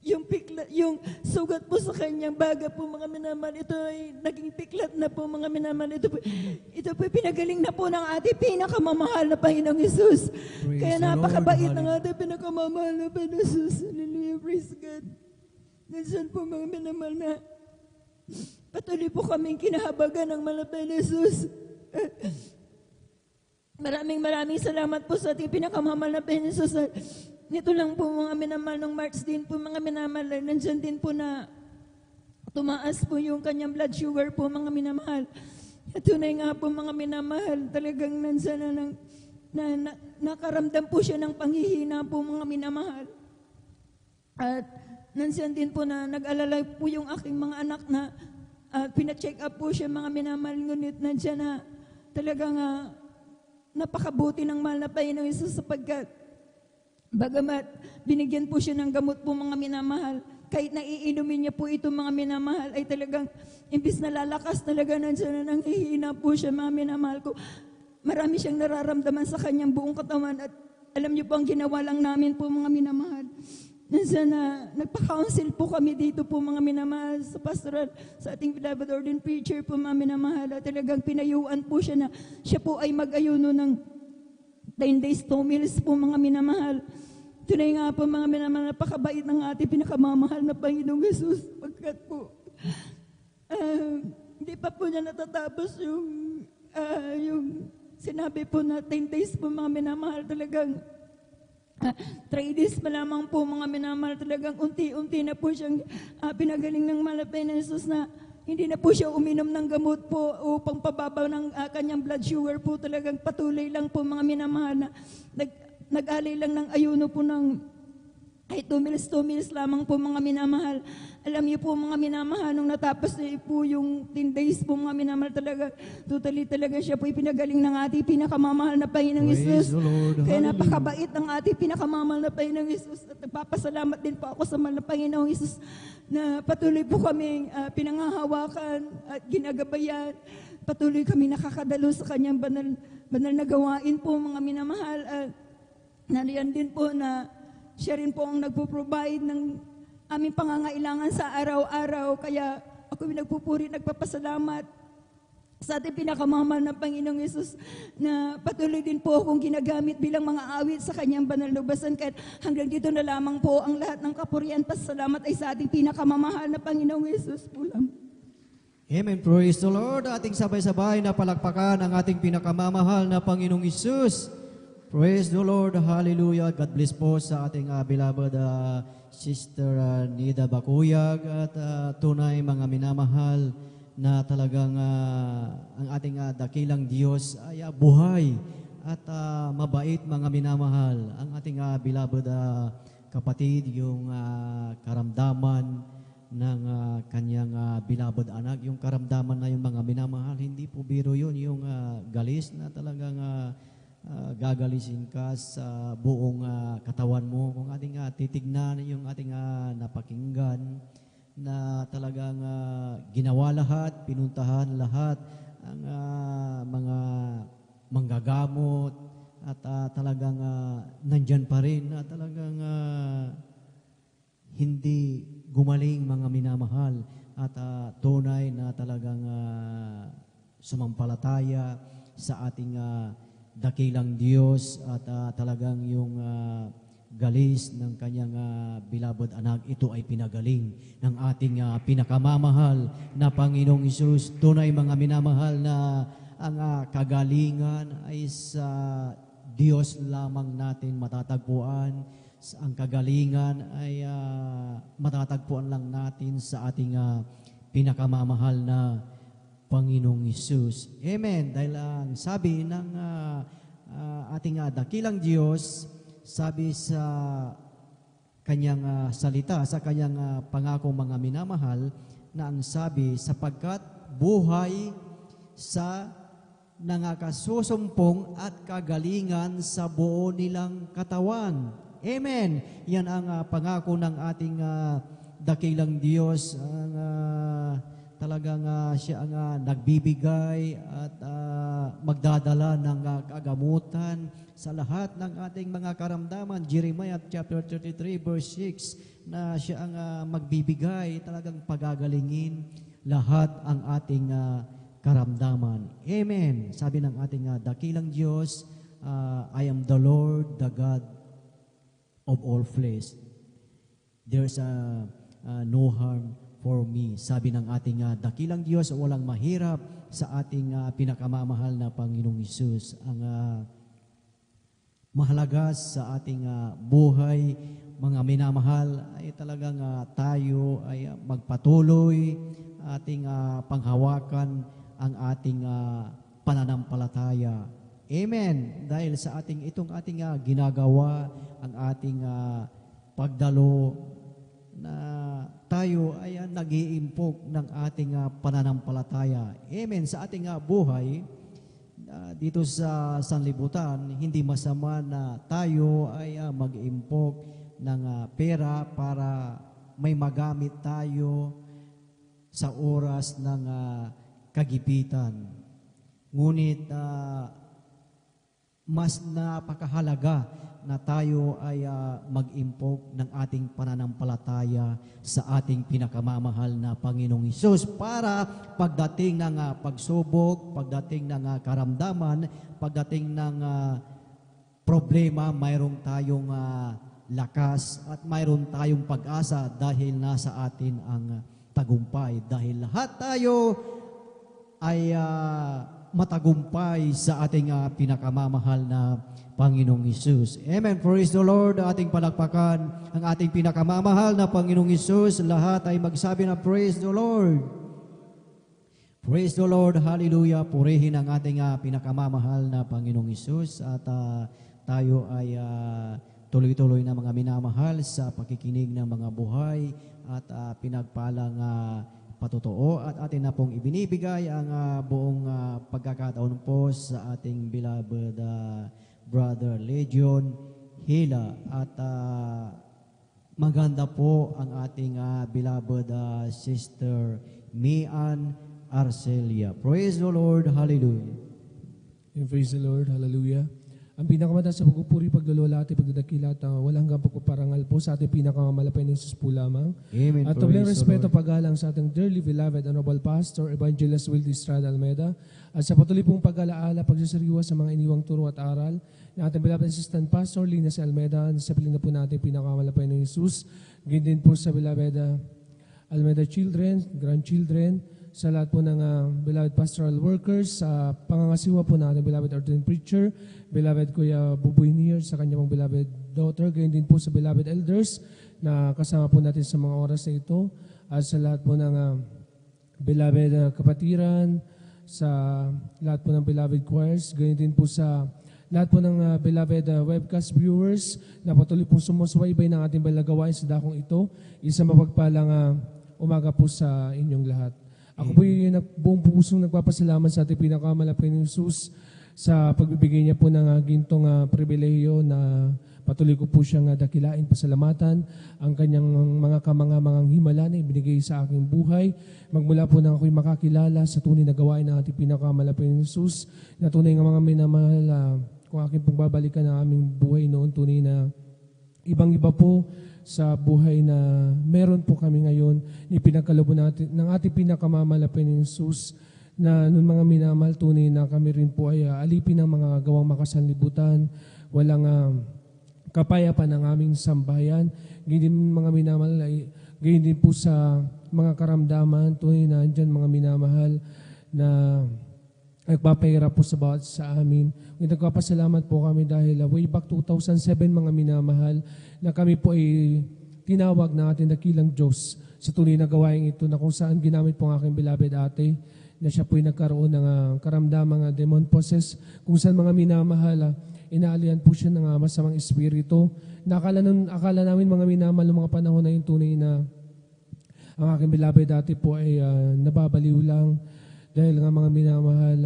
yung sugat po sa kanyang baga po mga minamahal, ito ay naging piklat na po mga minamahal. Ito po pinagaling na po ng ating pinakamamahal na Panginoong Jesus. Kaya napakabait ng ating pinakamamahal na Panginoong Jesus. Hallelujah, praise God. Nandiyan po mga minamahal na patuloy po kaming kinahabagan ng mahal na Panginoong Jesus. Maraming salamat po sa ating pinakamamahal na Panginoong Jesus. Nito lang po mga minamahal, nung March din po mga minamahal, nandyan din po na tumaas po yung kanyang blood sugar po mga minamahal. At tunay nga po mga minamahal, talagang nandyan na nakaramdam po siya ng panghihina po mga minamahal.
At nandiyan din po na nag-alala po yung aking mga anak na pina-check up po siya mga minamahal, ngunit nandiyan na talagang napakabuti ng mahal na Panginoong Hesus sapagkat bagamat binigyan po siya ng gamot po mga minamahal, kahit na iinumin niya po ito mga minamahal ay talagang imbis na lalakas talaga nandiyan na nanghihina po siya mga minamahal ko. Marami siyang nararamdaman sa kanyang buong katawan at alam niyo po ang ginawa lang namin po mga minamahal. Nandiyan na nagpa-counsel po kami dito po mga minamahal sa pastoral, sa ating beloved ordained preacher po mga minamahal. At talagang pinayuan po siya na siya po ay mag-ayuno ng 10 days, 2 meals po mga minamahal. Tunay nga po mga minamahal, napakabait ng ating pinakamamahal na Panginoong Hesus. Pagkat po, hindi pa po niya natatapos yung sinabi po na 10 days po mga minamahal, talagang 3 days pa lamang po mga minamahal, talagang unti-unti na po siyang pinagaling ng malapay na Jesus na hindi na po siya uminom ng gamot po upang pababaw ng kanyang blood sugar po. Talagang patuloy lang po mga minamahal na nag-alay lang ng ayuno po ng 2 meals lamang po mga minamahal. Alam niyo po mga minamahal, nung natapos na po yung 10 days po mga minamahal, talaga, totally talaga siya po ipinagaling ng ating pinakamamahal na Panginoong Hesus. Kaya napakabait ng ating pinakamamahal na Panginoong Hesus. At nagpapasalamat din po ako sa mahal na Panginoong Hesus na patuloy po kami pinangahawakan at ginagabayan. Patuloy kami nakakadalo sa kanyang banal na gawain po mga minamahal. At nariyan din po na siya rin po ang nagpo-provide ng aming pangangailangan sa araw-araw. Kaya ako nagpupuri, nagpapasalamat sa ating pinakamamahal na Panginoong Hesus na patuloy din po akong ginagamit bilang mga awit sa kanyang banal na lubasan. Kahit hanggang dito na lamang po ang lahat ng kapurihan, pasalamat ay sa ating pinakamamahal na Panginoong Hesus po lang.
Amen. Praise the Lord. Ating sabay-sabay na palakpakan ang ating pinakamamahal na Panginoong Hesus. Praise the Lord. Hallelujah. God bless po sa ating beloved Sister Nida Bakuyag at tunay mga minamahal na talagang ang ating dakilang Diyos ay buhay at mabait mga minamahal. Ang ating beloved kapatid, yung karamdaman ng kanyang beloved anak, yung karamdaman na yung mga minamahal, hindi po biro yun, yung galis na talagang gagalisin ka sa buong katawan mo. Kung ating titignan yung ating napakinggan na talagang ginawa lahat, pinuntahan lahat ang mga manggagamot at talagang nandyan pa rin na talagang hindi gumaling mga minamahal at tunay na talagang sumampalataya sa ating dakilang Diyos at talagang yung galis ng kanyang beloved anak, ito ay pinagaling ng ating pinakamamahal na Panginoong Hesus. Tunay mga minamahal na ang kagalingan ay sa Diyos lamang natin matatagpuan. Ang kagalingan ay matatagpuan lang natin sa ating pinakamamahal na Panginoong Hesus. Amen. Dahil ang sabi ng ating dakilang Diyos, sabi sa kanyang salita, sa kanyang pangako mga minamahal, na ang sabi, sapagkat buhay sa nangakasusumpong at kagalingan sa buo nilang katawan. Amen. Yan ang pangako ng ating dakilang Diyos. Talagang siya ang nagbibigay at magdadala ng kagamutan sa lahat ng ating mga karamdaman. Jeremiah chapter 33 verse 6 na siya ang magbibigay, talagang pagagalingin lahat ang ating karamdaman. Amen. Sabi ng ating dakilang Diyos, I am the Lord, the God of all flesh. There's no harm for me. Sabi ng ating dakilang Diyos, walang mahirap sa ating pinakamamahal na Panginoong Hesus. Ang mahalaga sa ating buhay, mga minamahal, ay talagang tayo ay magpatuloy ating panghawakan ang ating pananampalataya. Amen. Dahil sa itong ating ginagawa, ang ating pagdalo na tayo ay nag-iimpok ng ating pananampalataya. Amen. Sa ating buhay, dito sa sanlibutan, hindi masama na tayo ay mag-iimpok ng pera para may magamit tayo sa oras ng kagipitan. Ngunit mas napakahalaga na tayo ay mag-impok ng ating pananampalataya sa ating pinakamamahal na Panginoong Hesus para pagdating ng pagsubok, pagdating ng karamdaman, pagdating ng problema, mayroong tayong lakas at mayroon tayong pag-asa dahil nasa atin ang tagumpay. Dahil lahat tayo ay matagumpay sa ating pinakamamahal na Panginoong Hesus. Amen. Praise the Lord. Ating palakpakan ang ating pinakamamahal na Panginoong Hesus. Lahat ay magsabi na praise the Lord. Praise the Lord. Hallelujah. Purihin ang ating pinakamamahal na Panginoong Hesus. At tayo ay tuloy-tuloy na mga minamahal sa pakikinig ng mga buhay at pinagpalang patotoo at atin na pong ibinibigay ang buong pagkakataon po sa ating beloved Brother Legion Hila at maganda po ang ating beloved Sister Mian Arcelia. Praise the Lord. Hallelujah.
And praise the Lord. Hallelujah. Ang pinakamataas sa pagpupuri, paglulwalhati, pagdadakila at walang hanggang pagpaparangal po sa ating pinakamalapay ng Isus po lamang.
Amen.
At tuloy respeto paggalang sa ating dearly beloved Honorable Pastor Evangelist Wildy Estrada Almeida at sa patuloy pong pag-alaala, pagsasariwa sa mga iniwang turo at aral ng ating beloved Assistant Pastor Lina C. Almeida. Sa piling na po natin pinakamalapay ng Isus. Ganyan din po sa beloved Almeida children, grandchildren, sa lahat po ng beloved pastoral workers, sa pangangasiwa po natin, beloved ordained preacher, beloved Kuya Buboy Nier, sa kanyang beloved daughter, gayon din po sa beloved elders na kasama po natin sa mga oras na ito, at sa lahat po ng beloved kapatiran, sa lahat po ng beloved choirs, gayon din po sa lahat po ng beloved webcast viewers na patuloy pong sumusubaybay ng ating balagawain sa dakong ito. Isa mapagpalang umaga po sa inyong lahat. Ako po yung buong pusong nagpapasalamat sa ating pinakamalapay ng Hesus sa pagbibigay niya po ng gintong pribilehiyo na patuloy ko po siyang dakilain, pasalamatan ang kanyang mga kamangamangang himala na ibinigay sa aking buhay. Magmula po na ako'y makakilala sa tunay na gawain ng ating pinakamalapay ng Hesus na tunay ng mga minamahal kung aking pong babalikan ang aming buhay noon, tunay na ibang-iba po sa buhay na meron po kami ngayon, ipinagkaloob natin ng ating pinakamamalapay ng Hesus na nung mga minamahal, tunay na kami rin po ay alipin ng mga gawang makasanlibutan, walang kapayapaan ng aming sambayan. Ganyan din mga minamahal, ganyan din po sa mga karamdaman, tunay na andyan mga minamahal na nagpapahirap po sa bawat sa amin. Nagpapasalamat po kami dahil way back 2007 mga minamahal na kami po ay tinawag na ating dakilang Diyos sa tunay na gawain ito na kung saan ginamit po ang aking beloved ate na siya po ay nagkaroon ng karamdamang demon possess kung saan mga minamahal inaalian po siya ng masamang espiritu. Akala namin mga minamahal ng mga panahon na yung tunay na ang aking beloved ate po ay nababaliw lang dahil nga mga minamahal,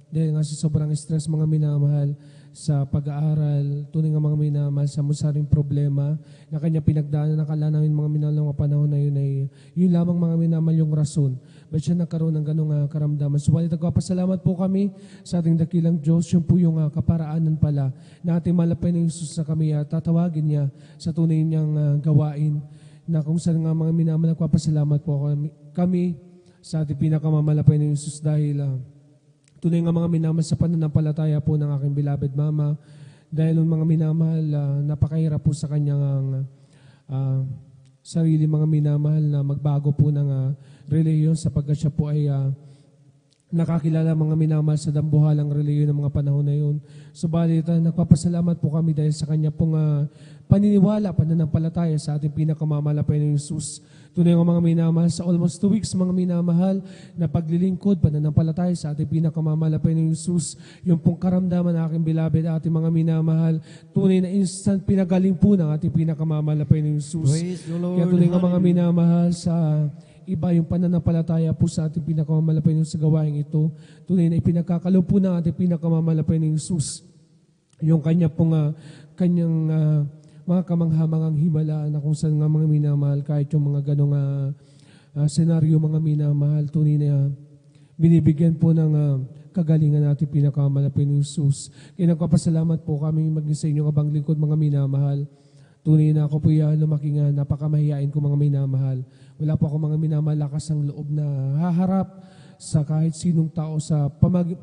dahil nga sa sobrang stress mga minamahal sa pag-aaral, tunay nga mga minamahal sa musaring problema na kanya pinagdaanan, nakala namin mga minamahal ng panahon na yun ay yun lamang mga minamahal yung rason. Ba't siya nagkaroon ng ganong karamdaman? Subalit nagpapasalamat po kami sa ating dakilang Diyos, yun po yung kaparaanan pala na ating malapay ng Isus na kami tatawagin niya sa tunay niyang gawain na kung saan nga mga minamahal nagpapasalamat po kami sa ating pinakamamalapay ng Isus dahil tunay nga mga minamahal sa pananampalataya po ng aking beloved mama dahil ng mga minamahal napakahirap po sa kanyang sarili mga minamahal na magbago po ng relihiyon sapagkat siya po ay nakakilala mga minamahal sa dambuhalang reliyon ng mga panahon na yun. Subalit, nagpapasalamat po kami dahil sa kanya pong paniniwala, pananampalataya sa ating pinakamamahal na Panginoong Hesus. Tunay nga mga minamahal, sa almost 2 weeks mga minamahal na paglilingkod, pananampalataya sa ating pinakamamahal na Panginoong Hesus. Yung pong karamdaman na aking beloved, ating mga minamahal, tunay na instant pinagaling po ng ating pinakamamahal na Panginoong Hesus.
Praise the Lord.
Kaya tunay nga mga minamahal sa iba yung pananampalataya po sa ating pinakamamahal na sa gawain ito. Tunay na ipinagkakalob po ng ating pinakamamahal na Hesus. Yung kanya pong kanyang mga kamanghamangang himala na kung saan nga mga minamahal, kahit yung mga ganong senaryo mga minamahal, tunay na binibigyan po ng kagalingan natin pinakamamahal na Hesus. Kaya nagpapasalamat po kami maging sa inyong abang lingkod mga minamahal. Tunay na ako po lumaking napakamahiyain ko mga minamahal. Wala po ako mga minamahal lakas ang loob na haharap sa kahit sinong tao sa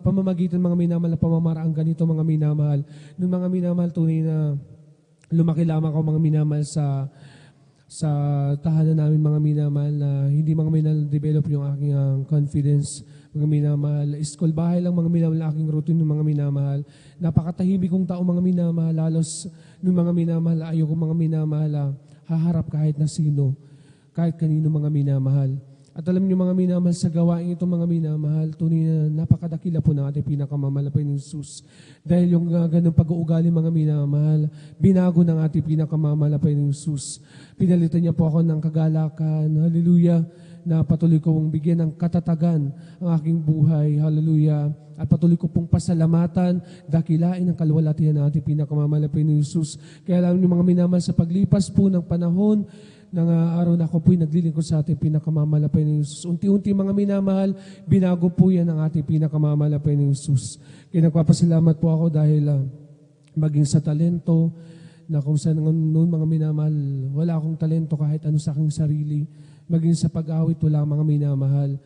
pamamagitan mga minamahal na pamamaraan ganito mga minamahal. Nung mga minamahal, tunay na lumaki lamang ako mga minamahal sa tahanan namin mga minamahal na hindi mga minamahal develop yung aking confidence mga minamahal. School bahay lang mga minamahal aking routine ng mga minamahal. Napakatahimik kong tao mga minamahal. Halos ng mga minamahal, ayoko mga minamahal haharap kahit na sino, kahit kanino mga minamahal. At alam niyo mga minamahal, sa gawain ito mga minamahal, tunay na napakadakila po ng ating pinakamamahal na Panginoong Hesus. Dahil yung ganong pag-uugali mga minamahal, binago ng ating pinakamamahal na Panginoong Hesus. Pinalitan niya po ako ng kagalakan, hallelujah, na patuloy kong bigyan ng katatagan ang aking buhay, hallelujah. At patuloy ko pong pasalamatan, dakilain ang kaluwalhatian ng ating pinakamamahal na Panginoong Hesus. Kaya alam niyo mga minamahal, sa paglipas po ng panahon, ng araw na ako po'y naglilingkod sa ating pinakamamahal na Panginoong Hesus. Unti-unti mga minamahal, binago po yan ang ating pinakamamahal na Panginoong Hesus. Kaya nagpapasalamat po ako dahil maging sa talento, na kung saan noon mga minamahal, wala akong talento kahit ano sa aking sarili. Maging sa pag-awit, wala mga minamahal.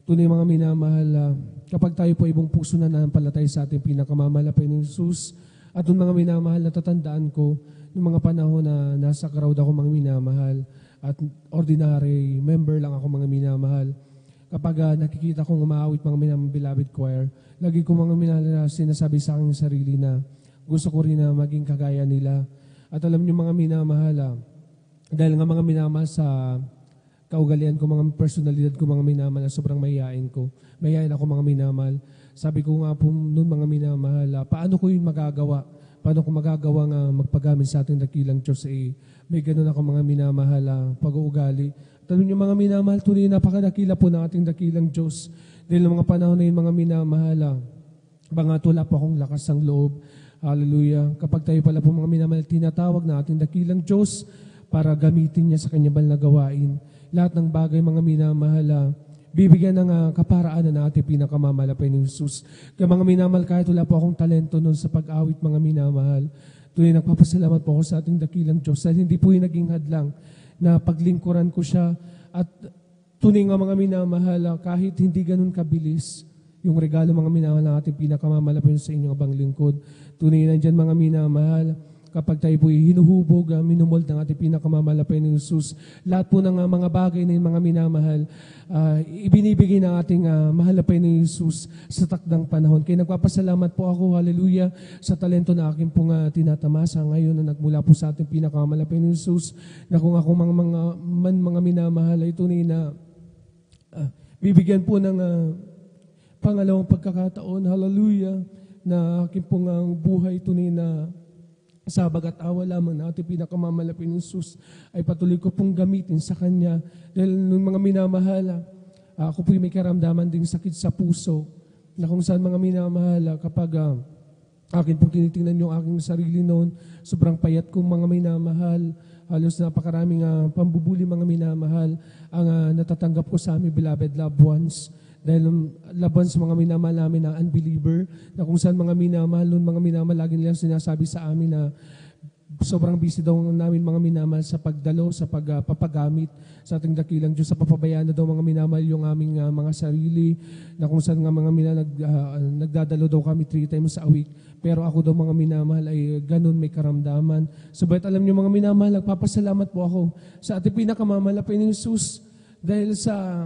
Tunay mga minamahal, kapag tayo po ibang puso na nanampalatay sa ating pinakamamahal na Panginoong Hesus, at noong mga minamahal, natatandaan ko, noong mga panahon na nasa crowd ako mga minamahal at ordinary member lang ako mga minamahal. Kapag nakikita kong umaawit mga minamahal beloved choir, lagi ko mga minamahal sinasabi sa aking sarili na gusto ko rin na maging kagaya nila. At alam niyo mga minamahal, dahil nga mga minamahal sa kaugalian ko, mga personalidad ko mga minamahal, sobrang mahihain ko. Mahihain ako mga minamahal. Sabi ko nga po noon mga minamahal, paano ko yun magagawa? Paano ko magagawa nga magpagamit sa ating dakilang Diyos? May ganun ako mga minamahal pag-uugali. Tanong niyo mga minamahal, tunay napakadakila po ng ating dakilang Diyos. Dahil ng mga panahon na yun mga minamahal, bangat wala po akong lakas ng loob. Hallelujah. Kapag tayo pala po mga minamahal, tinatawag na ating dakilang Diyos para gamitin niya sa kanya banal na gawain. Lahat ng bagay mga minamahal, bibigyan ng kaparaanan na ating pinakamamahal na Panginoong Hesus. Kaya mga minamahal, kahit wala po akong talento noon sa pag-awit mga minamahal, tunay nagpapasalamat po ako sa ating dakilang Diyos dahil hindi po yung naging hadlang na paglingkuran ko siya. At tunay nga mga minamahal, kahit hindi ganun kabilis, yung regalo mga minamahal na ating pinakamamahal na Panginoon sa inyong abang lingkod. Tunay na dyan mga minamahal, kapag tayo po'y hinuhubog, minumold ng ating pinakamamahal na Panginoong Hesus, lahat po ng mga bagay na yung mga minamahal, ibinibigay ng ating mahal na Panginoong Hesus sa takdang panahon. Kaya nagpapasalamat po ako, hallelujah, sa talento na aking pong tinatamasa ngayon na nagmula po sa ating pinakamamahal na Panginoong Hesus, na kung ako mga minamahal ay tunay na bibigyan po ng pangalawang pagkakataon, hallelujah, na aking pong buhay tunay na sa bagat awa lamang na ating pinakamamahal na Panginoong Hesus ay patuloy ko pong gamitin sa Kanya. Dahil nung mga minamahal, ako po'y may karamdaman ding sakit sa puso na kung saan mga minamahal, kapag akin pong tinitingnan yung aking sarili noon, sobrang payat kong mga minamahal, halos napakaraming pambubuli mga minamahal ang natatanggap ko sa aming beloved loved ones. Dahil laban sa mga minamahal namin na unbeliever, na kung saan mga minamahal, noon mga minamahal, lagi nilang sinasabi sa amin na sobrang busy daw namin mga minamahal sa pagdalo, sa pagpapagamit sa ating dakilang Diyos, sa papabayaan na daw mga minamahal yung aming mga sarili, na kung saan nga mga minamahal, nagdadalo daw kami 3 times a week. Pero ako daw mga minamahal ay ganun may karamdaman. Subalit alam niyo mga minamahal, nagpapasalamat po ako sa ating pinakamamahal na Panginoong Hesus dahil sa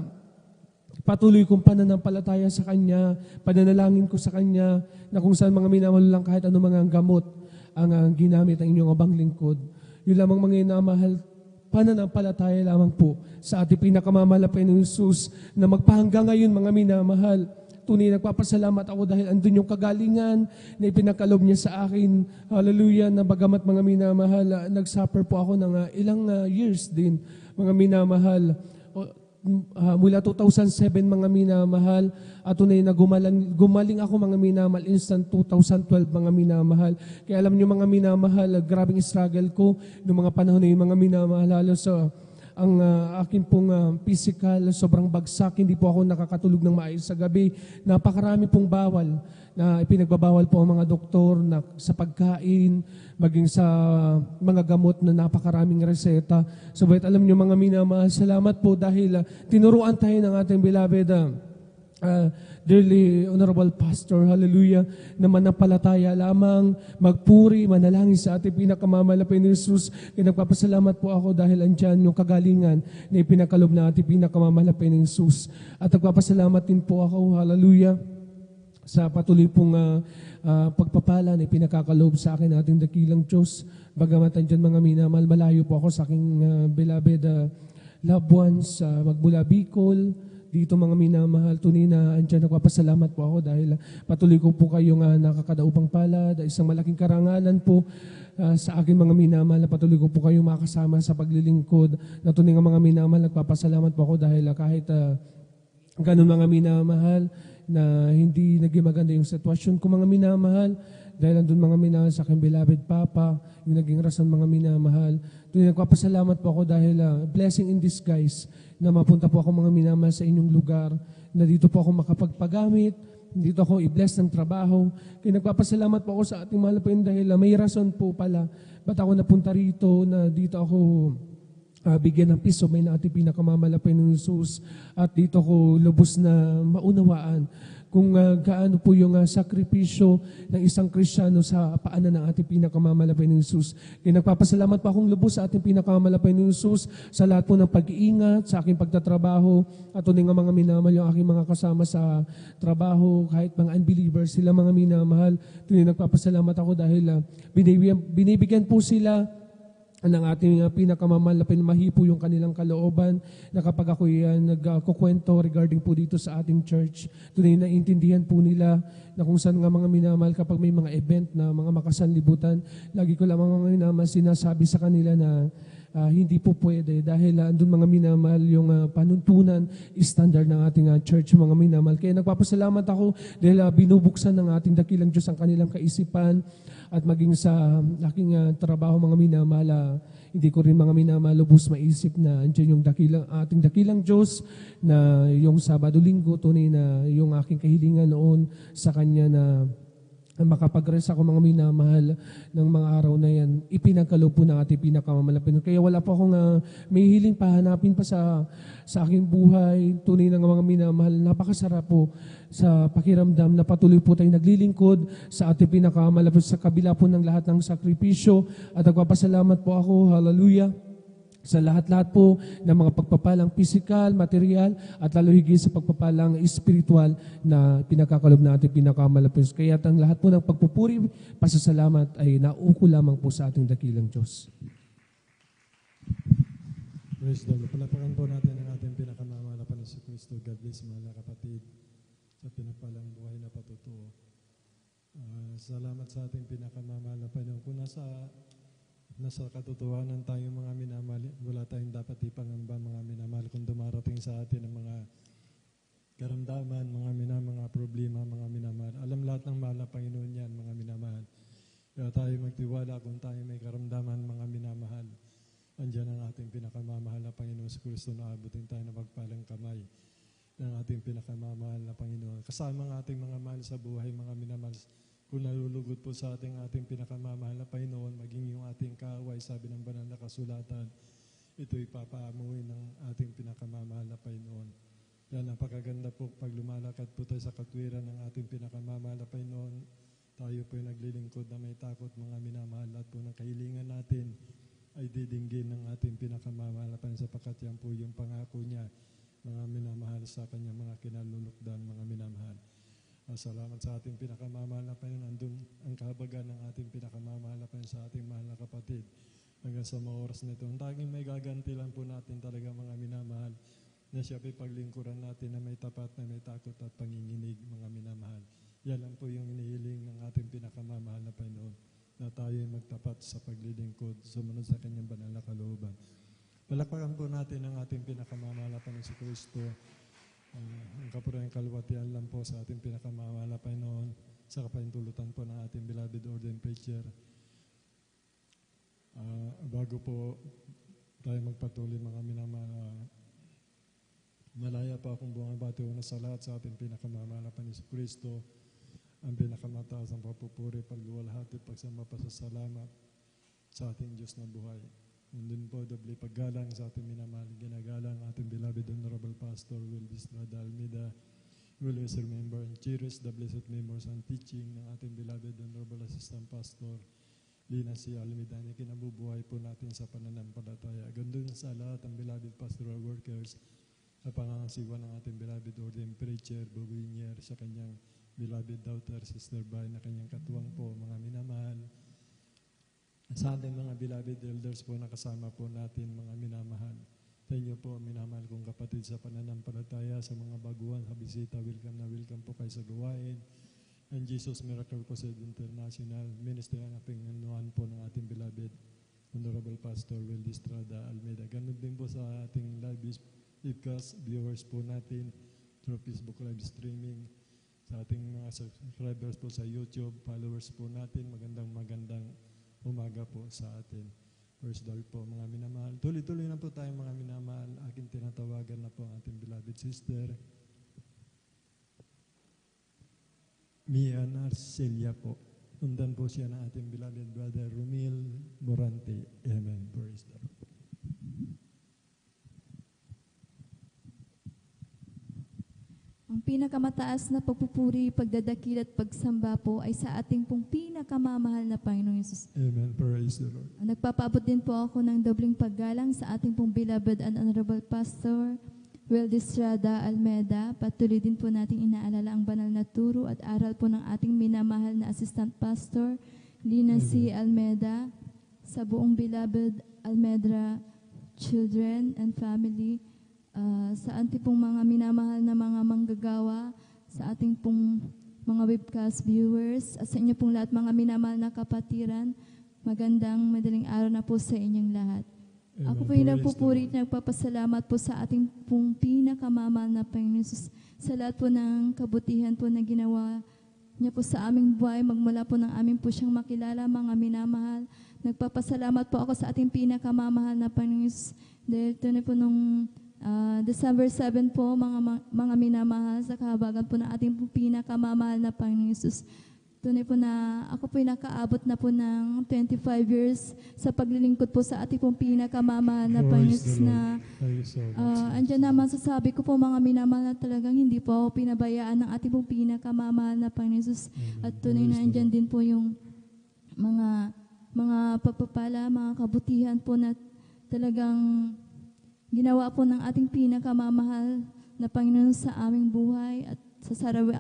Patuloy kong pananampalataya sa Kanya, pananalangin ko sa Kanya, na kung saan mga minamahal lang kahit ano mga gamot ang ginamit ng inyong abang lingkod. Yun lamang mga minamahal, pananampalataya lamang po sa ating pinakamamahal na Panginoong Hesus na magpahanggang ngayon mga minamahal. Tunay nagpapasalamat ako dahil andun yung kagalingan na ipinakalob niya sa akin. Hallelujah, na bagamat mga minamahal, nagsuffer po ako ng ilang years din, mga minamahal. Mula 2007 mga minamahal, at tunay na gumaling ako mga minamahal, instant 2012 mga minamahal. Kaya alam niyo mga minamahal, grabing struggle ko noong mga panahon na yung mga minamahal, halos ang akin pong physical, sobrang bagsak, hindi po ako nakakatulog ng maayos sa gabi. Napakarami pong bawal na ipinagbabawal po ang mga doktor na sa pagkain, maging sa mga gamot na napakaraming reseta. Subalit alam niyo mga minamahal, salamat po dahil tinuruan tayo ng ating beloved dearly honorable pastor, hallelujah, na manampalataya lamang, magpuri, manalangin sa ating pinakamamahal na Panginoon Hesus. Kaya nagpapasalamat po ako dahil andyan yung kagalingan na ipinakalob na ating pinakamamahal na Panginoon Hesus. At nagpapasalamat din po ako, hallelujah, sa patuloy pong pagpapala na ipinakakalob sa akin ating dakilang Diyos. Bagamat andyan mga minamahal, malayo po ako sa aking beloved loved ones, magmula Bicol, dito mga minamahal, tunay na andyan nagpapasalamat po ako dahil patuloy ko po kayong nakakadaupang palad, isang malaking karangalan po sa akin mga minamahal, na patuloy ko po kayong makasama sa paglilingkod, na tunay nga mga minamahal, nagpapasalamat po ako dahil kahit ganun mga minamahal, na hindi naging maganda yung sitwasyon ko mga minamahal, dahil andun mga minamahal sa aking beloved Papa, yung naging rason mga minamahal. Tunay nagpapasalamat po ako dahil blessing in disguise na mapunta po ako mga minamahal sa inyong lugar, na dito po ako makapagpagamit, dito ako i-bless ng trabaho. Kaya nagpapasalamat po ako sa ating mahal po yun dahil may rason po pala ba't ako napunta rito, na dito ako bigyan ng piso may na ating pinakamamalapay ng Hesus, at dito ko lubos na maunawaan kung gaano po yung sakripisyo ng isang Kristiyano sa paanan ng ating pinakamamalapay ng Hesus. Kaya nagpapasalamat pa akong lubos sa ating pinakamamalapay ng Hesus sa lahat po ng pag-iingat, sa aking pagtatrabaho, at tuning nga mga minamahal yung aking mga kasama sa trabaho, kahit mga unbelievers sila mga minamahal. Tuning nagpapasalamat ako dahil binibigyan po sila ng ating pinakamamahal na pinamahipo yung kanilang kalooban, na kapag ako'y nagkukwento regarding po dito sa ating church, tunay na intindihan po nila na kung saan nga mga minamahal kapag may mga event na mga makasanlibutan, lagi ko lamang mga minamahal sinasabi sa kanila na hindi po pwede dahil andun mga minamahal yung panuntunan, standard ng ating church mga minamahal. Kaya nagpapasalamat ako dahil binubuksan ng ating dakilang Diyos ang kanilang kaisipan, at maging sa aking trabaho mga minamahal, hindi ko rin mga minamahal lubos maisip na andyan yung ating dakilang Diyos, na yung Sabado-Linggo, tunay na yung aking kahilingan noon sa Kanya na makapag-rest ako mga minamahal ng mga araw na yan, ipinagkaloob po ng ating pinakamamalapin. Kaya wala po akong may hiling pahanapin pa sa aking buhay. Tunay na mga minamahal, napakasarap po sa pakiramdam na patuloy po tayong naglilingkod sa ating pinakamalapit sa kabila po ng lahat ng sakripisyo. At nagpapasalamat po ako, hallelujah, sa lahat-lahat po ng mga pagpapalang physical, material, at lalo higit sa pagpapalang spiritual na pinakakalob natin pinakamalapit. Kaya ang lahat po ng pagpupuri, pasasalamat ay nauko lamang po sa ating dakilang Diyos.
Praise the Lord. Palapakan po natin ang ating pinakamamalapan na si Kristo. God bless mga kapatid sa pinagpalang buhay na patutuo. Salamat sa ating pinakamamalapan. Kung nasa katotohanan tayo mga minamahal, wala tayong dapat ipangamba mga minamahal kung dumarating sa atin ang mga karamdaman, mga problema, mga minamahal. Alam lahat ng mahal na Panginoon yan, mga minamahal. Kaya tayo magtiwala kung tayo may karamdaman, mga minamahal. Andiyan ang ating pinakamamahal na Panginoon sa Kristo, na abutin tayo na magpalang kamay ng ating pinakamamahal na Panginoon. Kasama ang ating mga mahal sa buhay, mga minamahal. Kung nalulugod po sa ating pinakamamahal na Panginoon, maging yung ating kaaway, sabi ng banal na kasulatan, ito'y papaamuhin ng ating pinakamamahal na Panginoon. Kaya napakaganda po pag lumalakad po tayo sa katwiran ng ating pinakamamahal na Panginoon, tayo po'y naglilingkod na may takot mga minamahal, at po ng kahilingan natin ay didinggin ng ating pinakamamahal na Panginoon, sapagkat yan po yung pangako niya mga minamahal sa kanyang mga kinalulukdan, mga minamahal. Salamat sa ating pinakamamahal na Panginoon. Andun ang kahabagan ng ating pinakamamahal na Panginoon sa ating mahal na kapatid. Hanggang sa mga oras nito. Ang tanging may gaganti lang po natin talaga mga minamahal na siya paglingkuran natin na may tapat, na may takot at panginginig, mga minamahal. Yan lang po yung inihiling ng ating pinakamamahal na Panginoon, na tayo ay magtapat sa paglilingkod, sumunod sa kanyang banal na kalooban. Palakpakan po natin ang ating pinakamamahal na Panginoon si Kristo. Ang kapurihan kalwatian lang po sa ating pinakamamahal na Panginoon, sa kapahintulutan po ng ating beloved ordained preacher. Bago po tayo magpatuloy mga minamahal, malaya pa akong bumabati una sa lahat sa ating pinakamamahal na Panginoon si Kristo, ang pinakamataas ang papupuri, pagluwalhati, pagsamba, pasasalamat sa ating Diyos na buhay. Nandun po, doble paggalang sa ating minamahal, ginagalang ating beloved Honorable Pastor Will Estrada Almeida. We will always remember and cherish the blessed memories and teaching ng ating beloved Honorable Assistant Pastor Lina C. Almeida, na kinabubuhay po natin sa pananampalataya. Gandun sa lahat ng beloved pastoral workers, sa pangangasiwa ng ating beloved ordained preacher, Bobo Inier, sa kanyang beloved daughter, Sister Bay, na kanyang katuwang po, mga minamahal. Sa ating mga beloved elders po, nakasama po natin, mga minamahal. Sa inyo po, minamahal kong kapatid sa pananampalataya, sa mga baguhan, sa bisita, welcome po kayo sa gawain. And Jesus Miracle Crusade International, Ministry ng Panginoon po ng ating beloved Honorable Pastor Will Estrada Almeida. Ganun din po sa ating live webcast viewers po natin through Facebook live streaming, sa ating mga subscribers po sa YouTube, followers po natin, magandang umaga po sa atin. First Lord po, mga minamahal. Tuloy-tuloy na po tayo mga minamahal. Aking tinatawagan na po ang ating beloved sister, Mia Narcelia po. Undan po siya ng ating beloved brother Romil Morante. Amen. Praise the Lord.
Ang pinakamataas na pagpupuri, pagdadakil at pagsamba po ay sa ating pong pinakamamahal na Panginoong Yesus.
Amen. Praise the Lord.
Nagpapaabot din po ako ng dobling paggalang sa ating pong beloved and honorable Pastor Will Estrada Almeida. Patuloy din po nating inaalala ang banal na turo at aral po ng ating minamahal na Assistant Pastor Lina C. Almeida, sa buong beloved Almeida children and family, sa ating pong mga minamahal na mga manggagawa, sa ating pong mga webcast viewers, at sa inyo pong lahat mga minamahal na kapatiran, magandang madaling araw na po sa inyong lahat.
Amen.
Ako po yung nagpupuri at nagpapasalamat po sa ating pong pinakamamahal na Panginoon Jesus, sa lahat po ng kabutihan po na ginawa niya po sa aming buhay, magmula po ng aming po siyang makilala, mga minamahal. Nagpapasalamat po ako sa ating pinakamamahal na Panginoon Jesus, dahil ito na po nung December 7 po, mga minamahal, sa kahabagan po ng ating pinakamamahal na Panginoong Yesus. Tunay po na ako po nakaabot na po ng 25 years sa paglilingkod po sa ating pong pinakamamahal na Panginoong Yesus, na andyan naman sasabi ko po mga minamahal na talagang hindi po ako pinabayaan ng ating pong pinakamamahal na Panginoong Yesus. At tunay na andyan din po yung mga pagpapala, mga kabutihan po na talagang ginawa po ng ating pinakamamahal na Panginoon sa aming buhay. At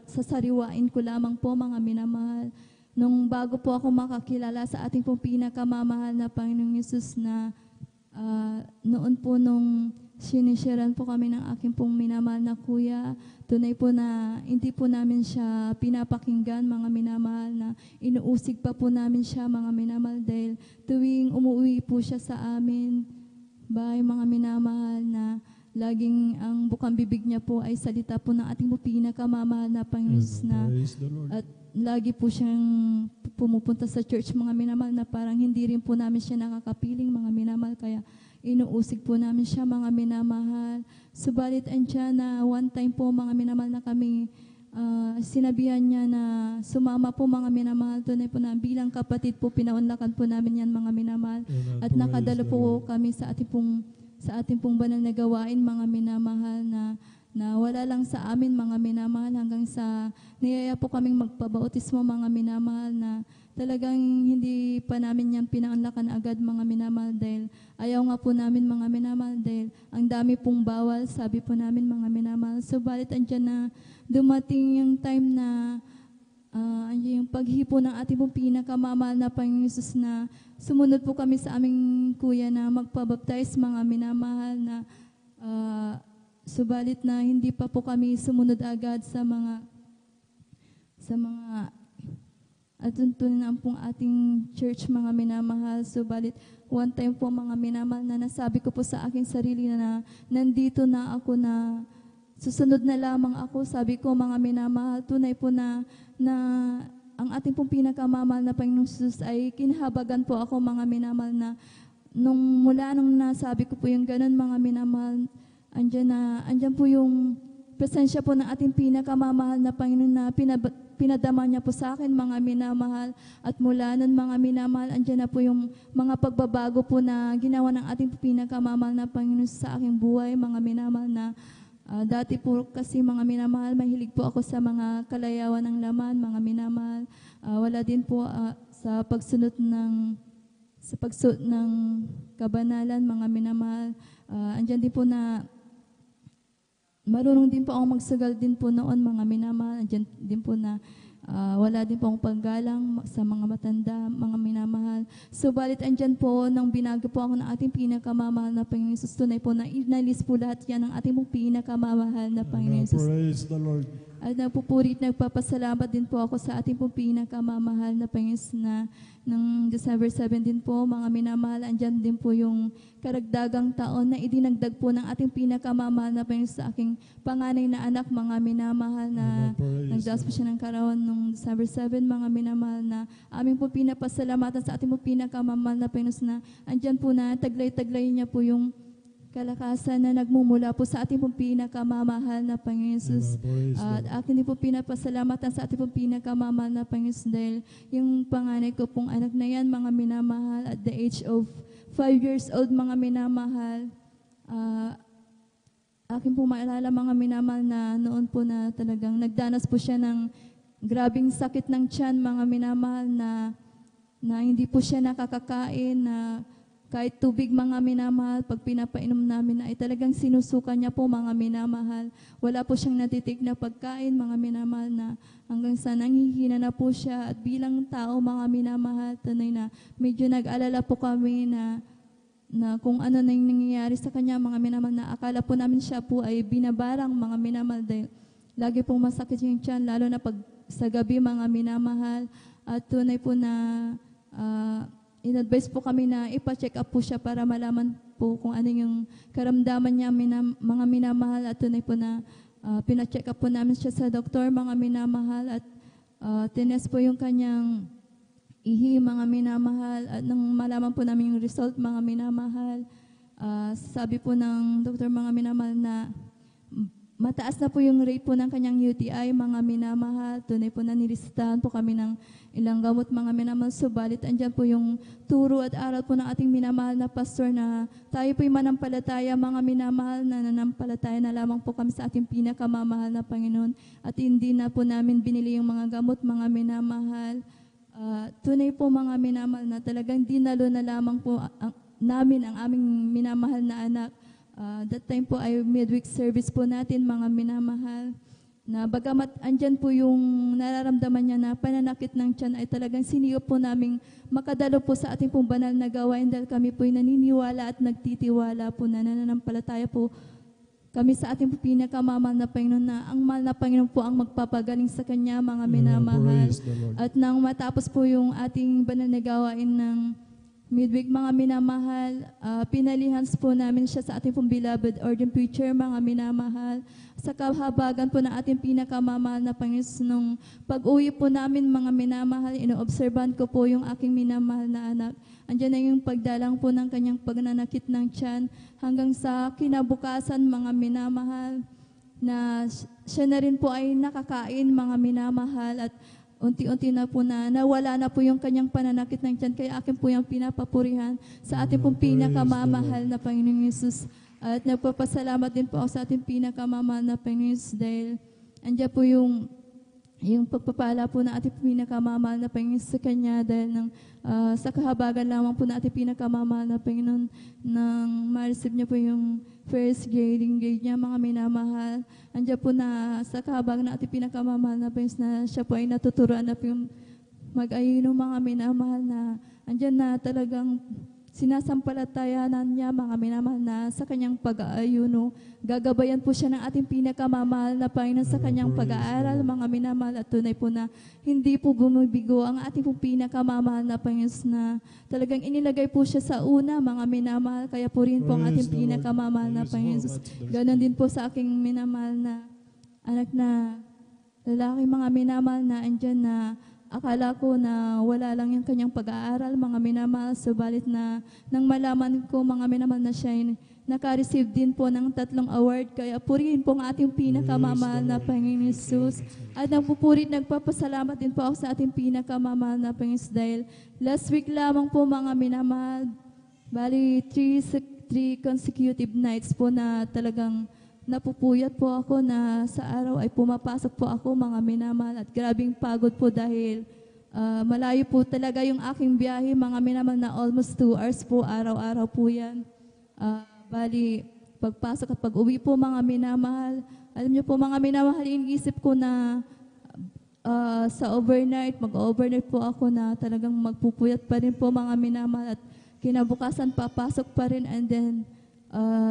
sasariwain ko lamang po mga minamahal, nung bago po ako makakilala sa ating pong pinakamamahal na Panginoong Yesus, na noon po nung sinisharan po kami ng aking pong minamahal na kuya, tunay po na hindi po namin siya pinapakinggan mga minamahal, na inuusig pa po namin siya mga minamahal, dahil tuwing umuwi po siya sa amin bahay mga minamahal, na laging ang bukang bibig niya po ay salita po ng ating pinakamamahal na Panginoon, na at lagi po siyang pumupunta sa church mga minamahal, na parang hindi rin po namin siya nakakapiling mga minamahal, kaya inuusig po namin siya mga minamahal. Subalit andyan na one time po mga minamahal na kami sinabihan niya na sumama po mga minamahal. Tunay po na bilang kapatid po, pinaunlakan po namin yan mga minamahal. At nakadalo po kami sa ating pong banal na gawain mga minamahal, na na wala lang sa amin mga minamahal hanggang sa niyaya po kaming magpabautismo mga minamahal na talagang hindi pa namin yan pinaunlakan agad mga minamahal dahil ayaw nga po namin mga minamahal dahil ang dami pong bawal, sabi po namin mga minamahal. Subalit andyan na dumating yung time na yung paghipo ng ating pong pinakamamahal na Panginoon Jesus na sumunod po kami sa aming kuya na magpabaptize mga minamahal na subalit na hindi pa po kami sumunod agad sa mga atuntunan pong ating church mga minamahal. Subalit one time po mga minamahal na nasabi ko po sa aking sarili na nandito na ako na susunod na lamang ako. Sabi ko mga minamahal, tunay po na ang ating pong pinakamamahal na Panginoong Jesus ay kinahabagan po ako mga minamahal na mula nung nasabi ko po yung ganun mga minamahal, andyan po yung presensya po ng ating pinakamamahal na Panginoon na pinadama niya po sa akin mga minamahal. At mula nun mga minamahal, andyan na po yung mga pagbabago po na ginawa ng ating pinakamamahal na Panginoon sa aking buhay mga minamahal na dati po kasi mga minamahal, mahilig po ako sa mga kalayawan ng laman mga minamahal. Wala din po sa pagsunod ng kabanalan mga minamahal. Andyan din po na marunong din po ako magsagal din po noon mga minamahal. Andyan din po na wala din po akong paggalang sa mga matanda, mga minamahal. Subalit andyan po nang binago po ako ng ating pinakamamahal na Panginoon Jesus. Tunay po na inalis po lahat yan ng ating pinakamamahal na Panginoon Jesus.
Praise the Lord.
At nagpupuri at nagpapasalamat din po ako sa ating pinakamamahal na Panginoon Jesus na ng December 7 din po, mga minamahal, andyan din po yung karagdagang taon na idinagdag po ng ating pinakamamahal na Panginoon sa aking panganay na anak, mga minamahal na nagdaos po siya ng karawan noong December 7, mga minamahal na aming po pinapasalamatan sa ating po pinakamamahal na Panginoon na andyan po na taglay-taglay niya po yung kalakasan na nagmumula po sa ating pong pinakamamahal na Panginoon Jesus. At akin din po pinapasalamatan sa ating pong pinakamamahal na Panginoon Jesus dahil yung panganay ko pong anak na yan, mga minamahal, at the age of 5 years old, mga minamahal, akin po maalala mga minamahal na noon po na talagang nagdanas po siya ng grabing sakit ng tiyan, mga minamahal, na hindi po siya nakakakain, na kahit tubig mga minamahal, pag pinapainom namin ay talagang sinusuka niya po mga minamahal. Wala po siyang natitik na pagkain mga minamahal na hanggang sa nanghihina na po siya. At bilang tao mga minamahal, tunay na medyo nag-alala po kami na kung ano na yung nangyayari sa kanya mga minamahal na akala po namin siya po ay binabarang mga minamahal dahil lagi pong masakit yung tiyan, lalo na pag sa gabi mga minamahal. At tunay po na in-advise po kami na ipa-check up po siya para malaman po kung ano yung karamdaman niya, mga minamahal. At tunay po na pina-check up po namin siya sa doktor, mga minamahal. At tinest po yung kanyang ihi, mga minamahal. At nang malaman po namin yung result, mga minamahal, sabi po ng doktor, mga minamahal, na mataas na po yung rate po ng kanyang UTI, mga minamahal. Tunay po na nilistahan po kami ng ilang gamot, mga minamahal. Subalit andyan po yung turo at aral po ng ating minamahal na pastor na tayo po'y manampalataya, mga minamahal, na nanampalataya na lamang po kami sa ating pinakamamahal na Panginoon. At hindi na po namin binili yung mga gamot, mga minamahal. Tunay po mga minamahal na talagang dinalo na lamang po namin ang aming minamahal na anak. That time po ay midweek service po natin, mga minamahal, na bagamat andyan po yung nararamdaman niya na pananakit ng tiyan ay talagang siniyop po naming makadalo po sa ating pong banal na gawain dahil kami po ay naniniwala at nagtitiwala po na nananampalataya po kami sa ating pinakamamahal na Panginoon na ang mahal na Panginoon po ang magpapagaling sa Kanya, mga minamahal. At nang matapos po yung ating banal na gawain ng midweek, mga minamahal, pinalihans po namin siya sa ating pong beloved ordained preacher, mga minamahal. Sa kahabagan po ng ating pinakamamahal na Panginoon, nung pag-uwi po namin, mga minamahal, ino-observan ko po yung aking minamahal na anak. Andiyan na yung pagdalang po ng kanyang pagnanakit ng tiyan hanggang sa kinabukasan, mga minamahal, na siya na rin po ay nakakain, mga minamahal, at unti-unti na po na nawala na po yung kanyang pananakit ng tiyan. Kaya akin po yung pinapapurihan sa ating pong pinakamamahal na Panginoong Yesus. At nagpapasalamat din po ako sa ating pinakamamahal na Panginoon dahil andiyan po yung pagpapala po na ating pinakamamahal na Panginoon sa Kanya dahil sa kahabagan lamang po na ating pinakamamahal na Panginoon nang ma-receive niya po yung first grade niya, mga minamahal. Andiyan po na sa kahabagan na ating pinakamamahal na Panginoon na siya po ay natuturuan na po yung mag-ayuno, mga minamahal na andyan na talagang sinasampalatayanan niya, mga minamahal na sa kanyang pag-aayuno. Gagabayan po siya ng ating pinakamamahal na Panginoon sa kanyang pag-aaral, mga minamahal, at tunay po na hindi po bumibigo ang ating pong pinakamamahal na Panginoon na talagang inilagay po siya sa una, mga minamahal, kaya po rin po ang ating pinakamamahal na Panginoon. Ganon din po sa aking minamahal na anak na lalaki, mga minamahal na andyan na akala ko na wala lang yung kanyang pag-aaral, mga minamahal, subalit na nang malaman ko, mga minamahal, na siya ay naka-receive din po ng 3 award. Kaya purihin po ang ating pinakamamahal na Panginoon Jesus. At nagpapasalamat din po ako sa ating pinakamamahal na Panginoon dahil last week lamang po, mga minamahal, bali 3 consecutive nights po na talagang napupuyat po ako na sa araw ay pumapasok po ako, mga minamahal, at grabing pagod po dahil malayo po talaga yung aking biyahe, mga minamahal, na almost 2 hours po, araw-araw po yan. Bali, pagpasok at pag-uwi po, mga minamahal, alam niyo po, mga minamahal, iniisip ko na sa overnight, mag-overnight po ako na talagang magpupuyat pa rin po, mga minamahal, at kinabukasan papasok pa rin, and then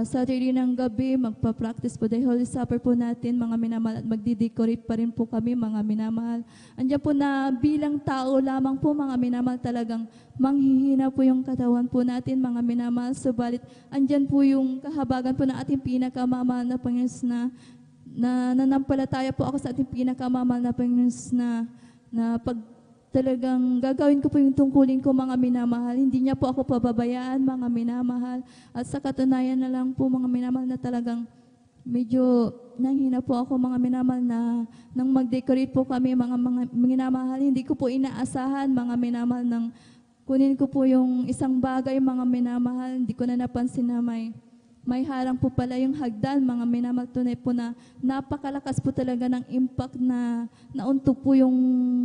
Saturday ng gabi, magpa-practice po dahil Holy Supper po natin, mga minamahal, at magdi-decorate pa rin po kami, mga minamahal. Andiyan po na bilang tao lamang po, mga minamahal, talagang manghihina po yung katawan po natin, mga minamahal. Subalit, andyan po yung kahabagan po na ating pinakamamahal na Panginoon na nanampalataya po ako sa ating pinakamamahal na Panginoon na pag talagang gagawin ko po yung tungkulin ko, mga minamahal. Hindi niya po ako pababayaan, mga minamahal. At sa katunayan na lang po, mga minamahal, na talagang medyo nanghina po ako, mga minamahal, na nang mag-decorate po kami, mga minamahal, hindi ko po inaasahan, mga minamahal, nang kunin ko po yung isang bagay, mga minamahal, hindi ko na napansin na may harang po pala yung hagdan, mga minamahal. Tunay po na napakalakas po talaga ng impact na nauntog po yung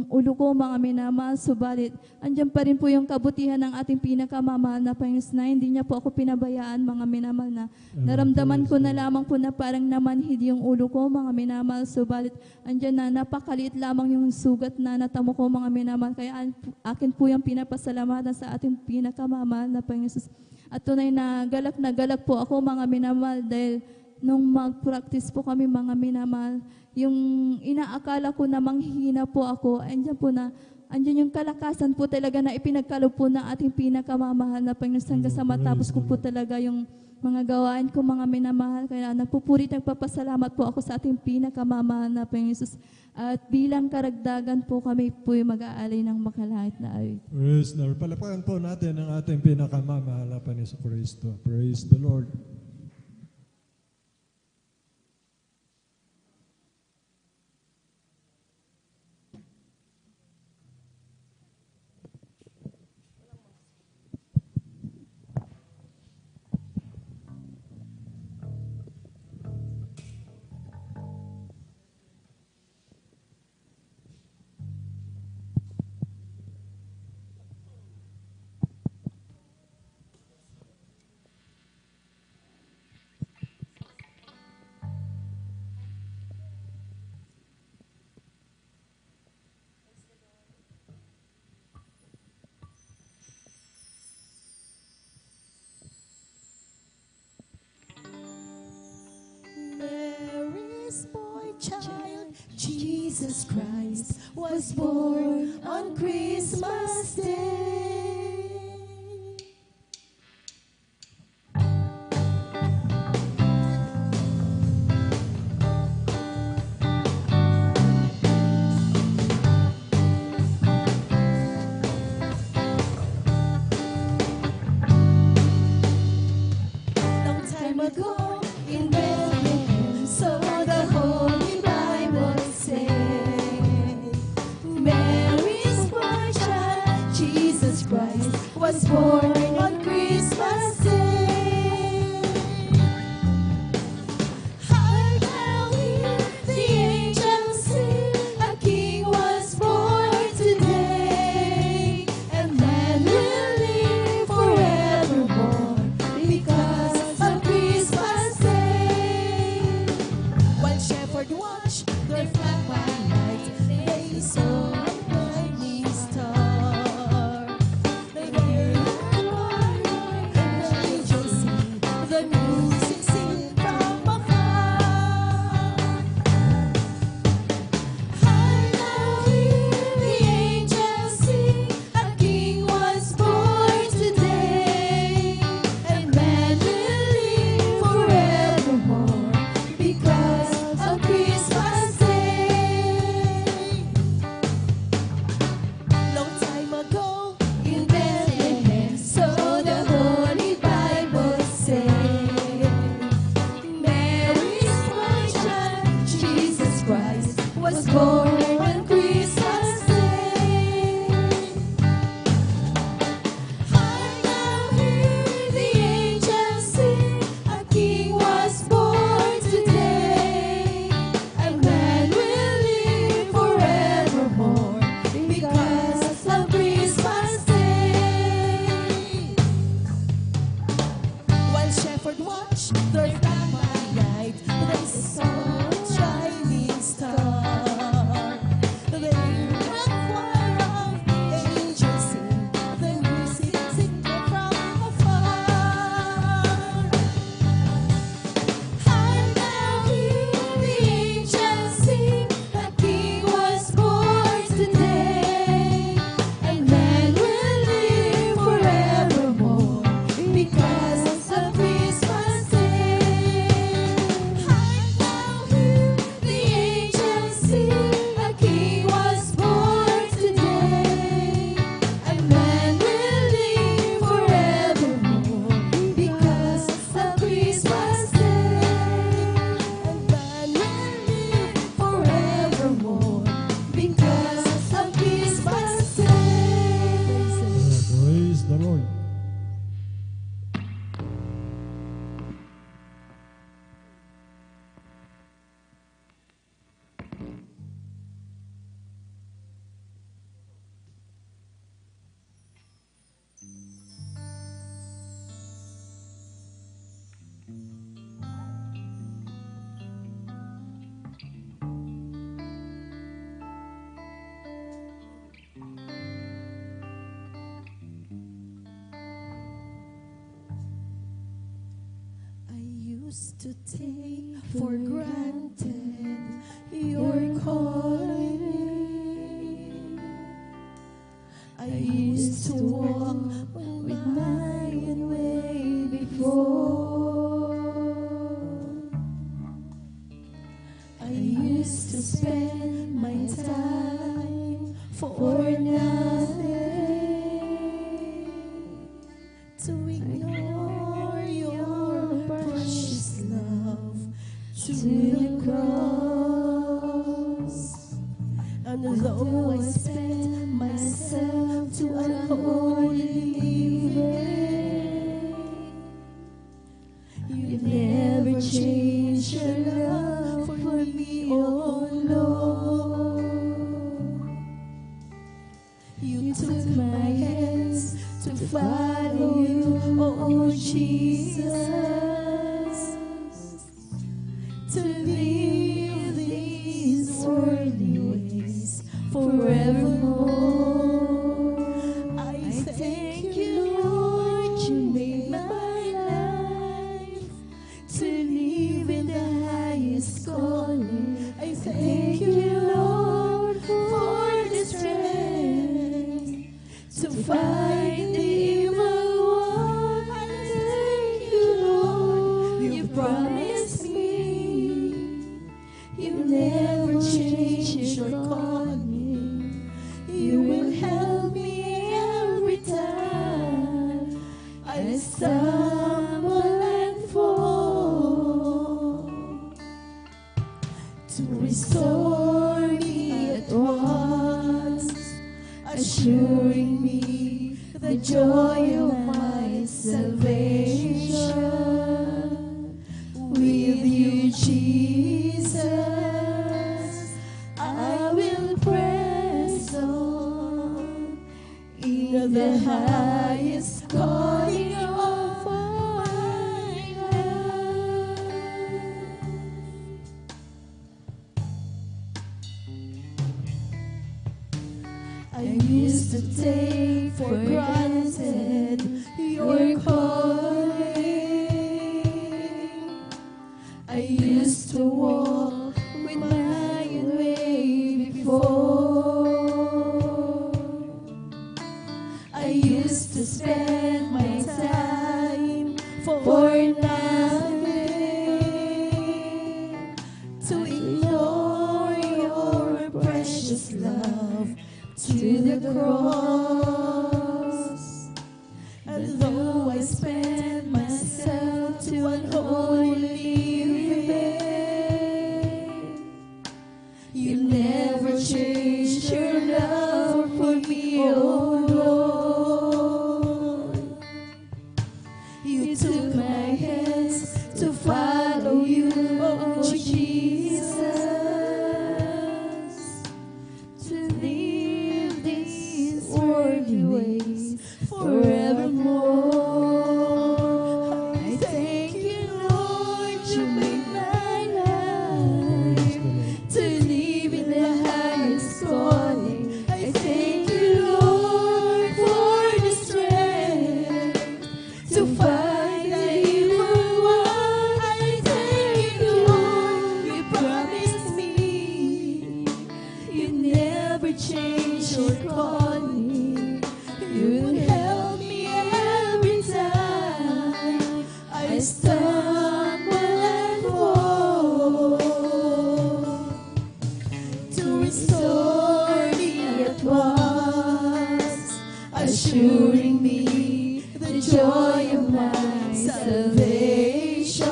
ulo ko, mga minamahal. Subalit, andyan pa rin po yung kabutihan ng ating pinakamamahal na Panginoon na hindi niya po ako pinabayaan, mga minamahal, na naramdaman ko na lamang po na parang namanhid yung ulo ko, mga minamahal. Subalit, andyan na napakaliit lamang yung sugat na natamo ko, mga minamahal. Kaya akin po yung pinapasalamatan sa ating pinakamamahal na Panginoon. At tunay na galak po ako, mga minamahal, dahil nung mag-practice po kami, mga minamahal, yung inaakala ko na manghihina po ako, andyan yung kalakasan po talaga na ipinagkaloob po ng ating pinakamamahal na Panginoon hanggang sa matapos ko po talaga yung mga gawain ko, mga minamahal. Kaya nagpapasalamat po ako sa ating pinakamamahal na Panginoon. At bilang karagdagan po, kami po yung mag-aalay ng makalangit na awit.
Praise the Lord. Palapakan po natin ang ating pinakamamahal na Panginoon Kristo. Praise the Lord.
Jesus Christ was born on Christmas Day. Long time ago in Bethlehem, so the Holy Bible said, Mary's born child, Jesus Christ, was born on Christmas Day. the flag by night, they saw a lightning star. They heard the angels sing, the music sing from afar. High now hear the angels sing, a king was born today, and man will live forevermore because of Christmas Day. Long time ago in Bethlehem, so the Holy Bible says, Mary's virgin, Jesus Christ was born on Christmas Day. Hark now hear the angels sing, a king was born today, and man will live forevermore because of Christmas Day. While shepherds watch their flock by night, they saw a shining star. They heard the choir of angels sing, the music sing from afar. Hark now hear the angels sing, a king was born today, and man will live forevermore because of Christmas Day. Hark now hear the angels sing, a king was born today, and man will live forevermore because of Christmas Day. And man will live forevermore because of Christmas Day.
Praise the Lord.
I used to take for granted your calling. I used to walk with my own way before. I used to spend my time for nothing, to ignore your precious love to the cross. And though I spent myself to unholy living, you never changed your love for me, oh Lord. You took my hands to follow you, oh Jesus, to live these worldly ways forevermore. I thank you, Lord, you made my life to live in the highest calling. I thank you, Lord, for the strength to fight the evil one. I thank you, Lord, you promised me you never change your calling. You will help me every time I stumble and fall, to restore me at once, assuring me the joy of my salvation. With you, Jesus, I will press on in the highest calling of my life. I used to take for granted your calling. I used to walk with my own way before. I used to spend my time for nothing, to ignore your precious love to the cross. And though I spent myself to unholy living, you never changed your love for me, oh Lord. You took my hands to follow you, oh Jesus, to live these worldly ways forevermore. I thank you, Lord, you made my life to live in the highest calling. I thank you, Lord, for the strength to fight the evil one. I thank you, Lord, you promised me you never change your calling. You will help me every time I stumble and fall. To restore me at once, assuring me the joy of my salvation.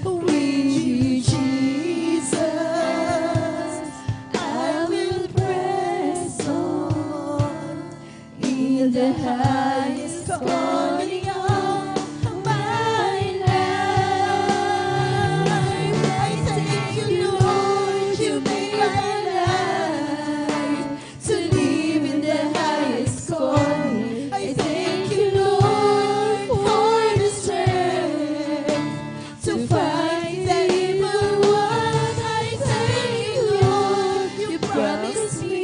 With you, Jesus, I will press on in the highest calling of my life. I thank you, Lord, you made my life to live in the highest calling. I thank you, Lord, for the strength to fight the evil one. I thank you, Lord, you promised me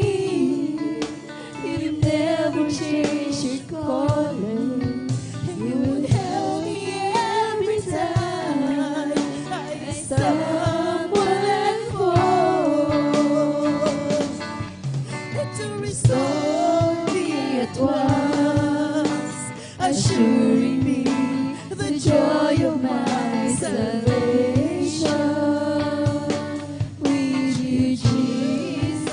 you never change your calling. You will help me every time I stumble and fall. To restore me at once, assuring me the joy of my salvation. With you, Jesus,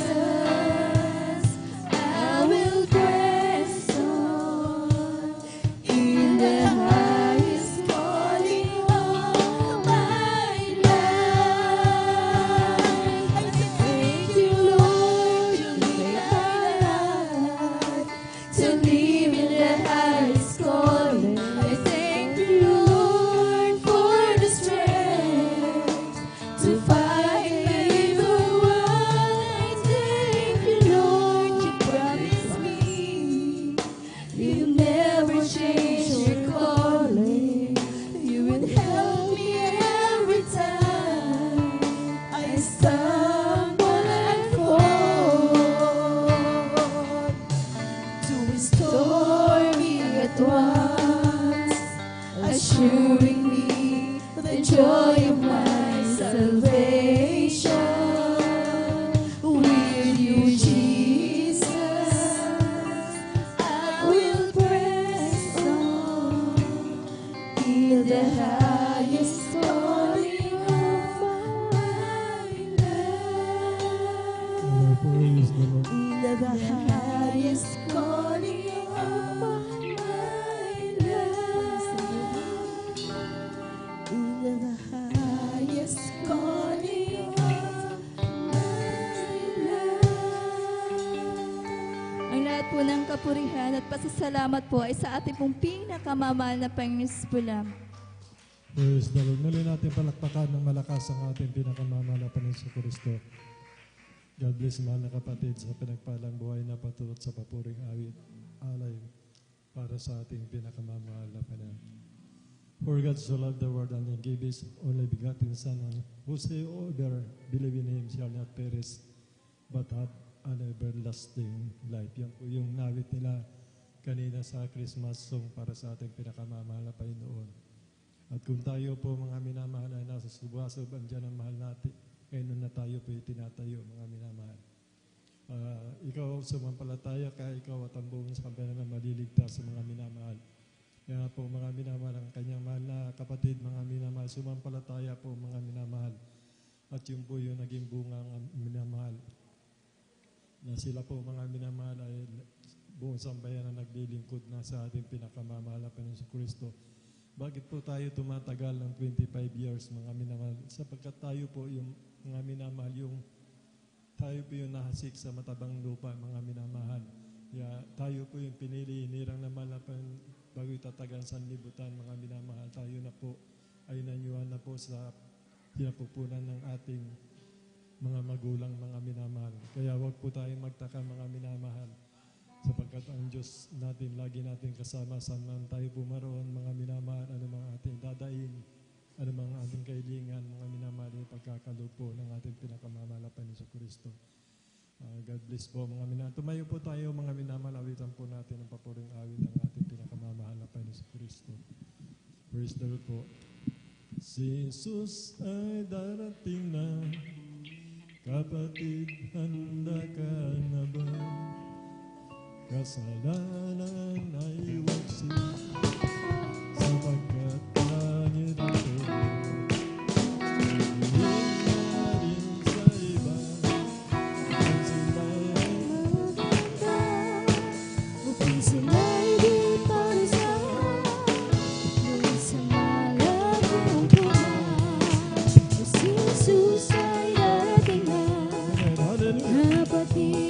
I will press on in the highest calling of my life. I thank you, Lord, you made my life to live in the highest calling. I thank you, Lord, for the strength to fight the evil one. I thank you, Lord, you promised me you never change your calling. You will help me every time I stumble and fall. To restore me at once, assuring me the joy of my salvation. With you, Jesus, I will press on in the highest calling of my life.
Praise the Lord.
In the highest calling of my life. In the highest calling of
Ang lahat po ng kapurihan at pasasalamat po ay sa ating pong pinakamamahal na Panginoon po lamang.
Praise the Lord. Muli natin palakpakan ng malakas ang ating pinakamamahal na Panginoon Kristo. God bless mahal na kapatid sa pinagpalang buhay na patulot sa papuring awit alay para sa ating pinakamamahal na Panginoon. For God so loved the world and He gave His only begotten Son, and whosoever believe in Him shall not perish but have an everlasting life. Yan po yung nawit nila kanina sa Christmas song para sa ating pinakamamahal na Panginoon. At kung tayo po mga minamahal ay nasa subasob, andyan ang mahal natin, ngayon na tayo po itinatayo mga minamahal. Ikaw sumampalataya ka, ikaw at ang buong sa kampiyan na maliligtas sa mga minamahal. Kaya po mga minamahal, ang kanyang mahal na kapatid, mga minamahal, sumampalataya po mga minamahal. At yun po yung naging bunga ng minamahal. Na sila po mga minamahal ay buong sambayan na naglilingkod na sa ating pinakamamahal na Panginoon Kristo. Bakit po tayo tumatagal ng 25 years mga minamahal? Sapagkat tayo po yung mga minamahal, tayo po yung nahasik sa matabang lupa mga minamahal. Kaya tayo po yung pinili, inirang na malapan bago itatagan sa libutan mga minamahal. Tayo na po ay nanyuhan na po sa pinapupunan ng ating mga magulang mga minamahal. Kaya wag po tayong magtaka mga minamahal. Sapagkat ang Diyos natin, lagi natin kasama saan man tayo pumaroon, mga minamahal, ano mga ating dadain, ano mga ating kailingan, mga minamahal, yung pagkakalupo ng ating pinakamamahal na Panginoon Kristo. God bless po mga minamahal. Tumayo po tayo mga minamahal, awitan po natin ang papuring awit ng ating pinakamamahal na Panginoon Kristo. Praise the Lord po. Si Jesus ay darating na, kapatid, handa ka na ba? Kasalanan ay waksi, sapagkat langit ito. Tingin na rin sa iba, kung sila'y maganda,
upang sila'y di parusa, nung sa malabong pumas. Si Jesus ay darating na, kapatid,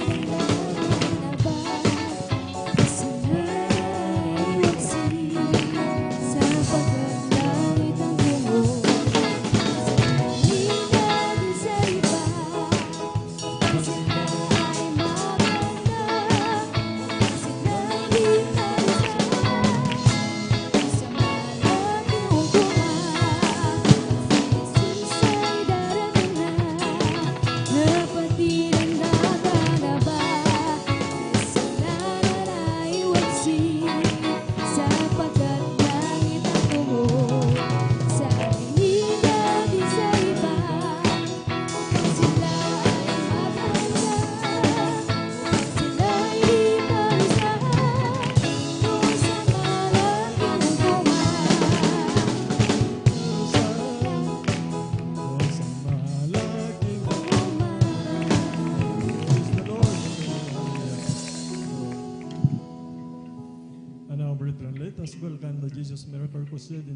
let us welcome the Jesus Miracle Crusade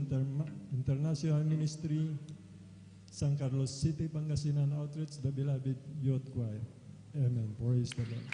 International Ministry, San Carlos City, Pangasinan Outreach, the Beloved Youth Choir. Amen. Praise the Lord.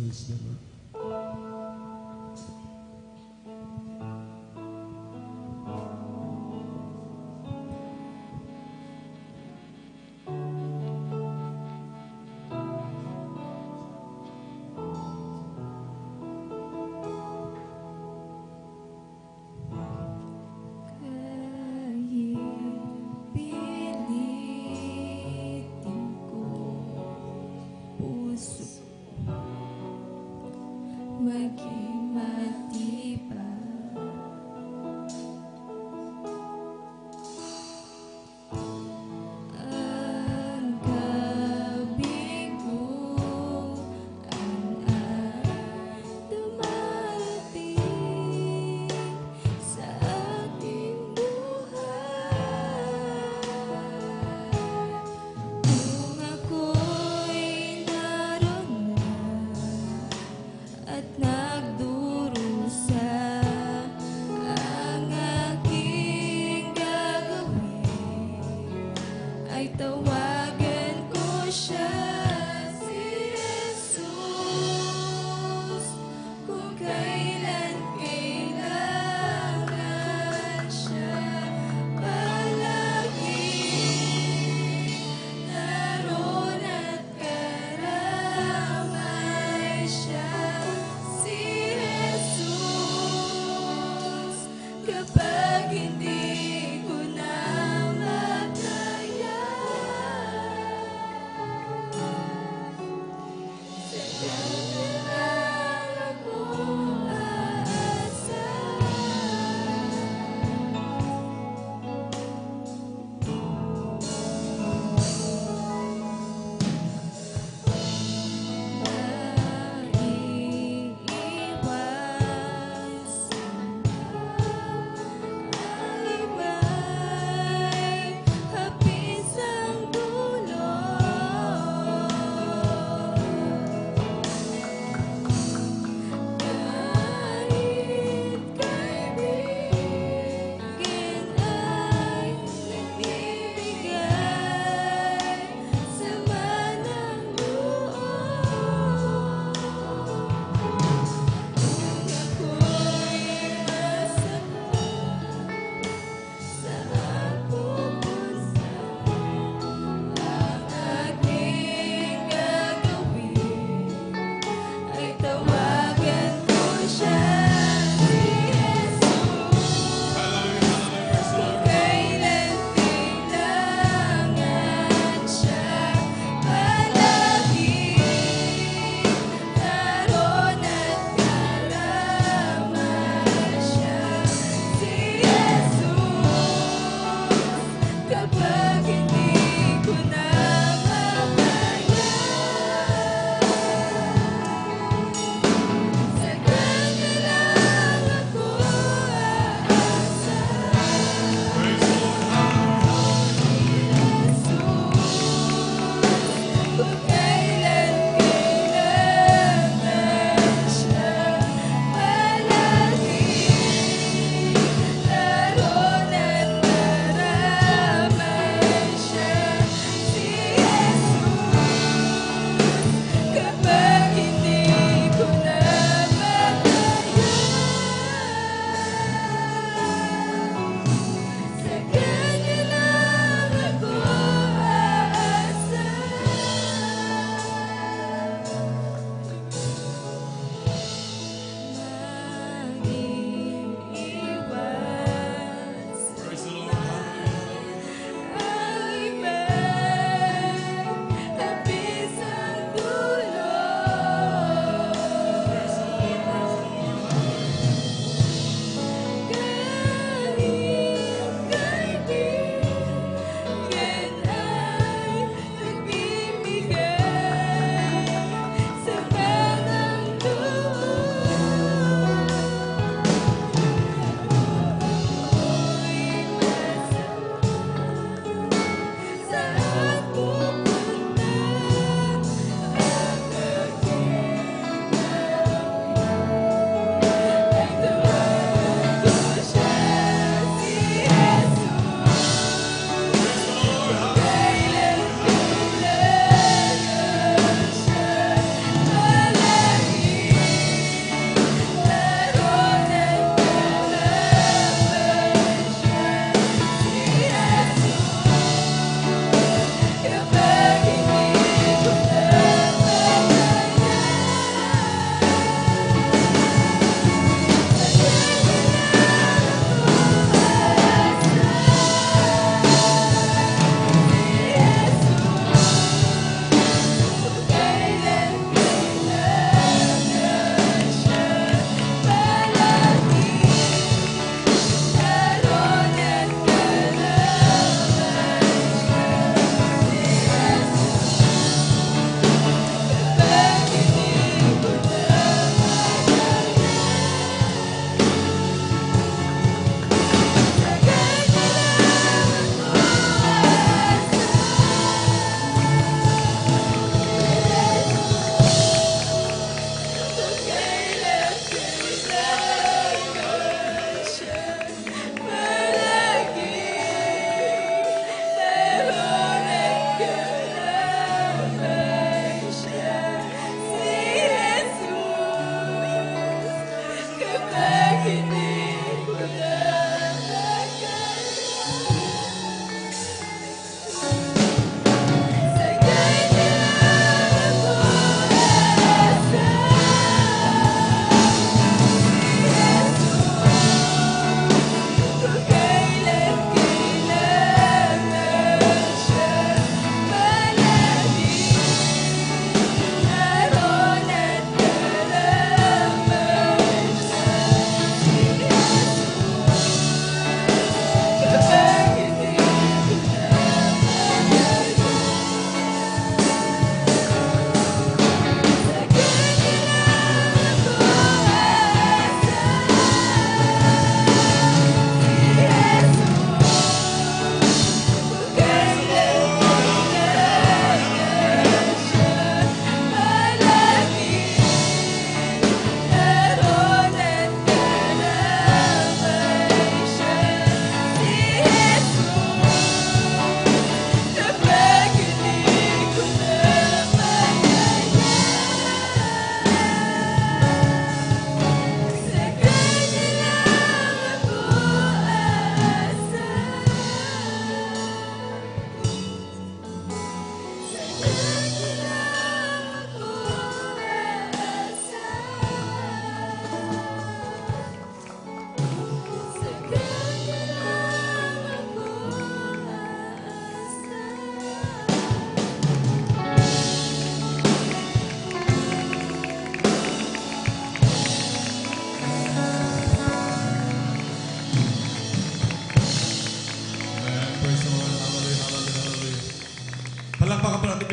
Praise the Lord.
Pilitin ko puso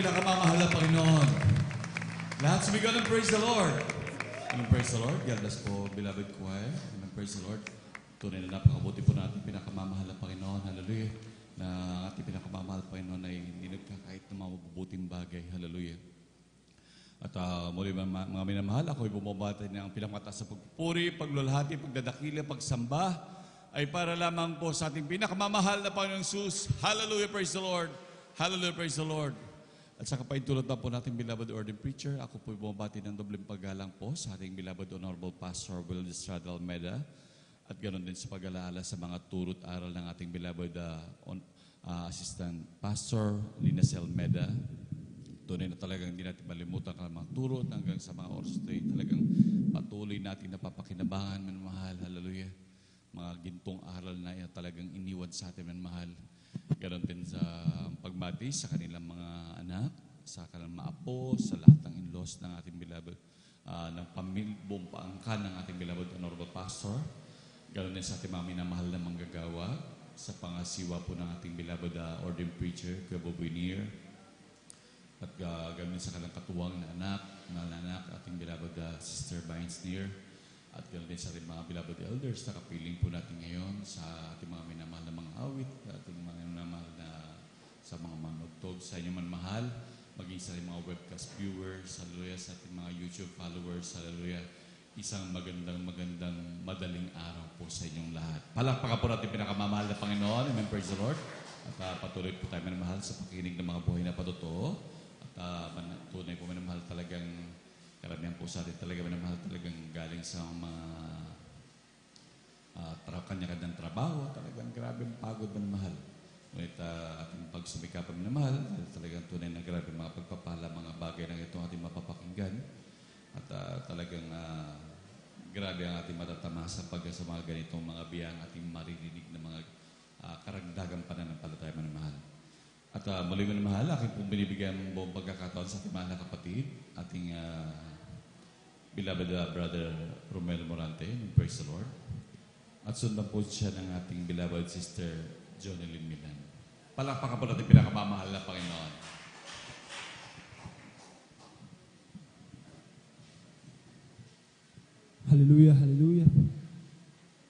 pinakamamahal na Panginoon. Lahat sumigaw ng praise the Lord. Amen, praise the Lord. God bless po, beloved choir. Amen, praise the Lord. Tunay na napakabuti po natin pinakamamahal na Panginoon. Hallelujah. Na ang ating pinakamamahal na Panginoon ay hindi nagkakait ng mga mabubuting bagay. Hallelujah. At muli mga minamahal, ako'y bumabati ng pinakamataas sa pagpupuri, paglulhati, pagdadakila, pagsamba, ay para lamang po sa ating pinakamamahal na Panginoong Jesus. Hallelujah, praise the Lord. Hallelujah, praise the Lord. At sa kapaintulad na po natin, beloved ordained preacher, ako po'y bumabati ng dobleng paggalang po sa ating beloved honorable pastor, Will Estrada Almeida, at ganoon din sa pag-alaala sa mga turot aral ng ating beloved assistant pastor, Lina Almeida. Tunay na talagang hindi natin malimutan ang mga turot hanggang sa mga oras ito. Talagang patuloy natin napapakinabangan, manmahal. Hallelujah. Mga gintong aral na talagang iniwan sa atin, manmahal. Ganon din sa pagbati sa kanilang mga anak, sa kanilang mga apo, sa lahat ng in-laws ng ating beloved, ng buong paangkan ng ating beloved honorable pastor. Ganon din sa ating mga minamahal na manggagawa, sa pangasiwa po ng ating beloved ordained preacher, Kuya Boboy Nier. At ganoon sa kanilang katuwang na anak, ating beloved Sister Vines Near. At ganoon din sa ating mga beloved elders na kapiling po natin ngayon sa ating mga minamahal na mga awit, ating mga minamahal na sa mga manugtog, sa inyo man mahal, maging sa ating mga webcast viewers, hallelujah, sa ating mga YouTube followers, hallelujah. Isang magandang madaling araw po sa inyong lahat. Palakpakan po natin pinakamamahal na Panginoon. Amen, praise the Lord. At patuloy po tayo minamahal sa pakinig ng mga buhay na patotoo. Tunay po minamahal talagang karamihan po sa atin talaga minamahal talagang galing sa mga kanya-kanyang trabaho, talagang grabe pagod minamahal. Ngunit ating pagsumikapan minamahal, talagang tunay na grabe mga pagpapala, mga bagay na itong ating mapapakinggan. At talagang grabe ang ating matatamasa pag sa mga ganitong mga biyang ating maririnig na mga karagdagang pananampalataya minamahal. At muli mo na mahal, aking pong binibigyan buong pagkakataon sa ating mahal na kapatid, ating beloved brother Romel Morante, praise the Lord. At sundan po siya ng ating beloved sister Jonelyn Milan. Palakpakan po natin pinakamamahal na Panginoon.
Hallelujah, hallelujah.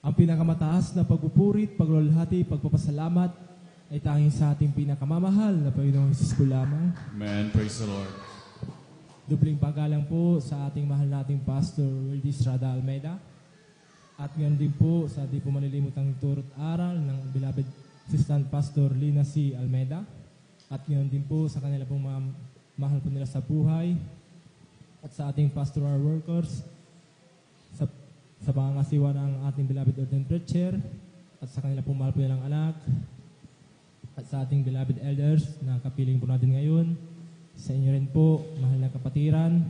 Ang pinakamataas na pagpupurit, paglulhati, pagpapasalamat ay tanging sa ating pinakamamahal na Panginoong Hesus ko lamang.
Amen. Praise the Lord.
Dubling paggalang po sa ating mahal nating Pastor Will Estrada Almeida. At ngayon din po sa di po malilimutang turot aral ng beloved assistant Pastor Lina C. Almeida. At ngayon din po sa kanila pong mga mahal po nila sa buhay. At sa ating pastoral workers, sa pangasiwa ng ating beloved ordained preacher, at sa kanila pong mahal po nilang anak, at sa ating beloved elders na kapiling po natin ngayon, sa inyo rin po, mahal na kapatiran,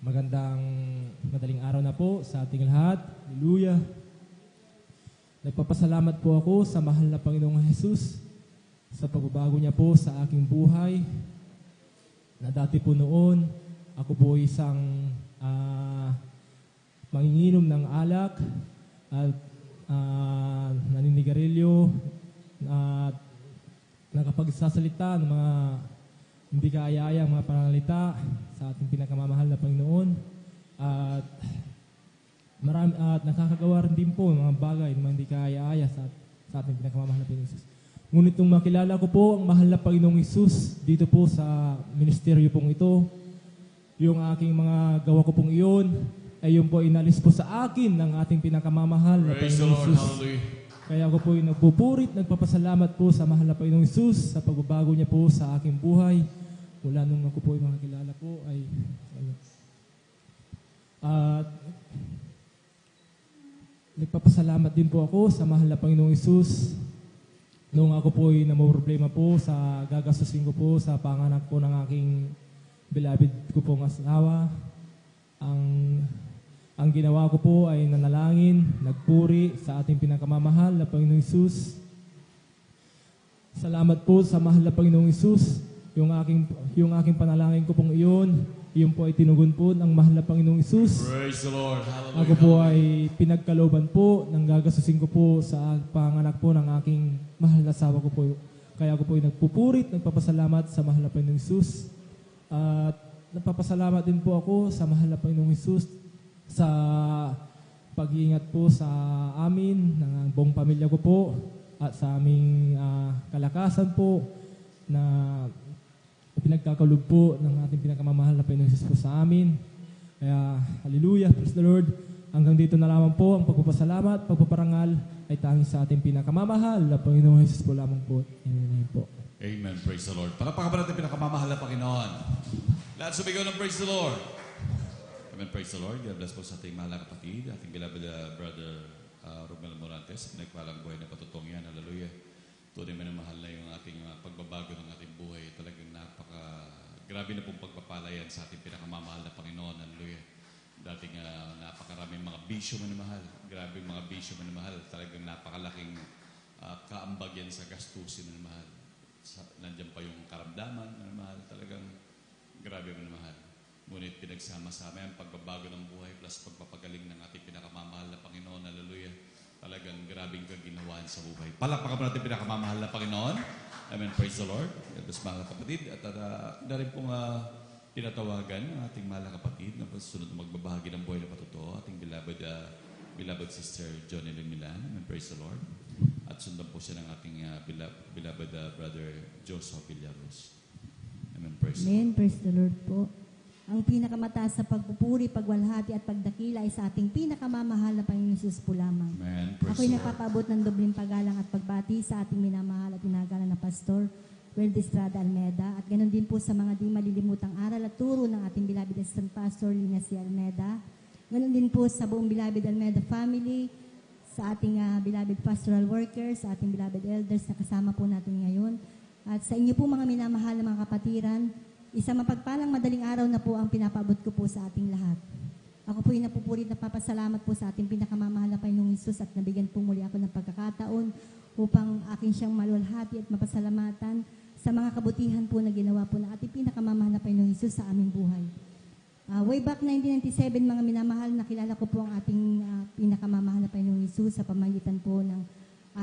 magandang madaling araw na po sa ating lahat. Hallelujah! Nagpapasalamat po ako sa mahal na Panginoong Jesus sa pagbabago niya po sa aking buhay, na dati po noon, ako po isang manginginom ng alak at naninigarilyo at nakapagsasalita ng mga hindi kaaya-ayang mga pananalita sa ating pinakamamahal na Panginoon at nakakagawa rin din po ng mga bagay na hindi kaaya-aya sa ating pinakamamahal na Panginoon Jesus. Ngunit nung makilala ko po ang mahal na Panginoong Jesus dito po sa ministeryo pong ito, yung aking mga gawa ko pong iyon ay yung po inalis po sa akin ng ating pinakamamahal na Panginoong Jesus. Kaya ako po yung nagpupurit, nagpapasalamat po sa mahal na Panginoong Jesus sa pagbabago niya po sa aking buhay. Mula nung ako po yung makakilala po ay nagpapasalamat din po ako sa mahal na Panginoong Jesus nung ako po ay namumroblema po sa gagastusin ko po sa panganak po ng aking beloved ko pong asawa. Ang ginawa ko po ay nanalangin, nagpuri sa ating pinakamamahal na Panginoong Jesus. Salamat po sa mahal na Panginoong Jesus. Yung aking panalangin ko pong iyon po ay tinugon po ng mahal na Panginoong Jesus.
Praise the Lord. Hallelujah.
Ako po ay pinagkalooban po ng gagastusin ko po sa panganak po ng aking mahal na asawa ko po. Kaya ako po ay nagpupurit, nagpapasalamat sa mahal na Panginoong Jesus. At nagpapasalamat din po ako sa mahal na Panginoong Hesus sa pag-iingat po sa amin, ng buong pamilya ko po, at sa aming kalakasan po na pinagkakaloob po ng ating pinakamamahal na Panginoong Hesus po sa amin. Kaya, hallelujah, praise the Lord. Hanggang dito na lamang po ang pagpapasalamat, pagpaparangal ay tanging sa ating pinakamamahal na Panginoong Hesus po lamang po. Amen po.
Amen. Praise the Lord. Palakpakan ba natin pinakamamahal na Panginoon? Lahat sumigaw ng praise the Lord. Amen. Praise the Lord. God bless po sa ating mahal na kapatid, ating beloved brother Romel Morantes. Pinagpalang buhay na patutong yan. Hallelujah. Tunay man na mahal na yung ating pagbabago ng ating buhay. Talagang grabe na pong pagpapalayan sa ating pinakamamahal na Panginoon. Hallelujah. Dating napakaraming mga bisyo man na mahal. Grabe mga bisyo man na mahal. Talagang napakalaking kaambag yan sa gastusin man na mahal. Nandiyan pa yung karamdaman man na mahal. Talagang grabe man na mahal. Ngunit pinagsama-sama ang pagbabago ng buhay plus pagpapagaling ng ating pinakamamahal na Panginoon. Hallelujah. Talagang grabing kaginawahan sa buhay. Palakpakan po natin pinakamamahal na Panginoon. Amen. Praise the Lord. Yes, mga kapatid. At na rin pong tinatawagan ng ating mahal na kapatid na sunod magbabahagi ng buhay na patuto. Ating beloved sister Johnny Milan. Amen. Praise the Lord. At sundan po siya ng ating beloved brother Joseph Villaros. Amen. Praise the Lord.
Amen. Praise the Lord po. Ang pinakamataas sa pagpupuri, pagwalhati at pagdakila ay sa ating pinakamamahal na Panginoon Hesus po lamang.
Amen.
Ako'y nagpapaabot ng dobling paggalang at pagbati sa ating minamahal at tinagalan na Pastor Weldy Estrada Almeda at ganoon din po sa mga di malilimutang aral at turo ng ating beloved assistant pastor Lina C. Almeda. Ganoon din po sa buong beloved Almeda family, sa ating beloved pastoral workers, sa ating beloved elders na kasama po natin ngayon. At sa inyo po mga minamahal na mga kapatiran, isang mapagpalang madaling araw na po ang pinapaabot ko po sa ating lahat. Ako po yung napupurit na papasalamat po sa ating pinakamamahal na Panginoong Hesus at nabigyan po muli ako ng pagkakataon upang aking siyang maluwalhati at mapasalamatan sa mga kabutihan po na ginawa po ng ating pinakamamahal na Panginoong Hesus sa aming buhay. Way back 1997, mga minamahal, nakilala ko po ang ating pinakamamahal na Panginoong Hesus sa pamagitan po ng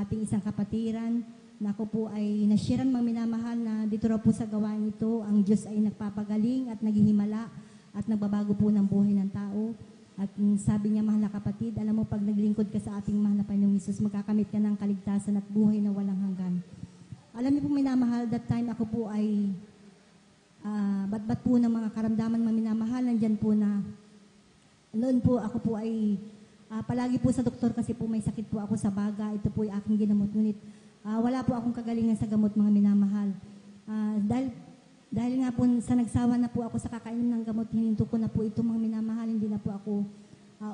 ating isang kapatiran na ako po ay nashiran mga minamahal na dito raw po sa gawain ito, ang Diyos ay nagpapagaling at naghihimala at nagbabago po ng buhay ng tao. At sabi niya, mahal na kapatid, alam mo, pag naglingkod ka sa ating mahal na Panginoong Hesus, magkakamit ka ng kaligtasan at buhay na walang hanggan. Alam niyo po minamahal, that time ako po ay bat-bat po ng mga karamdaman mga minamahal. Nandyan po na, noon po ako po ay palagi po sa doktor kasi po may sakit po ako sa baga. Ito po ay aking ginamot. Ngunit wala po akong kagalingan sa gamot mga minamahal. Dahil nga po sa nagsawa na po ako sa kakainom ng gamot, hininto ko na po ito mga minamahal. Hindi na po ako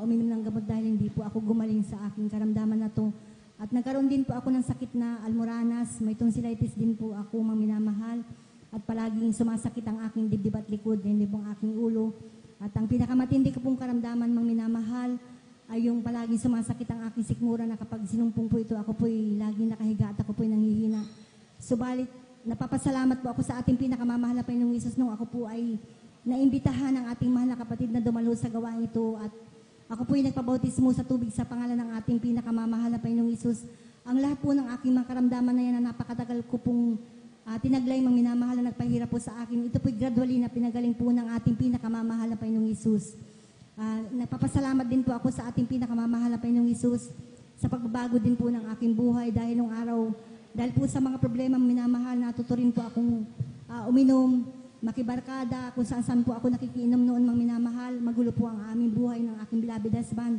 uminom ng gamot dahil hindi po ako gumaling sa aking karamdaman na to. At nagkaroon din po ako ng sakit na almoranas, may tonsillitis din po ako mga minamahal. At palaging sumasakit ang aking dibdib at likod, hindi po ang aking ulo. At ang pinakamatindi ko pong karamdaman mga minamahal, ay yung palaging sumasakit ang aking sikmura na kapag sinumpong po ito, ako po'y laging nakahiga at ako po'y nanghihina. Subalit, napapasalamat po ako sa ating pinakamamahal na Panginoong Hesus nung ako po ay naimbitahan ng ating mahal na kapatid na dumalo sa gawain ito at ako po'y nagpabautismo sa tubig sa pangalan ng ating pinakamamahal na Panginoong Hesus. Ang lahat po ng aking mga karamdaman na yan na napakatagal ko pong tinaglay mga minamahal na nagpahirap po sa akin. Ito po'y gradually na pinagaling po ng ating pinakamamahal na Panginoong Hesus. Nagpapasalamat din po ako sa ating pinakamamahal na Panginoong Hesus sa pagbabago din po ng aking buhay dahil nung araw, dahil po sa mga problema minamahal, natuturin po akong uminom, makibarkada, kung saan po ako nakikiinom noon mga minamahal. Magulo po ang aming buhay ng aking beloved husband.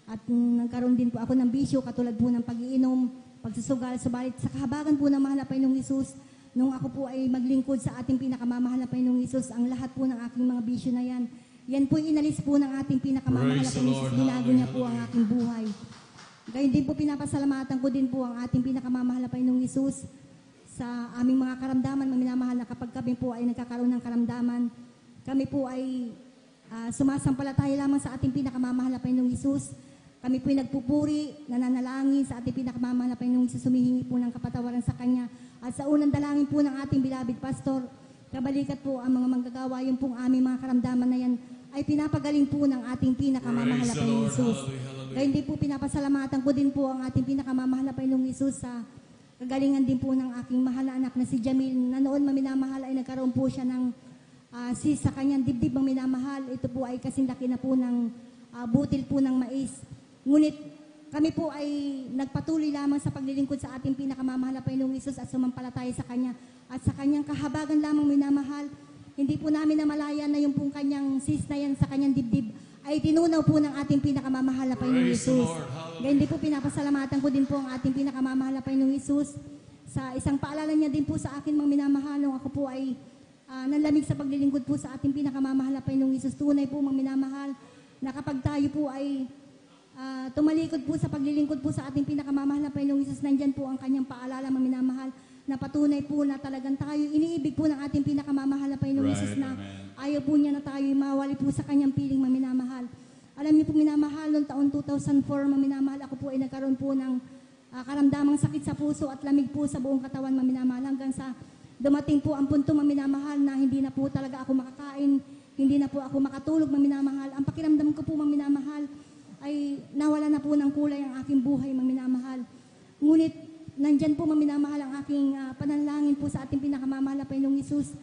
At nagkaroon din po ako ng bisyo katulad po ng pag-iinom, pagsusugal, subalit sa kahabagan po ng mahal na Panginoong Hesus, nung ako po ay maglingkod sa ating pinakamamahal na Panginoong Hesus, ang lahat po ng aking mga bisyo na yan po inalis po ng ating pinakamamahal na Panginoong Hesus. Binago niya po ang aking buhay. Gayun din po pinapasalamatan ko din po ang ating pinakamamahal na Panginoong Hesus sa aming mga karamdaman, mga minamahal na kapag kami po ay nagkakaroon ng karamdaman, kami po ay sumasampalataya lamang sa ating pinakamamahal na Panginoong Hesus. Kami po ay nagpupuri, nananalangin sa ating pinakamamahal na Panginoong Hesus, humihingi po ng kapatawaran sa Kanya. At sa unang dalangin po ng ating beloved pastor, kabalikat po ang mga manggagawa, yung pong aming mga karamdaman na yan, ay pinapagaling po ng ating pinakamamahal na Panginoong Hesus. Kaya hindi po pinapasalamatan ko din po ang ating pinakamamahal na Panginoong Hesus sa kagalingan din po ng aking mahal na anak na si Jamil, na noon maminamahal ay nagkaroon po siya ng sa kanyang dibdib ang minamahal. Ito po ay kasindaki na po ng butil po ng mais. Ngunit kami po ay nagpatuloy lamang sa paglilingkod sa ating pinakamamahal na Panginoong Hesus at sumampalataya sa Kanya at sa Kanyang kahabagan lamang minamahal. Hindi po namin namalayan na yung pong Kanyang sis na yan sa Kanyang dibdib ay tinunaw po ng ating pinakamamahal na Panginoong Hesus. Ganyan din po pinapasalamatan ko din po ang ating pinakamamahal na Panginoong Hesus sa isang paalala niya din po sa akin mga minamahal nung ako po ay nalamig sa paglilingkod po sa ating pinakamamahal na Panginoong Hesus. Tunay po mga minamahal na kapag tayo po ay tumalikod po sa paglilingkod po sa ating pinakamamahal na Panginoong Hesus, nandyan po ang kanyang paalala mga minamahal na patunay po na talagang tayo iniibig po ng ating pinakamamahal na Panginoong Hesus na ayaw po niya na tayo mawali po sa kanyang piling mga minamahal. Alam niyo po minamahal, noong taon 2004 mga minamahal, ako po ay nagkaroon po ng karamdamang sakit sa puso at lamig po sa buong katawan mga minamahal hanggang sa dumating po ang punto mga minamahal na hindi na po talaga ako makakain, hindi na po ako makatulog mga minamahal. Ang pakiramdam ko po mga minamahal ay nawala na po ng kulay ang aking buhay mga minamahal. Ngunit nandyan po mga minamahal ang aking panalangin po sa ating pinakamamahal na Panginoong Hesus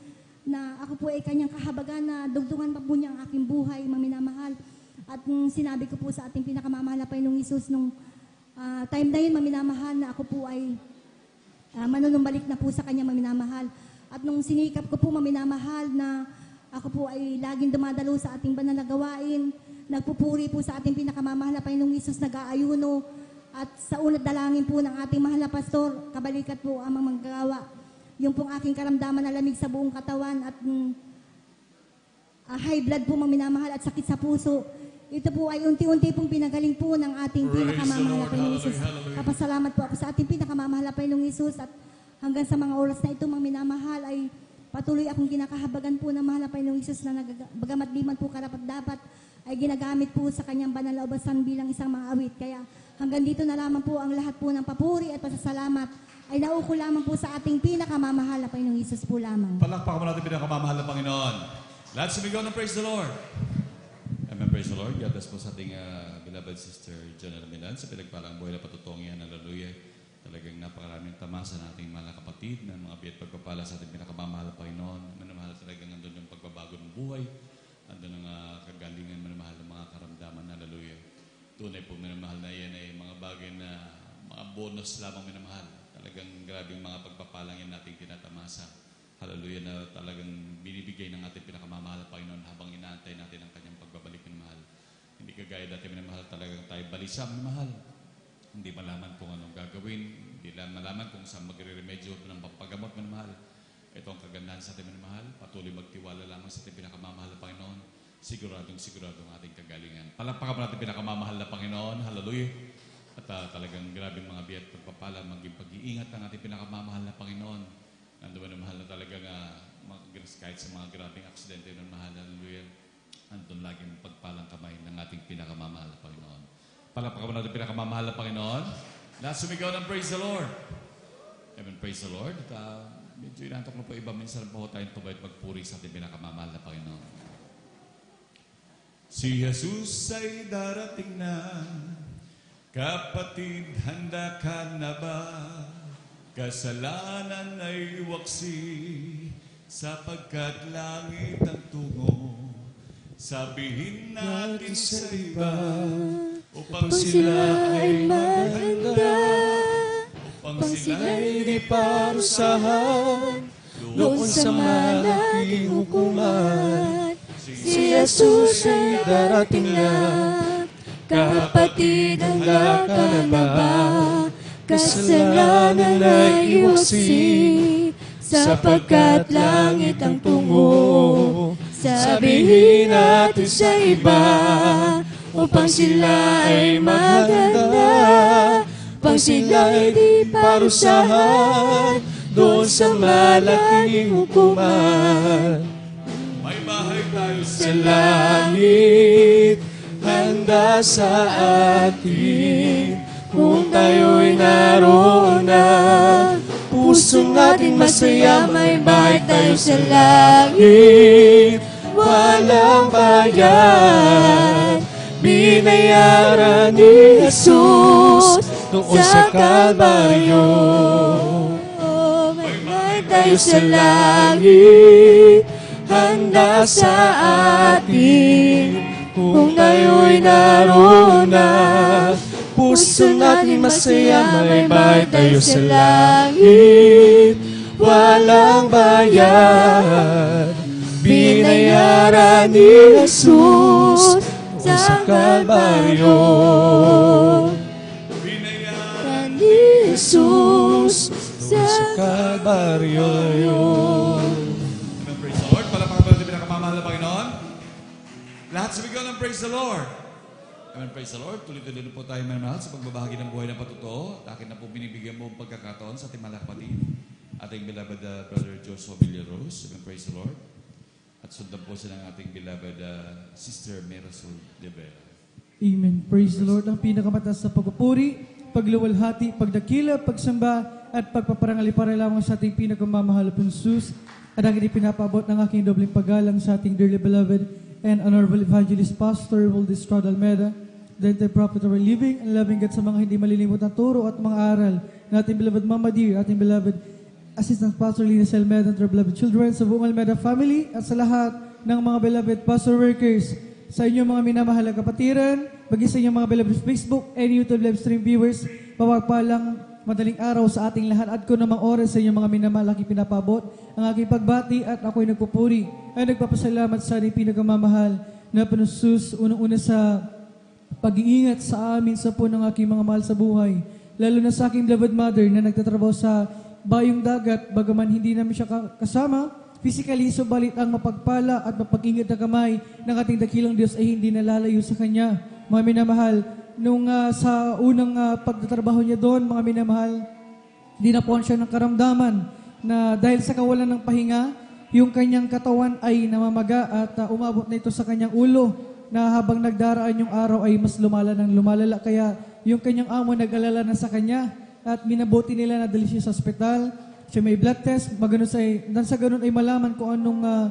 na ako po ay kanyang kahabagan na dugtungan pa po niya ang aking buhay mga minamahal. At sinabi ko po sa ating pinakamamahal na Panginoong Hesus nung time na yun mga minamahal na ako po ay manunumbalik na po sa kanya mga minamahal. At nung sinikap ko po mga minamahal na ako po ay laging dumadalo sa ating banal na gawain, nagpupuri po sa ating pinakamamahal na Panginoong Hesus, nag-aayuno, at sa unat dalangin po ng ating mahal na pastor, kabalikat po ang mga manggagawa. Yung pong aking karamdaman na lamig sa buong katawan at high blood po mga minamahal at sakit sa puso. Ito po ay unti-unti pong pinagaling po ng ating pinakamamahal na Panginoong Hesus. Kapasalamat po ako sa ating pinakamamahal na Panginoong Hesus at hanggang sa mga oras na ito mga minamahal ay patuloy akong kinakahabagan po ng mahal na Panginoong Hesus na bagamat di man po karapat-dapat ay ginagamit po sa kanyang banal na ubasan bilang isang maawit. Kaya hanggang dito na lamang po ang lahat po ng papuri at pasasalamat ay nauko lamang po sa ating pinakamamahal na Panginoong Hesus po lamang.
Palakpakan mo natin pinakamamahal na Panginoon. Let's begin and praise the Lord. Amen, praise the Lord. God bless po sa ating beloved sister Jonelle Milan sa pinagpalang buhay na patutong yan. Hallelujah. Talagang napakaraming tamasa na ating mga kapatid na mga biyat pagpapala sa ating pinakamamahal na Panginoon. Manamahal talagang nandun yung pagbabago ng buhay. Andun ang kagalingan, manamahal ng mga karamdaman. Hallelujah. Tunay po, minamahal na yan ay mga bagay na mga bonus lamang minamahal. Talagang grabing mga pagpapalang yan nating tinatamasa. Hallelujah, na talagang binibigay ng ating pinakamamahal na Panginoon habang inaantay natin ang kanyang pagbabalik minamahal. Hindi kagaya dati minamahal, talagang tayo balisa minamahal. Hindi malaman kung anong gagawin, hindi malaman kung saan magre-remedyo ng pampagamot minamahal. Ito ang kagandahan sa ating minamahal. Patuloy magtiwala lamang sa ating pinakamamahal na Panginoon. Siguradong ating kagalingan. Palakpakan natin pinakamamahal na Panginoon. Hallelujah. At talagang grabing mga biyat pagpapala, maging pag-iingat ng ating pinakamamahal na Panginoon. Nandoon na mahal na talagang kahit sa mga grabing aksidente ng mahal. Hallelujah. Andun laging pagpalang kamay ng ating pinakamamahal na Panginoon. Palakpakan natin pinakamamahal na Panginoon. Let's sumigaw ng praise the Lord. Amen, praise the Lord. At medyo inantok na po iba. Minsan po tayong tumayot magpuri sa ating pinakamamahal na Panginoon. Si Jesus ay darating na, kapatid, handa ka na ba? Kasalanan ay waksi, sapagkat langit ang tungo. Sabihin natin sa iba, upang sila ay maganda, upang sila ay di parusahan, doon sa malaking hukuman. Si Jesus ay darating na, kapatid, handa ka na ba? Kasalanan ay iwaksi, sapagkat langit ang tungo. Sabihin natin sa iba, upang sila ay maganda, upang sila ay di parusahan, doon sa malaking hukuman. May bahay tayo sa langit, handa sa atin, kung tayo'y naroon na. Puso natin masaya, may bahay tayo sa langit, walang bayan. Binayaran ni Jesus doon sa Kalbaryo. May bahay tayo sa langit,
handa sa atin. Kung tayo'y naroon na, puso natin masaya, may bahay tayo sa langit. Walang bayad, binayaran ni Jesus sa Kalbaryo. Binayaran ni Jesus sa Kalbaryo.
Amen, praise the Lord. Palapakan po natin pinakamamahal na Panginoon. Lahat sumigaw ng praise the Lord. Amen, praise the Lord. Tuloy-tuloy na po tayo mananahal sa pagbabahagi ng buhay ng patuto. Akin na po binibigyan mo ang pagkakataon sa ating mga kapatid. Ating beloved Brother Joshua Villaros. Amen, praise the Lord. At sundan po siya ng ating beloved Sister Marisol de Vera.
Amen. Praise the Lord. Ang pinakamataas na pagpupuri, pagluwalhati, pagdakila, pagsamba, at pagpaparangali para lamang sa ating pinakamamahal na Jesus. At ang pinapabot ng aking dobling paggalang sa ating dearly beloved and honorable evangelist pastor Wildy Estrada Almeida, the prophet of our living and loving God sa mga hindi malilimot na turo at mga aral ng ating beloved Mama Dear, ating beloved Assistant Pastor Lina C. Almeida and our beloved children, sa buong Almeida family at sa lahat ng mga beloved pastor workers, sa inyong mga minamahal na kapatiran, bagay sa inyong mga beloved Facebook and YouTube live stream viewers, pawagpalang madaling araw sa ating lahat at ko namang oras sa inyong mga minamahal aking pinapabot ang aking pagbati at ako'y nagpupuri ay nagpapasalamat sa ating pinakamamahal na Panginoon, unang-una sa pag-iingat sa amin sa po ng aking mga mahal sa buhay, lalo na sa aking beloved mother na nagtatrabaho sa bayong dagat, bagaman hindi namin siya kasama physically, subalit ang mapagpala at mapag-ingat na kamay ng ating dakilang Diyos ay hindi nalalayo sa Kanya. Mga minamahal, nung sa unang pagtatrabaho niya doon, mga minamahal, dinapuan siya ng karamdaman na dahil sa kawalan ng pahinga, yung kanyang katawan ay namamaga at umabot na ito sa kanyang ulo na habang nagdaraan yung araw ay mas lumalala. Kaya yung kanyang amo nag-alala na sa kanya at minabuti nila na dali siya sa ospital. Siya may blood test, sa ganun ay malaman kung anong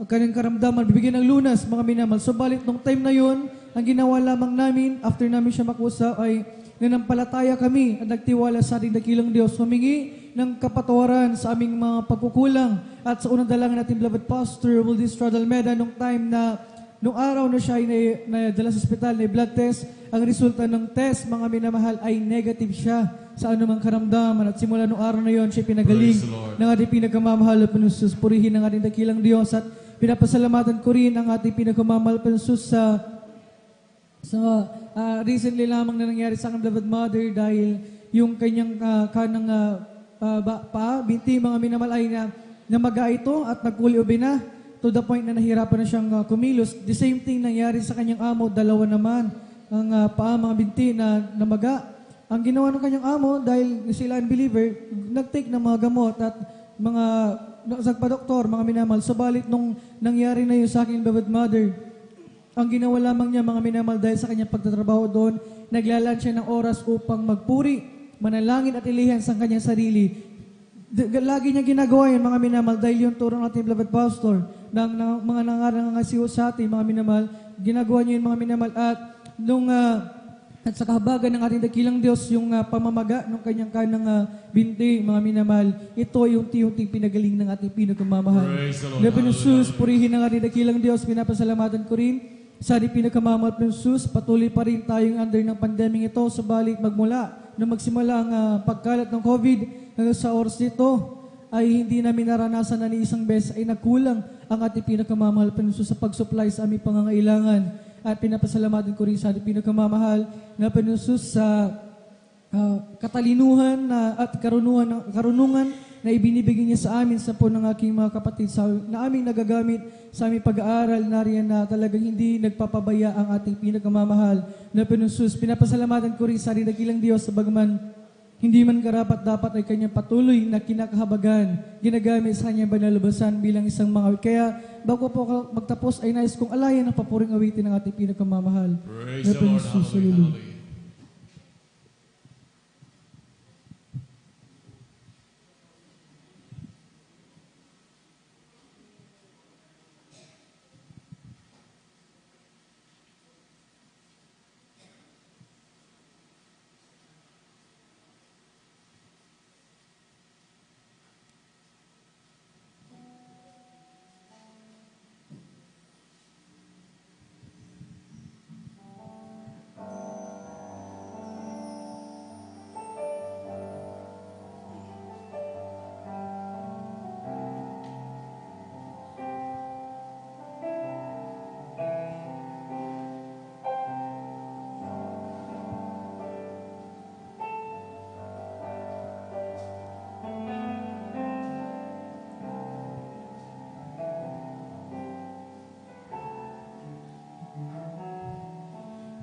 kanyang karamdaman, bibigyan ng lunas, mga minamahal. Subalit nung time na yun, ang ginawa lamang namin, after namin siya makusa, ay nanampalataya kami at nagtiwala sa ating dakilang Diyos. Humingi ng kapatawaran sa aming mga pagkukulang at sa unang dalangin natin, beloved Pastor Wildy Estrada Almeida, nung araw na siya ay nadala sa ospital, na blood test, ang resulta ng test, mga minamahal, ay negative siya sa anumang karamdaman. At simula nung araw na yon, siya pinagaling ng ating pinagkamamahal na Panginoon. Purihin ng ating dakilang Diyos at pinapasalamatan ko rin ang ating pinagkamamahal Panginoon sa recently lamang na nangyari sa aking beloved mother dahil yung kanyang kanang binti, mga minamahal, ay namaga ito at nagkuli-ubi na to the point na nahirapan na siyang kumilos. The same thing nangyari sa kanyang amo, dalawa naman ang mga binti na namaga. Ang ginawa ng kanyang amo, dahil sila unbeliever, nag-take ng mga gamot at mga nagpa-doktor, mga minamahal. Subalit nung nangyari na yun sa aking beloved mother, ang ginawa lamang niya, mga minamahal, dahil sa kanyang pagtatrabaho doon, naglalaan siya ng oras upang magpuri, manalangin at ilihan sa kanyang sarili. Lagi niya ginagawa yun, mga minamahal, dahil yung turo ng ating beloved pastor, ng mga nangangasiho sa ating mga minamahal, ginagawa niya yun, mga minamahal. At sa kahabagan ng ating dakilang Diyos, yung pamamaga ng kanyang kanang binti, mga minamahal, ito yung unti-unting pinagaling ng ating pinagkamamahal. Na Panginoon, purihin ng ating dakilang Diyos, pinapasalamatan ko rin sa ating pinagkamamahal Panginoon. Patuloy pa rin tayong under ng pandeming ito, subalit magmula na magsimula ang pagkalat ng COVID hanggang sa oras nito, ay hindi namin naranasan na ni isang beses ay nagkulang ang ating pinagkamamahal Panginoon sa pag-supply sa aming pangangailangan. At pinapasalamatan ko rin sa ating pinagkamamahal na Panginoon sa katalinuhan at karunungan na ibinibigay niya sa amin sa po ng aking mga kapatid na aming nagagamit sa aming pag-aaral na riyan na talagang hindi nagpapabaya ang ating pinagkamamahal na Panginoon. Pinapasalamatan ko rin sa ating dakilang Diyos sa bagaman hindi man karapat-dapat ay kanyang patuloy na kinakahabagan, ginagamit sa kanyang banalabasan bilang isang mga awit. Kaya bago po magtapos ay nais kong alayan ang papuring awitin ng ating pinagkamamahal.
Praise the Lord. Hallelujah.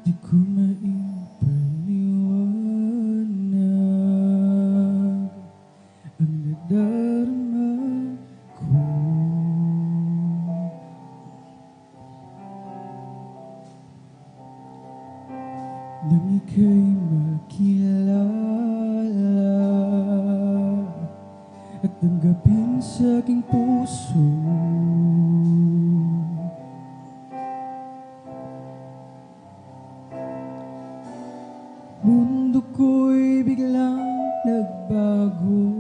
Di ko maipaliwanag ang nadarama ko. Nang ika'y makilala at tanggapin sa aking puso, mundo ko'y biglang nagbago.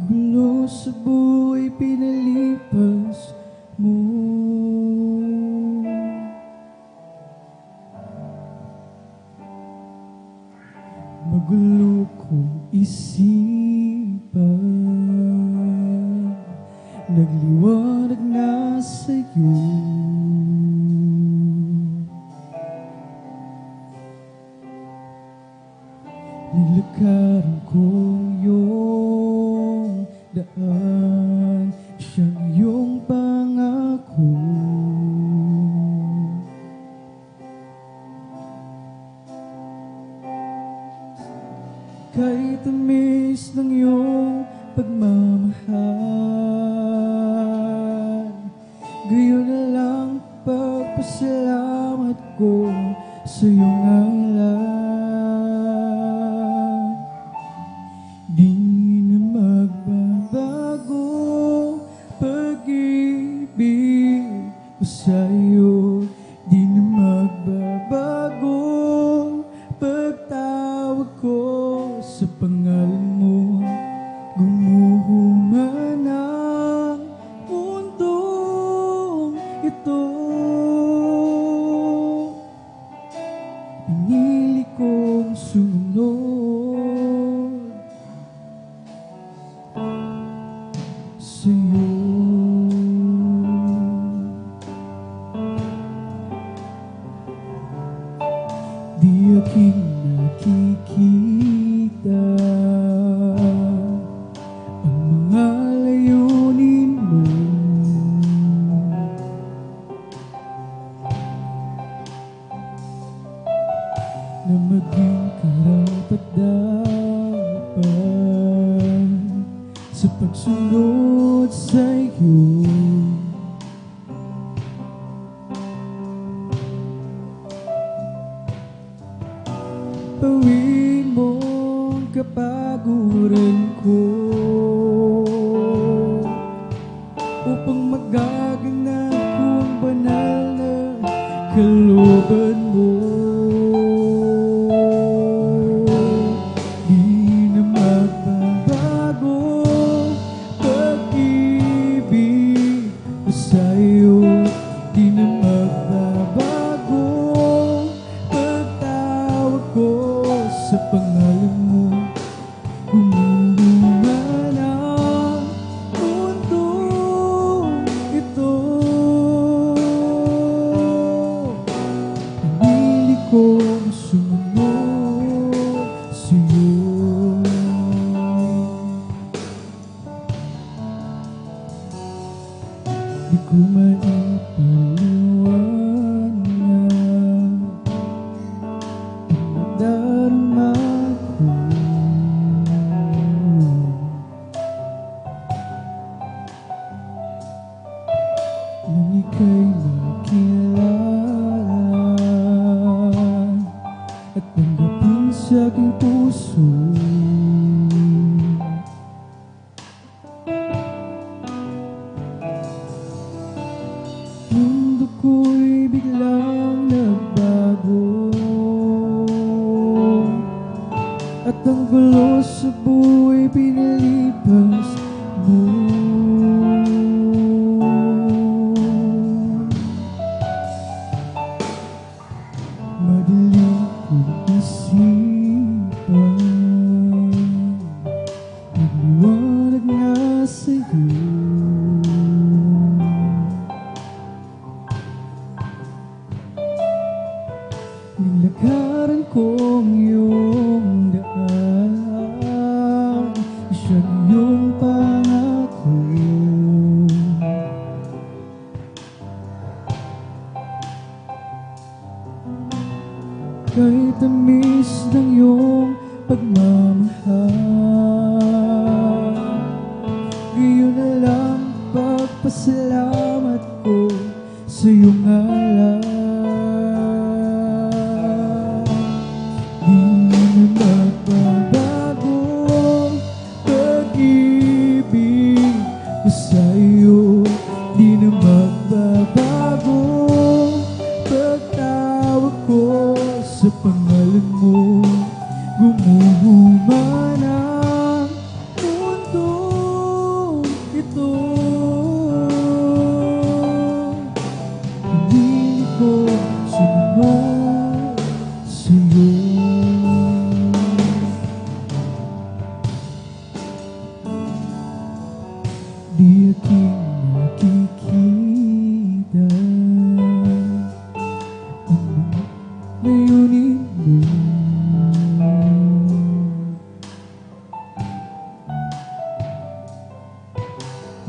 Gulo sa buhay pinalipas mo. Magulo kong isipan, nagliwanag na sa'yo. Nilakaran ko yung daan, siyang iyong pangako. Kahit tamis ng iyong pagmamahal, gayon na lang pagpasalamat ko sa iyong ngalan. Di na magbabago pag-ibig ko sa'yo. Di na magbabago pagtawag ko sa pangalan mo. Gumuho man ang mundong ito, pinili kong sumunod sa'yo. Di aking nakikita ang mga layunin mo. Na maging karapat-dapat sa pagsunod sa'yo. Pawin mo ang kapaguran ko upang magaganap ko ang banal na kalooban mo. Di na magbabago pag-ibig ko sa'yo. Di na magbabago pagtawag ko sa pangalan mo. Gumuho man ang mundong ito, pinili kong sumunod sa'yo. Di ko maipaliwanag ang nadarama ko. Nang ika'y makilala at tanggapin sa aking puso, mundo ko'y biglang nagbago at ang gulo sa buhay pinalipas mo. Madaling kong isipan, nagliwanag nga sa'yo. Nilakaran kong iyong daan, siyang iyong pangako. aking nakikita ang mga layunin mo.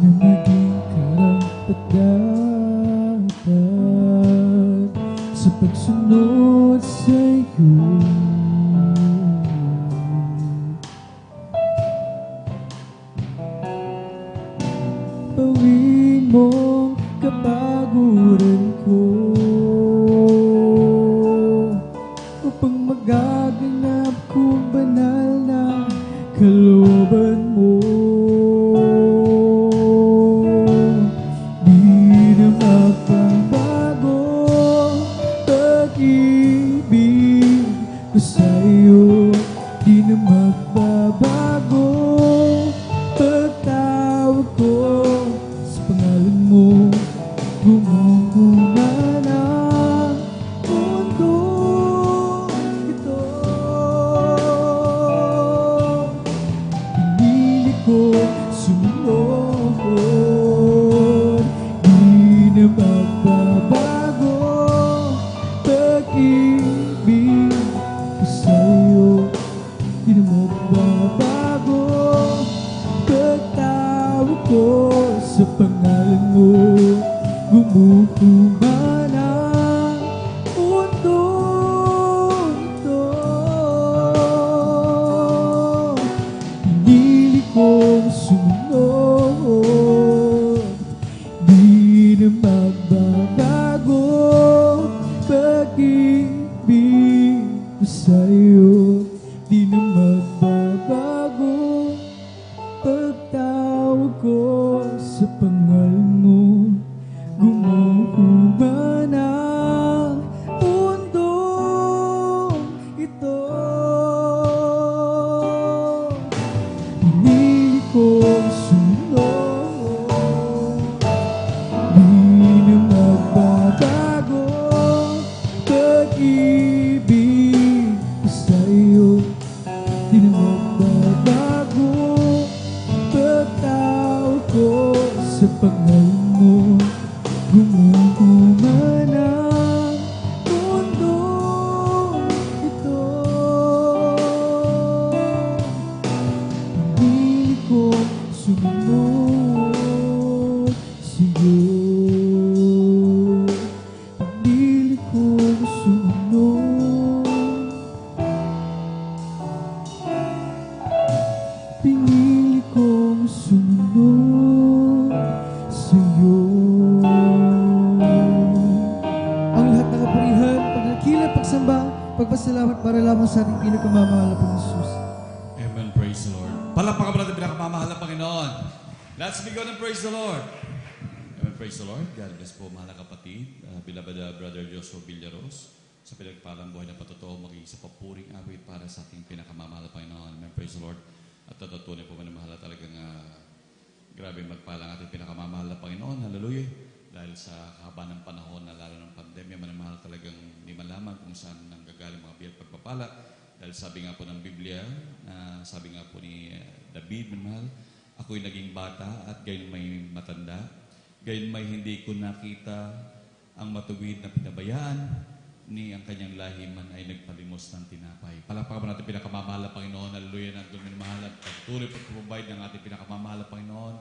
Na maging karapat-dapat sa pagsunod sa'yo. Bawin mong kapaguran ko upang magaganap kong banal na kalooban mo. Di na magbabago pag-ibig ko sa'yo. Di na magbabago pagtawag ko sa pangalan mo. Gumuguman ang mundo ito. Pinili ko sumunod. Di na magbabago pag-ibig ko sa'yo. Di na magbabago pagtawag ko sa pangalan mo. Gumuguman ang mundo ito. Pinili kong sumunod. Di na magbabago pag-ibig ko sa'yo. Di na magbabago pagtawag ko sa pangalan mo. Gumuguman ang mundo ito. Pinili kong sumunod. Di na magbabago pag-ibig ko sa'yo. Di na magbabago pagtawag ko sa pangalan mo. Gumuguman ang mundo ito. Pinili kong sumunod sa'yo. Pinili kong sumunod. Pinili kong sumunod sa'yo.
Ang lahat ng kapurihan, pagdakila, pagsamba, pagpasalamat para lamang sa ating pinakamamahal na Panginoon.
Amen. Praise the Lord. Palakpakan mo natin pinakamamahal na Panginoon. Let's be good and praise the Lord. Amen. Praise the Lord. God bless po, mahal na kapatid. Beloved Brother Joshua Villaros, sa pinagpalang buhay na patotoo, maging sa papuring awit para sa ating pinakamamahal na Panginoon. Amen. Praise the Lord. At natutunan po manamahal talagang grabe magpalang ating pinakamamahal na Panginoon. Hallelujah. Dahil sa haba ng panahon na lalo ng pandemya, manamahal talagang hindi malaman kung saan nanggagaling mga biyat pagpapala. Dahil sabi nga po ng Biblia, sabi nga po ni David, manamahal, ako'y naging bata at gayon may matanda. Gayon may hindi ko nakita ang matuwid na pinabayaan, ni ang kanyang lahi man ay nagpalimos ng tinapay. Palakpakan natin pinakamamahal na Panginoon. Hallelujah. Nandun minamahal at pagtuloy pag-provide ng ating pinakamamahal na Panginoon.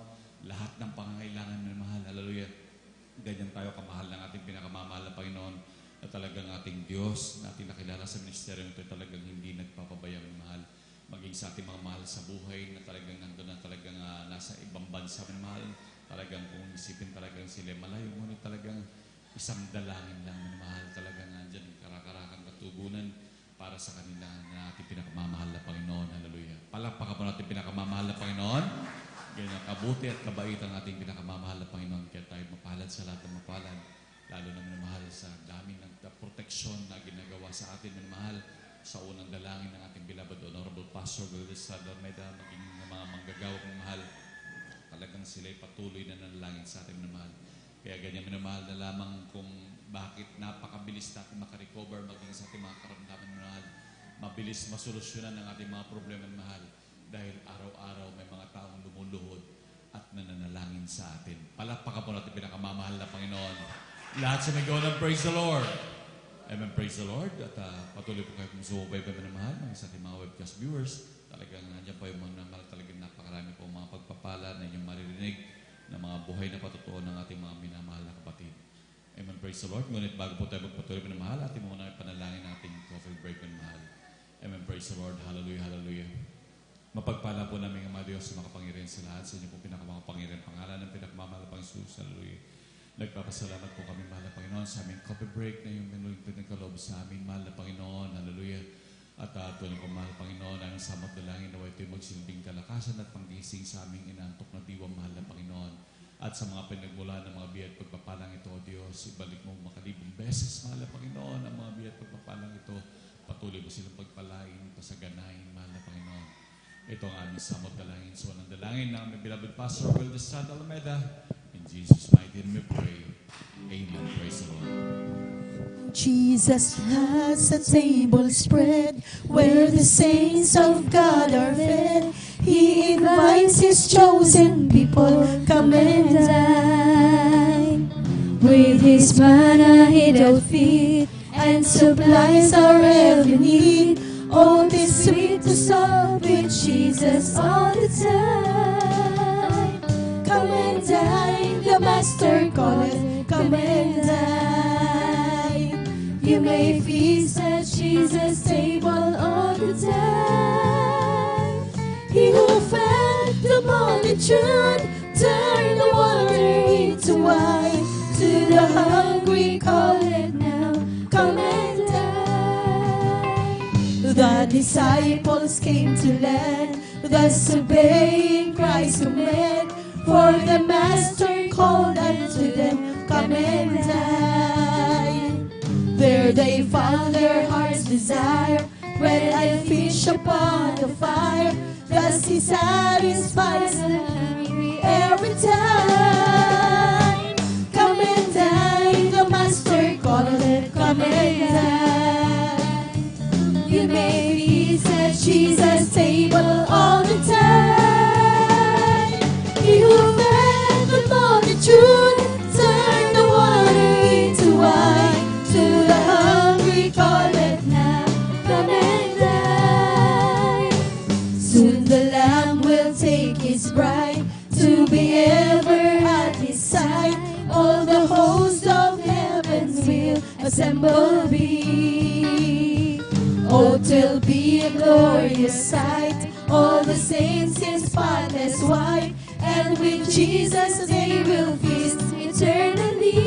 Lahat ng pangangailangan minamahal. Hallelujah. Ganyan tayo kamahal ng ating pinakamamahal na Panginoon na talagang ating Diyos na ating nakilala sa ministeryo nito ay talagang hindi nagpapabaya minamahal. Maging sa ating mga mahal sa buhay na talagang nandun na talagang nasa ibang bansa minamahal. Talagang kung isipin talagang sila malayo. Ngunit talagang isang dalangin lang minamahal. Talagang nandyan karakarakang katugunan para sa kanila na ating pinakamamahal na Panginoon. Hallelujah. Palakpakan po natin pinakamamahal na Panginoon. Ganyan kabuti at kabait ang ating pinakamamahal na Panginoon. Kaya tayo mapalad sa lahat ng mapalad. Lalo na minamahal sa dami ng proteksyon na ginagawa sa atin minamahal. Sa unang dalangin ng ating beloved Honorable Pastor Wildes Almeida, maging mga manggagawang mahal. Talagang sila'y patuloy na nanalangin sa atin minamahal. Kaya ganyan minamahal na lamang kung bakit napakabilis natin makarecover maging sa ating mga karamdaman minamahal. Mabilis masolusyonan ang ating mga problema minamahal. Dahil araw-araw may mga taong lumuluhod at nananalangin sa atin. Palakpakan po natin pinakamamahal na Panginoon. Lahat sa may gawa ng praise the Lord. Amen, praise the Lord. At patuloy po kayo kung sumubaybay pa na mahal ng sa ating mga webcast viewers. Talagang nandiyan po yung mga talagang napakarami po mga pagpapala na inyong maririnig na mga buhay na patutuo ng ating mga minamahal na kapatid. Amen, praise the Lord. Ngunit bago po tayo magpatuloy pa na mahal, ating muna panalangin nating coffee break pa na mahal. Amen, praise the Lord. Hallelujah, hallelujah. Mapagpala po namin ang mga Diyos sa makapangyarihan sa lahat. Sa inyo po pinakamakapangyarihan pangalan ng pinakamamahal na Panginoon. Hallelujah. Nagpapasalamat po kami, mahal na Panginoon, sa aming coffee break na yung minuling pinagkaloob sa amin, mahal na Panginoon. Hallelujah. At tuloy po, mahal na Panginoon, ang samot dalangin na ito'y magsilbing kalakasan at panggising sa aming inantok na diwa, mahal na Panginoon. At sa mga pinagmula ng mga biyat pagpapalang ito, O Diyos, ibalik mo makalibong beses, mahal na Panginoon, ang mga biyat pagpapalang ito. Patuloy mo silang pagpalain, pasaganahin, mahal na Panginoon. Ito ang aming samot dalangin. So, ang dalangin ng aming beloved Pastor Will de Strada Alameda. In Jesus' mighty name we pray. Amen. Praise the Lord.
Jesus has a table spread where the saints of God are fed. He invites His chosen people, come and dine.
With His manna He doth feed
and supplies our every need. Oh, this sweet to stop with Jesus all the time. Come and dine, the Master calleth, come and dine. You may feast at Jesus' table all the time. He who fed the multitude turned the water into wine. To the hungry call it now, come and dine. The disciples came to learn, thus obeying Christ's command. For the Master called unto them, come and dine. There they found their heart's desire, bread and fish upon the fire. Thus He satisfies the hungry every time. Come and dine, the Master calleth, come and dine. You may feast at Jesus' table all the time. He who fed the multitude turned the water into wine. To the hungry call it now, come and dine. Soon the Lamb will take His bride to be ever at His side. All the hosts of heaven will assemble be. Oh, 'twill be a glorious sight, all the saints in spotless white, and with Jesus they will feast eternally.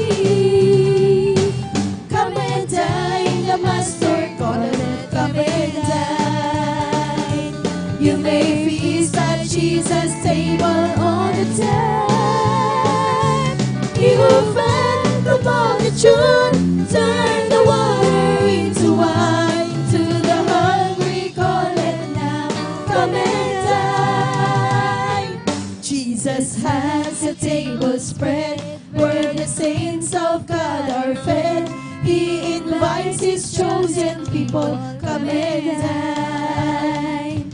Come and dine, the Master calleth, come and dine. You may feast at Jesus' table all the time. He who fed the multitude turned the water into wine. To the hungry calleth now, come and dine. Jesus has a table spread where the saints of God are fed. He invites His chosen people, come and dine.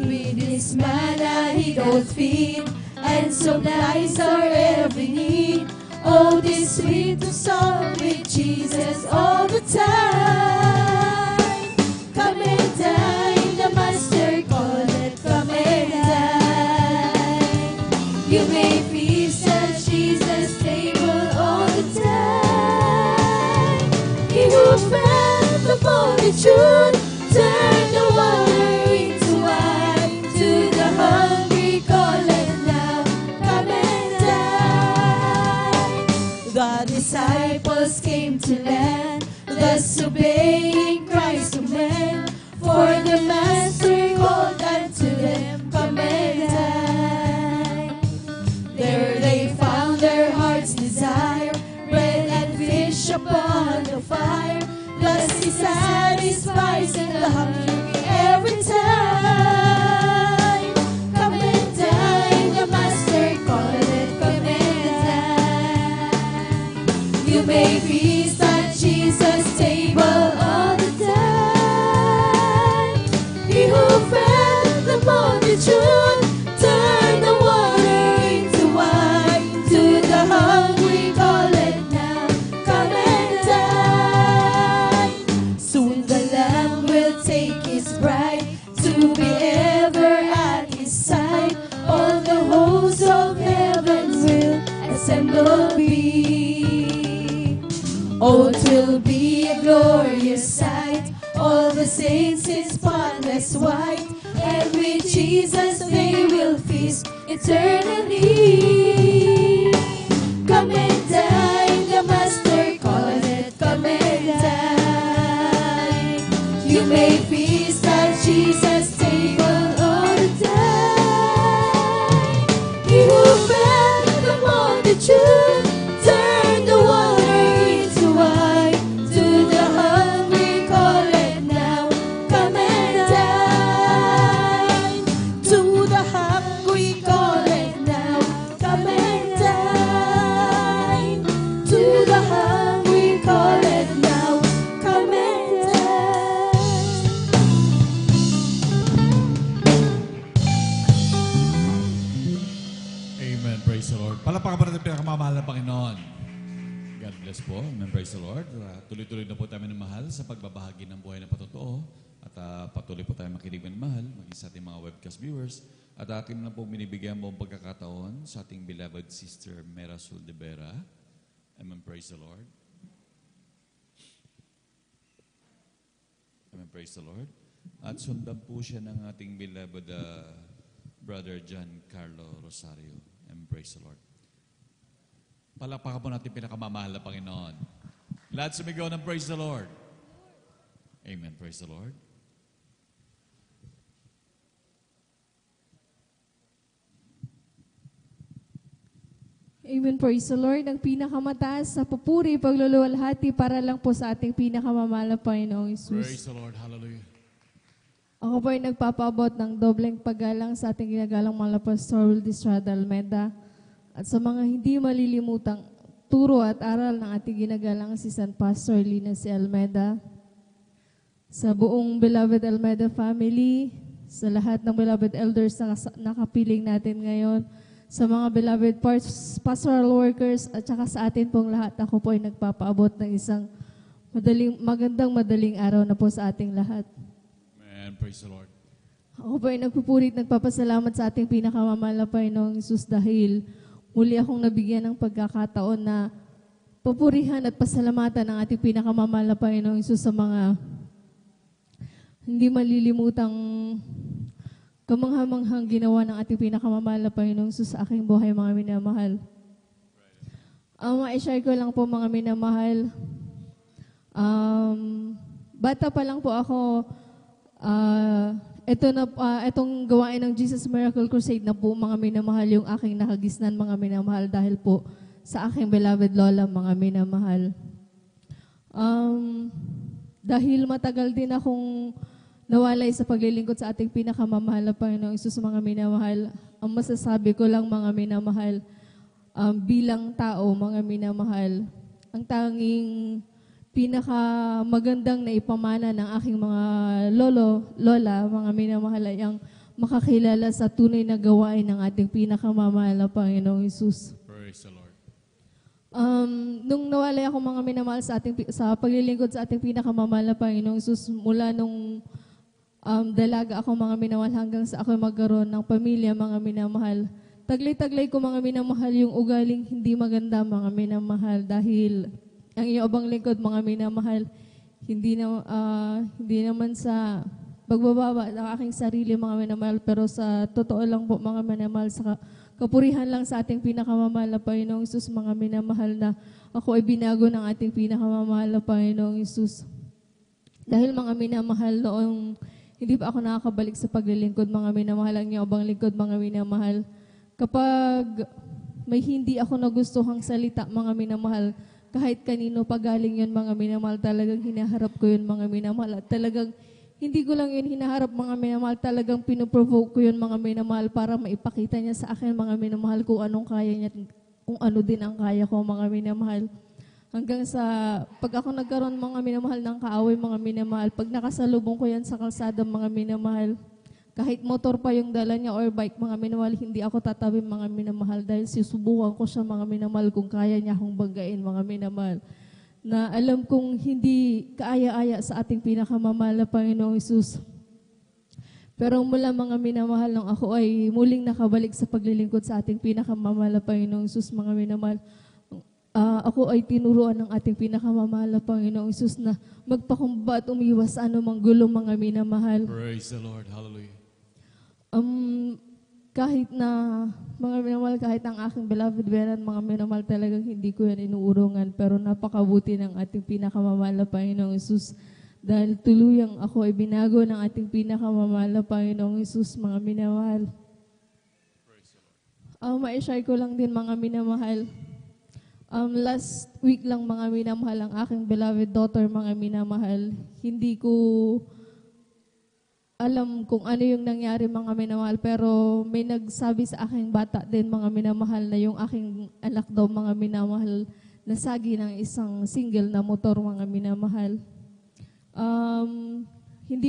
With His manna He doth feed and supplies our every need. Oh, this sweet to song with Jesus all the time. Come and dine, the Master calleth, come and dine. You may feast at Jesus' table all the time. He who fed the multitude turned the water into wine. To the hungry calleth now, come and dine. The disciples came to learn, thus obeying Christ's command. For the Master called unto them, come and dine. There they found their heart's desire, bread and fish upon the fire. Thus He satisfies the hungry every time. Come and dine, the Master calleth, come and dine. You may feast at Jesus' table all the time. assembled be. Oh, 'twill be a glorious sight, all the saints in spotless white, and with Jesus they will feast eternally. Come and dine, the Master calleth, come and dine. You may feast at Jesus' table all the time. He who fed the multitude, turn the water into wine. To the hungry call it now, come and dine. To the hungry call it now, come and dine. To the hungry call it now, come and dine.
Amen. Praise the Lord. Palakpakan pa natin pinakamamahal na Panginoon. God bless po. Amen. Praise the Lord. Tuloy-tuloy na po tayo minamahal sa pagbabahagi ng buhay na patotoo. At patuloy po tayo makinig minamahal, maging sa ating mga webcast viewers. At akin na po binibigyan buong pagkakataon sa ating beloved sister Mera Suldebera. Amen. Praise the Lord. Amen. Praise the Lord. At sundan po siya ng ating beloved Brother John Carlo Rosario. Amen. Praise the Lord. Palakpakan po natin pinakamamahal na Panginoon. Lahat sumigaw ng praise the Lord. Amen. Praise the Lord.
Amen. Praise the Lord. Ang pinakamataas sa papuri, pagluluwalhati para lang po sa ating pinakamamahal na Panginoong Isus.
Praise the Lord. Hallelujah.
Ako po ay nagpapaabot ng dobleng paggalang sa ating ginagalang mga Pastor Wildy Estrada Almeda at sa mga hindi malilimutang turo at aral ng ating ginagalang Assistant Pastor Lina C. Almeda, sa buong Beloved Almeda family, sa lahat ng Beloved Elders na nakapiling natin ngayon, sa mga Beloved Pastoral Workers at saka sa atin pong lahat, ako po ay nagpapaabot ng isang magandang araw na po sa ating lahat.
Amen. Praise the Lord.
Ako po ay nagpupurit, nagpapasalamat sa ating pinakamamahal na Panginoong Isus dahil muli akong nabigyan ng pagkakataon na papurihan at pasalamatan ng ating pinakamamahal na Panginoong Isus sa mga hindi malilimutang kamanghamanghang ginawa ng ating pinakamamahal na Panginoong Isus sa aking buhay, mga minamahal. Ma-share ko lang po, mga minamahal. Bata pa lang po ako, itong gawain ng Jesus Miracle Crusade na po, mga minamahal, yung aking nakagisnan, mga minamahal, dahil po sa aking beloved lola, mga minamahal. Dahil matagal din akong nawalay sa paglilingkod sa ating pinakamamahal na Panginoong Isus, mga minamahal, ang masasabi ko lang, mga minamahal, bilang tao, mga minamahal, ang tanging pinakamagandang na ipamana ng aking mga lola, mga minamahal, ay ang makakilala sa tunay na gawain ng ating pinakamamahal na Panginoong Isus.
Praise the Lord.
Nung nawalay ako, mga minamahal, sa paglilingkod sa ating pinakamamahal na Panginoong Isus, mula nung dalaga ako, mga minamahal, hanggang sa ako magkaroon ng pamilya, mga minamahal. Taglay-taglay ko, mga minamahal, yung ugaling hindi maganda, mga minamahal, dahil ang iyong abang lingkod, mga minamahal, hindi naman sa pagbababa ng aking sarili, mga minamahal, pero sa totoo lang po, mga minamahal, sa kapurihan lang sa ating pinakamamahal na Panginoong Isus, mga minamahal, na ako ay binago ng ating pinakamamahal na Panginoong Isus. Dahil, mga minamahal, noong hindi pa ako nakakabalik sa paglilingkod, mga minamahal, ang iyong abang lingkod, mga minamahal, kapag may hindi ako nagustuhang salita, mga minamahal, kahit kanino pagaling yun, mga minamahal, talagang hinaharap ko yun, mga minamahal. At talagang hindi ko lang yun hinaharap, mga minamahal, talagang pinoprovoke ko yun, mga minamahal, para maipakita niya sa akin, mga minamahal, kung anong kaya niya, kung ano din ang kaya ko, mga minamahal. Hanggang sa pag ako nagkaroon, mga minamahal, ng kaaway, mga minamahal, pag nakasalubong ko yan sa kalsada, mga minamahal, kahit motor pa yung dala niya or bike, mga minamahal, hindi ako tatabi, mga minamahal, dahil susubukan ko siya, mga minamahal, kung kaya niya akong banggain, mga minamahal. Na alam kong hindi kaaya-aya sa ating pinakamamahal na Panginoong Isus. Pero mula mga minamahal nung ako ay muling nakabalik sa paglilingkod sa ating pinakamamahal na Panginoong Isus, mga minamahal. Ako ay tinuruan ng ating pinakamamahal na Panginoong Isus na magpakumbaba at umiwas sa anumang gulo, mga minamahal.
Praise the Lord. Hallelujah.
Kahit na, mga minamahal, kahit ang aking beloved Beran, mga minamahal, talagang hindi ko yan inuurungan, pero napakabuti ng ating pinakamamahal na Panginoong Isus. Dahil tuluyang ako ay binago ng ating pinakamamahal na Panginoong Isus, mga minamahal. Ma-share ko lang din, mga minamahal. Last week lang, mga minamahal, ang aking beloved daughter, mga minamahal, hindi ko alam kung ano yung nangyari, mga minamahal, pero may nagsabi sa aking bata din, mga minamahal, na yung aking anak daw, mga minamahal, nasagi ng isang single na motor, mga minamahal. Hindi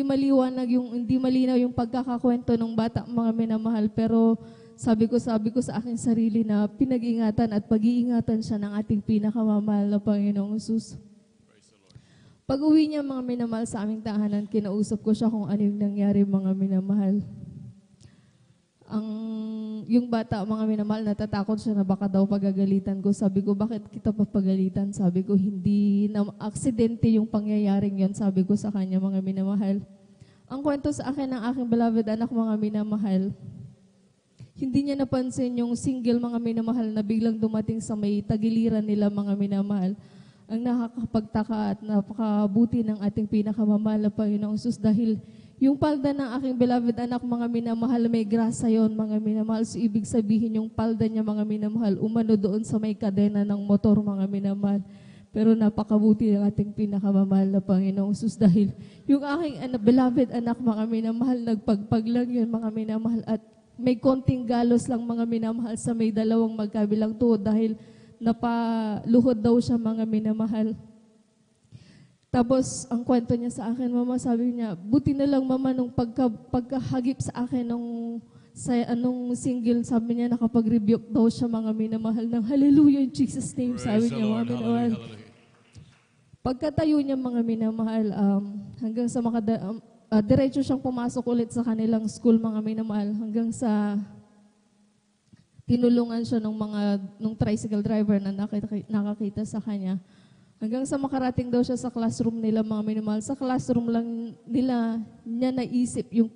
malinaw yung pagkakakwento ng bata, mga minamahal, pero sabi ko sa aking sarili na pinag-ingatan at pag-iingatan siya ng ating pinakamamahal na Panginoong Isus. Pag-uwi niya, mga minamahal, sa aming tahanan, kinausap ko siya kung ano yung nangyari, mga minamahal. Yung bata, mga minamahal, natatakot siya na baka daw pagagalitan ko. Sabi ko, bakit kita papagalitan? Sabi ko, hindi na aksidente yung pangyayaring yon, sabi ko sa kanya, mga minamahal. Ang kwento sa akin ng aking beloved anak, mga minamahal, hindi niya napansin yung single, mga minamahal, na biglang dumating sa may tagiliran nila, mga minamahal. Ang nakakapagtaka at napakabuti ng ating pinakamamahal na Panginoong Isus, dahil yung palda ng aking beloved anak, mga minamahal, may grasa yon, mga minamahal. So, ibig sabihin yung palda niya, mga minamahal, umano doon sa may kadena ng motor, mga minamahal. Pero napakabuti ng ating pinakamamahal na Panginoong Isus, dahil yung aking beloved anak, mga minamahal, nagpagpag lang yun, mga minamahal, at may konting galos lang, mga minamahal, sa may dalawang magkabilang tuhod, dahil napaluhod daw siya, mga minamahal. Tapos, ang kwento niya sa akin, mama, sabi niya, buti na lang, mama, nung pagkahagip sa akin anong single, sabi niya, nakapag-rebuke daw siya, mga minamahal, ng hallelujah in Jesus' name, sabi niya, mga minamahal. Pagkatayo niya, mga minamahal, hanggang sa diretso siyang pumasok ulit sa kanilang school, mga minamahal, hanggang sa tinulungan siya nung tricycle driver na nakakita sa kanya. Hanggang sa makarating daw siya sa classroom nila, mga minamahal. Sa classroom lang niya naisip yung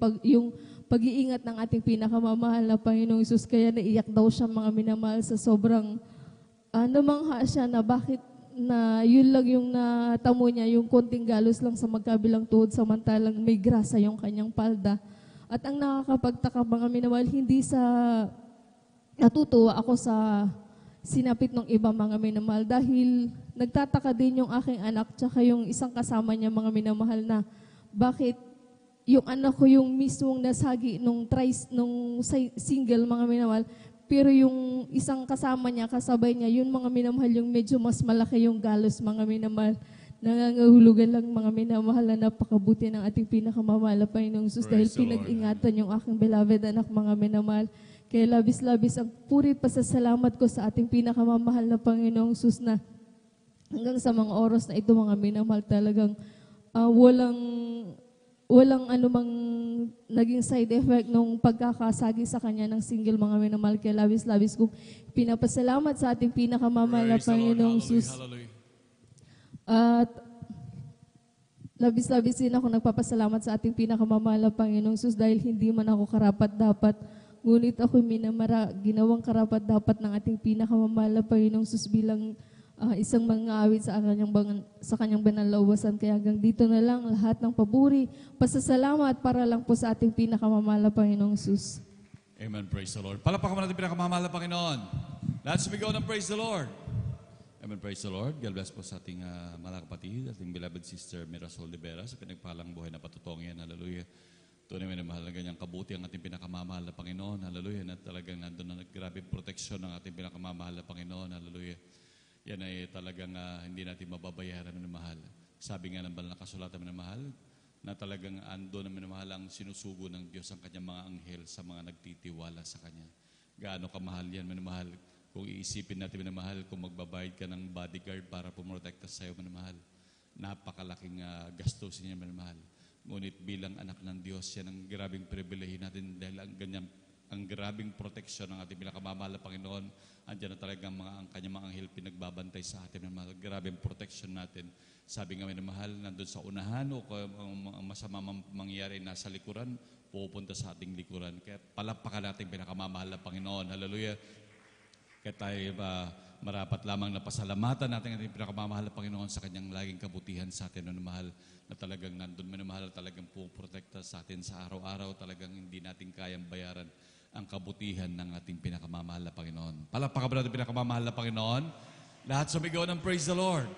pag-iingat ng ating pinakamamahal na Panginoong Isus. Kaya naiyak daw siya, mga minamahal, sa sobrang namangha siya na bakit na yun lang yung natamo niya, yung konting galos lang sa magkabilang tuhod, samantalang may grasa yung kanyang palda. At ang nakakapagtaka, mga minamahal, hindi sa natutuwa ako sa sinapit ng iba, mga minamahal, dahil nagtataka din yung aking anak tsaka yung isang kasama niya, mga minamahal, na bakit yung anak ko yung mismong nasagi nung single, mga minamahal, pero yung isang kasama niya, kasabay niya, yun, mga minamahal, yung medyo mas malaki yung galos, mga minamahal. Nangangahulugan lang, mga minamahal, na napakabuti ng ating pinakamamahal na Panginoong Isus, dahil pinag-ingatan yung aking beloved anak, mga minamahal. Kaya labis-labis ang puri pasasalamat ko sa ating pinakamamahal na Panginoong Isus, na hanggang sa mga oras na ito, mga minamahal, talagang walang anumang naging side effect nung pagkakasagi sa kanya ng single, mga minamahal. Kaya labis-labis kong pinapasalamat sa ating pinakamamahal na Panginoong Isus. At labis-labis din ako nagpapasalamat sa ating pinakamamahal na Panginoong Isus, dahil hindi man ako karapat-dapat, ngunit ako ginawang karapat-dapat ng ating pinakamamahal na Panginoong Isus bilang isang mang-aawit sa kanyang banalawasan. Kaya hanggang dito na lang, lahat ng paburi, pasasalamat para lang po sa ating pinakamamahal na Panginoong Isus.
Amen. Praise the Lord. Palapakan mo natin pinakamamahal na Panginoon. Let's begin and praise the Lord. Amen. Praise the Lord. God bless po sa ating mga kapatid, ating beloved sister Mirasol de Vera, sa pinagpalang buhay na patutong yan. Hallelujah. Tunay na mahal na ganyang kabuti ang ating pinakamamahal na Panginoon. Hallelujah. Na talagang nandun na grabe proteksyon ng ating pinakamamahal na Panginoon. Hallelujah. Yan ay talagang hindi natin mababayaran na mahal. Sabi nga ng banal na kasulatan na mahal, na talagang ando na minamahal ang sinusugo ng Diyos ang kanyang mga anghel sa mga nagtitiwala sa Kanya. Gaano kamahal yan, minamahal. Kung iisipin natin, minamahal, kung magbabayad ka ng bodyguard para pumotekta sa iyo, minamahal, napakalaking gastusin niya, minamahal. Ngunit bilang anak ng Diyos, yan ang grabing pribilehi natin dahil ang grabing proteksyon ng ating pinakamamahal na Panginoon. Andiyan na talagang ang kanyang mga anghel pinagbabantay sa atin. Grabing proteksyon natin. Sabi nga minamahal, nandun sa unahan o kung ang masama mangyayari nasa likuran, pupunta sa ating likuran. Kaya palapakan natin pinakamamahal na Panginoon. Hallelujah. Kaya tayo marapat lamang na pasalamatan natin ang ating pinakamamahal na Panginoon sa kanyang laging kabutihan sa atin, minamahal, na talagang nandun, minamahal, talagang puprotekta sa atin sa araw-araw, talagang hindi natin kayang bayaran ang kabutihan ng ating pinakamamahal na Panginoon. Palakpakan ba natin pinakamamahal na Panginoon? Lahat sumigaw ng praise the Lord.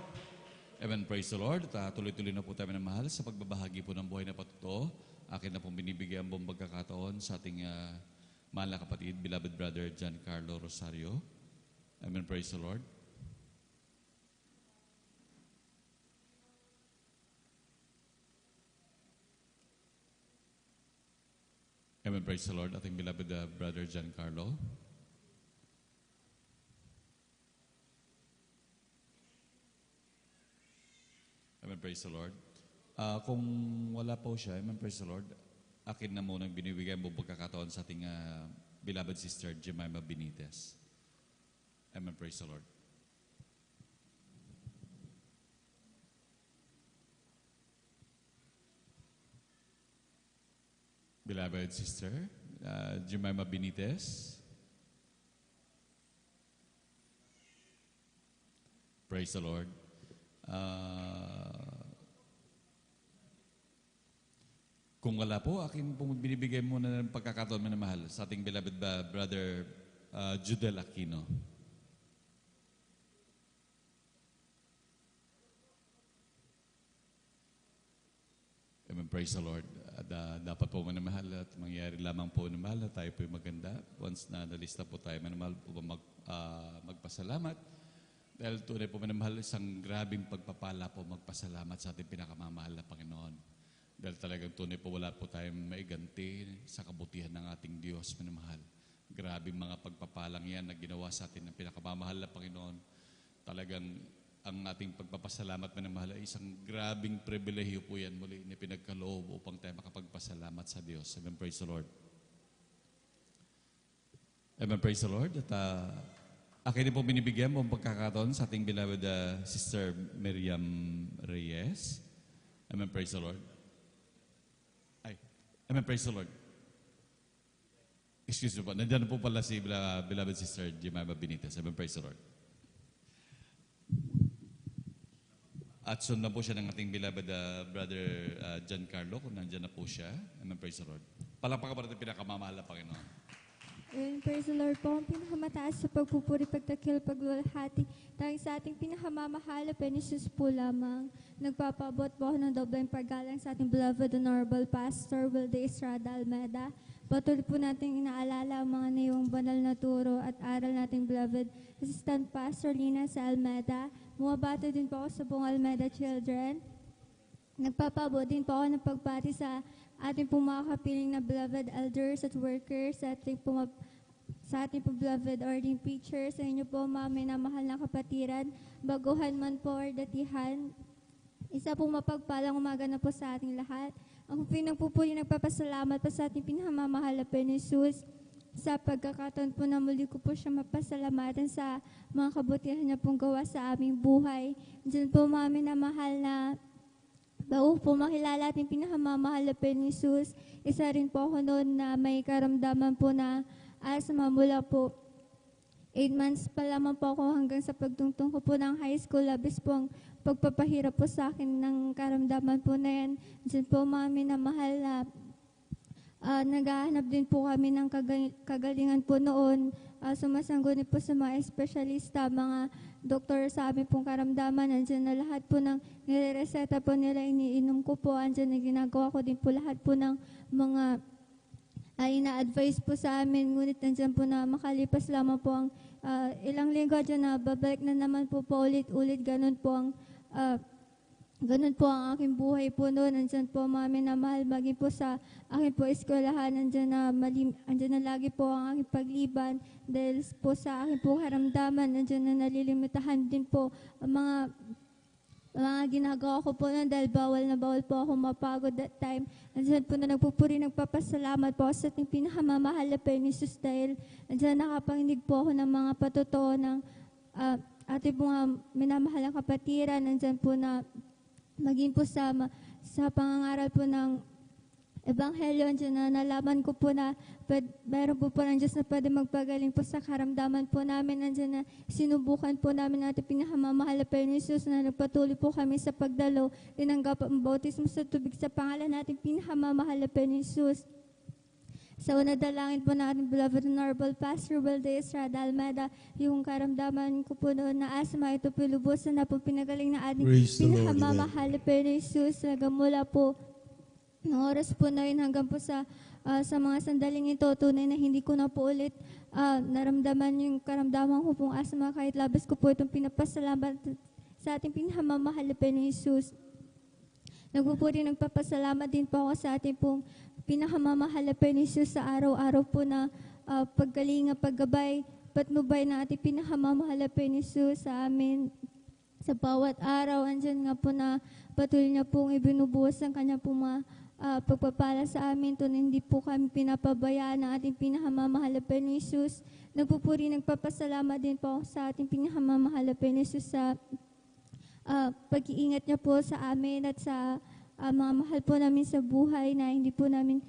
Amen, praise the Lord. At tuloy-tuloy na po tayo minamahal sa pagbabahagi po ng buhay na patuto. Akin na pong binibigyan ang buong pagkakataon sa ating mahal na kapatid, beloved brother Giancarlo Rosario. Amen, praise the Lord. Amen, praise the Lord. Ating beloved brother Giancarlo. Amen, praise the Lord. Kung wala po siya, amen, praise the Lord, akin na muna binibigay mo pagkakataon sa ating beloved sister Jemima Benitez. Amen, praise the Lord. Beloved sister Jemima Benitez. Praise the Lord. Kung wala po, akin pong binibigay muna ng pagkakataon minamahal sa ating beloved brother Judel Aquino. Amen, praise the Lord. Dapat po minamahal at mangyari lamang po minamahal na tayo po maganda. Once na nalista po tayo minamahal po magpasalamat. Dahil tunay po minamahal, isang grabing pagpapala po magpasalamat sa ating pinakamamahal na Panginoon. Dahil talagang tunay po wala po tayong maiganti sa kabutihan ng ating Diyos minamahal. Grabing mga pagpapalang yan na ginawa sa atin ng pinakamamahal na Panginoon. Talagang ang ating pagpapasalamat minamahal ay isang grabing pribilehiyo po yan muli na pinagkaloob upang tayo makapagpasalamat sa Diyos. Amen, praise the Lord. Amen, praise the Lord. At akin po binibigyan mo ang pagkakataon sa ating beloved Sister Miriam Reyes. Amen, praise the Lord. Amen, praise the Lord. Excuse me po, nandiyan po pala si beloved Sister Jemima Benitez. Amen, praise the Lord. At sundan po siya ng ating beloved brother Giancarlo, kung nandiyan na po siya. Amen, praise the Lord. Palakpakan pa natin pinakamamahal na Panginoon.
Amen, praise the Lord po. Ang pinakamataas sa pagpupuri, pagtakil, paglulhati, tanging sa ating pinakamamahal na Penisus po lamang. Nagpapabot po ako ng dobleng paggalang sa ating beloved Honorable Pastor Wilde Estrada Almeda. Patuloy po natin inaalala ang mga naiwang banal na turo at aral nating beloved Assistant Pastor Lina sa Almeda. Muwabati din po ako sa buong Almeda Children. Nagpapabot din po ako ng pagpati sa ating pong mga kapiling na beloved elders at workers, sa ating pong beloved ordering preachers, sa inyo po mga minamahal na kapatiran, baguhan man po or datihan. Isa pong mapagpalang umaga na po sa ating lahat. Ang pinagpupuli nagpapasalamat pa sa ating pinakamamahal na Penisus. Sa pagkakataon po na muli ko po siya mapasalamatan sa mga kabutihan niya pong gawa sa aming buhay. Diyan po mga minamahal na bago po makilala ating pinakamamahal na Penisus, isa rin po ako noon na may karamdaman po na asma mula po 8 months pa lamang po ako hanggang sa pagtungtong ko po ng high school. Labis po ang pagpapahirap po sa akin ng karamdaman po na yan. Diyan po mga minamahal na naghahanap din po kami ng kagalingan po noon. Sumasangguni po sa mga espesyalista, mga doktor sa aming pong karamdaman. Nandiyan na lahat po ng nireseta po nila, iniinom ko po. Andiyan na ginagawa ko din po lahat po ng mga ina-advise po sa amin. Ngunit nandiyan po na makalipas lamang po ang ilang linggo dyan na babalik na naman po ulit-ulit. Ganun po ang aking buhay po noon. Nandiyan po mami na mahal, maging po sa aking po eskwelahan. Nandiyan na lagi po ang aking pagliban. Dahil po sa aking po karamdaman, nandiyan na nalilimitahan din po ang mga mga ginagawa ko po nun dahil bawal na bawal po ako mapagod that time. Andiyan po na nagpupuri, nagpapasalamat po ako sa ating pinakamamahal na Panginoon Jesus dahil andiyan nakapanginig po ako ng mga patotoo ng ating mga minamahal na kapatiran. Andiyan po na maging po sa pangangaral po ng Ebanghelyo, andiyan na nalaman ko po na meron po ng Diyos na pwede magpagaling po sa karamdaman po namin. Andiyan na sinubukan po namin natin pinakamamahal na Panginoon Jesus na nagpatuloy po kami sa pagdalo, tinanggap ang bautismo sa tubig sa pangalan natin pinakamamahal na Panginoon Jesus. Sa una dalangin po natin, beloved Honorable Pastor Wilde Estrada Almeida, yung karamdaman ko po noon na asma, ito po lubusan na po pinagaling na ating pinakamamahal na Panginoon Jesus. Nagamula po ng oras po na yun hanggang po sa mga sandaling ito, tunay na hindi ko na po ulit naramdaman yung karamdaman ko pong asma kahit labas ko po itong pinapasalamat sa ating pinakamamahal na Panginoon Jesus. Nagpupuri, nagpapasalamat din po ako sa ating pong pinakamamahal na Panginoon Jesus sa araw-araw po na paggalinga, paggabay, patnubay na ating pinakamamahal na Panginoon Jesus sa amin. Sa bawat araw, andyan nga po na patuloy na pong ibinubuhos ang kanya pong mga pagpapala sa amin. Ito na hindi po kami pinapabayaan ng ating pinakamamahal na Panginoon Jesus. Nagpupuri, nagpapasalamat din po ako sa ating pinakamamahal na Panginoon Jesus sa pag-iingat niya po sa amin at sa mga mahal po namin sa buhay na hindi po namin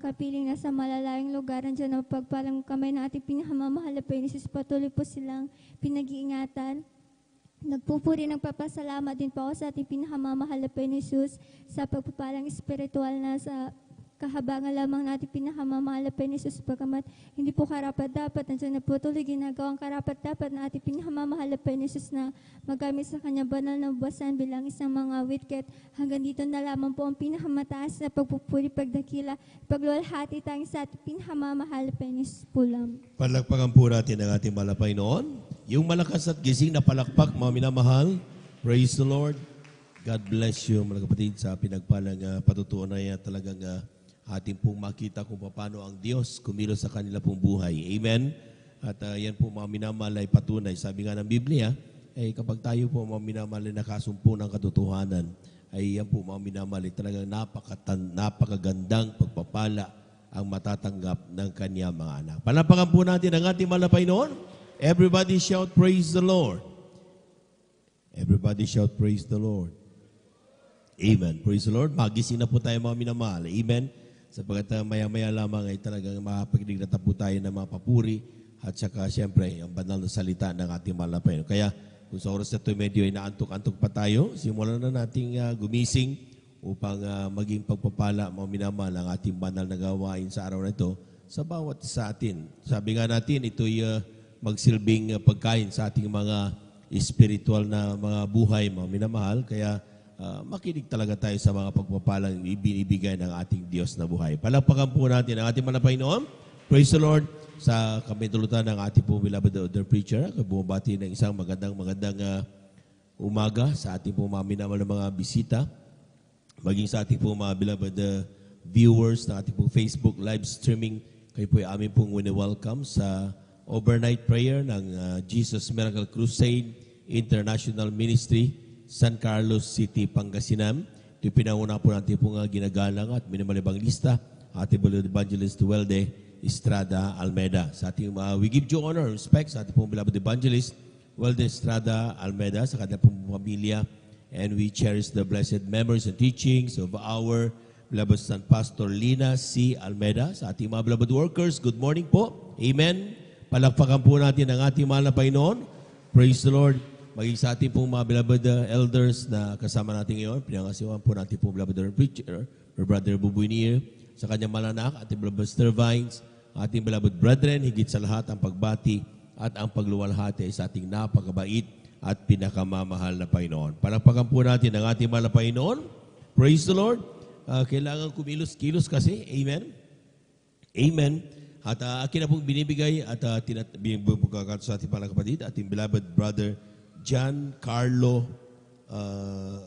kapiling na sa malalayong lugar. Andiyan na pagpalang kamay na ating pinakamamahal na Panginoon Jesus. Patuloy po silang pinag-iingatan. Nagpupuri, nagpapasalamat din po ako sa ating pinakamamahal na Panginoon Jesus sa pagpapalang espiritual na sa kahabangan lamang natin pinakamamahal na Panginoon Jesus, pagkamat hindi po karapat-dapat, nandiyan na po tuloy ginagawang karapat-dapat na ating pinakamamahal na Panginoon Jesus na magamit sa kanyang banal na basan bilang isang mga witket. Hanggang dito na lamang po ang pinakamataas na pagpupuri, pagdakila, paglulhati tanging sa ating pinakamamahal na Panginoon Jesus po lamang.
Palakpakan po natin ang ating malapay noon. Yung malakas at gising na palakpak, mga minamahal. Praise the Lord. God bless you, mga kapatid, sa pinagpalang patutuon na yan talagang ating pong makita kung paano ang Diyos kumilos sa kanila pong buhay. Amen? At yan po mga minamahal ay patunay. Sabi nga ng Biblia, kapag tayo po mga minamahal ay nakasumpo ng katotohanan, ay yan po mga minamahal ay talagang napakagandang pagpapala ang matatanggap ng kanya mga anak. Palapakan po natin ang ating malapay noon. Everybody shout, praise the Lord. Everybody shout, praise the Lord. Amen. Praise the Lord. Magising na po tayo mga minamahal. Amen. Sapagkat maya-maya lamang ay talagang makapaginig na po tayo ng mga papuri at saka siyempre ang banal na salita ng ating malapay. Kaya kung sa oras na ito medyo ay naantok-antok pa tayo, simulan na nating gumising upang maging pagpapala mga minamahal ang ating banal na gawain sa araw na ito sa bawat sa atin. Sabi nga natin, ito'y magsilbing pagkain sa ating mga spiritual na mga buhay, mga minamahal. Kaya makinig talaga tayo sa mga pagpapalang ibinibigay ng ating Diyos na buhay. Palakpakan po natin ang ating malapay noon. Praise the Lord sa kamitulutan ng ating po beloved other preacher. Bumabati ng isang magandang umaga sa ating po mga minamahal na mga bisita. Maging sa ating po mga beloved viewers ng ating po Facebook live streaming. Kayo po ay amin pong wini-welcome sa overnight prayer ng Jesus Miracle Crusade International Ministry, San Carlos City, Pangasinan. Ito pinanguna po natin pong ginagalang at minimalibang lista, ating beloved evangelist Welde Estrada Almeida. Sa ating we give due honor and respect sa ating pong beloved evangelist Welde Estrada Almeida, sa kanyang pong pamilya, and we cherish the blessed memories and teachings of our beloved San Pastor Lina C. Almeida. Sa ating mga beloved workers, good morning po. Amen. Palakpakan po natin ang ating mahal na Panginoon. Praise the Lord. Maging sa ating pong mga beloved elders na kasama natin ngayon, pinangasiwan po natin pong beloved preacher, Brother Bubuinir, sa kanyang malanak, ating beloved Sister Vines, ating beloved brethren, higit sa lahat ang pagbati at ang pagluwalhati sa ating napakabait at pinakamamahal na Panginoon. Palakpakan po natin ang ating mahal na Panginoon. Praise the Lord. Kailangan kumilos-kilos kasi. Amen. Amen. At akin na pong binibigay at binibugkakat sa ating mga kapatid, ating beloved brother John Carlo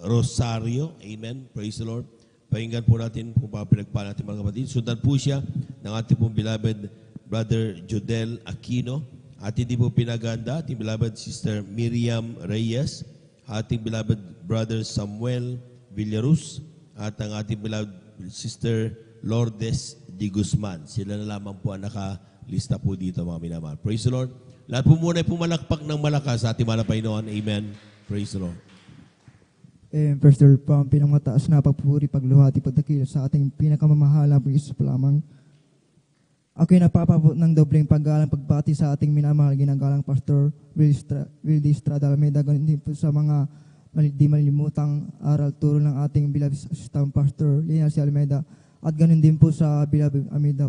Rosario. Amen. Praise the Lord. Pakinggan po natin kung pinagpala natin mga kapatid. Sundan po siya ng ating pong beloved brother Jodel Aquino. At hindi po pinaganda ating beloved sister Miriam Reyes. Ating beloved Brother Samuel Villarus at ang ating beloved Sister Lourdes Di Guzman. Sila na lamang po ang nakalista po dito, mga minamahal. Praise the Lord. Lahat po muna ay pumalakpak ng malakas sa ating mahal na Panginoon. Amen. Praise the Lord.
Pastor, po ang pinamataas na pagpupuri, pagluhati, pagdakil sa ating pinakamamahala po Isus pa lamang. Ako'y napapabot ng dobleng paggalang pagbati sa ating minamahal ginagalang Pastor Will D. Estrada Almeida, ganun din po sa mga di malilimutang aral turo ng ating beloved assistant Pastor Lina C. Almeida, at ganun din po sa beloved Almeida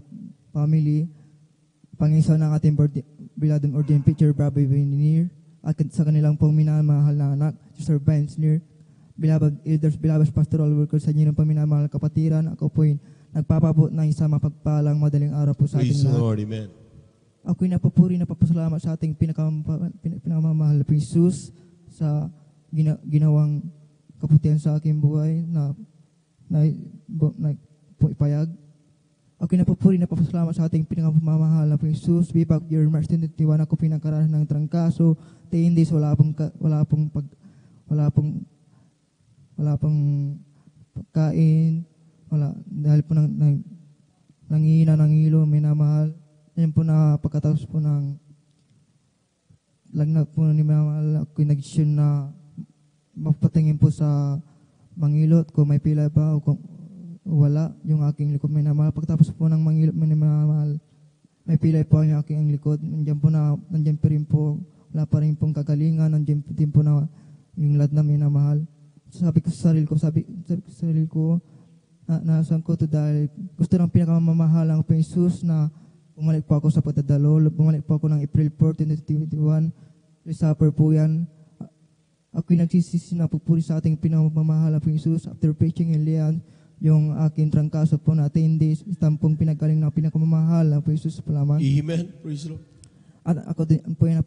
family, panginsaw ng ating beloved ordained preacher Brother Vininier, at sa kanilang pong minamahal na anak, Sister Vance Neer, beloved elders, beloved pastoral workers, sa inyo ng paminamahal kapatiran. Ako po'y nagpapabot ng isang mapagpalang madaling araw po sa ating
Praise the
lahat.
Lord. Amen.
Ako'y napupuri, napapasalamat sa ating pinakamamahal na Jesus sa ginawang kaputihan sa aking buhay na ipayag. Ako'y napupuri, napapasalamat sa ating pinakamamahal na Jesus. Way back year March 2021, ako pinagkaranas ng trangkaso. 10 days, wala pong pagkain. Wala, dahil po nangihina ng ilo, minamahal. Yan po na pagkatapos po ng lagnat po ni minamahal, ako'y nag-decision na mapatingin po sa mangilot kung may pila ba o kung wala yung aking likod minamahal. Pagkatapos po ng mangilot minamahal, may pila po yung aking likod. Nandiyan pa rin po, wala pa rin pong kagalingan, nandiyan din po na yung lad na minamahal. Sabi ko sa sarili ko, nasaan ko to dahil gusto ng pinakamamahalang po Jesus na bumalik po ako sa pagdadalo. Bumalik po ako ng April 4, 2021. Supper po yan. Ako'y nagsisisi na pupuri sa ating pinakamamahalang po Jesus. After preaching in Leon, yung aking trangkaso po na 10 days, tampong pinagaling ng pinakamamahalang po Jesus pa lamang.
Amen. Praise the Lord.
At ako din po yung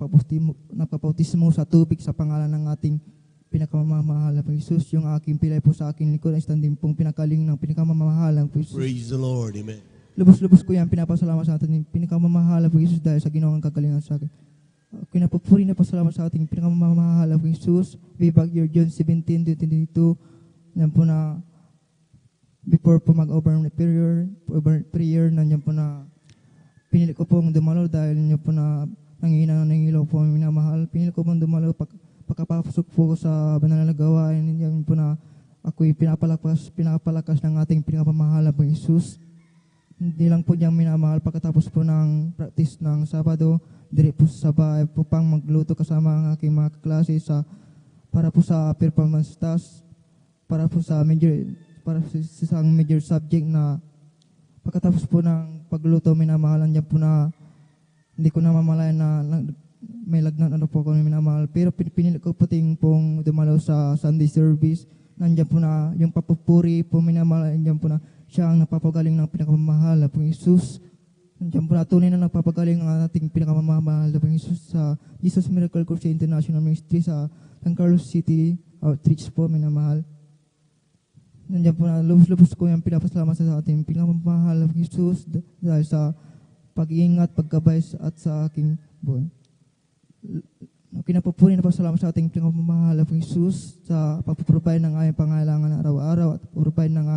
napapautismo sa tubig sa pangalan ng ating pinakamamahalang po Jesus. Yung aking pilay po sa aking likod ay standing pong pinakaling ng pinakamamahalang po Jesus.
Praise the Lord. Amen.
Lubos-lubos ko yan, pinapasalamat sa ating pinakamamahalang po Jesus dahil sa ginawang kagalingan sa akin. Kinapupuri na pasalamat sa ating pinakamamahalang po Jesus. Way back year John 17, 2022, yan po na before po mag-overnight prayer, nandiyan po na pinili ko pong dumalo dahil niyo po na nangihina ng ilaw po minamahal. Pinili ko pong dumalo pagkapasok po sa banal na gawain, yan po na ako'y pinapalakas ng ating pinapamahala po Jesus. Hindi lang po niyang minamahal pagkatapos po ng practice ng Sabado, dire po sa bahay po pang magluto kasama ang aking mga kaklase para po sa performance task, para po sa isang major subject na pagkatapos po ng pagluto, minamahalan niya po na hindi ko na mamalayan na may lagnat po ako minamahal. Pero pinili ko pong dumalaw sa Sunday service. Nandiyan po na yung papupuri po minamahal. Nandiyan po na siya ang napapagaling ng pinakamamahal po Jesus. Nandiyan po na tunay na napapagaling ang ating pinakamamahal po Jesus sa Jesus Miracle Crusade International Ministry sa San Carlos City Outreach po minamahal. Nandiyan po na lubos-lubos ko yung pinapasalamat sa ating pinakamamahal po Jesus dahil sa pag-iingat, pagkabay at sa aking buhay. Kinapupuri na pasalamat sa ating pinakamamahal po Jesus sa pagpaprovide ng aming pangailangan araw-araw at pagpaprovide ng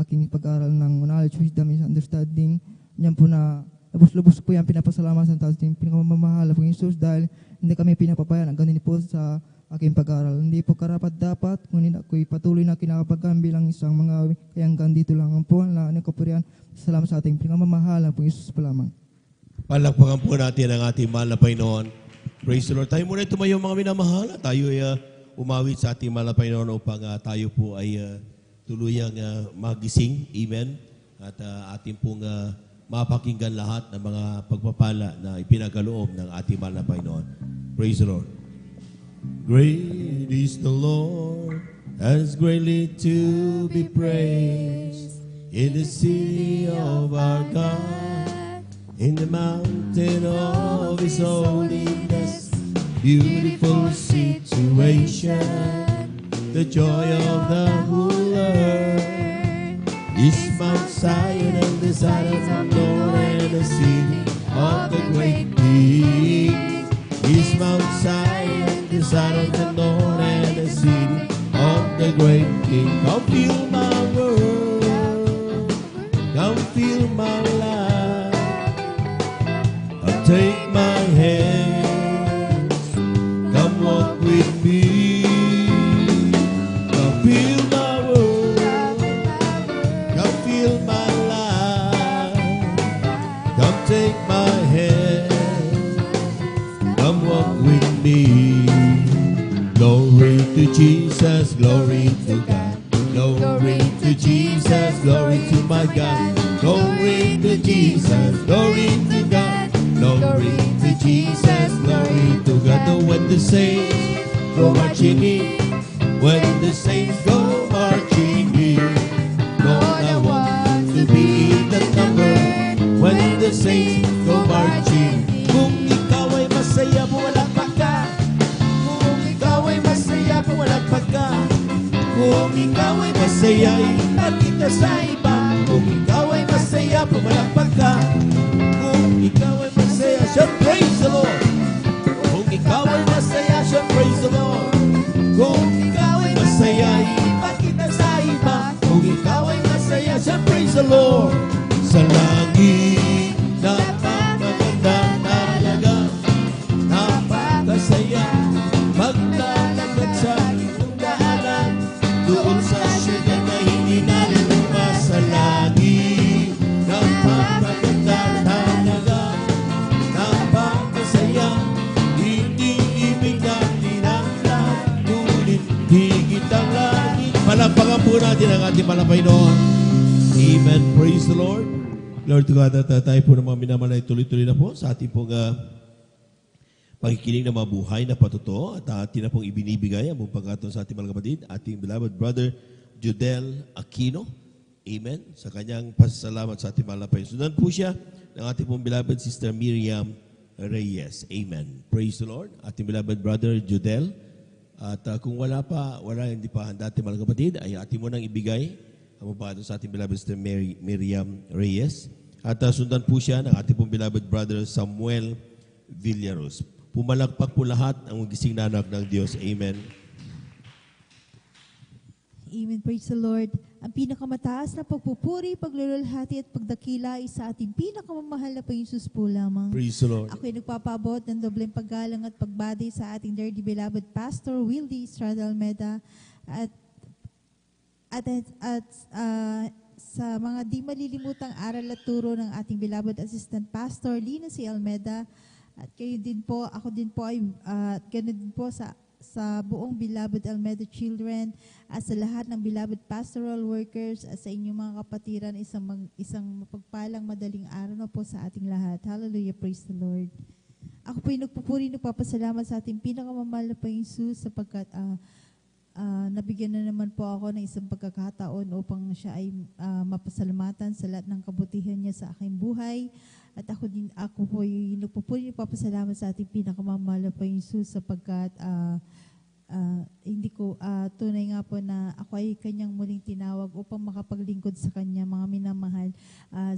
aking pag-aaral ng knowledge, wisdom, and understanding. Yan po na lubos-lubos po yung pinapasalamat sa ating pinakamamahal po Jesus dahil hindi kami pinapabayaan ang ganun po sa aking pag-aaral. Hindi po karapat-dapat, ngunit ako'y patuloy na kinakabagan bilang isang mga kayanggan dito lang po. Nakapurihan, salamat sa ating pinakamamahal po Jesus pa lamang.
Palakpakan po natin ang ating mahal na Panginoon. Praise the Lord. Tayo muna tumayo mga minamahal. Tayo ay umawit sa ating mahal na Panginoon upang tayo po ay tuluyang magising. Amen. At ating pong mapakinggan lahat ng mga pagpapala na ipinagaloob ng ating mahal na Panginoon. Praise the Lord. Great is the Lord, and is greatly to be praised in the city of our God, in the mountain of His holiness, beautiful situation, the joy of the whole earth is Mount Zion and the side of the Lord and the city of the great King. Is Mount Zion, the side of the Lord and the city great King. Come fill my world. Come fill my life. Take my hands. Come walk with me. Come fill my world. Come fill my life. Come take my hand. Come walk with me. Glory to Jesus, glory to God. Glory to Jesus, glory to my God. Glory to Jesus, glory to God. Glory to Jesus, glory to God. Oh, when the saints go marching in, when the saints go marching in, Lord, I want to be in that number. When the saints go marching, kung ikaw ay masaya, pumalakpak ka. Kung ikaw ay masaya, pumalakpak ka. Kung ikaw ay masaya, ipakita sa iba. Kung ikaw ay masaya, pumalakpak ka. Kung ikaw ay masaya, shout praise the Lord. Kung ikaw ay masaya, shout praise the Lord. Kung ikaw ay masaya, ipakita sa iba. Kung ikaw ay masaya, shout praise the Lord. Sa langit, napakaganda talaga, napakasaya, maglalakad sa iyong daanan, doon sa syudad na hindi naluluma. Sa langit, napakaganda talaga, napakasaya, hindi ibig natin ang lahat, ngunit higit ang langit. Palampakan po natin ang ating malapay noon. Amen. Praise the Lord. Lord to God, at tayo po ng mga minamahal ay tuloy-tuloy na po sa ating pong pakikinig na mabuhay na patotoo at atin na pong ibinibigay ang buong pagkataon sa ating mga kapatid, ating beloved brother Judel Aquino. Amen. Sa kanyang pasasalamat sa ating malapay. Sundan po siya ng ating pong beloved sister Miriam Reyes. Amen. Praise the Lord. Ating beloved brother Judel. At kung hindi pa handa ating mga kapatid, ay ating mo nang ibigay ang pagkataon sa ating beloved sister Miriam Reyes. At sundan po siya ng ating pong beloved brother Samuel Villaros. Pumalakpak po lahat ang magising na anak ng Diyos. Amen.
Amen. Praise the Lord. Ang pinakamataas na pagpupuri, paglululhati at pagdakila ay sa ating pinakamamahal na Panginoon po lamang.
Praise the Lord.
Ako ay nagpapaabot ng dobleng paggalang at pagbati sa ating dearly beloved Pastor Wildy Estrada Almeda at sa mga di malilimutang aral at turo ng ating beloved Assistant Pastor Lina C. Almeda. At kayo din po, ako din po ay ganoon din po sa buong beloved Almeda children at sa lahat ng beloved pastoral workers at sa inyong mga kapatiran, isang mapagpalang madaling araw na po sa ating lahat. Hallelujah, praise the Lord. Ako po ay nagpapasalamat sa ating pinakamamahal na Panginoon Jesus sapagkat nabigyan na naman po ako ng isang pagkakataon upang siya ay mapasalamatan sa lahat ng kabutihan niya sa aking buhay. At ako po ay nagpapasalamat sa ating pinakamamahal na Panginoon Jesus sapagkat tunay nga po na ako ay kanyang muling tinawag upang makapaglingkod sa kanya, mga minamahal.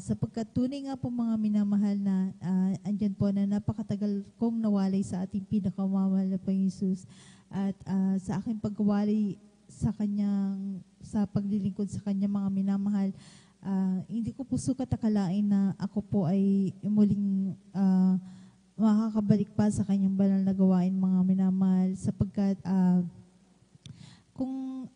Sapagkat tunay nga po mga minamahal na andyan po na napakatagal kong nawalay sa ating pinakamamahal na Panginoon Jesus. At sa aking pagkawali sa paglilingkod sa kanya, mga minamahal, hindi ko po sukat akalain na ako po ay muling makakabalik pa sa kanyang banal na gawain, mga minamahal, sapagkat kung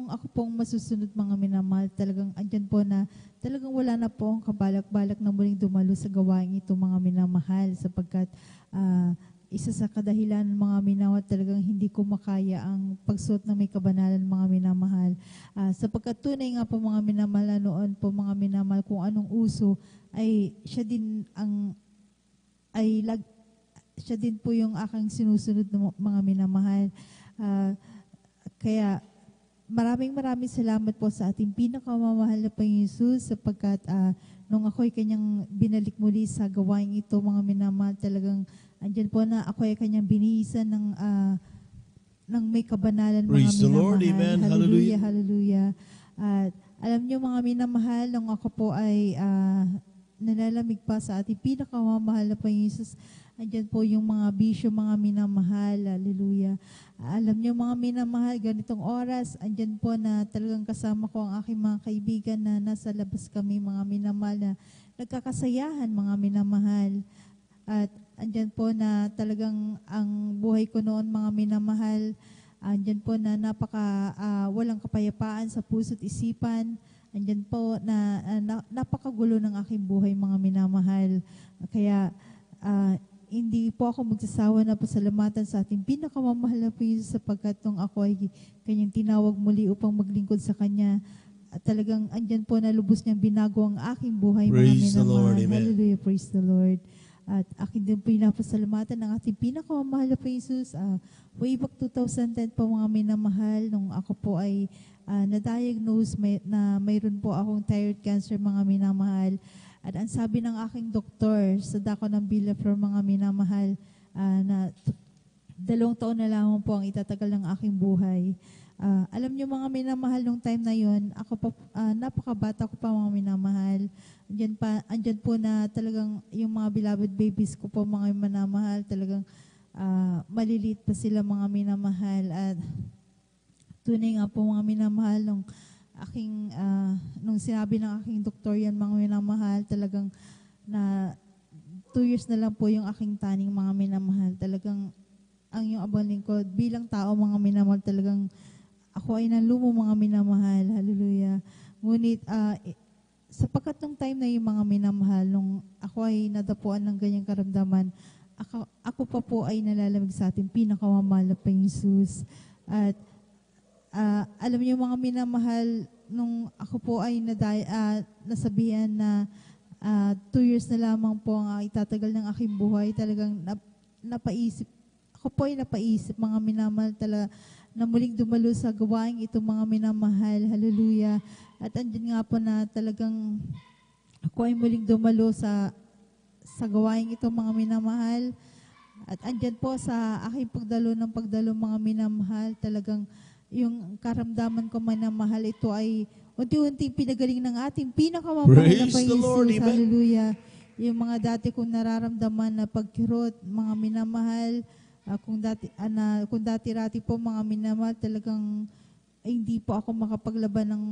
ako pong masusunod, mga minamahal, talagang andyan po na talagang wala na po ang kabalak-balak na muling dumalo sa gawain ito, mga minamahal, sapagkat isa sa kadahilan ng mga minamahal, talagang hindi ko makaya ang pagsuot ng may kabanalan, mga minamahal. Sapagkat tunay nga po, mga minamahal, noon po, mga minamahal, kung anong uso, ay siya din po yung aking sinusunod ng mga minamahal. Kaya maraming salamat po sa ating pinakamamahal na Panginoon Jesus sapagkat nung ako'y kanyang binalik muli sa gawain ito, mga minamahal, talagang andyan po na ako ay kanyang binihisan ng may kabanalan,
Praise
mga minamahal.
the Lord. Amen.
Hallelujah, hallelujah. At alam niyo, mga minamahal, nung ako po ay nalalamig pa sa ating pinakamamahal na Panginoon Jesus, andyan po yung mga bisyo, mga minamahal. Hallelujah. Alam niyo mga minamahal, ganitong oras, andyan po na talagang kasama ko ang aking mga kaibigan na nasa labas kami, mga minamahal na nagkakasayahan, mga minamahal. At andyan po na talagang ang buhay ko noon, mga minamahal, andyan po na walang kapayapaan sa puso't isipan. Andyan po na napakagulo ng aking buhay, mga minamahal. Kaya hindi po ako magsasawa na pasalamatan sa ating pinakamamahal na Jesus sapagkat nung ako ay kanyang tinawag muli upang maglingkod sa kanya. At talagang andyan po na lubos niyang binago ang aking buhay,
Praise
mga
the Lord.
minamahal.
Amen.
Hallelujah, praise the Lord. At akin din po pinapasalamatan ng ating pinakamamahal na Jesus. Way back 2010 po, mga minamahal, nung ako po ay na-diagnose na mayroon po akong thyroid cancer, mga minamahal. At ang sabi ng aking doktor sa dako ng Villaflor, mga minamahal, na 2 taon na lamang po ang itatagal ng aking buhay. Alam niyo mga minamahal, nung time na yon, ako pa, napakabata ko pa, mga minamahal. Andyan po na talagang yung mga beloved babies ko po, mga minamahal, talagang maliliit pa sila, mga minamahal. At tunay nga po, mga minamahal, nung sinabi ng aking doktor yan, mga minamahal, talagang na 2 years na lang po yung aking taning, mga minamahal. Talagang ang yung abang lingkod bilang tao, mga minamahal, talagang ako ay nanlumo, mga minamahal. Hallelujah. Ngunit sapagkat nung time na yung mga minamahal, nung ako ay nadapuan ng ganyang karamdaman, ako pa po ay nalalamig sa ating pinakamamahal na Jesus. At alam niyo mga minamahal, nung ako po ay nasabihan na 2 years na lamang po ang itatagal ng aking buhay, talagang ako po ay napaisip, mga minamahal, na muling dumalo sa gawain ito, mga minamahal. Hallelujah. At andyan nga po na talagang ako ay muling dumalo sa gawain ito, mga minamahal. At andyan po sa aking pagdalo, mga minamahal, talagang yung karamdaman ko, minamahal, ito ay unti-unti pinagaling ng ating pinakamamahal na
Praise the Lord.
Jesus.
Amen.
Hallelujah. Yung mga dati kong nararamdaman na pagkirot, mga minamahal, kung dati-rati po, mga minamahal, talagang hindi po ako makapaglaban ng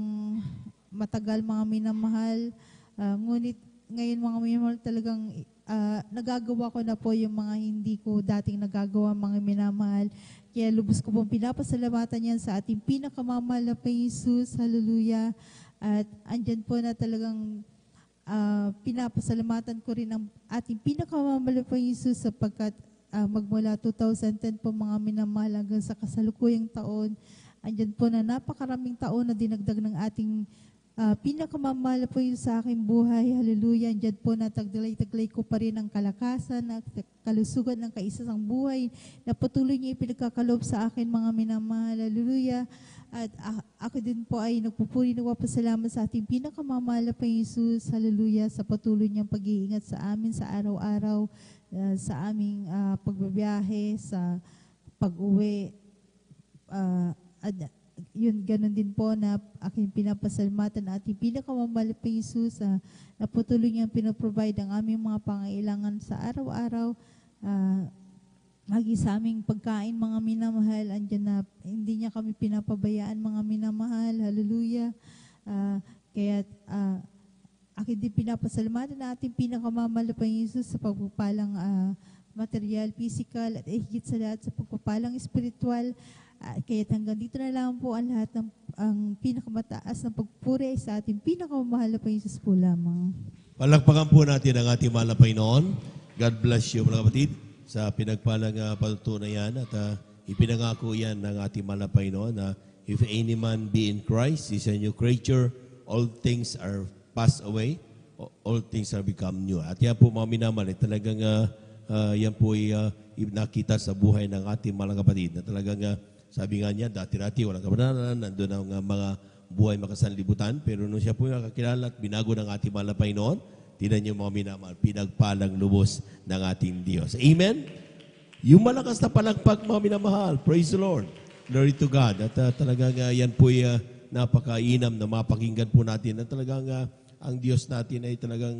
matagal, mga minamahal. Ngunit ngayon, mga minamahal, talagang nagagawa ko na po yung mga hindi ko dating nagagawa, mga minamahal. Kaya lubos ko pong pinapasalamatan yan sa ating pinakamamahal na Jesus. Hallelujah. At andyan po na talagang pinapasalamatan ko rin ang ating pinakamamahal na Jesus sapagkat magmula 2010 po, mga minamahal, hanggang sa kasalukuyang taon, andyan po na napakaraming taon na dinagdag ng ating pinakamamahal po yun sa aking buhay. Hallelujah. Andyan po na tagdalay-taglay ko pa rin ang kalakasan, kalusugan ng kaisasang buhay na patuloy niya ipinagkakalob sa akin, mga minamahal. Hallelujah. At ako din po ay nagpupuri, nagpapasalamat sa ating pinakamamahal po Jesus. Hallelujah. Sa patuloy niyang pag-iingat sa amin sa araw-araw, sa aming pagbabiyahe, sa pag-uwi. Yun, ganun din po na aking pinapasalamatan na ating pinakamamahal po Jesus, na patuloy niyang pinaprovide ang aming mga pangailangan sa araw-araw. Lagi sa aming pagkain, mga minamahal, andyan na hindi niya kami pinapabayaan, mga minamahal. Hallelujah. Kaya aking din pinapasalamatan na ating pinakamamahal po Jesus sa pagpapalang material, physical, at higit sa lahat sa pagpapalang spiritual. Kaya hanggang dito na lang po ang lahat ng ang pinakamataas ng pagpuri sa ating pinakamamahal na Jesus po lamang.
Palakpakan po natin ang ating mahal na Panginoon. God bless you, mga kapatid, sa pinagpalang patutunan yan. At ipinangako yan ng ating mahal na Panginoon na if any man be in Christ, is a new creature, all things are passed away, all things are become new. At yan po, mga minamahal, talagang yan po ay nakita sa buhay ng ating mahal na kapatid na talagang sabi nga niya, dati-dati walang kabanalan, nandun ang mga buhay makasanlibutan, pero nung siya po nakakilala at binago ng ating mahal na Panginoon, tinan niyo mga minamahal, pinagpalang lubos ng ating Diyos. Amen? Yung malakas na palakpak, mga minamahal, praise the Lord. Glory to God. At talagang yan po ay napakainam na mapakinggan po natin na talagang ang Diyos natin ay talagang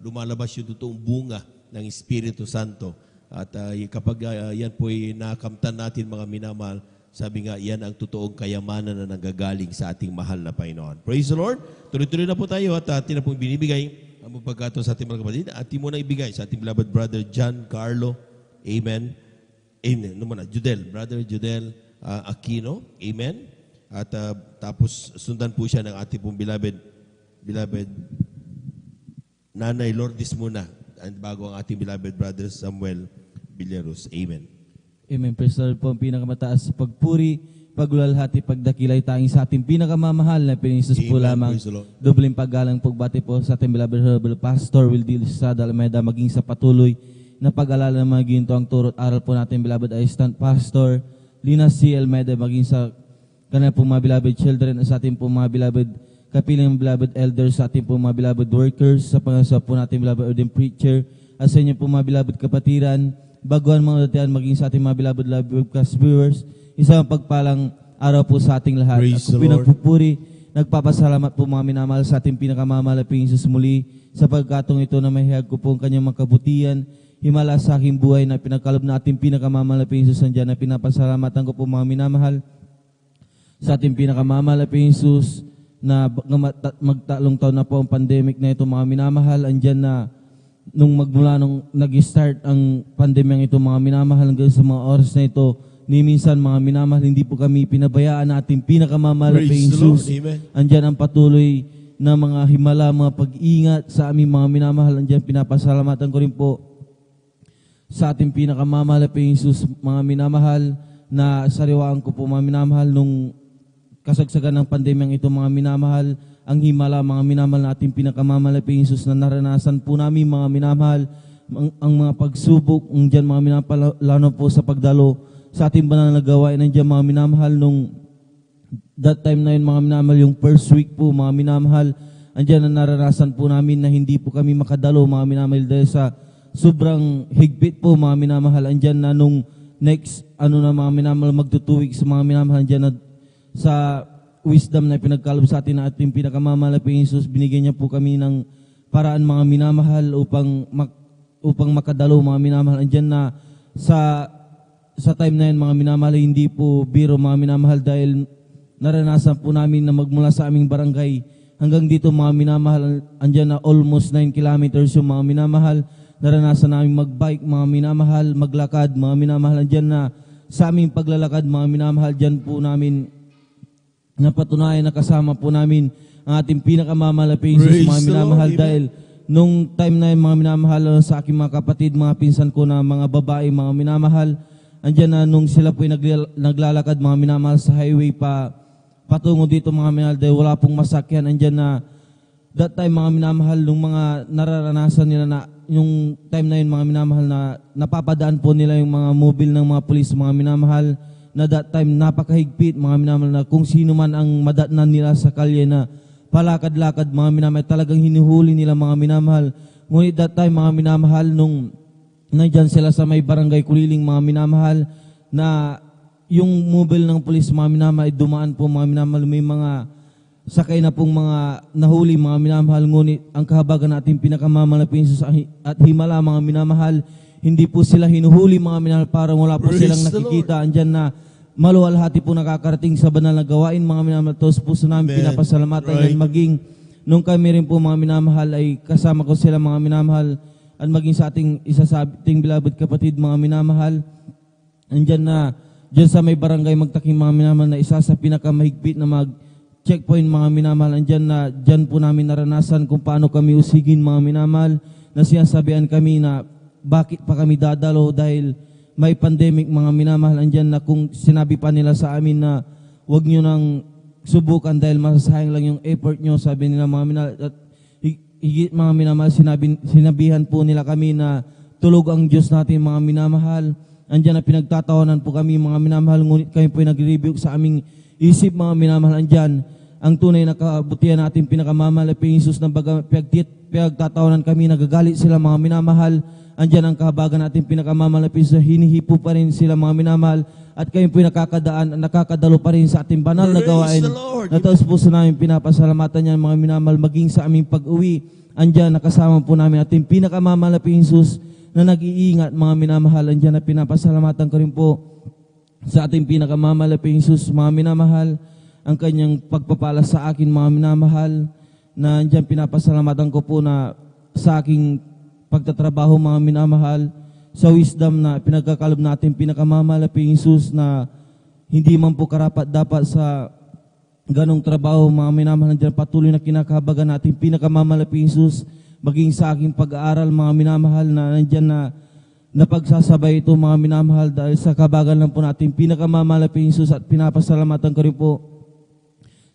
lumalabas yung totoong bunga ng Espiritu Santo At kapag yan po'y nakamtan natin mga minamahal, sabi nga, yan ang totoong kayamanan na nanggagaling sa ating mahal na Panginoon. Praise the Lord. Tuloy-tuloy na po tayo at atin na pong binibigay ang pagkakataon sa ating mga kapatid. Atin mo na ibigay sa ating beloved brother John Carlo. Amen. Amen. Judel. Brother Judel Aquino. Amen. At tapos sundan po siya ng ating pong beloved Nanay Lourdes muna. And bago ang ating beloved brother Samuel Villaros. Amen.
Amen. Praise the Lord po. Ang pinakamataas sa pagpuri, pagluwalhati, pagdakilay tanging sa ating pinakamamahal na Pinisus po lamang. Dobleng paggalang pagbati po sa ating beloved Pastor Wildy Estrada Almeida, maging sa patuloy na pag-alala ng mga ginto ang turot aral po natin beloved Assistant Pastor Lina C. Almeida, maging sa kanila po mga beloved children, sa ating po mga beloved kapilang beloved elders, sa ating po mga beloved workers, sa pangasap po natin beloved ordained preacher, at sa inyo po mga beloved kapatiran, baguhan mga datihan, maging sa ating mga beloved live webcast viewers, isang pagpalang araw po sa ating lahat.
Praise
At kung pinagpupuri, nagpapasalamat po mga minamahal sa ating pinakamamalaping Jesus muli sa pagkatong ito na mahihag ko po ang kanyang makabutihan, himala sa aking buhay na pinagkalob na ating pinakamamalaping Jesus andyan na pinapasalamatan ko po mga minamahal sa ating pinakamamalaping Jesus na magtalong taon na po ang pandemic na ito mga minamahal, andyan na nung magmula nung nag-start ang pandemyang ito mga minamahal hanggang sa mga oras na ito, ni minsan mga minamahal, hindi po kami pinabayaan na ating pinakamamahal na Jesus. Andyan ang patuloy na mga himala, mga pag-ingat sa aming mga minamahal. Andyan pinapasalamatan ko rin po sa ating pinakamamahal na Jesus, mga minamahal, na sariwaan ko po mga minamahal nung kasagsagan ng pandemyang ito mga minamahal, ang himala, mga minamahal na ating pinakamamalaping Jesus na naranasan po namin mga minamahal, ang mga pagsubok, ang dyan mga minamahal, lalo po sa pagdalo sa ating banal na gawain, nandiyan mga minamahal nung that time na yun mga minamahal, yung first week po mga minamahal, andyan na naranasan po namin na hindi po kami makadalo mga minamahal dahil sa sobrang higpit po mga minamahal, andyan na nung next na mga minamahal magtutuwig sa mga minamahal, andyan na sa wisdom na pinagkalob sa atin na ating pinakamamalaping Jesus, binigyan niya po kami ng paraan mga minamahal upang makadalo mga minamahal. Andyan na sa time na yun mga minamahal, hindi po biro mga minamahal dahil naranasan po namin na magmula sa aming barangay hanggang dito mga minamahal, andyan na almost 9 kilometers yung mga minamahal. Naranasan namin magbike mga minamahal, maglakad mga minamahal. Andyan na sa aming paglalakad mga minamahal, dyan po namin napatunayan na kasama po namin ang ating pinakamamalaping Jesus mga minamahal dahil nung time na yung mga minamahal sa aking mga kapatid, mga pinsan ko na mga babae, mga minamahal, andyan na nung sila po naglalakad mga minamahal sa highway patungo dito mga minamahal dahil wala pong masakyan, andyan na that time mga minamahal nung mga nararanasan nila na yung time na yun mga minamahal na napapadaan po nila yung mga mobile ng mga pulis mga minamahal na that time napakahigpit mga minamahal na kung sino man ang madatnan nila sa kalye na palakad-lakad mga minamahal, talagang hinuhuli nila mga minamahal. Ngunit that time mga minamahal nung nandyan sila sa may barangay Kuliling mga minamahal na yung mobile ng pulis mga minamahal dumaan po mga minamahal, may mga sakay na pong mga nahuli mga minamahal, ngunit ang kahabagan natin pinakamamalaping Jesus at himala mga minamahal, hindi po sila hinuhuli mga minamahal, parang wala po silang nakikita. Andyan na maluwalhati po nakakarating sa banal na gawain mga minamahal. Tapos po sa namin pinapasalamatan yan, maging nung kami rin po mga minamahal ay kasama ko sila mga minamahal at maging sa ating isa sa ating beloved kapatid mga minamahal, andyan na dyan sa may barangay Magtaking mga minamahal na isa sa pinakamahigpit na checkpoint mga minamahal, andyan na dyan po namin naranasan kung paano kami usigin mga minamahal, na sinasabihan kami na bakit pa kami dadalo dahil may pandemic mga minamahal. Andyan na kung sinabi pa nila sa amin na huwag nyo nang subukan dahil masasayang lang yung effort nyo, sabi nila mga minamahal. At higit mga minamahal, sinabihan po nila kami na tulog ang Diyos natin mga minamahal. Andyan na pinagtatawanan po kami mga minamahal, ngunit kami po nag-review sa aming isip mga minamahal. Andyan ang tunay na kabutihan natin pinakamamalaping Jesus na pinagtatawanan kami, nagagalit sila mga minamahal. Andyan ang kahabagan natin pinakamamalapin sa hinihipo pa rin sila mga minamahal at kayo po nakakadalo pa rin sa ating banal na gawain. Nataos po sa namin pinapasalamatan niyan mga minamahal, maging sa aming pag-uwi. Andyan nakasama po namin ating pinakamamalapin Jesus na nag-iingat, mga minamahal. Andiyan na pinapasalamatan ko rin po sa ating pinakamamalaping Jesus, mga minamahal, ang kanyang pagpapala sa akin, mga minamahal, na andiyan pinapasalamatan ko po na sa aking pagtatrabaho, mga minamahal, sa wisdom na pinagkakalob natin pinakamamalaping Jesus, na hindi man po karapat dapat sa ganong trabaho, mga minamahal. Nandiyan patuloy na kinakahabagan natin pinakamamalaping Jesus, maging sa aking pag-aaral, mga minamahal, na nandiyan na napagsasabay ito, mga minamahal, dahil sa kabagan lang po natin pinakamamalaping Jesus. At pinapasalamatan ko rin po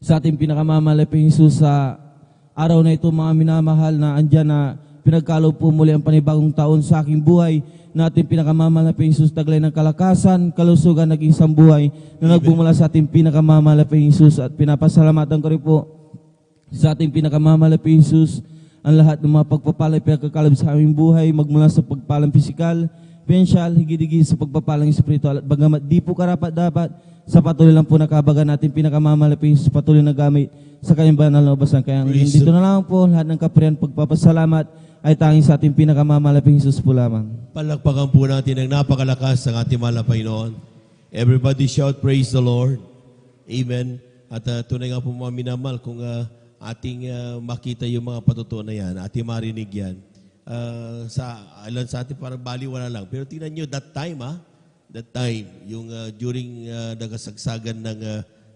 sa ating pinakamamalaping Jesus sa araw na ito, mga minamahal, na andyan na pinagkalob po muli ang panibagong taon sa aking buhay, na ating pinakamamalaping Jesus, taglay ng kalakasan, kalusugan, naging isang buhay na nagbumula sa ating pinakamamalaping Jesus. At pinapasalamatan ko rin po sa ating pinakamamalaping Jesus ang lahat ng mga pagpapalay pinagkakalab sa aming buhay, magmula sa pagpalang pisikal, pinsyal, higit-higit sa pagpapalang espiritual. At bagamat di po karapat dapat, sa patuloy lang po nakabagan natin pinakamamalaping sa patuloy na gamit sa kanyang banal na ubasan. Kaya dito na lang po lahat ng kapurihan, pagpapasalamat ay tanging sa ating pinakamamalaping Jesus po lamang.
Palakpakan po natin ang napakalakas ng ating mahal na Panginoon. Everybody shout, praise the Lord. Amen. At tunay nga po mga minamahal, kung ating makita yung mga patutuo na yan, ating marinig yan. Alam sa atin parang baliwala lang. Pero tingnan nyo, that time, yung during nagasagsagan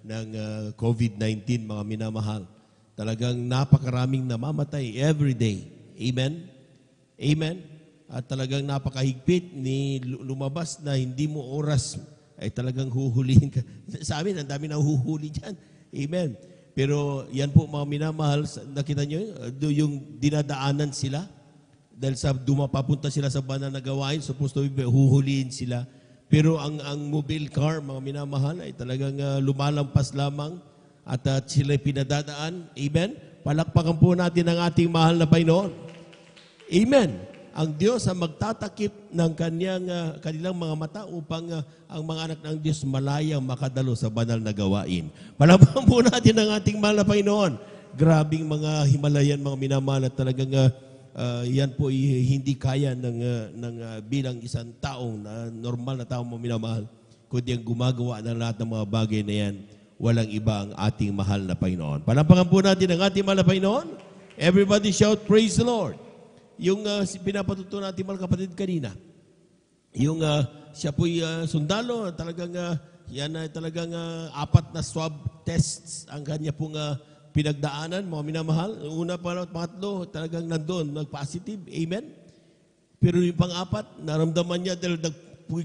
ng COVID-19, mga minamahal, talagang napakaraming namamatay every day. Amen? Amen? At talagang napakahigpit ni lumabas na hindi mo oras ay talagang huhulihin ka. Sa amin, ang dami na huhuli dyan. Amen? Pero yan po mga minamahal, nakita nyo, yung dinadaanan sila, dahil sa papunta sila sa banal na gawain, supposed to be huhulihin sila. Pero ang mobile car, mga minamahal, ay talagang lumalampas lamang at sila pinadadaan. Amen? Palakpakan po natin ang ating mahal na Panginoon. Amen. Ang Diyos ang magtatakip ng kanilang mga mata upang ang mga anak ng Diyos malayang makadalo sa banal na gawain. Palakpakan po natin ang ating mahal na Panginoon. Grabing mga Himalayan, mga minamahal, at talagang yan po hindi kaya ng bilang isang taong normal na taong mga minamahal, kundi ang gumagawa ng lahat ng mga bagay na yan, walang iba ang ating mahal na Panginoon. Palakpakan po natin ang ating mahal na Panginoon. Everybody shout, praise the Lord. Yung pinapatuto natin mga kapatid kanina, yung siya po'y sundalo, talagang yan ay talagang 4 na swab tests ang kanya pong pinagdaanan, mga minamahal. Una, pangatlo, talagang nandun, nag-positive. Amen? Pero yung pang-4, naramdaman niya dahil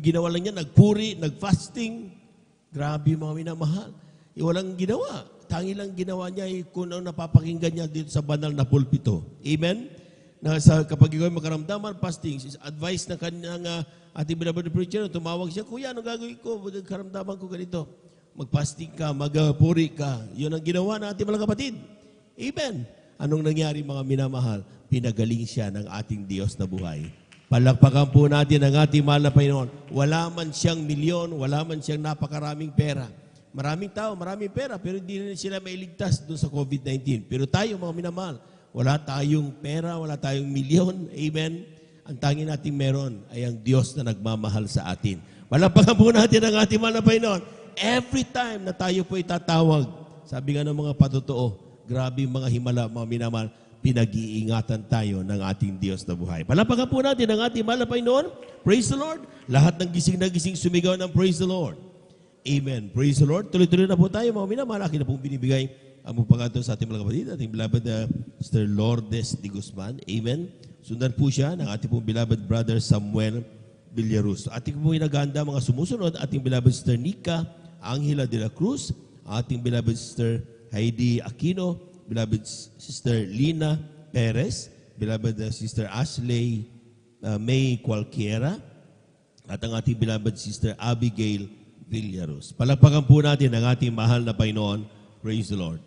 ginawa lang niya, nagpuri, nag-fasting. Grabe mga minamahal. Walang ginawa. Tangi lang ginawa niya kung ano napapakinggan niya dito sa banal na pulpito. Amen? Kapag ikaw makaramdaman, fasting, advice ng kanyang ating beloved preacher, tumawag siya, Kuya, anong gagawin ko? Karamdaman ko ganito. Mag-fasting ka, magpuri ka. Yun ang ginawa ng ating mga kapatid. Amen. Anong nangyari mga minamahal? Pinagaling siya ng ating Diyos na buhay. Palakpakan po natin ang ating mahal na Panginoon. Wala man siyang milyon, wala man siyang napakaraming pera. Maraming tao, maraming pera, pero hindi rin sila mailigtas doon sa COVID-19. Pero tayo mga minamahal, wala tayong pera, wala tayong milyon. Amen. Ang tanging natin meron ay ang Diyos na nagmamahal sa atin. Palakpakan po natin ang ating mahal na Panginoon. Every time na tayo po itatawag, sabi nga ng mga patotoo, grabe mga himala, mga minamahal, pinag-iingatan tayo ng ating Diyos na buhay. Palakpakan po natin ang ating mahal na Panginoon. Praise the Lord. Lahat ng gising na gising sumigaw ng praise the Lord. Amen. Praise the Lord. Tuloy-tuloy na po tayo, mga minamahal. Akin na pong binibigay ang pagpagato sa ating mga kapatid, ating beloved Mr. Lourdes de Guzman. Amen. Sundan po siya ng ating pong beloved brother Samuel Villarus. Ating pong inaganda mga sumusunod, ating beloved Sister Nika Angela de la Cruz, ating beloved Sister Heidi Aquino, beloved Sister Lina Perez, beloved Sister Ashley May Cualquiera, at ang ating beloved Sister Abigail Villarus. Palakpakan po natin ang ating mahal na Panginoon. Praise the Lord.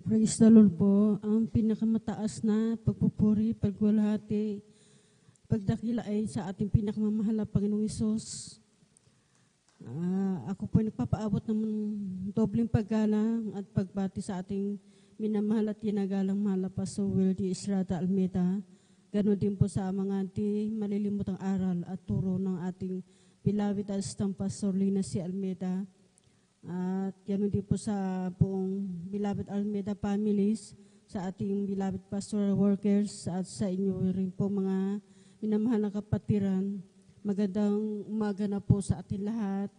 Praise the Lord po. Ang pinakamataas na pagpupuri, pagwalhati, pagdakila ay sa ating pinakamamahal na Panginoong Hesus. Ako po nagpapaabot ng dobleng paggalang at pagbati sa ating minamahal at tinagalang mahal na Pastor Wildy Estrada Almeida Ganon din po sa mga di malilimutang aral at turo ng ating beloved Assistant Pastor Lina C. Almeida. At ganon din po sa buong beloved Almeida families, sa ating beloved pastoral workers at sa inyo rin po mga minamahal na kapatiran. Magandang umaga na po sa ating lahat.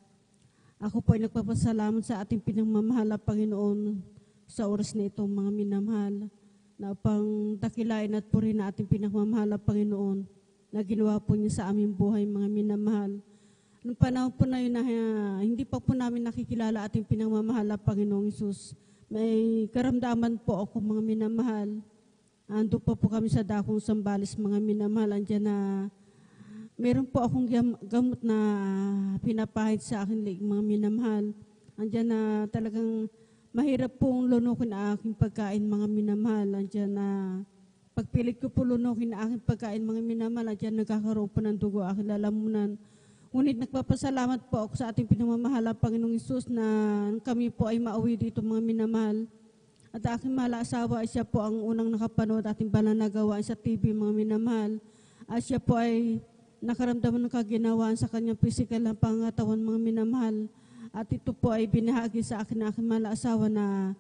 Ako po ay nagpapasalamat sa ating pinagmamahal na Panginoon sa oras na ito, mga minamahal, na upang dakilain at purihin na ating pinagmamahal na Panginoon na ginawa po niya sa aming buhay, mga minamahal. Noong panahon po na yun na hindi pa po namin nakikilala ating pinagmamahal na Panginoong Hesus, may karamdaman po ako, mga minamahal. Ando po kami sa dakong Sambales, mga minamahal. Andiyan na meron po akong gamot na pinapahid sa akin, mga minamahal. Andiyan na talagang mahirap pong lunukin ang aking pagkain, mga minamahal. Andiyan na pagpilit ko po lunukin ang aking pagkain, mga minamahal. Andiyan nagkakaroon po ng dugo aking lalamunan. Ngunit nagpapasalamat po ako sa ating pinamamahal na Panginoong Hesus na kami po ay mauwi dito, mga minamahal. At aking mahal asawa ay siya po ang unang nakapanood ating bananagawa sa TV, mga minamahal. At siya po ay nakaramdaman ng kaginawaan sa kanyang physical na pangatawan, mga minamahal. At ito po ay binahagi sa akin na aking mahal asawa na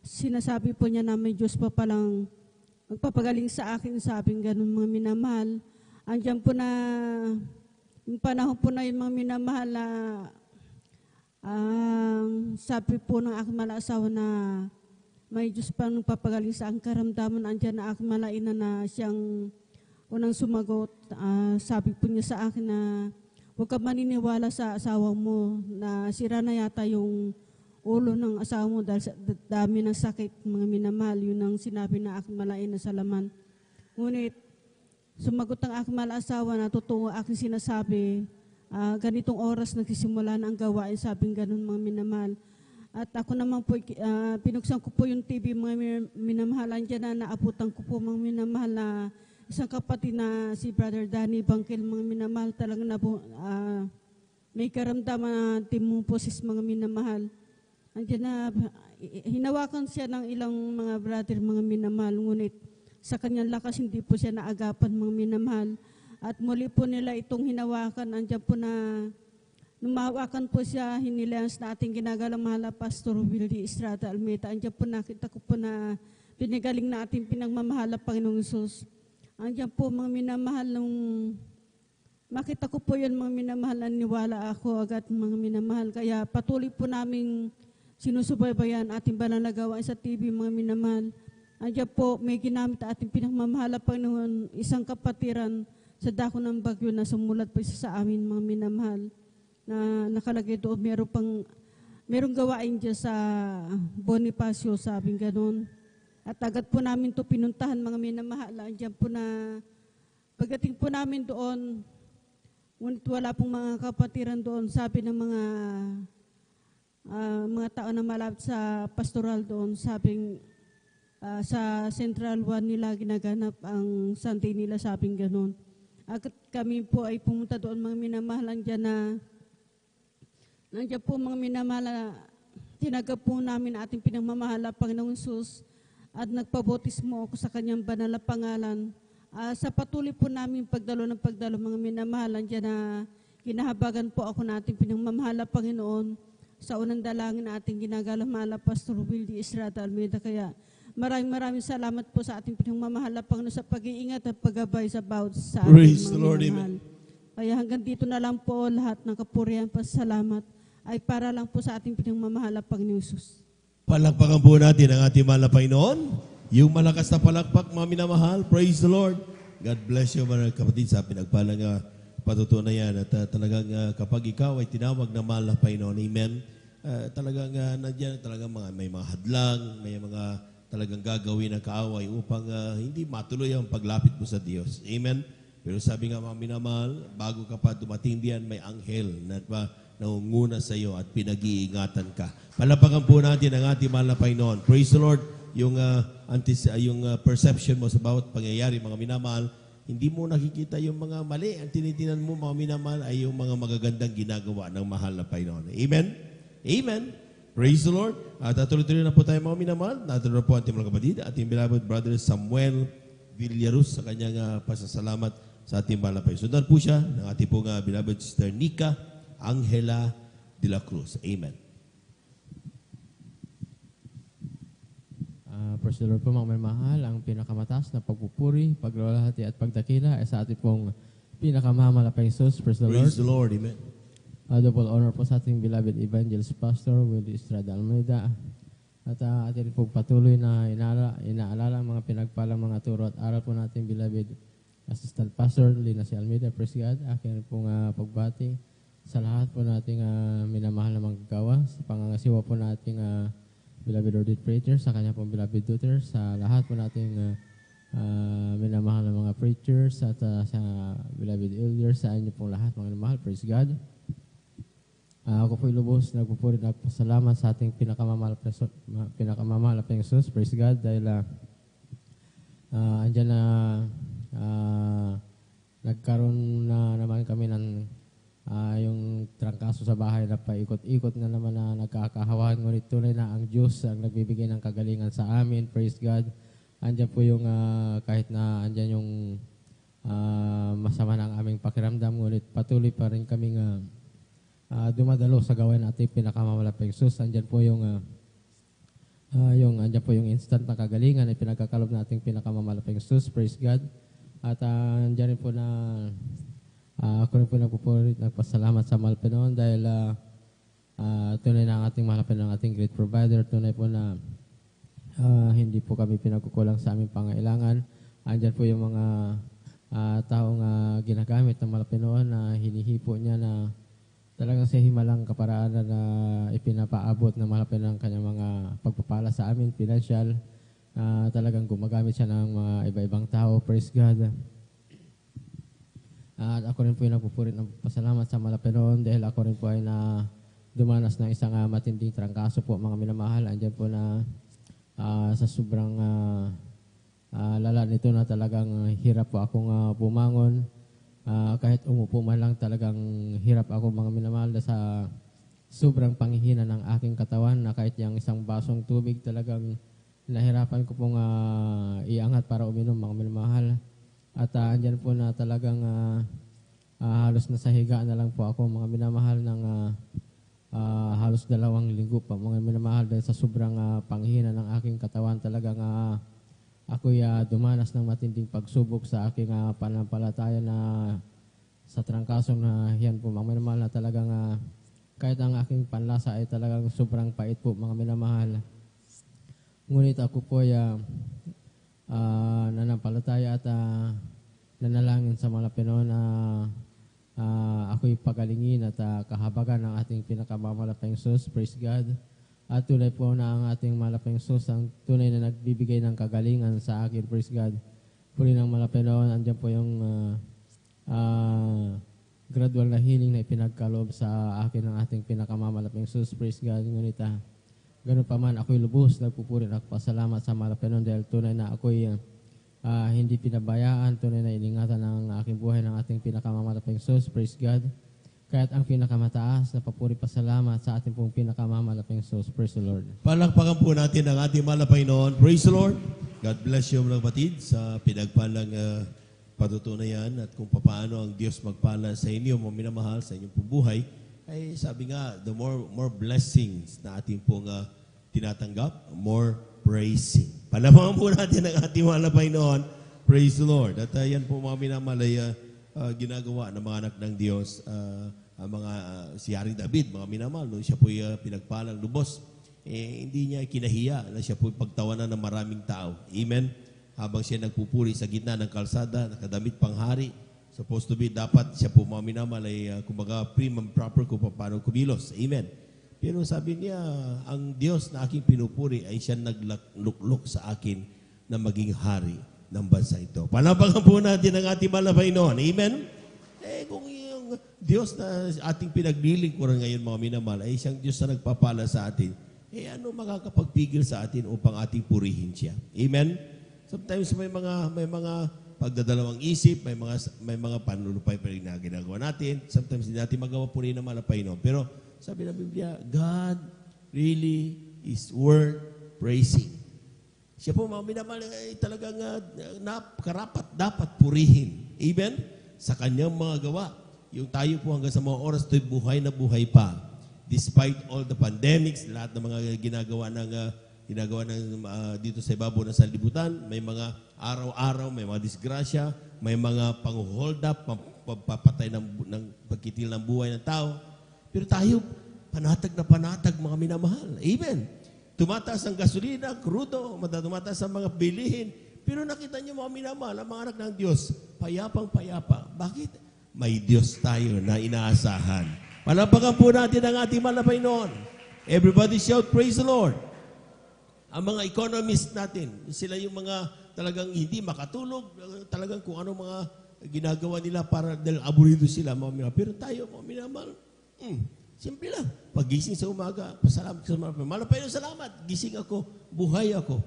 sinasabi po niya na may Diyos pa palang magpapagaling sa akin, sabing ganun, mga minamahal. Andiyan po na yung panahon po na yung mga minamahal na sabi po ng aking mahal asawa na may Diyos pa magpapagaling sa aking karamdaman. Andiyan na aking malaina na siyang unang sumagot. Sabi po niya sa akin na huwag ka maniniwala sa asawa mo na sira na yata yung ulo ng asawa mo dahil sa dami ng sakit, mga minamahal. Yun ang sinabi na aking malain na sa laman. Ngunit sumagot ang aking mahal asawa na totoo aking sinasabi, ganitong oras nagsisimula na ang gawain, sabing ganun, mga minamahal. At ako naman po, pinuksan ko po yung TV, mga minamahal. Andiyan na naabutan ko po, mga minamahal, na isang kapatid na si Brother Danny Bangkel, mga minamahal, talagang may karamdaman na timuposes, mga minamahal. Andiyan na, hinawakan siya ng ilang mga brother, mga minamahal, ngunit sa kanyang lakas hindi po siya naagapan, mga minamahal. At muli po nila itong hinawakan, andiyan po na numahawakan po siya, hinilayans na ating ginagalang mahal na Pastor Willie Estrada Almeida. Andiyan po nakita ko po na pinigaling na ating pinagmamahal na Panginoong Hesus. Andiyan po, mga minamahal, nung makita ko po yun, mga minamahal, naniwala ako agad, mga minamahal. Kaya patuloy po naming sinusubaybayan ating bananagawa sa TV, mga minamahal. Andiyan po, may ginamit ating pinagmamahal na Panginoon, isang kapatiran sa dako ng bagyo na sumulat po isa sa amin, mga minamahal, na nakalagay doon. Merong gawain dyan sa Bonifacio, sabing ganun. At agad po namin to pinuntahan, mga minamahal. Andiyan po na, pagdating po namin doon, ngunit wala pong mga kapatiran doon, sabi ng mga tao na malapit sa pastoral doon, sabing sa Central 1 nila ginaganap ang Sunday nila, sabing ganun. At kami po ay pumunta doon, mga minamahal. Nandiyan po, mga minamahal, tinagap po namin ating pinagmamahal na Panginoong Hesus at nagpabotismo ako sa kanyang banal na pangalan. Sa patuloy po namin pagdalo, mga minamahal, nandiyan na kinahabagan po ako na ating pinagmamahal na Panginoon sa unang dalangin na ating ginagalang mahal na Pastor Willie Estrada Almeida. Kaya maraming salamat po sa ating pinagmamahal na Panginoon sa pag-iingat at paggabay sa bawat sa ating
Praise
mga
the Lord,
minamahal.
amen.
Kaya hanggang dito na lang po lahat ng kapurihan, pasalamat ay para lang po sa ating pinagmamahal na Panginoon Hesus.
Palakpakan po natin ang ating mahal na Panginoon. Yung malakas na palakpak, mga minamahal. Praise the Lord. God bless you, mga kapatid, sa pinagpalang patutunayan. At talagang kapag ikaw ay tinawag na mahal na Panginoon, amen, talagang nandiyan talagang may mga hadlang, may mga talagang gagawin ng kaaway upang hindi matuloy ang paglapit mo sa Diyos. Amen. Pero sabi nga, mga minamahal, bago ka pa dumating diyan, may anghel na nangunguna sa iyo at pinag-iingatan ka. Palapakan po natin ang ating mahal na Panginoon. Praise the Lord. Yung perception mo sa bawat pangyayari, mga minamahal, hindi mo nakikita yung mga mali. Ang tinitinan mo, mga minamahal, ay yung mga magagandang ginagawa ng mahal na Panginoon. Amen? Amen. Praise the Lord. At tuloy-tuloy na po tayo, mga minamahal. Natuloy po ating mga kapatid, ating beloved brother Samuel Villarus sa kanyang pasasalamat sa ating malapay. Sundan po siya ng ating pong beloved Sister Nika Angela de la Cruz. Amen.
Praise the Lord po mga minamahal, ang pinakamataas na pagpupuri, paglalahati at pagdakila ay sa ating pong pinakamamalapay Jesus. Praise the Lord.
Praise the Lord. Amen.
Double honor po sa ating beloved evangelist pastor Willie Estrada Almeida. At atin po patuloy na inaalala ang mga pinagpalang mga turo at aral po natin beloved assistant pastor Lina C. Almeida. Praise God. Akin pong pagbati sa lahat po nating minamahal na manggagawa, sa pangangasiwa po nating beloved ordained preachers, sa kanya pong beloved daughters, sa lahat po nating minamahal na mga preachers at sa beloved elders, sa inyo pong lahat mga minamahal. Praise God. Ako po ilubos, nagpupuri at pasalamat sa ating pinakamamahal na Jesus. Praise God. Dahil andyan na nagkaroon na naman kami ng yung trangkaso sa bahay na paikot-ikot na naman na nagkakahawahan. Ngunit tunay na ang Diyos ang nagbibigay ng kagalingan sa amin. Praise God. Andyan po yung kahit na andyan yung masama ng aming pakiramdam, ngunit patuloy pa rin kaming dumadalo sa gawain natin pinakamamalaping Jesus. Andyan po yung andyan po yung instant na kagalingan na pinagkakalob nating pinakamamalaping Jesus. Praise God. At andyan rin po na ako rin po nagpasalamat sa mahal Panginoon dahil tunay na ang ating mahal Panginoon, ang ating great provider. Tunay po na hindi po kami pinagkukulang sa aming pangailangan. Andyan po yung mga taong ginagamit ng mahal Panginoon na hinihipo niya na talagang sa himalang kaparaanan na ipinapaabot ng mahal Panginoon ang kanyang mga pagpapala sa amin, financial. Talagang gumagamit siya ng mga iba-ibang tao. Praise God. At ako rin po yung nagpupurit ng pasalamat sa Malapenon dahil ako rin po ay na dumanas ng isang matinding trangkaso po mga minamahal. Andyan po na sa sobrang lala nito na talagang hirap po akong bumangon. Kahit umupo man lang talagang hirap ako mga minamahal sa sobrang panghihina ng aking katawan na kahit yung isang basong tubig talagang nahirapan ko pong iangat para uminom mga minamahal. At andyan po na talagang halos nasa higa na lang po ako mga minamahal ng halos 2 linggo pa mga minamahal dahil sa sobrang panghihina ng aking katawan talagang ako'y dumanas ng matinding pagsubok sa aking pananampalataya na sa trangkasong na yan po mga minamahal na talagang kahit ang aking panlasa ay talagang sobrang pait po mga minamahal. Ngunit ako po ay nanampalataya at nanalangin sa mga Panginoon na ako'y pagalingin at kahabagan ng ating pinakamamalapang Jesus. Praise God. At tunay po na ang ating malapang Jesus ang tunay na nagbibigay ng kagalingan sa akin. Praise God. Puri ng malapang Panginoon, andyan po yung gradual na healing na ipinagkaloob sa akin ng ating pinakamamalapang Jesus. Praise God. Ngunit ganun pa man, ako'y lubos, nagpupuri at pasalamat sa mahal Panginoon dahil tunay na ako'y hindi pinabayaan, tunay na iningatan ng aking buhay ng ating pinakamamalapang Jesus. Praise God. Kaya't ang pinakamataas na papuri pasalamat sa ating pong pinakamamalapang Jesus. Praise the Lord.
Palakpakan po natin ang ating mahal na Panginoon. Praise the Lord. God bless you mga batid sa pinagpalang patutunayan at kung paano ang Diyos magpala sa inyo, mga minamahal, sa inyong pong buhay. Ay sabi nga, the more blessings na ating pong tinatanggap, more praising. Palamangan po natin ang ating mahal na Panginoon. Praise the Lord. At yan po mga minamalay ginagawa ng mga anak ng Diyos. Si Haring David, mga minamahal, nung siya po pinagpalang lubos, hindi niya kinahiya na siya po pagtawanan ng maraming tao. Amen? Habang siya nagpupuri sa gitna ng kalsada, nakadamit pang hari, supposed to be, dapat siya po mga minamahal ay kumbaga prim and proper kung paano kumilos. Amen. Pero sabi niya, ang Diyos na aking pinupuri ay siya nagluklok sa akin na maging hari ng bansa ito. Palapakan po natin ang ating mahal na Panginoon. Amen? Kung yung Diyos na ating pinaglilingkuran ngayon mga minamahal ay siyang Diyos na nagpapala sa atin, ano makakapagpigil sa atin upang ating purihin siya? Amen? Sometimes may mga pagdadalawang isip, may mga panlulupay pa rin na ginagawa natin. Sometimes hindi natin magawa purihin ng mahal na Panginoon. Pero sabi ng Biblia, God really is worth praising. Siya po mga minamahal ay talagang karapat dapat purihin. Amen? Sa kanyang mga gawa. Yung tayo po hanggang sa mga oras ito'y buhay na buhay pa. Despite all the pandemics, lahat ng mga ginagawa ng dito sa ibabaw ng sanlibutan, may mga araw-araw, may mga disgrasya, may mga pang-hold up, pagpapatay ng pagkitil ng buhay ng tao. Pero tayo, panatag na panatag mga minamahal. Amen. Tumataas ang gasolina, krudo, tumataas ang mga bilihin. Pero nakita niyo mga minamahal, ang mga anak ng Diyos, payapang-payapa. Bakit? May Diyos tayo na inaasahan. Palapakan po natin ang ating mahal na Panginoon. Everybody shout, praise the Lord. Ang mga economists natin, sila yung mga talagang hindi makatulog, talagang kung ano mga ginagawa nila para dahil aburido sila, mga minamahal. Pero tayo, mga minamahal, simple lang. Pagising sa umaga, pasalamat sa mga mahal na Panginoon, salamat. Gising ako, buhay ako.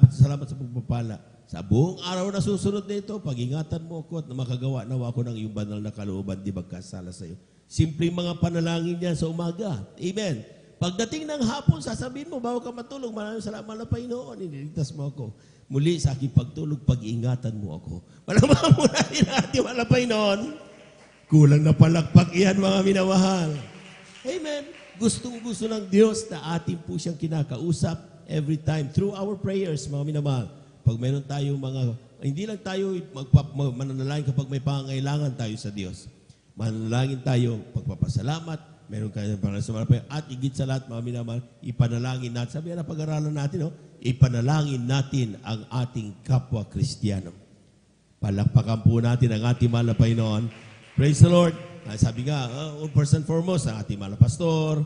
Salamat sa pagpapala. Sa buong araw na susunod nito, pag-ingatan mo ako at makagawa nawa ako ng iyong banal na kalooban, di magkasala sa iyo. Simpleng mga panalangin yan sa umaga. Amen. Pagdating ng hapon, sasabihin mo, bago ka matulog, maraming salamat na Panginoon, iniligtas mo ako. Muli sa aking pagtulog, pag-ingatan mo ako. Malamang mo natin ang ating mahal na Panginoon. Kulang na palakpak iyan, mga minamahal. Amen. Gustong-gusto ng Diyos na atin po siyang kinakausap every time through our prayers, mga minamahal. Pag mayroon tayo hindi lang tayo mananalangin kapag may pangangailangan tayo sa Diyos. Mananalangin tayo, pagpapasalamat, meron kayo pananampalataya, at higit sa lahat, mga minamahal, ipanalangin natin. Sabi na pag-aralan natin, ipanalangin natin ang ating kapwa Kristiyano. Palakpakan po natin ang ating mahal na Panginoon. Praise the Lord. Sabi nga, first and foremost, ang ating mahal na pastor,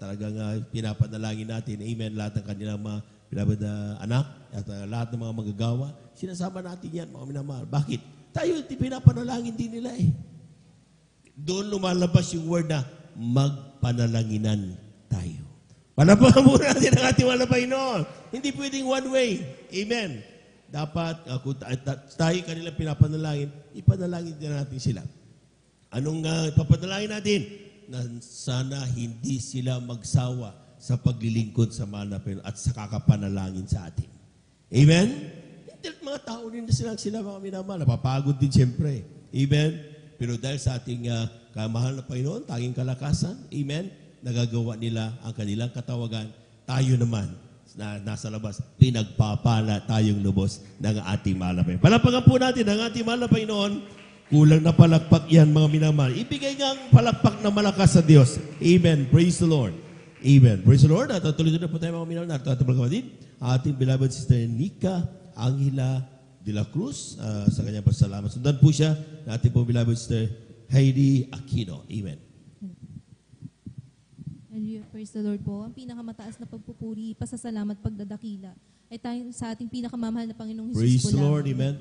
talagang pinapanalangin natin, amen, lahat ng kanilang mga beloved anak, at lahat ng mga magagawa, sinasama natin yan, mga minamahal. Bakit? Tayo, pinapanalangin din nila eh. Doon lumalabas yung word na magpanalanginan tayo. Palapakan mo natin ang ating mahal na Panginoon. Hindi pwedeng one way. Amen. Dapat, kung tayo kanila pinapanalangin, ipanalangin din natin sila. Anong ipapanalangin natin? Na sana hindi sila magsawa sa paglilingkod sa mahal na Panginoon at sa kakapanalangin sa atin. Amen? Hindi mga tao din na sila mga minamahal. Napapagod din siyempre. Amen? Pero dahil sa ating kamahal na Panginoon, tanging kalakasan, amen, nagagawa nila ang kanilang katawagan. Tayo naman, na nasa labas, pinagpapala tayong lubos ng ating mahal na Panginoon. Palapakan po natin ang ating mahal na Panginoon. Kulang na palakpak yan, mga minamahal. Ibigay nga ang palakpak na malakas sa Diyos. Amen. Praise the Lord. Amen. Praise the Lord. At tuloy na po tayo, mga minamahal. At ating mga kapatid, ating beloved sister Nika Angela de la Cruz, sa kanyang pasalamat. Sundan po siya na ating po beloved sister Heidi Aquino. Amen.
Hallelujah. Praise the Lord po. Ang pinakamataas na pagpupuri, pasasalamat, pagdadakila ay tayo sa ating pinakamamahal na Panginoong Hesus
Praise
po
the Lord. Amen.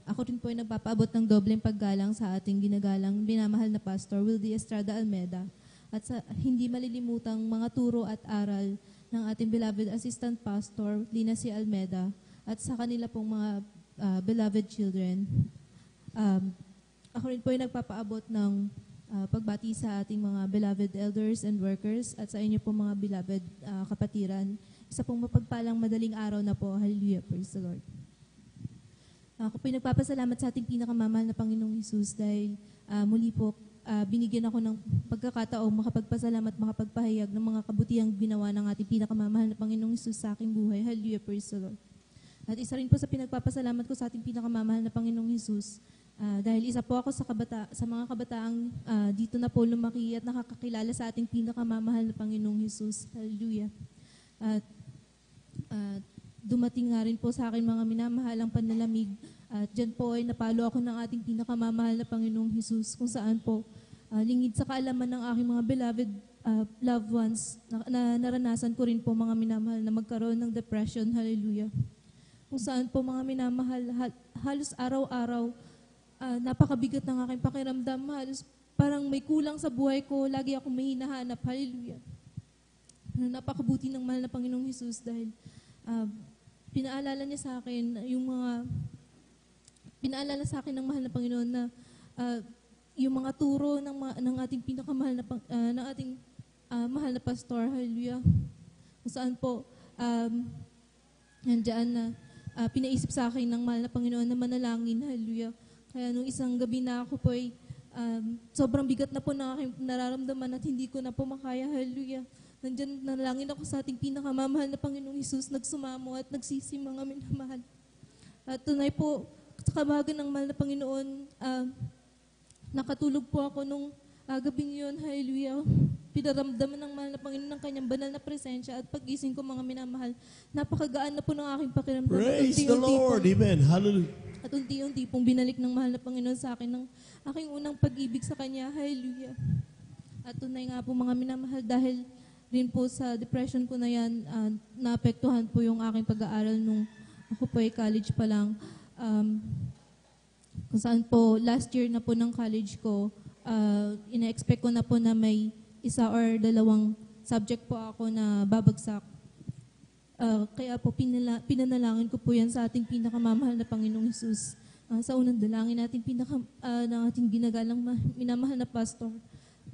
Ako rin po ay nagpapaabot ng dobleng paggalang sa ating ginagalang binamahal na Pastor Wildy Estrada Almeda at sa hindi malilimutang mga turo at aral ng ating beloved Assistant Pastor Lina C. Almeda at sa kanila pong mga beloved children. Ako rin po ay nagpapaabot ng pagbati sa ating mga beloved elders and workers at sa inyo pong mga beloved kapatiran. Isa pong mapagpalang madaling araw na po. Hallelujah. Praise the Lord. Ako po nagpapasalamat sa ating pinakamamahal na Panginoong Hesus dahil muli po binigyan ako ng pagkakataong makapagpasalamat, makapagpahayag ng mga kabutihang ginawa ng ating pinakamamahal na Panginoong Hesus sa aking buhay. Hallelujah, praise the Lord. At isa rin po sa pinagpapasalamat ko sa ating pinakamamahal na Panginoong Hesus dahil isa po ako sa mga kabataang dito na po lumaki at nakakakilala sa ating pinakamamahal na Panginoong Hesus. Hallelujah. At dumating nga rin po sa akin mga minamahalang panlalamig at dyan po ay napalo ako ng ating pinakamamahal na Panginoong Hesus kung saan po lingid sa kaalaman ng aking mga beloved loved ones na naranasan ko rin po mga minamahal na magkaroon ng depression. Hallelujah. Kung saan po mga minamahal halos araw-araw napakabigat ng aking pakiramdam. Halos parang may kulang sa buhay ko. Lagi akong may hinahanap. Hallelujah. Napakabuti ng mahal na Panginoong Hesus dahil pinaalala niya sa akin ng mahal na Panginoon na yung mga turo ng ating pinakamahal na ng ating mahal na pastor, hallelujah. Kung saan po nandiyan na pinaisip sa akin ng mahal na Panginoon na manalangin. Hallelujah. Kaya nung isang gabi na ako po ay sobrang bigat na po ng aking nararamdaman at hindi ko na po makaya. Hallelujah. Nandiyan nanalangin ako sa ating pinakamamahal na Panginoong Hesus, nagsumamo at nagsisi mga minamahal. At tunay po, sa kabagan ng mahal na Panginoon, nakatulog po ako nung gabing yun. Hallelujah. Pinaramdaman ng mahal na Panginoon ng kanyang banal na presensya at pagising ko mga minamahal, napakagaan na po ng aking pakiramdam.
Praise the Lord. Amen. Hallelujah.
At unti-unti pong binalik ng mahal na Panginoon sa akin ng aking unang pag-ibig sa Kanya. Hallelujah. At tunay nga po mga minamahal, dahil rin po sa depression ko na yan, naapektuhan po yung aking pag-aaral nung ako po ay college pa lang. Kung saan po, last year na po ng college ko, ina-expect ko na po na may isa or dalawang subject po ako na babagsak. Kaya po pinanalangin ko po yan sa ating pinakamamahal na Panginoong Hesus. Sa unang dalangin natin ng ating ginagalang minamahal na pastor.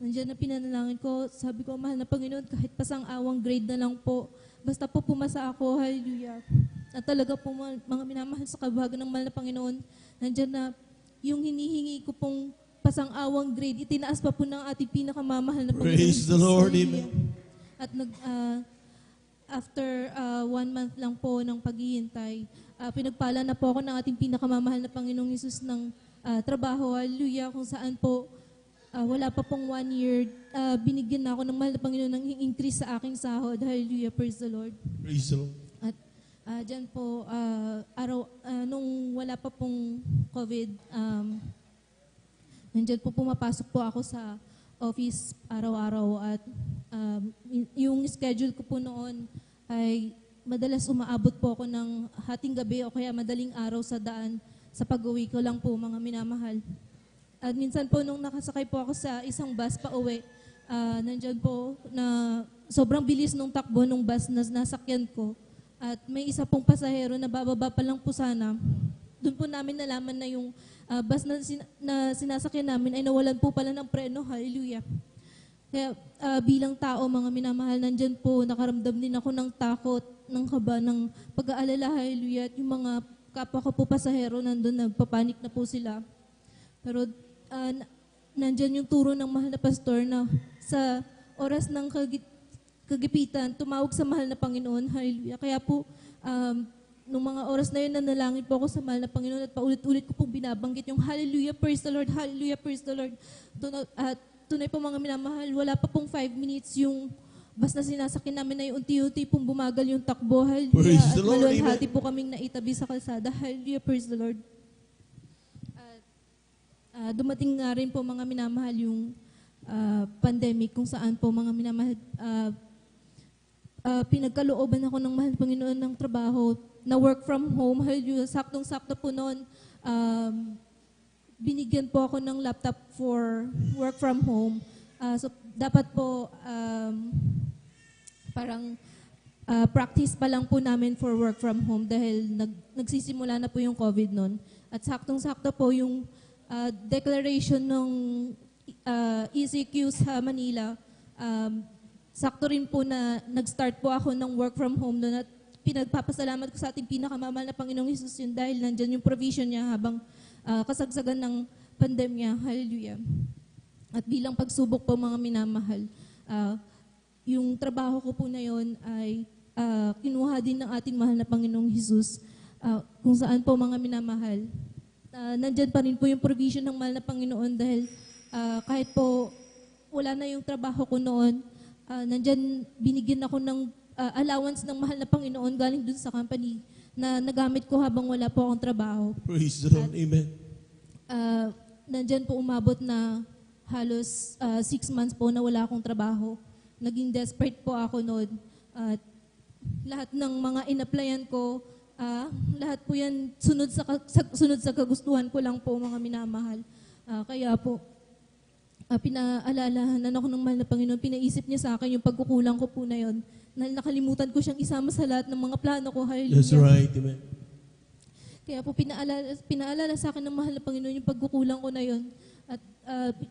Nandiyan na pinanalangin ko, sabi ko, mahal na Panginoon, kahit pasang awang grade na lang po, basta po pumasa ako, hallelujah. At talaga po mga minamahal sa kabahagan ng mahal na Panginoon, nandiyan na yung hinihingi ko pong pasang awang grade, itinaas pa po ng ating pinakamamahal na Panginoon.
Praise the Lord, amen.
At after 1 month lang po ng paghihintay, pinagpala na po ako ng ating pinakamamahal na Panginoong Hesus ng trabaho, hallelujah, kung saan po wala pa pong 1 year, binigyan na ako ng mahal na Panginoon ng increase sa aking sahod, hallelujah, praise the Lord.
Praise the Lord.
At dyan po, nung wala pa pong COVID, nandyan po pumapasok po ako sa office araw-araw at yung schedule ko po noon ay madalas umaabot po ako ng hating gabi o kaya madaling araw sa daan sa pag-uwi ko lang po mga minamahal. At minsan po nung nakasakay po ako sa isang bus pa uwi, nandyan po na sobrang bilis nung takbo nung bus na nasakyan ko at may isa pong pasahero na bababa pa lang po sana. Doon po namin nalaman na yung bus na sinasakyan namin ay nawalan po pala ng preno. Hallelujah. Kaya bilang tao, mga minamahal, nandyan po, nakaramdam din ako ng takot, ng kaba, ng pag-aalala. Hallelujah. At yung mga kapwa ko po pasahero, nandun, nagpapanik na po sila. Pero nandyan yung turo ng mahal na pastor na sa oras ng kagipitan, tumawag sa mahal na Panginoon. Hallelujah. Kaya po, nung mga oras na yun, nanalangin po ako sa mahal na Panginoon at paulit-ulit ko pong binabanggit yung hallelujah, praise the Lord, hallelujah, praise the Lord. At tunay po mga minamahal, wala pa pong 5 minutes yung bus na sinasakyan namin ay unti-unti pong bumagal yung takbo, hallelujah. At maluwalhati po kaming naitabi sa kalsada, hallelujah, praise the Lord. Dumating nga rin po mga minamahal yung pandemic kung saan po mga minamahal, pinagkalooban ako ng mahal Panginoon ng trabaho na work from home. Hallelujah. Saktong-sakto po noon, binigyan po ako ng laptop for work from home. So, dapat po parang practice pa lang po namin for work from home dahil nagsisimula na po yung COVID noon. At saktong-sakto po yung declaration ng ECQ sa Manila, sakto rin po na nag-start po ako ng work from home doon at pinagpapasalamat ko sa ating pinakamamahal na Panginoong Hesus yun dahil nandyan yung provision niya habang kasagsagan ng pandemya. Hallelujah. At bilang pagsubok po mga minamahal, yung trabaho ko po na yun ay kinuha din ng ating mahal na Panginoong Hesus kung saan po mga minamahal. Nandyan pa rin po yung provision ng mahal na Panginoon dahil kahit po wala na yung trabaho ko noon, nandyan binigyan ako ng allowance ng mahal na Panginoon galing dun sa company na nagamit ko habang wala po akong trabaho.
Praise the Lord. Amen.
Nandyan po umabot na halos 6 months po na wala akong trabaho. Naging desperate po ako noon. At lahat ng mga in-applyan ko, lahat po yan sunod sa kagustuhan ko lang po mga minamahal. Kaya po, pinaalalahanan ako ng mahal na Panginoon. Pinaisip niya sa akin yung pagkukulang ko po na yun. Nakalimutan ko siyang isama sa lahat ng mga plano ko. Hallelujah.
That's right. Amen.
Kaya po pinaalala sa akin ng mahal na Panginoon yung pagkukulang ko na yun. At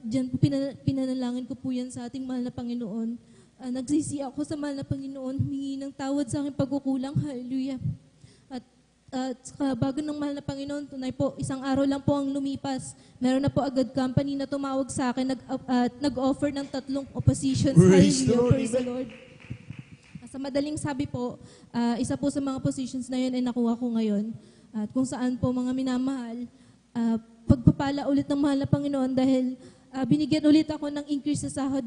dyan po pinanalangin ko po yan sa ating mahal na Panginoon. Nagsisi ako sa mahal na Panginoon, humingi ng tawad sa aking pagkukulang. Hallelujah. Saka bago ng mahal na Panginoon, tunay po, isang araw lang po ang lumipas. Meron na po agad company na tumawag sa akin, nag-offer ng 3 positions.
Praise the
Hallelujah,
Lord,
praise the
amen.
Lord. Sa madaling sabi po, isa po sa mga positions na yun ay nakuha ko ngayon. At kung saan po mga minamahal, pagpapala ulit ng mahal na Panginoon dahil binigyan ulit ako ng increase sa sahod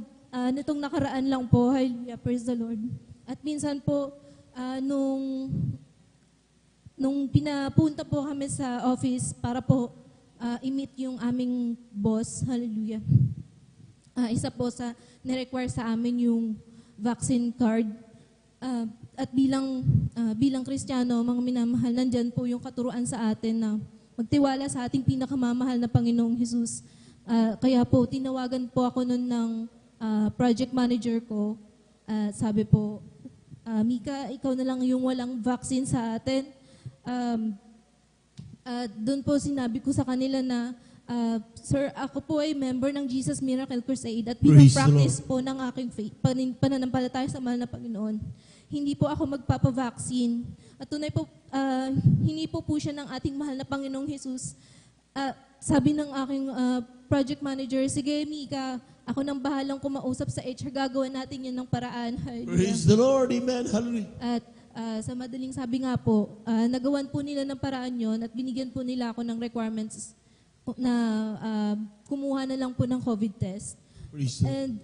nitong nakaraan lang po. Hallelujah, praise the Lord. At minsan po, nung pinapunta po kami sa office para po i-meet yung aming boss, hallelujah. Isa po sa nirequire sa amin yung vaccine card. At bilang Kristiyano, mga minamahal, nandyan po yung katuruan sa atin na magtiwala sa ating pinakamamahal na Panginoong Jesus. Kaya po, tinawagan po ako nun ng project manager ko. Sabi po, Mika, ikaw na lang yung walang vaccine sa atin. Doon po sinabi ko sa kanila na, Sir, ako po ay member ng Jesus Miracle Crusade at bilang practice po ng aking faith, pananampalataya sa mahal na Panginoon, hindi po ako magpapavaccine. At tunay po, hindi po siya ng ating mahal na Panginoong Jesus. Sabi ng aking project manager, sige Mika, ako nang bahalang kumausap sa HR, gagawin natin yun ng paraan.
Praise the Lord, amen, hallelujah.
At sa madaling sabi nga po, nagawan po nila ng paraan yon at binigyan po nila ako ng requirements na kumuha na lang po ng COVID test. And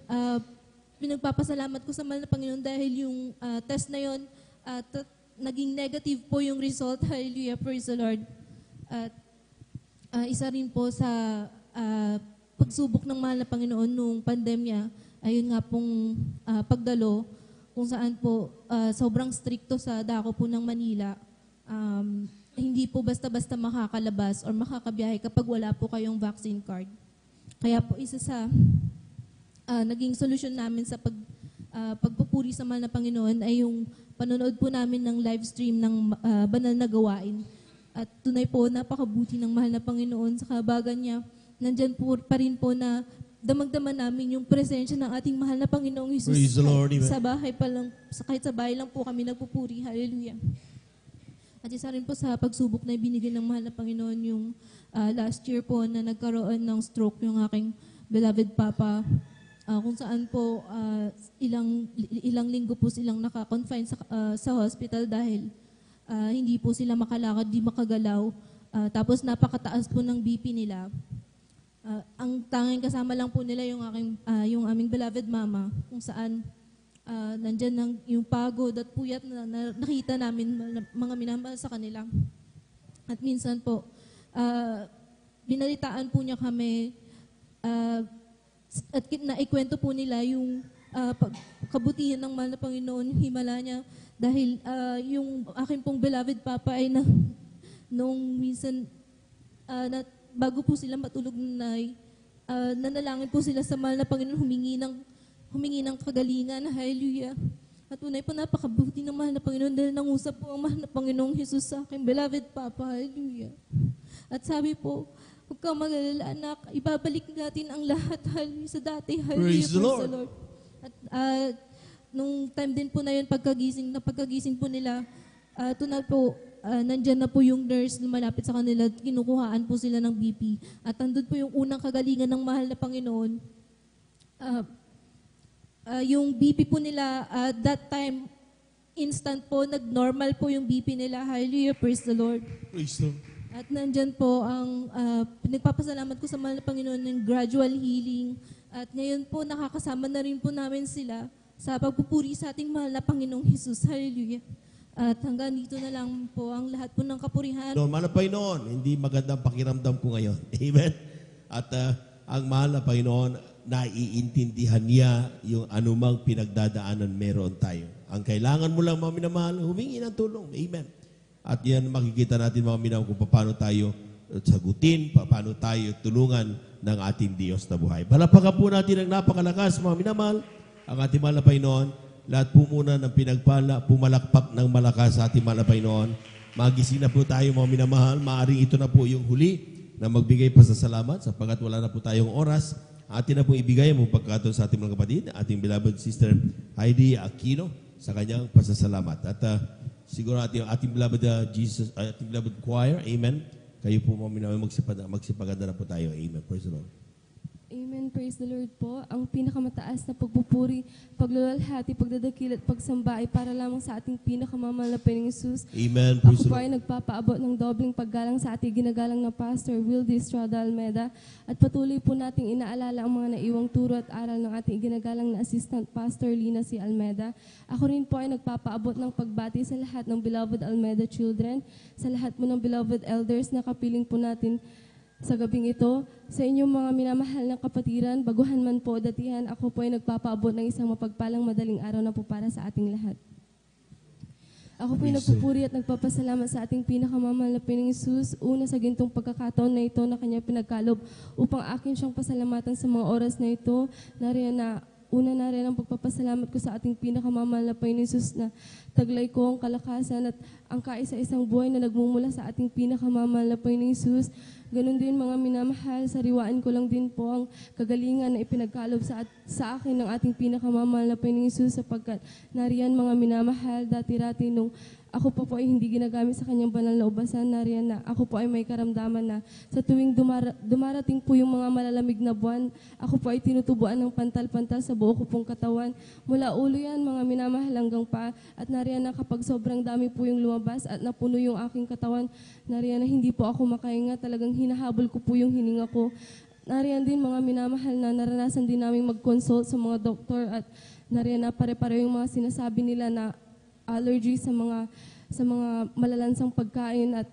pinagpapasalamat ko sa mahal na Panginoon dahil yung test na yon naging negative po yung result. Hallelujah, praise the Lord. At isa rin po sa pagsubok ng mahal na Panginoon nung pandemya, ayun nga pong pagdalo, kung saan po sobrang stricto sa dako po ng Manila. Hindi po basta-basta makakalabas or makakabiyahe kapag wala po kayong vaccine card. Kaya po isa sa naging solusyon namin sa pagpupuri sa mahal na Panginoon ay yung panonood po namin ng live stream ng banal na gawain. At tunay po, napakabuti ng mahal na Panginoon sa kahabagan niya. Nandyan po pa rin po na damag-dama namin yung presensya ng ating mahal na Panginoong Jesus.
Praise the Lord, amen.
Sa bahay pa lang, kahit sa bahay lang po kami nagpupuri. Hallelujah. At isa rin po sa pagsubok na ibinigay ng mahal na Panginoon yung last year po na nagkaroon ng stroke yung aking beloved Papa. Kung saan po ilang linggo po silang naka-confine sa hospital dahil hindi po sila makalakad, di makagalaw. Tapos napakataas po ng BP nila. Ang tanging kasama lang po nila yung aming beloved mama, kung saan nandyan yung pagod at puyat na nakita namin mga minamahal sa kanila. At minsan po, binalitaan po niya kami at naikwento po nila yung kabutihan ng mahal na Panginoon, yung himala niya, dahil yung aking pong beloved Papa ay nung minsan bago po sila matulog nanalangin po sila sa mahal na Panginoon, humingi ng kagalingan. Hallelujah. At tunay po napakabuti ng mahal na Panginoon dahil nangusap po ang mahal na Panginoong Jesus sa aking beloved Papa. Hallelujah. At sabi po, huwag kang mag-alala, anak, ibabalik natin ang lahat sa dati. Hallelujah.
Praise the Lord.
At nung time din po na yun, pagkagising po nila, tunay po, nandyan na po yung nurse lumalapit sa kanila at kinukuhaan po sila ng BP. At andun po yung unang kagalingan ng mahal na Panginoon. Yung BP po nila, that time, instant po, nag-normal po yung BP nila. Hallelujah, praise the Lord.
Praise the Lord.
At nandyan po ang pinagpapasalamat ko sa mahal na Panginoon ng gradual healing. At ngayon po, nakakasama na rin po namin sila sa pagpupuri sa ating mahal na Panginoong Jesus. Hallelujah. At hanggang dito na lang po ang lahat po ng kapurihan.
Noon, mahal na Panginoon, hindi magandang pakiramdam ko ngayon. Amen? At ang mahal na Panginoon, naiintindihan niya yung anumang pinagdadaanan meron tayo. Ang kailangan mo lang, mga minamahal, humingi ng tulong. Amen. At yan makikita natin, mga minamahal, kung paano tayo sagutin, paano tayo tulungan ng ating Diyos na buhay. Palapakan po natin ang napakalakas, mga minamahal, ang ating mahal na Panginoon. Lahat po muna ng pinagpala, pumalakpak ng malakas sa ating mahal na Panginoon. Magising na po tayo, mga minamahal. Maaring ito na po yung huli na magbigay pasasalamat sapagkat wala na po tayong oras. Atin na po ibigay ang pagkakataon sa ating mga kapatid, ating beloved sister Heidi Aquino sa kanyang pasasalamat. At siguro ating beloved ating beloved choir, amen. Kayo po mga magsipaganda na po tayo, amen. Praise the Lord.
Amen. Praise the Lord po. Ang pinakamataas na pagpupuri, pagluwalhati, pagdadakil at pagsamba ay para lamang sa ating pinakamamahal na Panginoong Hesus.
Amen. Praise
Ako
the
po
Lord.
ay nagpapaabot ng dobling paggalang sa ating ginagalang na Pastor Wildy Estrada Almeda at patuloy po nating inaalala ang mga naiwang turo at aral ng ating ginagalang na Assistant Pastor Lina C. Almeda. Ako rin po ay nagpapaabot ng pagbati sa lahat ng beloved Almeda children, sa lahat po ng beloved elders na kapiling po natin sa gabing ito, sa inyong mga minamahal na kapatiran, baguhan man po o datihan, ako po ay nagpapaabot ng isang mapagpalang madaling araw na po para sa ating lahat. Ako po ay nagpupuri at nagpapasalamat sa ating pinakamamahal na Panginoong Hesus, una sa gintong pagkakataon na ito na kanya pinagkalob upang akin siyang pasalamatan sa mga oras na ito, una na rin ang pagpapasalamat ko sa ating pinakamamahal na Panginoong Hesus na taglay ko ang kalakasan at ang kaisa-isang buhay na nagmumula sa ating pinakamamahal na Panginoong Hesus. Ganon din mga minamahal, sariwaan ko lang din po ang kagalingan na ipinagkalob sa akin ng ating pinakamamahal na Panginoong Hesus sapagkat nariyan mga minamahal, dati-rati nung ako po ay hindi ginagamit sa kanyang banal na ubasan, nariyan na ako po ay may karamdaman na sa tuwing dumarating po yung mga malalamig na buwan, ako po ay tinutubuan ng pantal-pantal sa buo ko pong katawan. Mula ulo yan, mga minamahal hanggang pa, at nariyan na kapag sobrang dami po yung lumabas at napuno yung aking katawan, nariyan na hindi po ako makahinga, talagang hinahabol ko po yung hininga ko. Nariyan din mga minamahal na naranasan din namin mag-consult sa mga doktor at nariyan na pare-pare yung mga sinasabi nila na allergy sa mga malalansang pagkain at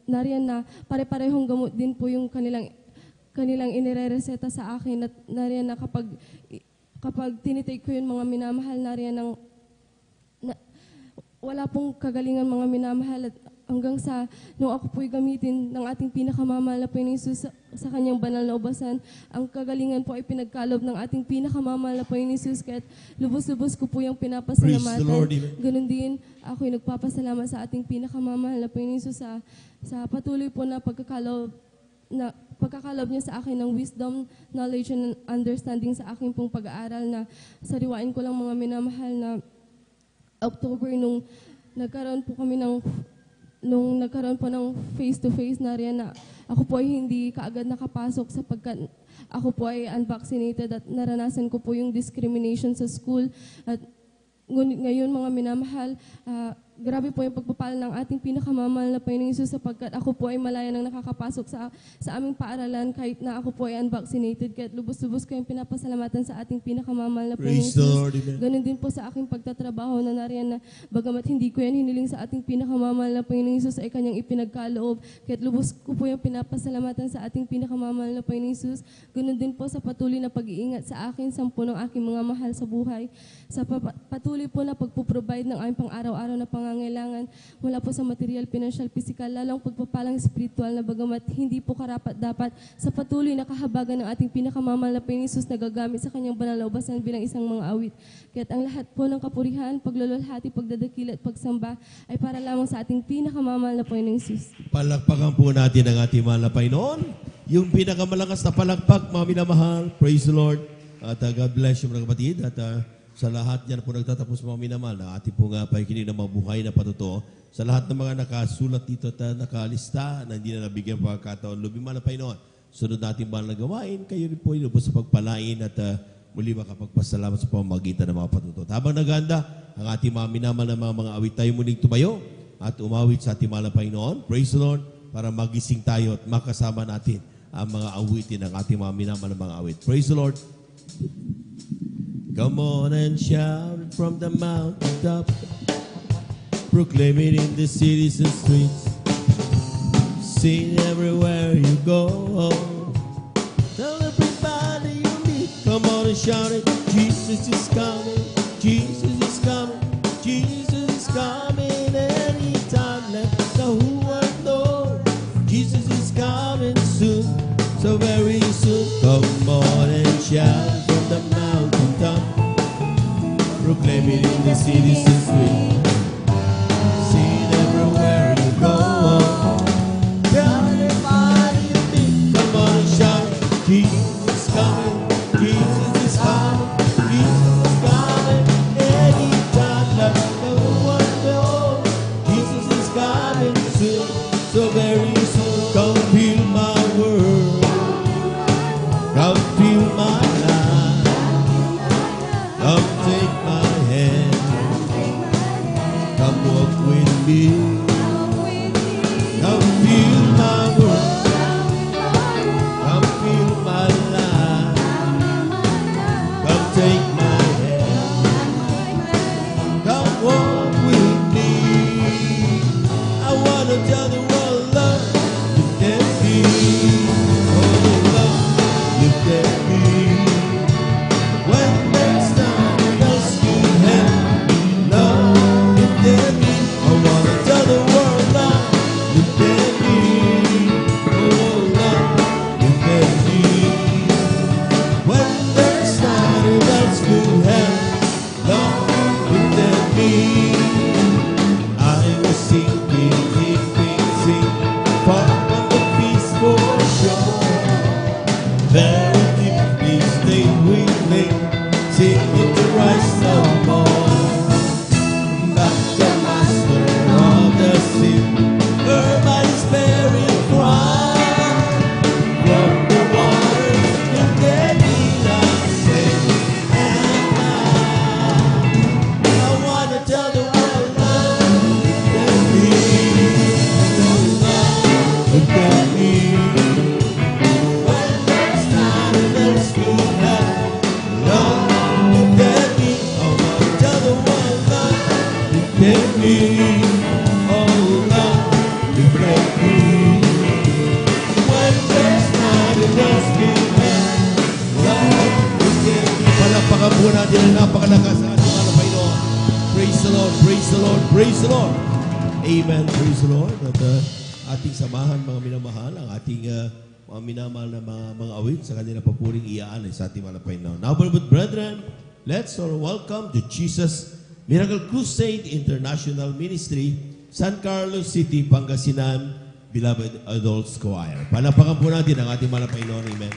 nariyan na pare-parehong gamot din po yung kanilang inirereseta sa akin at nariyan na kapag tinitake ko yun mga minamahal, nariyan wala pong kagalingan mga minamahal at hanggang sa nung ako po'y gamitin ng ating pinakamamahal na Panginoong Hesus sa kanyang banal na ubasan, ang kagalingan po ay pinagkalob ng ating pinakamamahal na Panginoong Hesus kaya't lubos-lubos ko po yung pinapasalamatan. Ganun din, ako'y nagpapasalamat sa ating pinakamamahal na Panginoong Hesus sa patuloy po na pagkakalob niya sa akin ng wisdom, knowledge, and understanding sa aking pong pag-aaral na sariwain ko lang mga minamahal na October nung nagkaroon po ng face-to-face na rin na ako po ay hindi kaagad nakapasok sapagkat ako po ay unvaccinated at naranasan ko po yung discrimination sa school. At ngayon mga minamahal, grabe po yung pagpapala ng ating pinakamamahal na Panginoong Hesus sapagkat ako po ay malaya nang nakakapasok sa aming paaralan kahit na ako po ay unvaccinated. Kaya lubos-lubos ko yung pinapasalamatan sa ating pinakamamahal na Panginoong Hesus. Ganun din po sa aking pagtatrabaho na nariyan na bagamat hindi ko yan hiniling sa ating pinakamamahal na Panginoong Hesus ay kanyang ipinagkaloob. Kaya lubos ko po yung pinapasalamatan sa ating pinakamamahal na Panginoong Hesus. Ganun din po sa patuloy na pag-iingat sa akin, sampu ng aking mga mahal sa buhay. Sa patuloy po na pagpuprovide ng aming pang-araw-araw na pangangailangan mula po sa material, financial, physical, lalong pagpapalang spiritual na bagamat hindi po karapat-dapat sa patuloy na kahabagan ng ating pinakamamahal na Panginoong Hesus na gagamit sa kanyang banal na ubasan bilang isang mga awit. Kaya't ang lahat po ng kapurihan, paglululhati, pagdadakil at pagsamba ay para lamang sa ating pinakamamahal na Panginoong Hesus.
Palakpakan po natin ang ating mahal na Panginoon. Yung pinakamalakas na palakpak, mga minamahal. Praise the Lord. At God bless you mga kapatid. At sa lahat niyan po nagtatapos mga minamahal na ating po nga pakikinig ng mabuhay na patuto. Sa lahat ng mga nakasulat dito at nakalista na hindi na nabigyan pagkakataon, lubing man na Panginoon. Sunod natin mahal na gawain, kayo rin po ilubos sa pagpalain at muli makapagpasalamat sa pamamagitan ng mga patuto. Habang naganda ang ating mga minamahal na mga awit, tayo muling tumayo at umawit sa ating mahal na Panginoon. Praise the Lord para magising tayo at makasama natin ang mga awitin ng ating mga minamahal na mga awit. Praise the Lord. Come on and shout it from the mountaintop. Proclaim it in the cities and streets. Sing everywhere you go. Tell everybody you meet. Come on and shout it. Jesus is coming. Jesus is coming. Jesus is coming anytime. Let the whole world know. Jesus is coming soon. So very soon. Come on and shout from the mountaintop. Proclaim it in the cities and streets. See it everywhere you go. Tell everybody you meet. Come on and shout. Jesus is coming. Jesus is coming. Jesus is coming. Anytime, let the world know. take my hand. Come walk with me. I wanna tell the world, love, look at me. Oh, love, look at me. When there's none else to help, love, look at me. I wanna tell the world, love, look at me. Oh, love, look at me. When there's none else to help, love, look at me. I was sinking, sing, far from the peaceful shore. Very deeply stay with me, singing to rise no more. Like the master of the sea, heard my despairing cry. From the water, you get me safe. I wanna tell the world, love, look at me. Look at me. When there's nothing else to have, love, look at me. I wanna tell the world, love, look at me. Oh, love, look at me. When there's nothing else to have, love, look at me. Palakpakan po natin ang napakalakas ng ating mga Panginoon. Praise the Lord, praise the Lord, praise the Lord. Amen, praise the Lord. At ating samahan, mga minamahal, ang ating mga minamahal na mga awit sa kanila papuring iyaan sa ating mga Panginoon. Now, beloved brethren, let's all welcome to Jesus Miracle Crusade International Ministry, San Carlos City, Pangasinan, Beloved Adults Choir. Palapakan po natin ang ating mga Panginoon. Amen.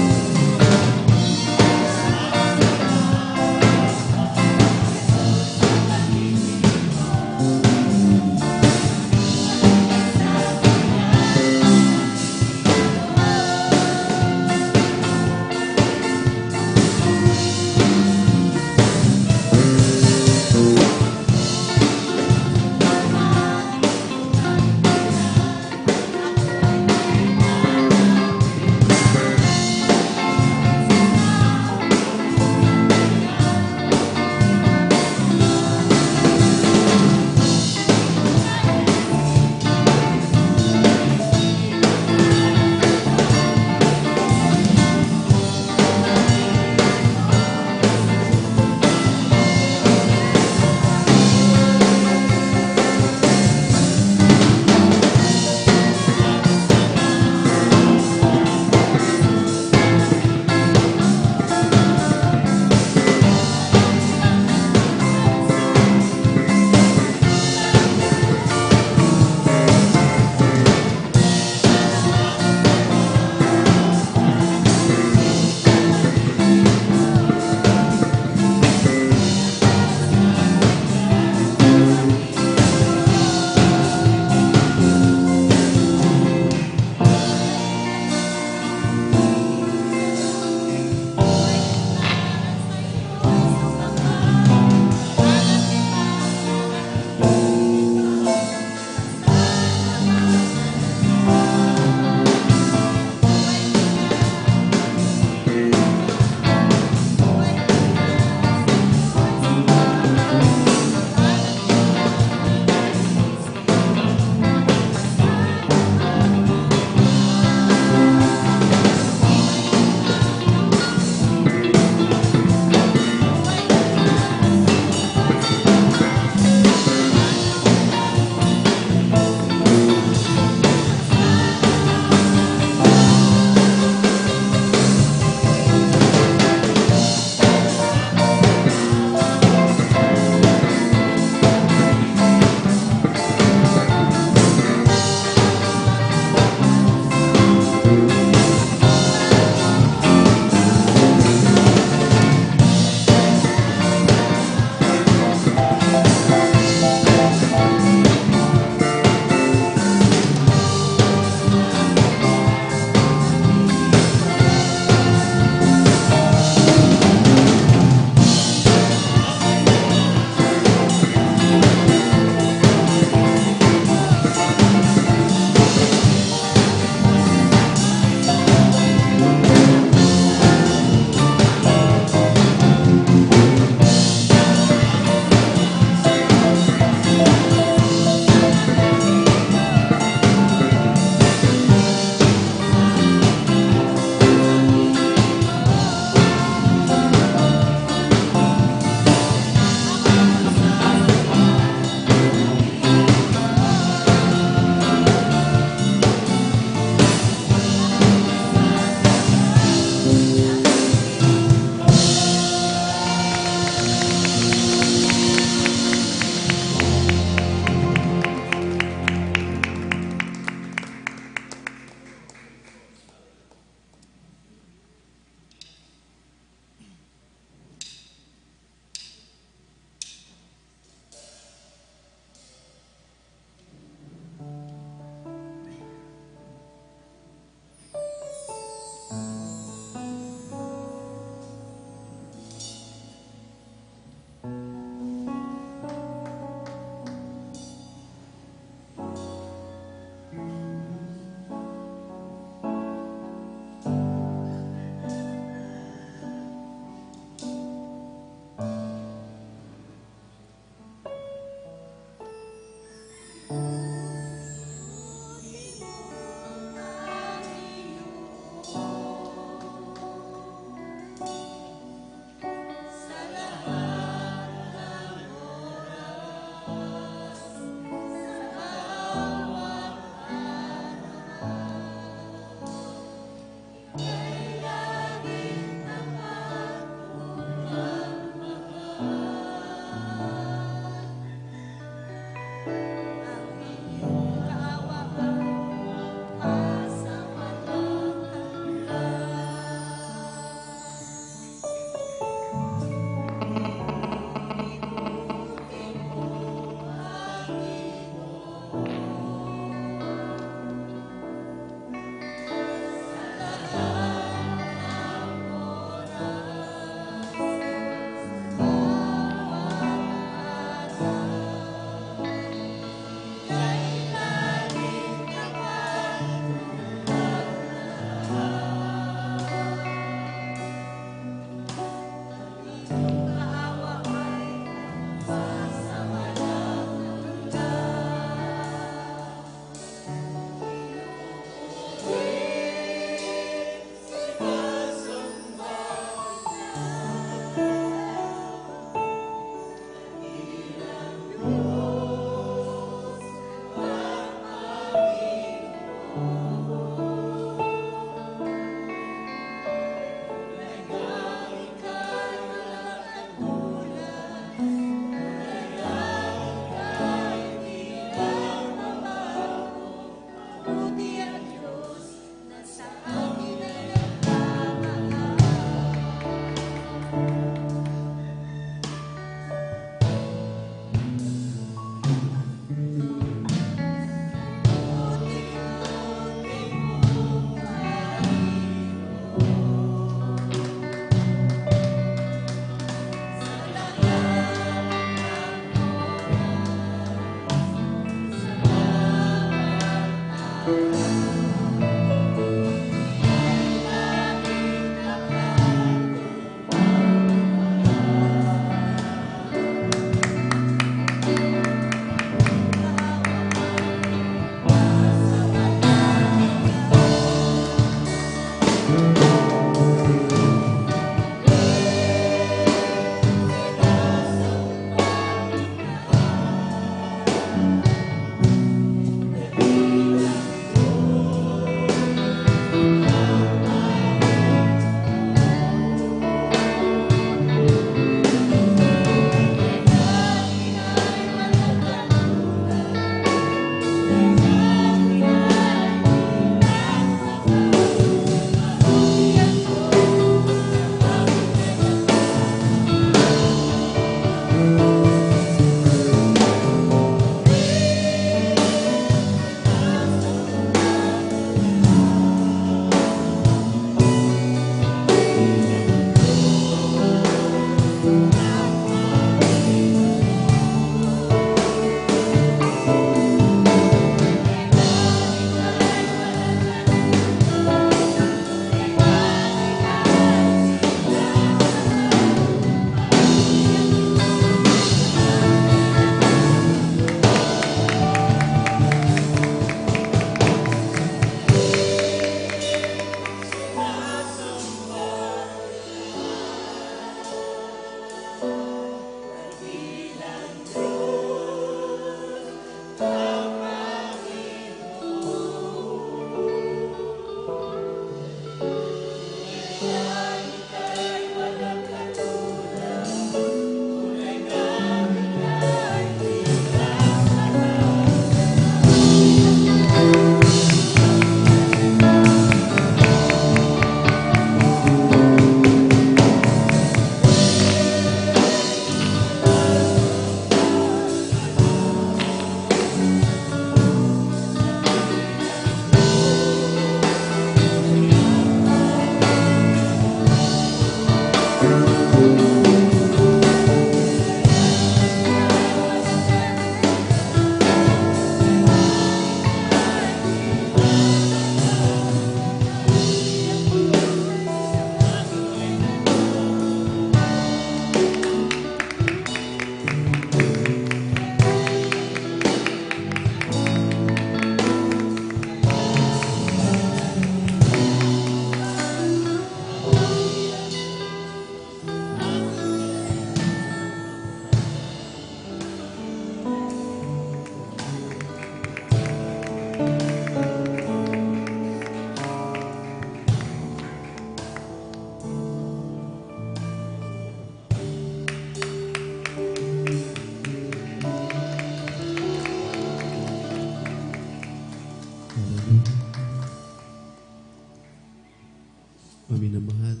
Minamahal.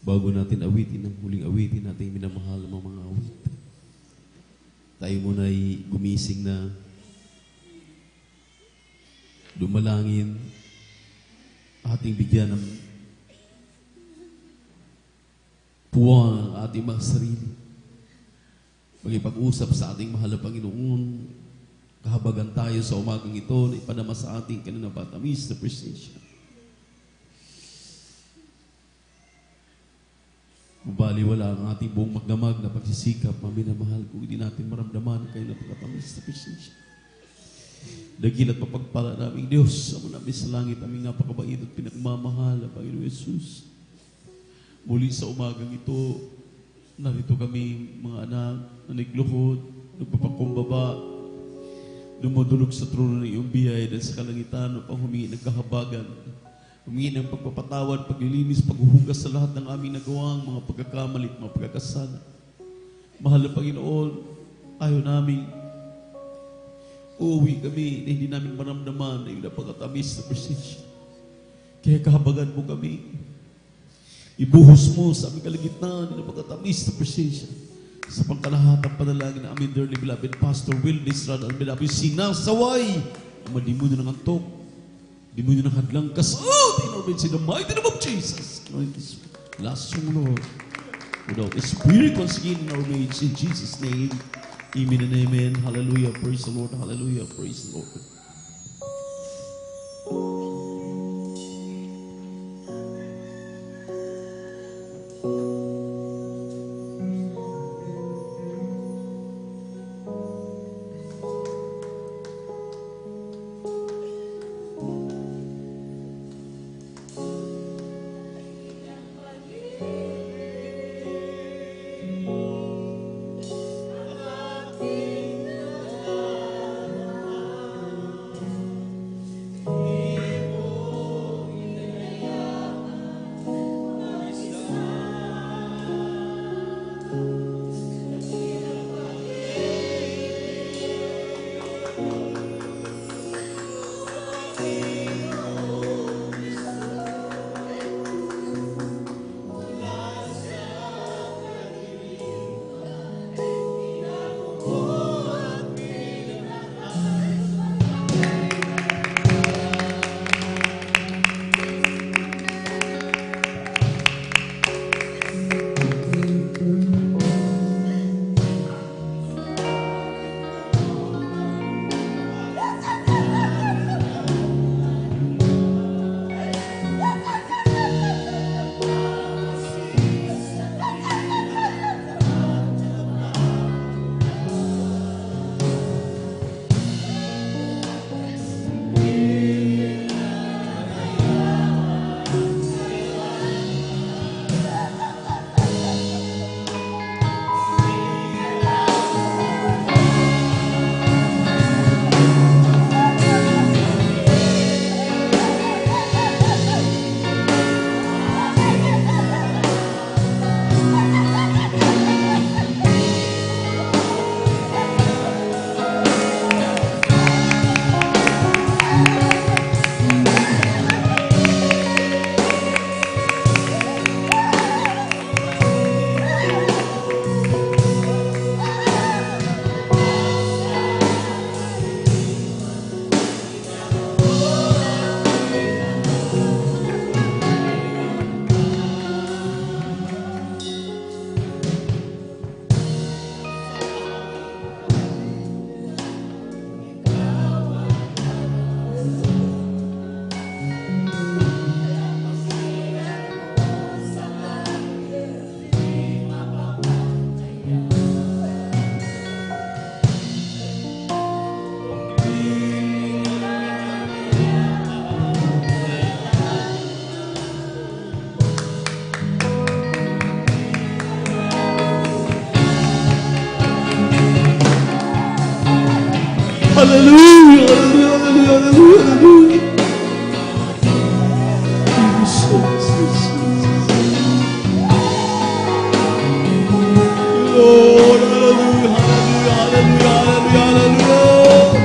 Bago natin awitin ang huling awitin natin minamahal ng mga awit. Tayo muna'y gumising na dumalangin, ating bigyan ng puwang ang ating mga sarili. Magipag-usap sa ating mahal na Panginoon, kahabagan tayo sa umagang ito na ipadama sa ating kananabatamis na presensya. Baliwala ang ating buong magdamag na pagsisikap, maminamahal, kung hindi natin maramdaman kayo na pagkatamis na presensya. Dagil at mapagpala naming Diyos, sa namin sa langit, aming napakabait at pinagmamahal na Panginoon Jesus. Muli sa umagang ito, narito kami mga anak na nagluhod, nagpapakumbaba, dumudulog sa trono ng iyong biyay dahil sa kalangitan upang humingi ng kahabagan, humingi ng pagpapatawad, paglilinis, paghuhugas sa lahat ng aming nagawang mga pagkakamali at mga pagkakasala. Mahal na Panginoon, ayaw namin uuwi kami na hindi namin maramdaman na yung napakatamis na presensya. Kaya kahabagan mo kami. Ibuhos mo sa aming kalagitnaan na napakatamis na presensya. Sa pangkalahatang panalangin na aming dearly beloved Pastor Will Estrada Almeida, sinasaway ang madimuno ng antok, dimuno ng hadlang kasot, in our midst in the mighty name of Jesus. Last song, Lord. Without the Spirit once again in our midst, in Jesus' name. Amen and amen. Hallelujah. Praise the Lord. Hallelujah. Praise the Lord. Hallelujah, hallelujah, hallelujah, hallelujah. Lord, hallelujah, hallelujah, hallelujah, hallelujah.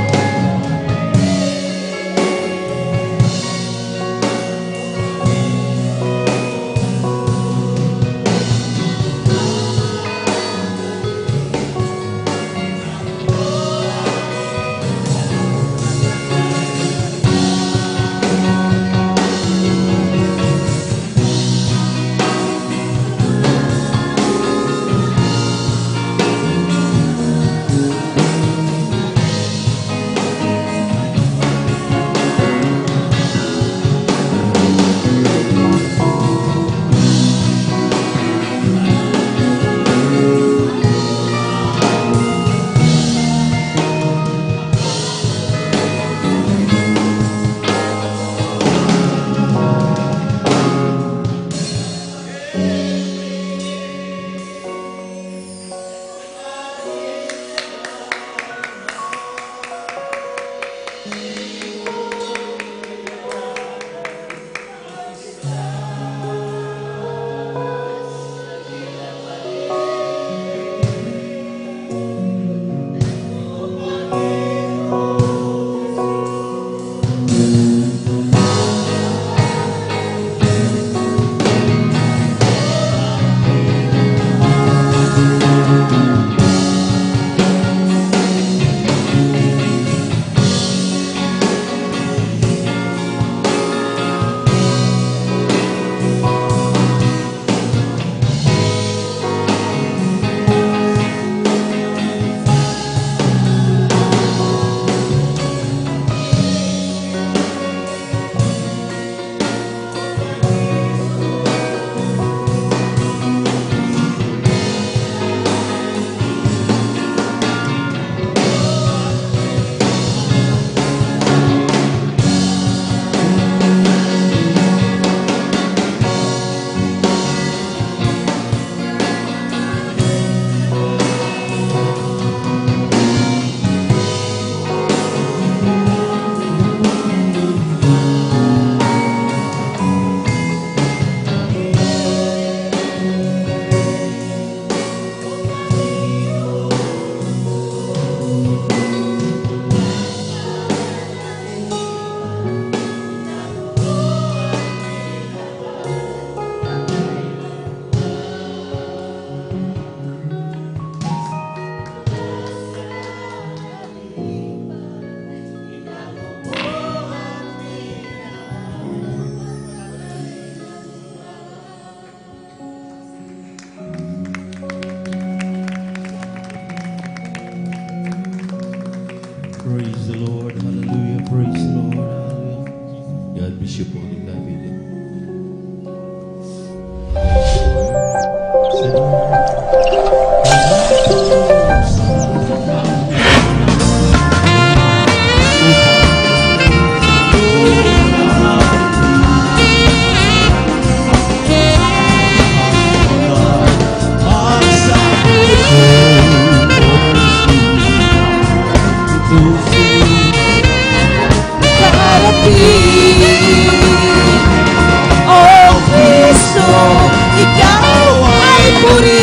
Praise the Lord. Hallelujah. Praise the Lord. Hallelujah. God bless you po, David.
Oh Kristo, ikaw ay puri.